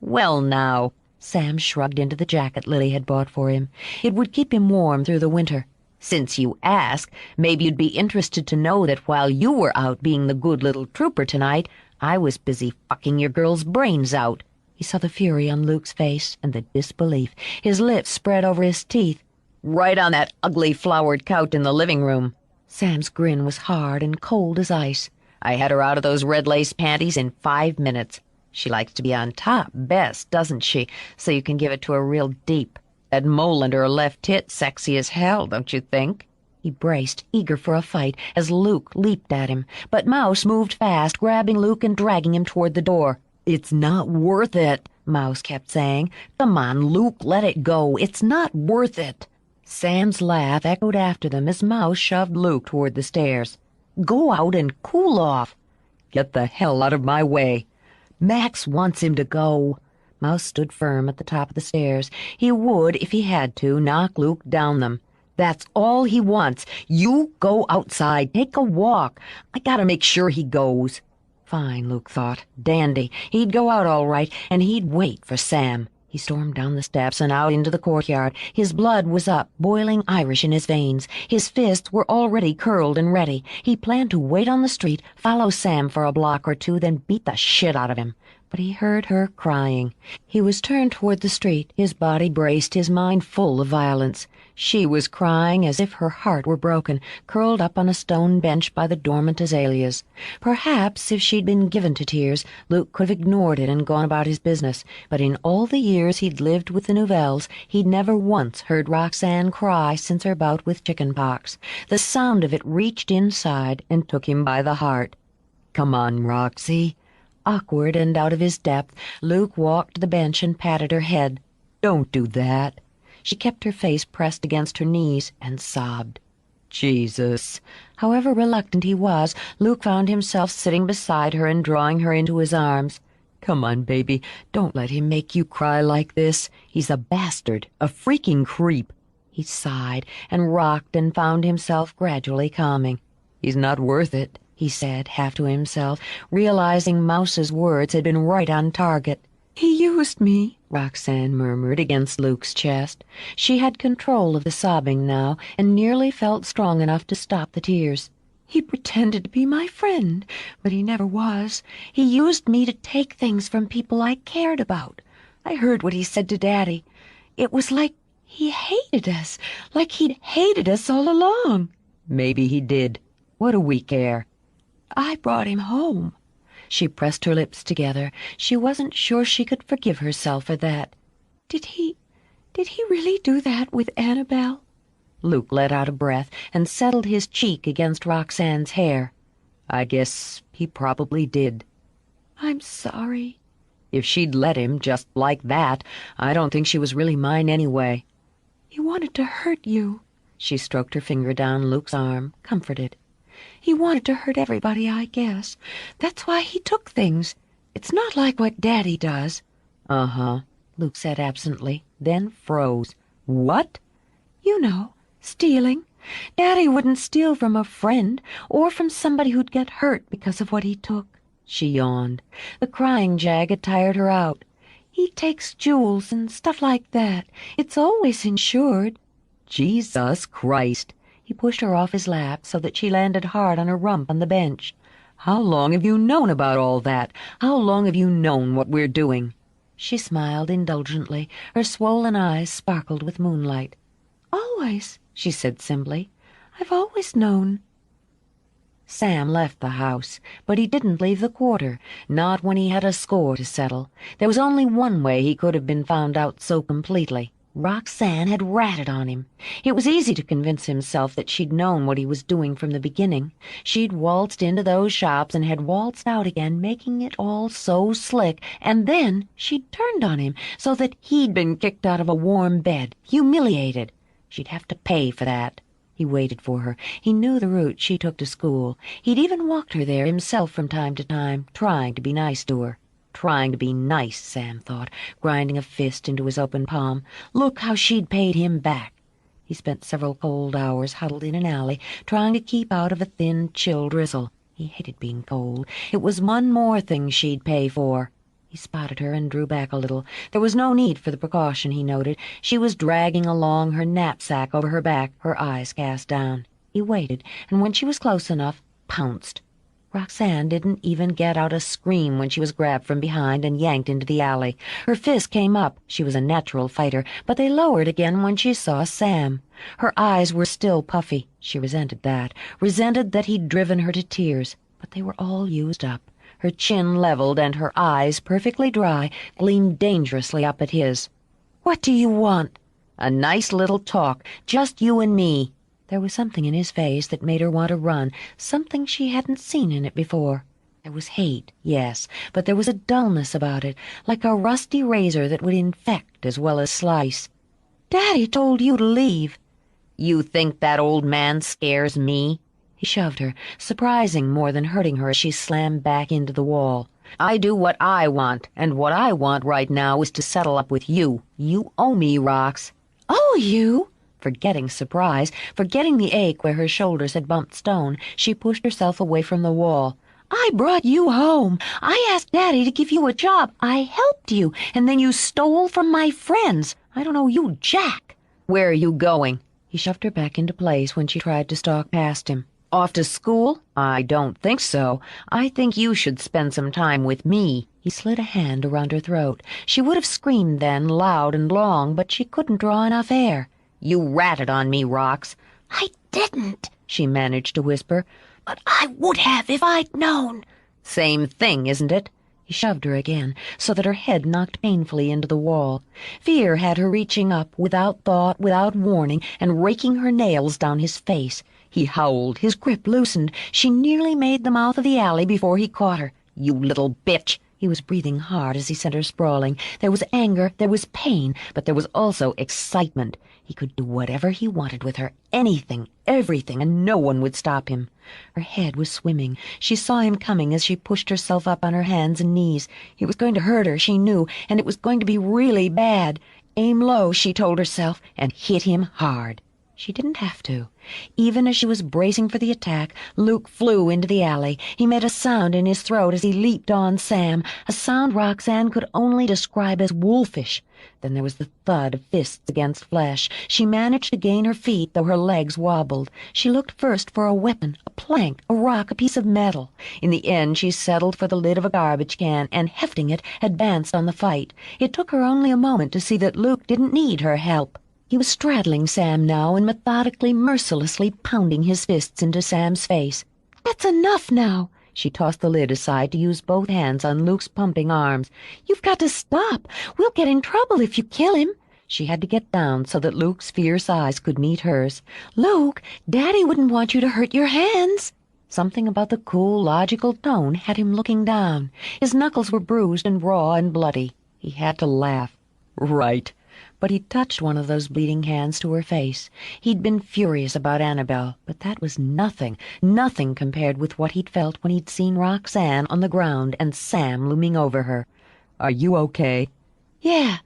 [SPEAKER 2] "Well, now."
[SPEAKER 5] Sam shrugged into the jacket Lily had bought for him. It would keep him warm through the winter.
[SPEAKER 2] "Since you ask, maybe you'd be interested to know that while you were out being the good little trooper tonight, I was busy fucking your girl's brains out."
[SPEAKER 5] He saw the fury on Luke's face and the disbelief. His lips spread over his teeth.
[SPEAKER 4] "Right on that ugly flowered couch in the living room."
[SPEAKER 5] Sam's grin was hard and cold as ice.
[SPEAKER 4] "I had her out of those red lace panties in 5 minutes. She likes to be on top best, doesn't she? So you can give it to her real deep. That mole under her left tit sexy as hell, don't you think?"
[SPEAKER 5] He braced, eager for a fight, as Luke leaped at him. But Mouse moved fast, grabbing Luke and dragging him toward the door.
[SPEAKER 4] It's not worth it, Mouse kept saying. Come on, Luke, let it go. It's not worth it. Sam's laugh echoed after them as Mouse shoved Luke toward the stairs. Go out and cool off. Get the hell out of my way. Max wants him to go. Mouse stood firm at the top of the stairs. He would, if he had to, knock Luke down them. That's all he wants. You go outside. Take a walk. I gotta make sure he goes. Fine, Luke thought. Dandy. He'd go out all right, and he'd wait for Sam. He stormed down the steps and out into the courtyard. His blood was up, boiling Irish in his veins. His fists were already curled and ready. He planned to wait on the street, follow Sam for a block or two, then beat the shit out of him. But he heard her crying. He was turned toward the street, his body braced, his mind full of violence. She was crying as if her heart were broken, curled up on a stone bench by the dormant azaleas. Perhaps, if she'd been given to tears, Luke could have ignored it and gone about his business, but in all the years he'd lived with the Nouvelles, he'd never once heard Roxanne cry since her bout with chicken pox. The sound of it reached inside and took him by the heart. Come on, Roxy. Awkward and out of his depth, Luke walked to the bench and patted her head. Don't do that. She kept her face pressed against her knees and sobbed. Jesus. However reluctant he was, Luke found himself sitting beside her and drawing her into his arms. Come on, baby. Don't let him make you cry like this. He's a bastard, a freaking creep. He sighed and rocked and found himself gradually calming. He's not worth it, he said, half to himself, realizing Mouse's words had been right on target. He used me, Roxanne murmured against Luke's chest. She had control of the sobbing now, and nearly felt strong enough to stop the tears. He pretended to be my friend, but he never was. He used me to take things from people I cared about. I heard what he said to Daddy. It was like he hated us, like he'd hated us all along. Maybe he did. What do we care? I brought him home. She pressed her lips together. She wasn't sure she could forgive herself for that. Did he really do that with Annabelle? Luke let out a breath and settled his cheek against Roxanne's hair. I guess he probably did. I'm sorry. If she'd let him just like that, I don't think she was really mine anyway. He wanted to hurt you. She stroked her finger down Luke's arm, comforted. He wanted to hurt everybody, I guess. That's why he took things. It's not like what Daddy does. Uh-huh, Luke said absently, then froze. What? You know, stealing. Daddy wouldn't steal from a friend or from somebody who'd get hurt because of what he took. She yawned. The crying jag had tired her out. He takes jewels and stuff like that. It's always insured. Jesus Christ! He pushed her off his lap so that she landed hard on her rump on the bench. How long have you known about all that? How long have you known what we're doing? She smiled indulgently. Her swollen eyes sparkled with moonlight. Always, she said simply. I've always known. Sam left the house, but he didn't leave the quarter, not when he had a score to settle. There was only one way he could have been found out so completely. Roxanne had ratted on him. It was easy to convince himself that she'd known what he was doing from the beginning. She'd waltzed into those shops and had waltzed out again, making it all so slick, and then she'd turned on him so that he'd been kicked out of a warm bed, humiliated. She'd have to pay for that. He waited for her. He knew the route she took to school. He'd even walked her there himself from time to time, trying to be nice to her. Trying to be nice, Sam thought, grinding a fist into his open palm. Look how she'd paid him back. He spent several cold hours huddled in an alley, trying to keep out of a thin, chill drizzle. He hated being cold. It was one more thing she'd pay for. He spotted her and drew back a little. There was no need for the precaution, he noted. She was dragging along her knapsack over her back, her eyes cast down. He waited, and when she was close enough, pounced. Roxanne didn't even get out a scream when she was grabbed from behind and yanked into the alley. Her fists came up. She was a natural fighter, but they lowered again when she saw Sam. Her eyes were still puffy. She resented that he'd driven her to tears, but they were all used up. Her chin leveled and her eyes, perfectly dry, gleamed dangerously up at his. "What do you want?" "A nice little talk, just you and me." There was something in his face that made her want to run, something she hadn't seen in it before.
[SPEAKER 5] There was hate, yes, but there was a dullness about it, like a rusty razor that would infect as well as slice. "Daddy told you to leave."
[SPEAKER 2] You think that old man scares me?
[SPEAKER 5] He shoved her, surprising more than hurting her as she slammed back into the wall.
[SPEAKER 2] I do what I want, and what I want right now is to settle up with you. You owe me, Rox.
[SPEAKER 5] "Oh, you?" Forgetting surprise, forgetting the ache where her shoulders had bumped stone, she pushed herself away from the wall. "I brought you home. I asked Daddy to give you a job. I helped you, and then you stole from my friends. I don't owe you jack."
[SPEAKER 2] Where are you going?
[SPEAKER 5] He shoved her back into place when she tried to stalk past him.
[SPEAKER 2] Off to school? I don't think so. I think you should spend some time with me.
[SPEAKER 5] He slid a hand around her throat. She would have screamed then, loud and long, but she couldn't draw enough air.
[SPEAKER 2] You ratted on me, Rox.
[SPEAKER 3] "I didn't,"
[SPEAKER 5] she managed to whisper.
[SPEAKER 3] "but I would have if I'd known."
[SPEAKER 2] Same thing, isn't it?
[SPEAKER 5] He shoved her again, so that her head knocked painfully into the wall. Fear had her reaching up, without thought, without warning, and raking her nails down his face. He howled, his grip loosened. She nearly made the mouth of the alley before he caught her.
[SPEAKER 2] You little bitch!
[SPEAKER 5] He was breathing hard as he sent her sprawling. There was anger, there was pain, but there was also excitement. He could do whatever he wanted with her, anything, everything, and no one would stop him. Her head was swimming. She saw him coming as she pushed herself up on her hands and knees. He was going to hurt her, she knew, and it was going to be really bad. Aim low, she told herself, and hit him hard. She didn't have to. Even as she was bracing for the attack, Luke flew into the alley. He made a sound in his throat as he leaped on Sam, a sound Roxanne could only describe as wolfish. Then there was the thud of fists against flesh. She managed to gain her feet, though her legs wobbled. She looked first for a weapon, a plank, a rock, a piece of metal. In the end, she settled for the lid of a garbage can, and, hefting it, advanced on the fight. It took her only a moment to see that Luke didn't need her help. He was straddling Sam now and methodically, mercilessly pounding his fists into Sam's face. "That's enough now." She tossed the lid aside to use both hands on Luke's pumping arms. "You've got to stop. We'll get in trouble if you kill him." She had to get down so that Luke's fierce eyes could meet hers. "Luke, Daddy wouldn't want you to hurt your hands." Something about the cool, logical tone had him looking down. His knuckles were bruised and raw and bloody. He had to laugh. "Right." But he touched one of those bleeding hands to her face. He'd been furious about Annabelle, but that was nothing compared with what he'd felt when he'd seen Roxanne on the ground and Sam looming over her. "Are you okay?" "Yeah.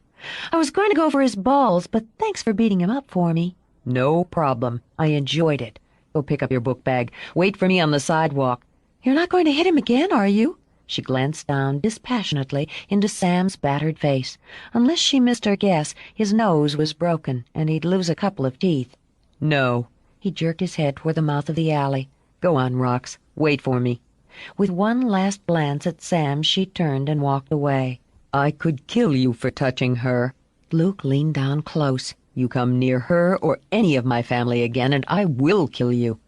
[SPEAKER 5] I was going to go for his balls, but thanks for beating him up for me." "No problem. I enjoyed it. Go pick up your book bag. Wait for me on the sidewalk." "You're not going to hit him again, are you?" She glanced down dispassionately into Sam's battered face. Unless she missed her guess, his nose was broken, and he'd lose a couple of teeth. "No." He jerked his head toward the mouth of the alley. "Go on, Rox. Wait for me." With one last glance at Sam, she turned and walked away. "I could kill you for touching her." Luke leaned down close. "You come near her or any of my family again, and I will kill you."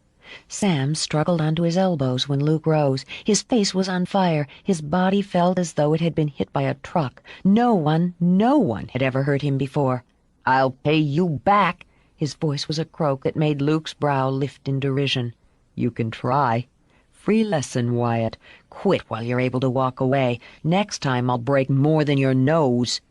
[SPEAKER 5] Sam struggled onto his elbows when Luke rose. His face was on fire. His body felt as though it had been hit by a truck. No one had ever hurt him before. "I'll pay you back." His voice was a croak that made Luke's brow lift in derision. "You can try. Free lesson, Wyatt. Quit while you're able to walk away. Next time I'll break more than your nose."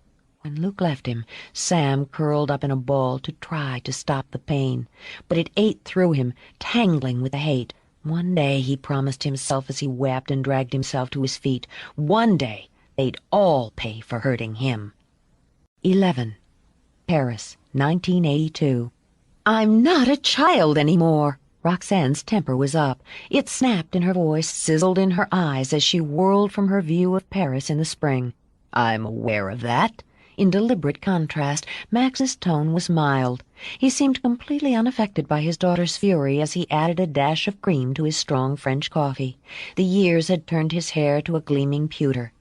[SPEAKER 5] When Luke left him, Sam curled up in a ball to try to stop the pain. But it ate through him, tangling with the hate. One day, he promised himself as he wept and dragged himself to his feet. One day, they'd all pay for hurting him. 11. Paris, 1982. "I'm not a child anymore." Roxanne's temper was up. It snapped in her voice, sizzled in her eyes as she whirled from her view of Paris in the spring. "I'm aware of that." In deliberate contrast, Max's tone was mild. He seemed completely unaffected by his daughter's fury as he added a dash of cream to his strong French coffee. The years had turned his hair to a gleaming pewter.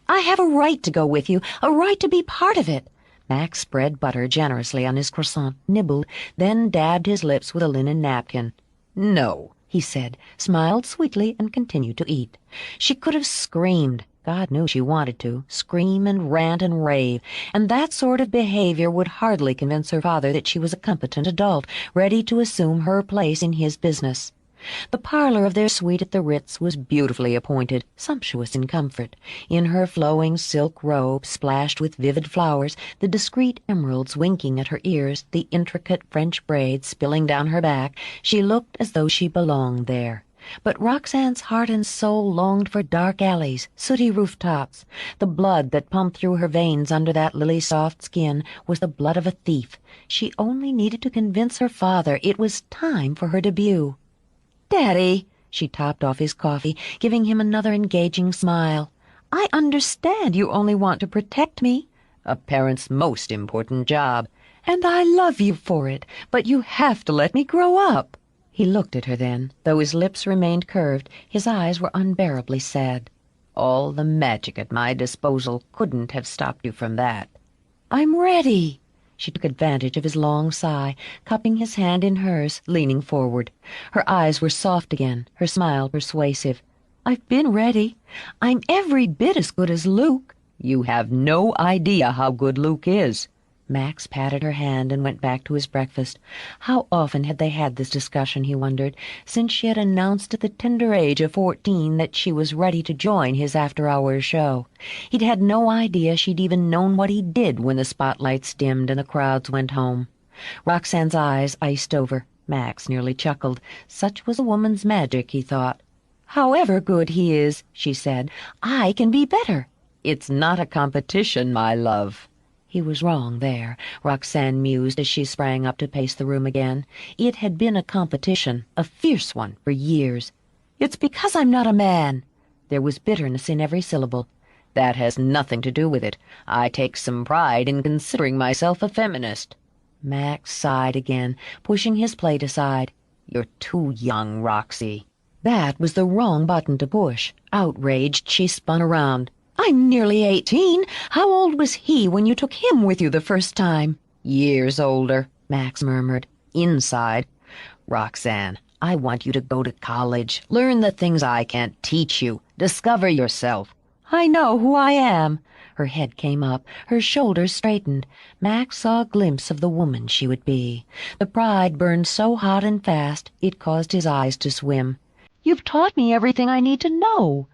[SPEAKER 5] "I have a right to go with you, a right to be part of it." Max spread butter generously on his croissant, nibbled, then dabbed his lips with a linen napkin. "No," he said, smiled sweetly, and continued to eat. She could have screamed. God knew she wanted to, scream and rant and rave, and that sort of behavior would hardly convince her father that she was a competent adult, ready to assume her place in his business. The parlor of their suite at the Ritz was beautifully appointed, sumptuous in comfort. In her flowing silk robe, splashed with vivid flowers, the discreet emeralds winking at her ears, the intricate French braids spilling down her back, she looked as though she belonged there. But Roxane's heart and soul longed for dark alleys, sooty rooftops. The blood that pumped through her veins under that lily-soft skin was the blood of a thief. She only needed to convince her father it was time for her debut. "Daddy," she topped off his coffee, giving him another engaging smile. "I understand you only want to protect me. A parent's most important job. And I love you for it, but you have to let me grow up." He looked at her then. Though his lips remained curved, his eyes were unbearably sad. "All the magic at my disposal couldn't have stopped you from that." "I'm ready." She took advantage of his long sigh, cupping his hand in hers, leaning forward. Her eyes were soft again, her smile persuasive. "I've been ready. I'm every bit as good as Luke." "You have no idea how good Luke is." Max patted her hand and went back to his breakfast. How often had they had this discussion, he wondered, since she had announced at the tender age of 14 that she was ready to join his after-hours show. He'd had no idea she'd even known what he did when the spotlights dimmed and the crowds went home. Roxane's eyes iced over. Max nearly chuckled. Such was a woman's magic, he thought. "However good he is," she said, "I can be better." "It's not a competition, my love." He was wrong there, Roxane mused as she sprang up to pace the room again. It had been a competition, a fierce one, for years. "It's because I'm not a man." There was bitterness in every syllable. "That has nothing to do with it. I take some pride in considering myself a feminist." Max sighed again, pushing his plate aside. "You're too young, Roxy." That was the wrong button to push. Outraged, she spun around. "I'm nearly 18. How old was he when you took him with you the first time?" "Years older," Max murmured. "Inside. Roxane, I want you to go to college, learn the things I can't teach you, discover yourself." "I know who I am." Her head came up, her shoulders straightened. Max saw a glimpse of the woman she would be. The pride burned so hot and fast it caused his eyes to swim. "You've taught me everything I need to know."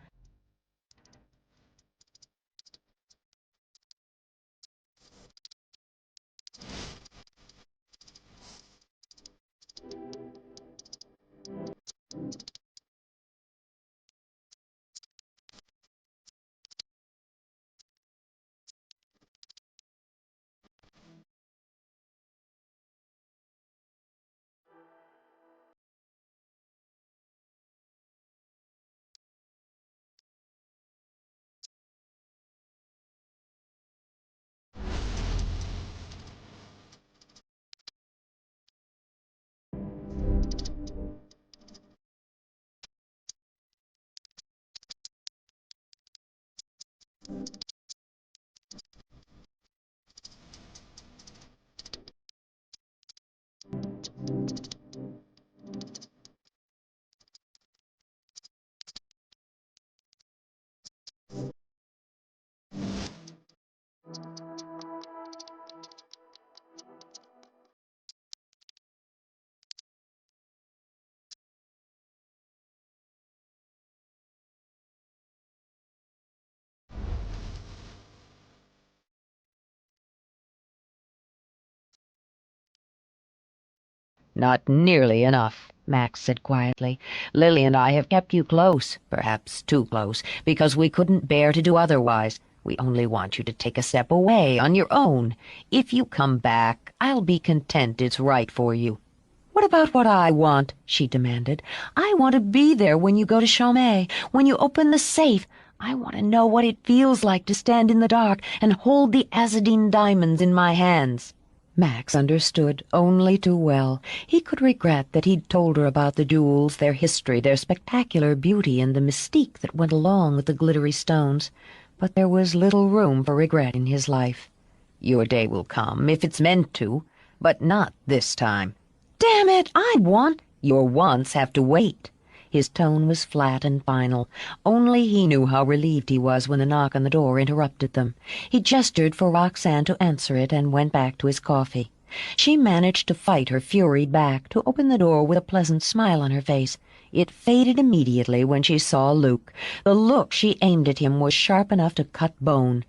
[SPEAKER 5] "Not nearly enough," Max said quietly. "Lily and I have kept you close, perhaps too close, because we couldn't bear to do otherwise. We only want you to take a step away on your own. If you come back, I'll be content it's right for you." "What about what I want?" she demanded. "I want to be there when you go to Chaumet, when you open the safe. I want to know what it feels like to stand in the dark and hold the Azadine diamonds in my hands." Max understood only too well. He could regret that he'd told her about the jewels, their history, their spectacular beauty, and the mystique that went along with the glittery stones. But there was little room for regret in his life. "Your day will come, if it's meant to, but not this time." "Damn it, I want—" "Your wants have to wait." His tone was flat and final. Only he knew how relieved he was when the knock on the door interrupted them. He gestured for Roxane to answer it and went back to his coffee. She managed to fight her fury back, to open the door with a pleasant smile on her face. It faded immediately when she saw Luke. The look she aimed at him was sharp enough to cut bone.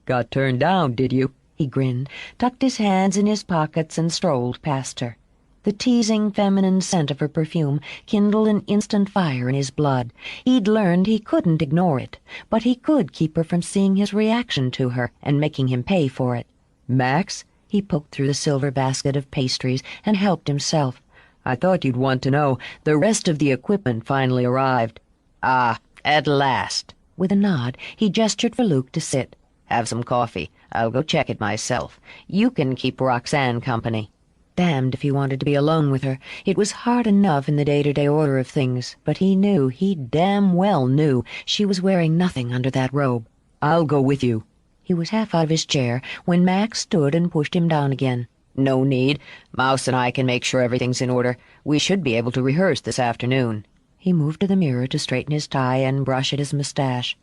[SPEAKER 4] "Got turned down, did you?"
[SPEAKER 5] He grinned, tucked his hands in his pockets, and strolled past her. The teasing feminine scent of her perfume kindled an instant fire in his blood. He'd learned he couldn't ignore it, but he could keep her from seeing his reaction to her and making him pay for it.
[SPEAKER 4] "Max?"
[SPEAKER 5] He poked through the silver basket of pastries and helped himself.
[SPEAKER 4] "I thought you'd want to know. The rest of the equipment finally arrived."
[SPEAKER 2] "Ah, at last."
[SPEAKER 5] With a nod, he gestured for Luke to sit.
[SPEAKER 2] "Have some coffee. I'll go check it myself. You can keep Roxanne company."
[SPEAKER 5] Damned if he wanted to be alone with her. It was hard enough in the day-to-day order of things, but he damn well knew, she was wearing nothing under that robe.
[SPEAKER 4] "I'll go with you."
[SPEAKER 5] He was half out of his chair when Max stood and pushed him down again.
[SPEAKER 2] "No need. Mouse and I can make sure everything's in order. We should be able to rehearse this afternoon."
[SPEAKER 5] He moved to the mirror to straighten his tie and brush at his mustache.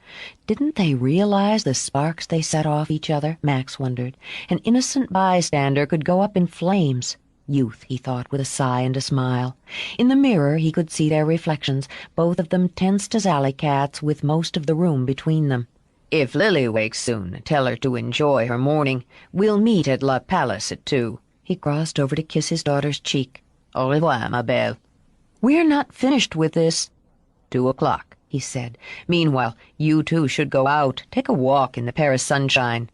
[SPEAKER 5] Didn't they realize the sparks they set off each other? Max wondered. An innocent bystander could go up in flames. Youth, he thought with a sigh and a smile. In the mirror he could see their reflections, both of them tensed as alley cats with most of the room between them.
[SPEAKER 2] "If Lily wakes soon, tell her to enjoy her morning. We'll meet at La Palace at 2.
[SPEAKER 5] He crossed over to kiss his daughter's cheek.
[SPEAKER 2] "Au revoir, ma belle."
[SPEAKER 5] "We're not finished with this."
[SPEAKER 2] 2:00,
[SPEAKER 5] he said.
[SPEAKER 2] "Meanwhile, you two should go out, take a walk in the Paris sunshine."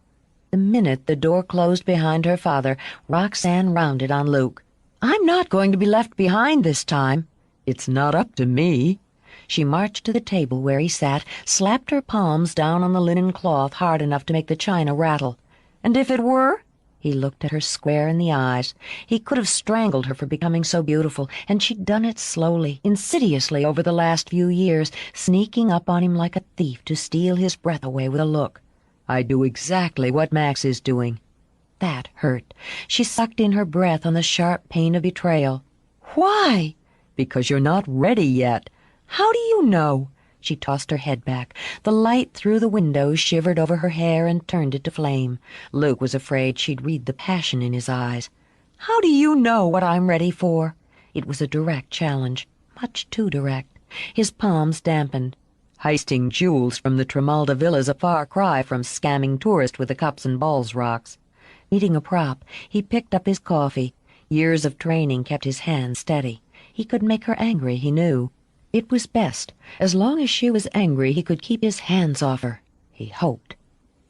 [SPEAKER 5] The minute the door closed behind her father, Roxanne rounded on Luke. "I'm not going to be left behind this time."
[SPEAKER 4] "It's not up to me."
[SPEAKER 5] She marched to the table where he sat, slapped her palms down on the linen cloth hard enough to make the china rattle. "And if it were?" He looked at her square in the eyes. He could have strangled her for becoming so beautiful, and she'd done it slowly, insidiously over the last few years, sneaking up on him like a thief to steal his breath away with a look.
[SPEAKER 4] "I do exactly what Max is doing."
[SPEAKER 5] That hurt. She sucked in her breath on the sharp pain of betrayal. "Why?"
[SPEAKER 4] "Because you're not ready yet."
[SPEAKER 5] "How do you know?" She tossed her head back. The light through the window shivered over her hair and turned it to flame. Luke was afraid she'd read the passion in his eyes. "How do you know what I'm ready for?" It was a direct challenge, much too direct. His palms dampened.
[SPEAKER 4] "Heisting jewels from the Tremalda Villa's a far cry from scamming tourists with the cups and balls rocks."
[SPEAKER 5] Needing a prop, he picked up his coffee. Years of training kept his hand steady. He could make her angry, he knew. It was best. As long as she was angry, he could keep his hands off her. He hoped.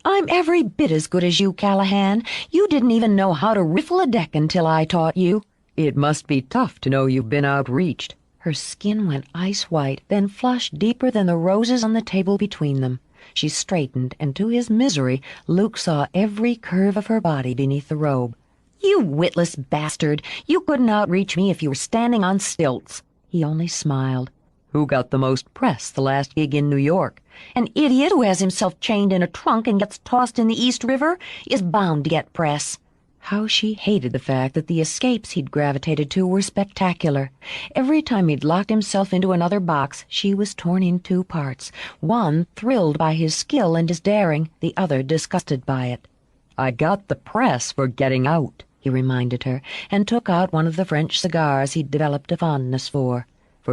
[SPEAKER 5] "I'm every bit as good as you, Callahan. You didn't even know how to riffle a deck until I taught you."
[SPEAKER 4] "It must be tough to know you've been outreached."
[SPEAKER 5] Her skin went ice-white, then flushed deeper than the roses on the table between them. She straightened, and to his misery, Luke saw every curve of her body beneath the robe. "You witless bastard! You couldn't outreach me if you were standing on stilts." He only smiled.
[SPEAKER 4] "Who got the most press the last gig in New York?"
[SPEAKER 5] "An idiot who has himself chained in a trunk and gets tossed in the East River is bound to get press." How she hated the fact that the escapes he'd gravitated to were spectacular. Every time he'd locked himself into another box, she was torn in two parts, one thrilled by his skill and his daring, the other disgusted by it.
[SPEAKER 4] "I got the press for getting out,"
[SPEAKER 5] he reminded her, and took out one of the French cigars he'd developed a fondness for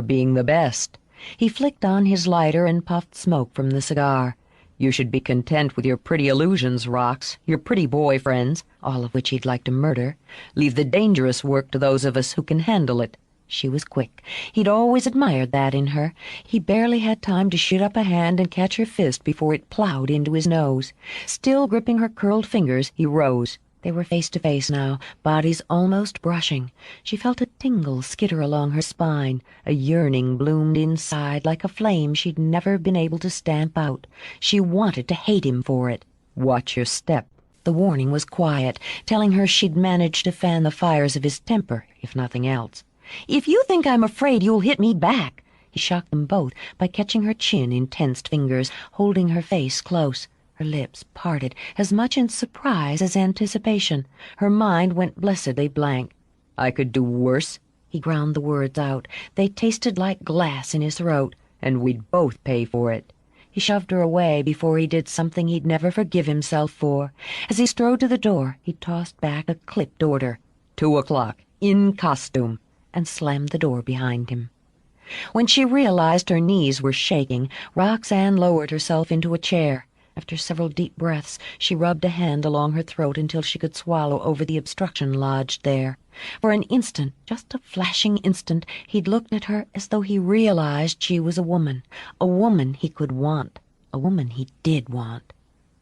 [SPEAKER 4] being the best.
[SPEAKER 5] He flicked on his lighter and puffed smoke from the cigar.
[SPEAKER 4] "You should be content with your pretty illusions, Rox, your pretty boyfriends,
[SPEAKER 5] all of which he'd like to murder.
[SPEAKER 4] Leave the dangerous work to those of us who can handle it."
[SPEAKER 5] She was quick. He'd always admired that in her. He barely had time to shoot up a hand and catch her fist before it plowed into his nose. Still gripping her curled fingers, he rose. They were face to face now, bodies almost brushing. She felt a tingle skitter along her spine. A yearning bloomed inside like a flame she'd never been able to stamp out. She wanted to hate him for it.
[SPEAKER 4] "Watch your step."
[SPEAKER 5] The warning was quiet, telling her she'd managed to fan the fires of his temper, if nothing else. "If you think I'm afraid, you'll hit me back." He shocked them both by catching her chin in tensed fingers, holding her face close. Her lips parted, as much in surprise as anticipation. Her mind went blessedly blank.
[SPEAKER 4] "I could do worse."
[SPEAKER 5] He ground the words out. They tasted like glass in his throat.
[SPEAKER 4] "And we'd both pay for it."
[SPEAKER 5] He shoved her away before he did something he'd never forgive himself for. As he strode to the door, he tossed back a clipped order.
[SPEAKER 4] 2:00, in costume,
[SPEAKER 5] and slammed the door behind him. When she realized her knees were shaking, Roxanne lowered herself into a chair. After several deep breaths, she rubbed a hand along her throat until she could swallow over the obstruction lodged there. For an instant, just a flashing instant, he'd looked at her as though he realized she was a woman he could want, a woman he did want.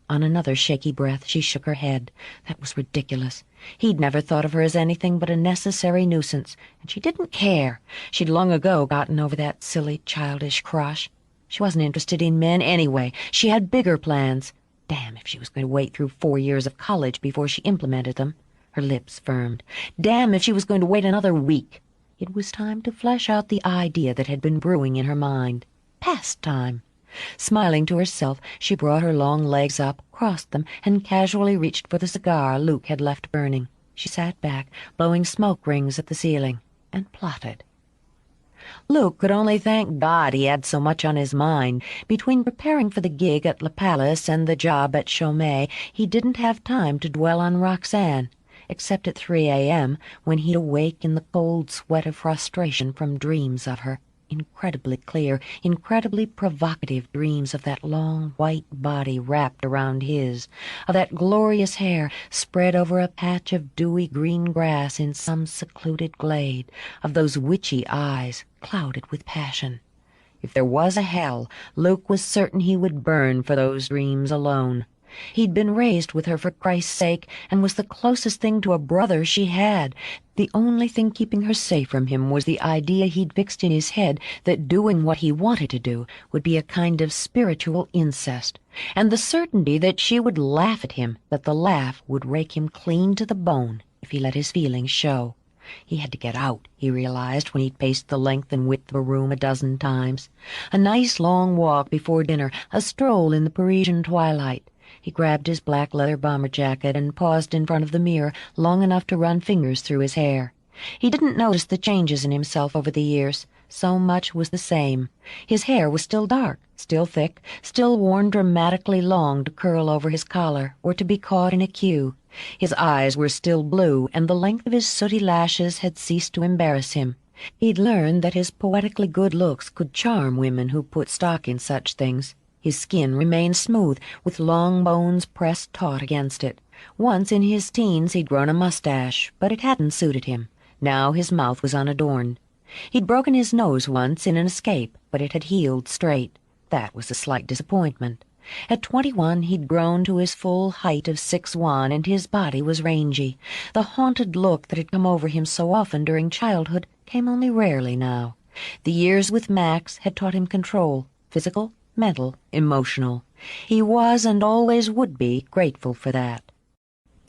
[SPEAKER 5] On another shaky breath, she shook her head. That was ridiculous. He'd never thought of her as anything but a necessary nuisance, and she didn't care. She'd long ago gotten over that silly, childish crush. She wasn't interested in men anyway. She had bigger plans. Damn if she was going to wait through 4 years of college before she implemented them. Her lips firmed. Damn if she was going to wait another week. It was time to flesh out the idea that had been brewing in her mind. Pastime. Smiling to herself, she brought her long legs up, crossed them, and casually reached for the cigar Luke had left burning. She sat back, blowing smoke rings at the ceiling, and plotted. Luke could only thank God he had so much on his mind. Between preparing for the gig at La Palace and the job at Chaumet, he didn't have time to dwell on Roxanne, except at 3 a.m., when he'd awake in the cold sweat of frustration from dreams of her. Incredibly clear, incredibly provocative dreams of that long white body wrapped around his, of that glorious hair spread over a patch of dewy green grass in some secluded glade, of those witchy eyes clouded with passion. If there was a hell, Luke was certain he would burn for those dreams alone. He'd been raised with her for Christ's sake, and was the closest thing to a brother she had. The only thing keeping her safe from him was the idea he'd fixed in his head that doing what he wanted to do would be a kind of spiritual incest, and the certainty that she would laugh at him, that the laugh would rake him clean to the bone if he let his feelings show. He had to get out, he realized when he'd paced the length and width of a room a dozen times. A nice long walk before dinner, a stroll in the Parisian twilight. He grabbed his black leather bomber jacket and paused in front of the mirror long enough to run fingers through his hair. He didn't notice the changes in himself over the years. So much was the same. His hair was still dark, still thick, still worn dramatically long to curl over his collar or to be caught in a queue. His eyes were still blue, and the length of his sooty lashes had ceased to embarrass him. He'd learned that his poetically good looks could charm women who put stock in such things. His skin remained smooth, with long bones pressed taut against it. Once in his teens he'd grown a mustache, but it hadn't suited him. Now his mouth was unadorned. He'd broken his nose once in an escape, but it had healed straight. That was a slight disappointment. At 21 he'd grown to his full height of 6'1", and his body was rangy. The haunted look that had come over him so often during childhood came only rarely now. The years with Max had taught him control, physical, mental, emotional. He was and always would be grateful for that.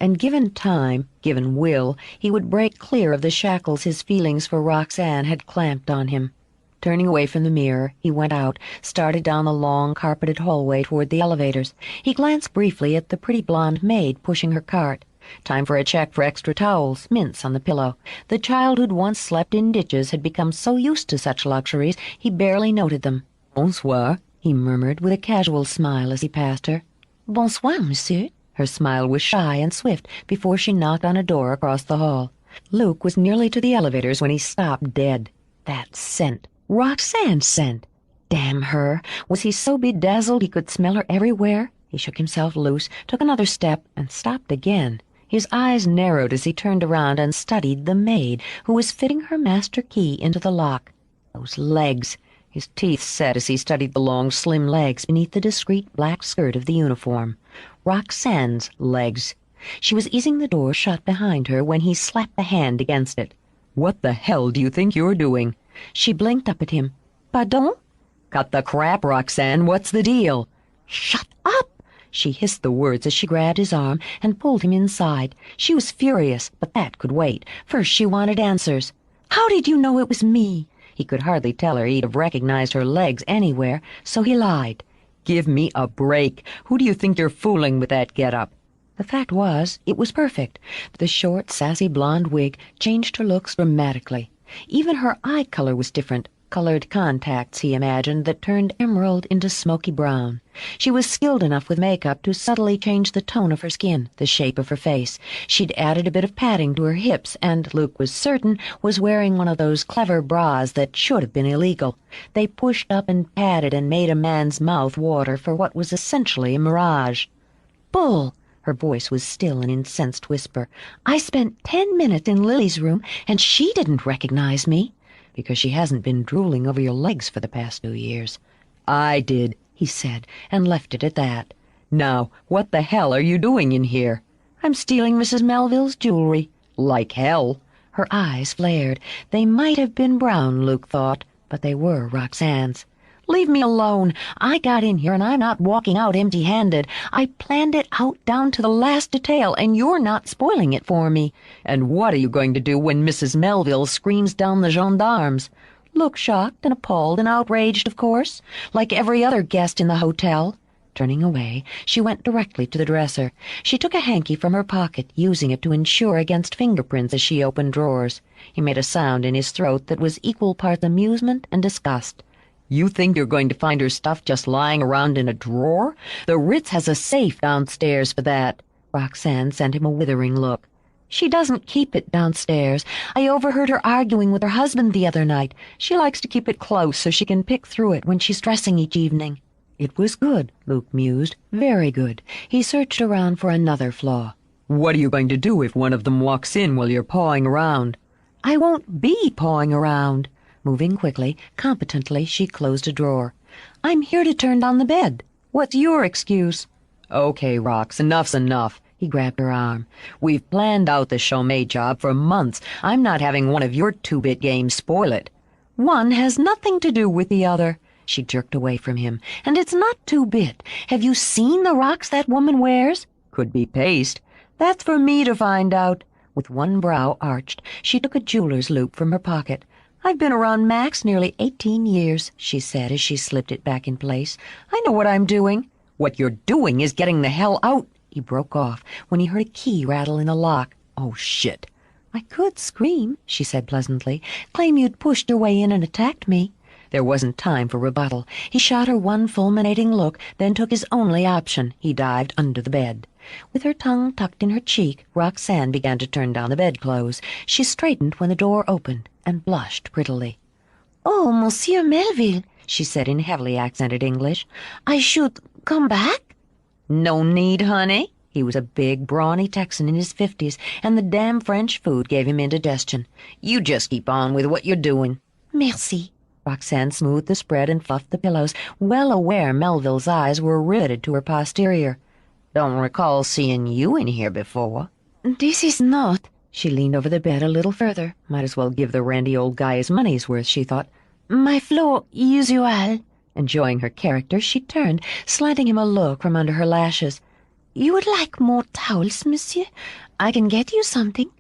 [SPEAKER 5] And given time, given will, he would break clear of the shackles his feelings for Roxanne had clamped on him. Turning away from the mirror, he went out, started down the long, carpeted hallway toward the elevators. He glanced briefly at the pretty blonde maid pushing her cart. Time for a check for extra towels, mints on the pillow. The child who'd once slept in ditches had become so used to such luxuries he barely noted them. "Bonsoir," he murmured with a casual smile as he passed her.
[SPEAKER 3] Bonsoir, monsieur.
[SPEAKER 5] Her smile was shy and swift before she knocked on a door across the hall. Luke was nearly to the elevators when he stopped dead. That scent. Roxanne's scent. Damn her. Was he so bedazzled he could smell her everywhere? He shook himself loose, took another step, and stopped again. His eyes narrowed as he turned around and studied the maid, who was fitting her master key into the lock. Those legs. His teeth set as he studied the long, slim legs beneath the discreet black skirt of the uniform. Roxanne's legs. She was easing the door shut behind her when he slapped a hand against it. "What the hell do you think you're doing?" She blinked up at him. "Pardon?" "Cut the crap, Roxanne. What's the deal?" "Shut up!" She hissed the words as she grabbed his arm and pulled him inside. She was furious, but that could wait. First she wanted answers. "How did you know it was me?" He could hardly tell her he'd have recognized her legs anywhere, so he lied. "Give me a break. Who do you think you're fooling with that get-up?" The fact was, it was perfect. The short, sassy blonde wig changed her looks dramatically. Even her eye color was different, rose-colored contacts, he imagined, that turned emerald into smoky brown. She was skilled enough with makeup to subtly change the tone of her skin, the shape of her face. She'd added a bit of padding to her hips, and, Luke was certain, was wearing one of those clever bras that should have been illegal. They pushed up and padded and made a man's mouth water for what was essentially a mirage. "Bull!" Her voice was still an incensed whisper. "I spent 10 minutes in Lily's room, and she didn't recognize me." "Because she hasn't been drooling over your legs for the past 2 years." "I did," he said, and left it at that. "Now, what the hell are you doing in here?" "I'm stealing Mrs. Melville's jewelry." "Like hell." Her eyes flared. They might have been brown, Luke thought, but they were Roxanne's. "Leave me alone. I got in here, and I'm not walking out empty-handed. I planned it out down to the last detail, and you're not spoiling it for me." "And what are you going to do when Mrs. Melville screams down the gendarmes?" "Look shocked and appalled and outraged, of course, like every other guest in the hotel." Turning away, she went directly to the dresser. She took a hanky from her pocket, using it to insure against fingerprints as she opened drawers. He made a sound in his throat that was equal parts amusement and disgust. "You think you're going to find her stuff just lying around in a drawer? The Ritz has a safe downstairs for that." Roxanne sent him a withering look. "She doesn't keep it downstairs. I overheard her arguing with her husband the other night. She likes to keep it close so she can pick through it when she's dressing each evening." It was good, Luke mused. Very good. He searched around for another flaw. "What are you going to do if one of them walks in while you're pawing around?" "I won't be pawing around." Moving quickly, competently, she closed a drawer. "I'm here to turn down the bed. What's your excuse?" "Okay, Rox, enough's enough." He grabbed her arm. "We've planned out the Chaumet job for months. I'm not having one of your two-bit games spoil it." "One has nothing to do with the other." She jerked away from him. "And it's not two-bit. Have you seen the rocks that woman wears?" "Could be paste." "That's for me to find out." With one brow arched, she took a jeweler's loop from her pocket. "I've been around Max nearly 18 years, she said as she slipped it back in place. "I know what I'm doing." "What you're doing is getting the hell out." He broke off when he heard a key rattle in the lock. "Oh, shit." "I could scream," she said pleasantly. "Claim you'd pushed your way in and attacked me." There wasn't time for rebuttal. He shot her one fulminating look, then took his only option. He dived under the bed. With her tongue tucked in her cheek, Roxanne began to turn down the bedclothes. She straightened when the door opened and blushed prettily. "Oh, Monsieur Melville," she said in heavily accented English. "I should come back?" "No need, honey." He was a big, brawny Texan in his 50s, and the damn French food gave him indigestion. "You just keep on with what you're doing."
[SPEAKER 3] "Merci."
[SPEAKER 5] Roxanne smoothed the spread and fluffed the pillows, well aware Melville's eyes were riveted to her posterior.
[SPEAKER 2] "Don't recall seeing you in here before."
[SPEAKER 3] "This is not."
[SPEAKER 5] She leaned over the bed a little further. Might as well give the randy old guy his money's worth, she thought.
[SPEAKER 3] "My floor usual."
[SPEAKER 5] Enjoying her character, she turned, slanting him a look from under her lashes.
[SPEAKER 3] "You would like more towels, monsieur? I can get you something."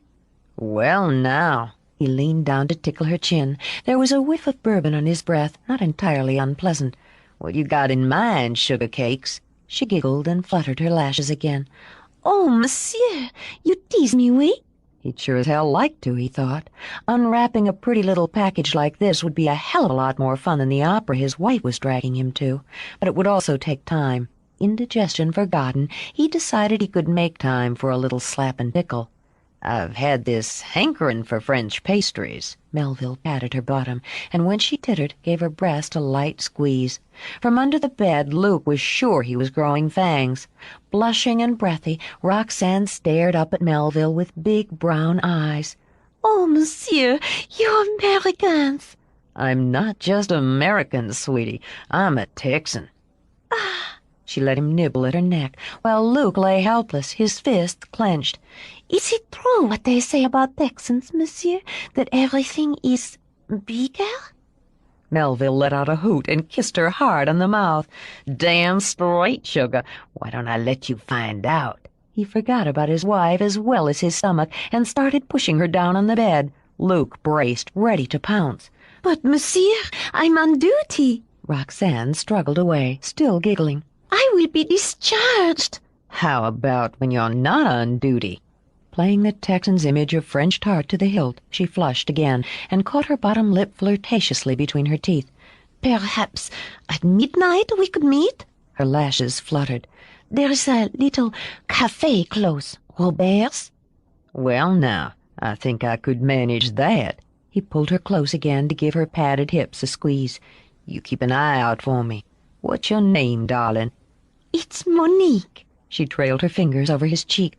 [SPEAKER 2] "Well, now."
[SPEAKER 5] He leaned down to tickle her chin. There was a whiff of bourbon on his breath, not entirely unpleasant.
[SPEAKER 2] "What you got in mind, sugar cakes?"
[SPEAKER 5] She giggled and fluttered her lashes again.
[SPEAKER 3] "Oh, monsieur, you tease me, oui?"
[SPEAKER 5] He'd sure as hell like to, he thought. Unwrapping a pretty little package like this would be a hell of a lot more fun than the opera his wife was dragging him to. But it would also take time. Indigestion forgotten, he decided he could make time for a little slap and tickle.
[SPEAKER 2] "I've had this hankering for French pastries."
[SPEAKER 5] Melville patted her bottom, and when she tittered, gave her breast a light squeeze. From under the bed, Luke was sure he was growing fangs. Blushing and breathy, Roxanne stared up at Melville with big brown eyes.
[SPEAKER 3] "Oh, monsieur, you Americans!"
[SPEAKER 2] "I'm not just American, sweetie. I'm a Texan."
[SPEAKER 3] "Ah!"
[SPEAKER 5] She let him nibble at her neck, while Luke lay helpless, his fists clenched.
[SPEAKER 3] "Is it true what they say about Texans, monsieur, that everything is bigger?"
[SPEAKER 5] Melville let out a hoot and kissed her hard on the mouth.
[SPEAKER 2] "Damn straight, sugar. Why don't I let you find out?"
[SPEAKER 5] He forgot about his wife as well as his stomach and started pushing her down on the bed. Luke braced, ready to pounce.
[SPEAKER 3] "But, monsieur, I'm on duty."
[SPEAKER 5] Roxanne struggled away, still giggling.
[SPEAKER 3] "I will be discharged."
[SPEAKER 2] "How about when you're not on duty?"
[SPEAKER 5] Playing the Texan's image of French tart to the hilt, she flushed again and caught her bottom lip flirtatiously between her teeth.
[SPEAKER 3] Perhaps at midnight we could meet?
[SPEAKER 5] Her lashes fluttered.
[SPEAKER 3] There's a little cafe close. Roberts?
[SPEAKER 4] Well, now, I think I could manage that.
[SPEAKER 5] He pulled her close again to give her padded hips a squeeze.
[SPEAKER 4] You keep an eye out for me. What's your name, darling?
[SPEAKER 3] It's Monique.
[SPEAKER 5] She trailed her fingers over his cheek.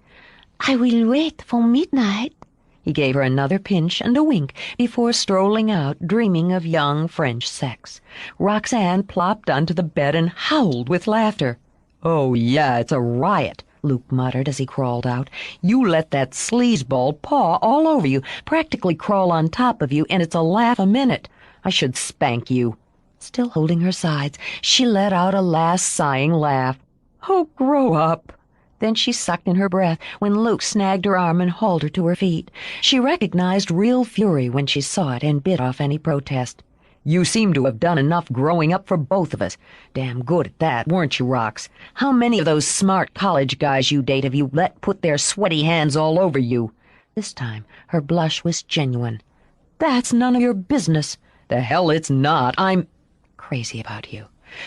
[SPEAKER 3] I will wait for midnight.
[SPEAKER 5] He gave her another pinch and a wink before strolling out, dreaming of young French sex. Roxanne plopped onto the bed and howled with laughter.
[SPEAKER 4] Oh, yeah, it's a riot,
[SPEAKER 5] Luke muttered as he crawled out.
[SPEAKER 4] You let that sleazeball paw all over you, practically crawl on top of you, and it's a laugh a minute. I should spank you.
[SPEAKER 5] Still holding her sides, she let out a last sighing laugh.
[SPEAKER 4] Oh, grow up.
[SPEAKER 5] Then she sucked in her breath when Luke snagged her arm and hauled her to her feet. She recognized real fury when she saw it and bit off any protest.
[SPEAKER 4] You seem to have done enough growing up for both of us. Damn good at that, weren't you, Rox? How many of those smart college guys you date have you let put their sweaty hands all over you?
[SPEAKER 5] This time, her blush was genuine. That's none of your business.
[SPEAKER 4] The hell it's not. I'm
[SPEAKER 5] crazy about you.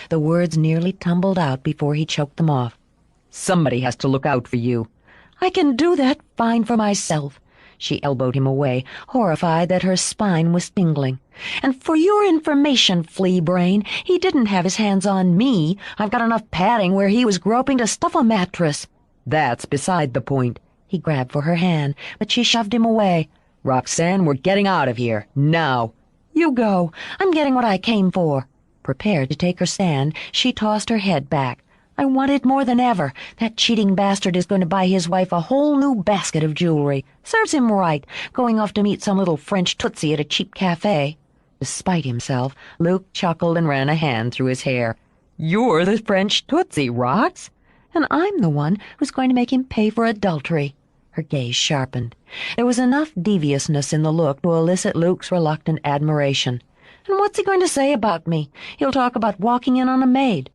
[SPEAKER 5] The words nearly tumbled out before he choked them off.
[SPEAKER 4] Somebody has to look out for you.
[SPEAKER 5] I can do that fine for myself. She elbowed him away, horrified that her spine was tingling. And for your information, flea brain, he didn't have his hands on me. I've got enough padding where he was groping to stuff a mattress.
[SPEAKER 4] That's beside the point.
[SPEAKER 5] He grabbed for her hand, but she shoved him away.
[SPEAKER 4] Roxanne, we're getting out of here. Now.
[SPEAKER 5] You go. I'm getting what I came for. Prepared to take her stand, she tossed her head back. I want it more than ever. That cheating bastard is going to buy his wife a whole new basket of jewelry. Serves him right, going off to meet some little French tootsie at a cheap cafe. Despite himself, Luke chuckled and ran a hand through his hair.
[SPEAKER 4] You're the French tootsie, Rox.
[SPEAKER 5] And I'm the one who's going to make him pay for adultery. Her gaze sharpened. There was enough deviousness in the look to elicit Luke's reluctant admiration. And what's he going to say about me? He'll talk about walking in on a maid.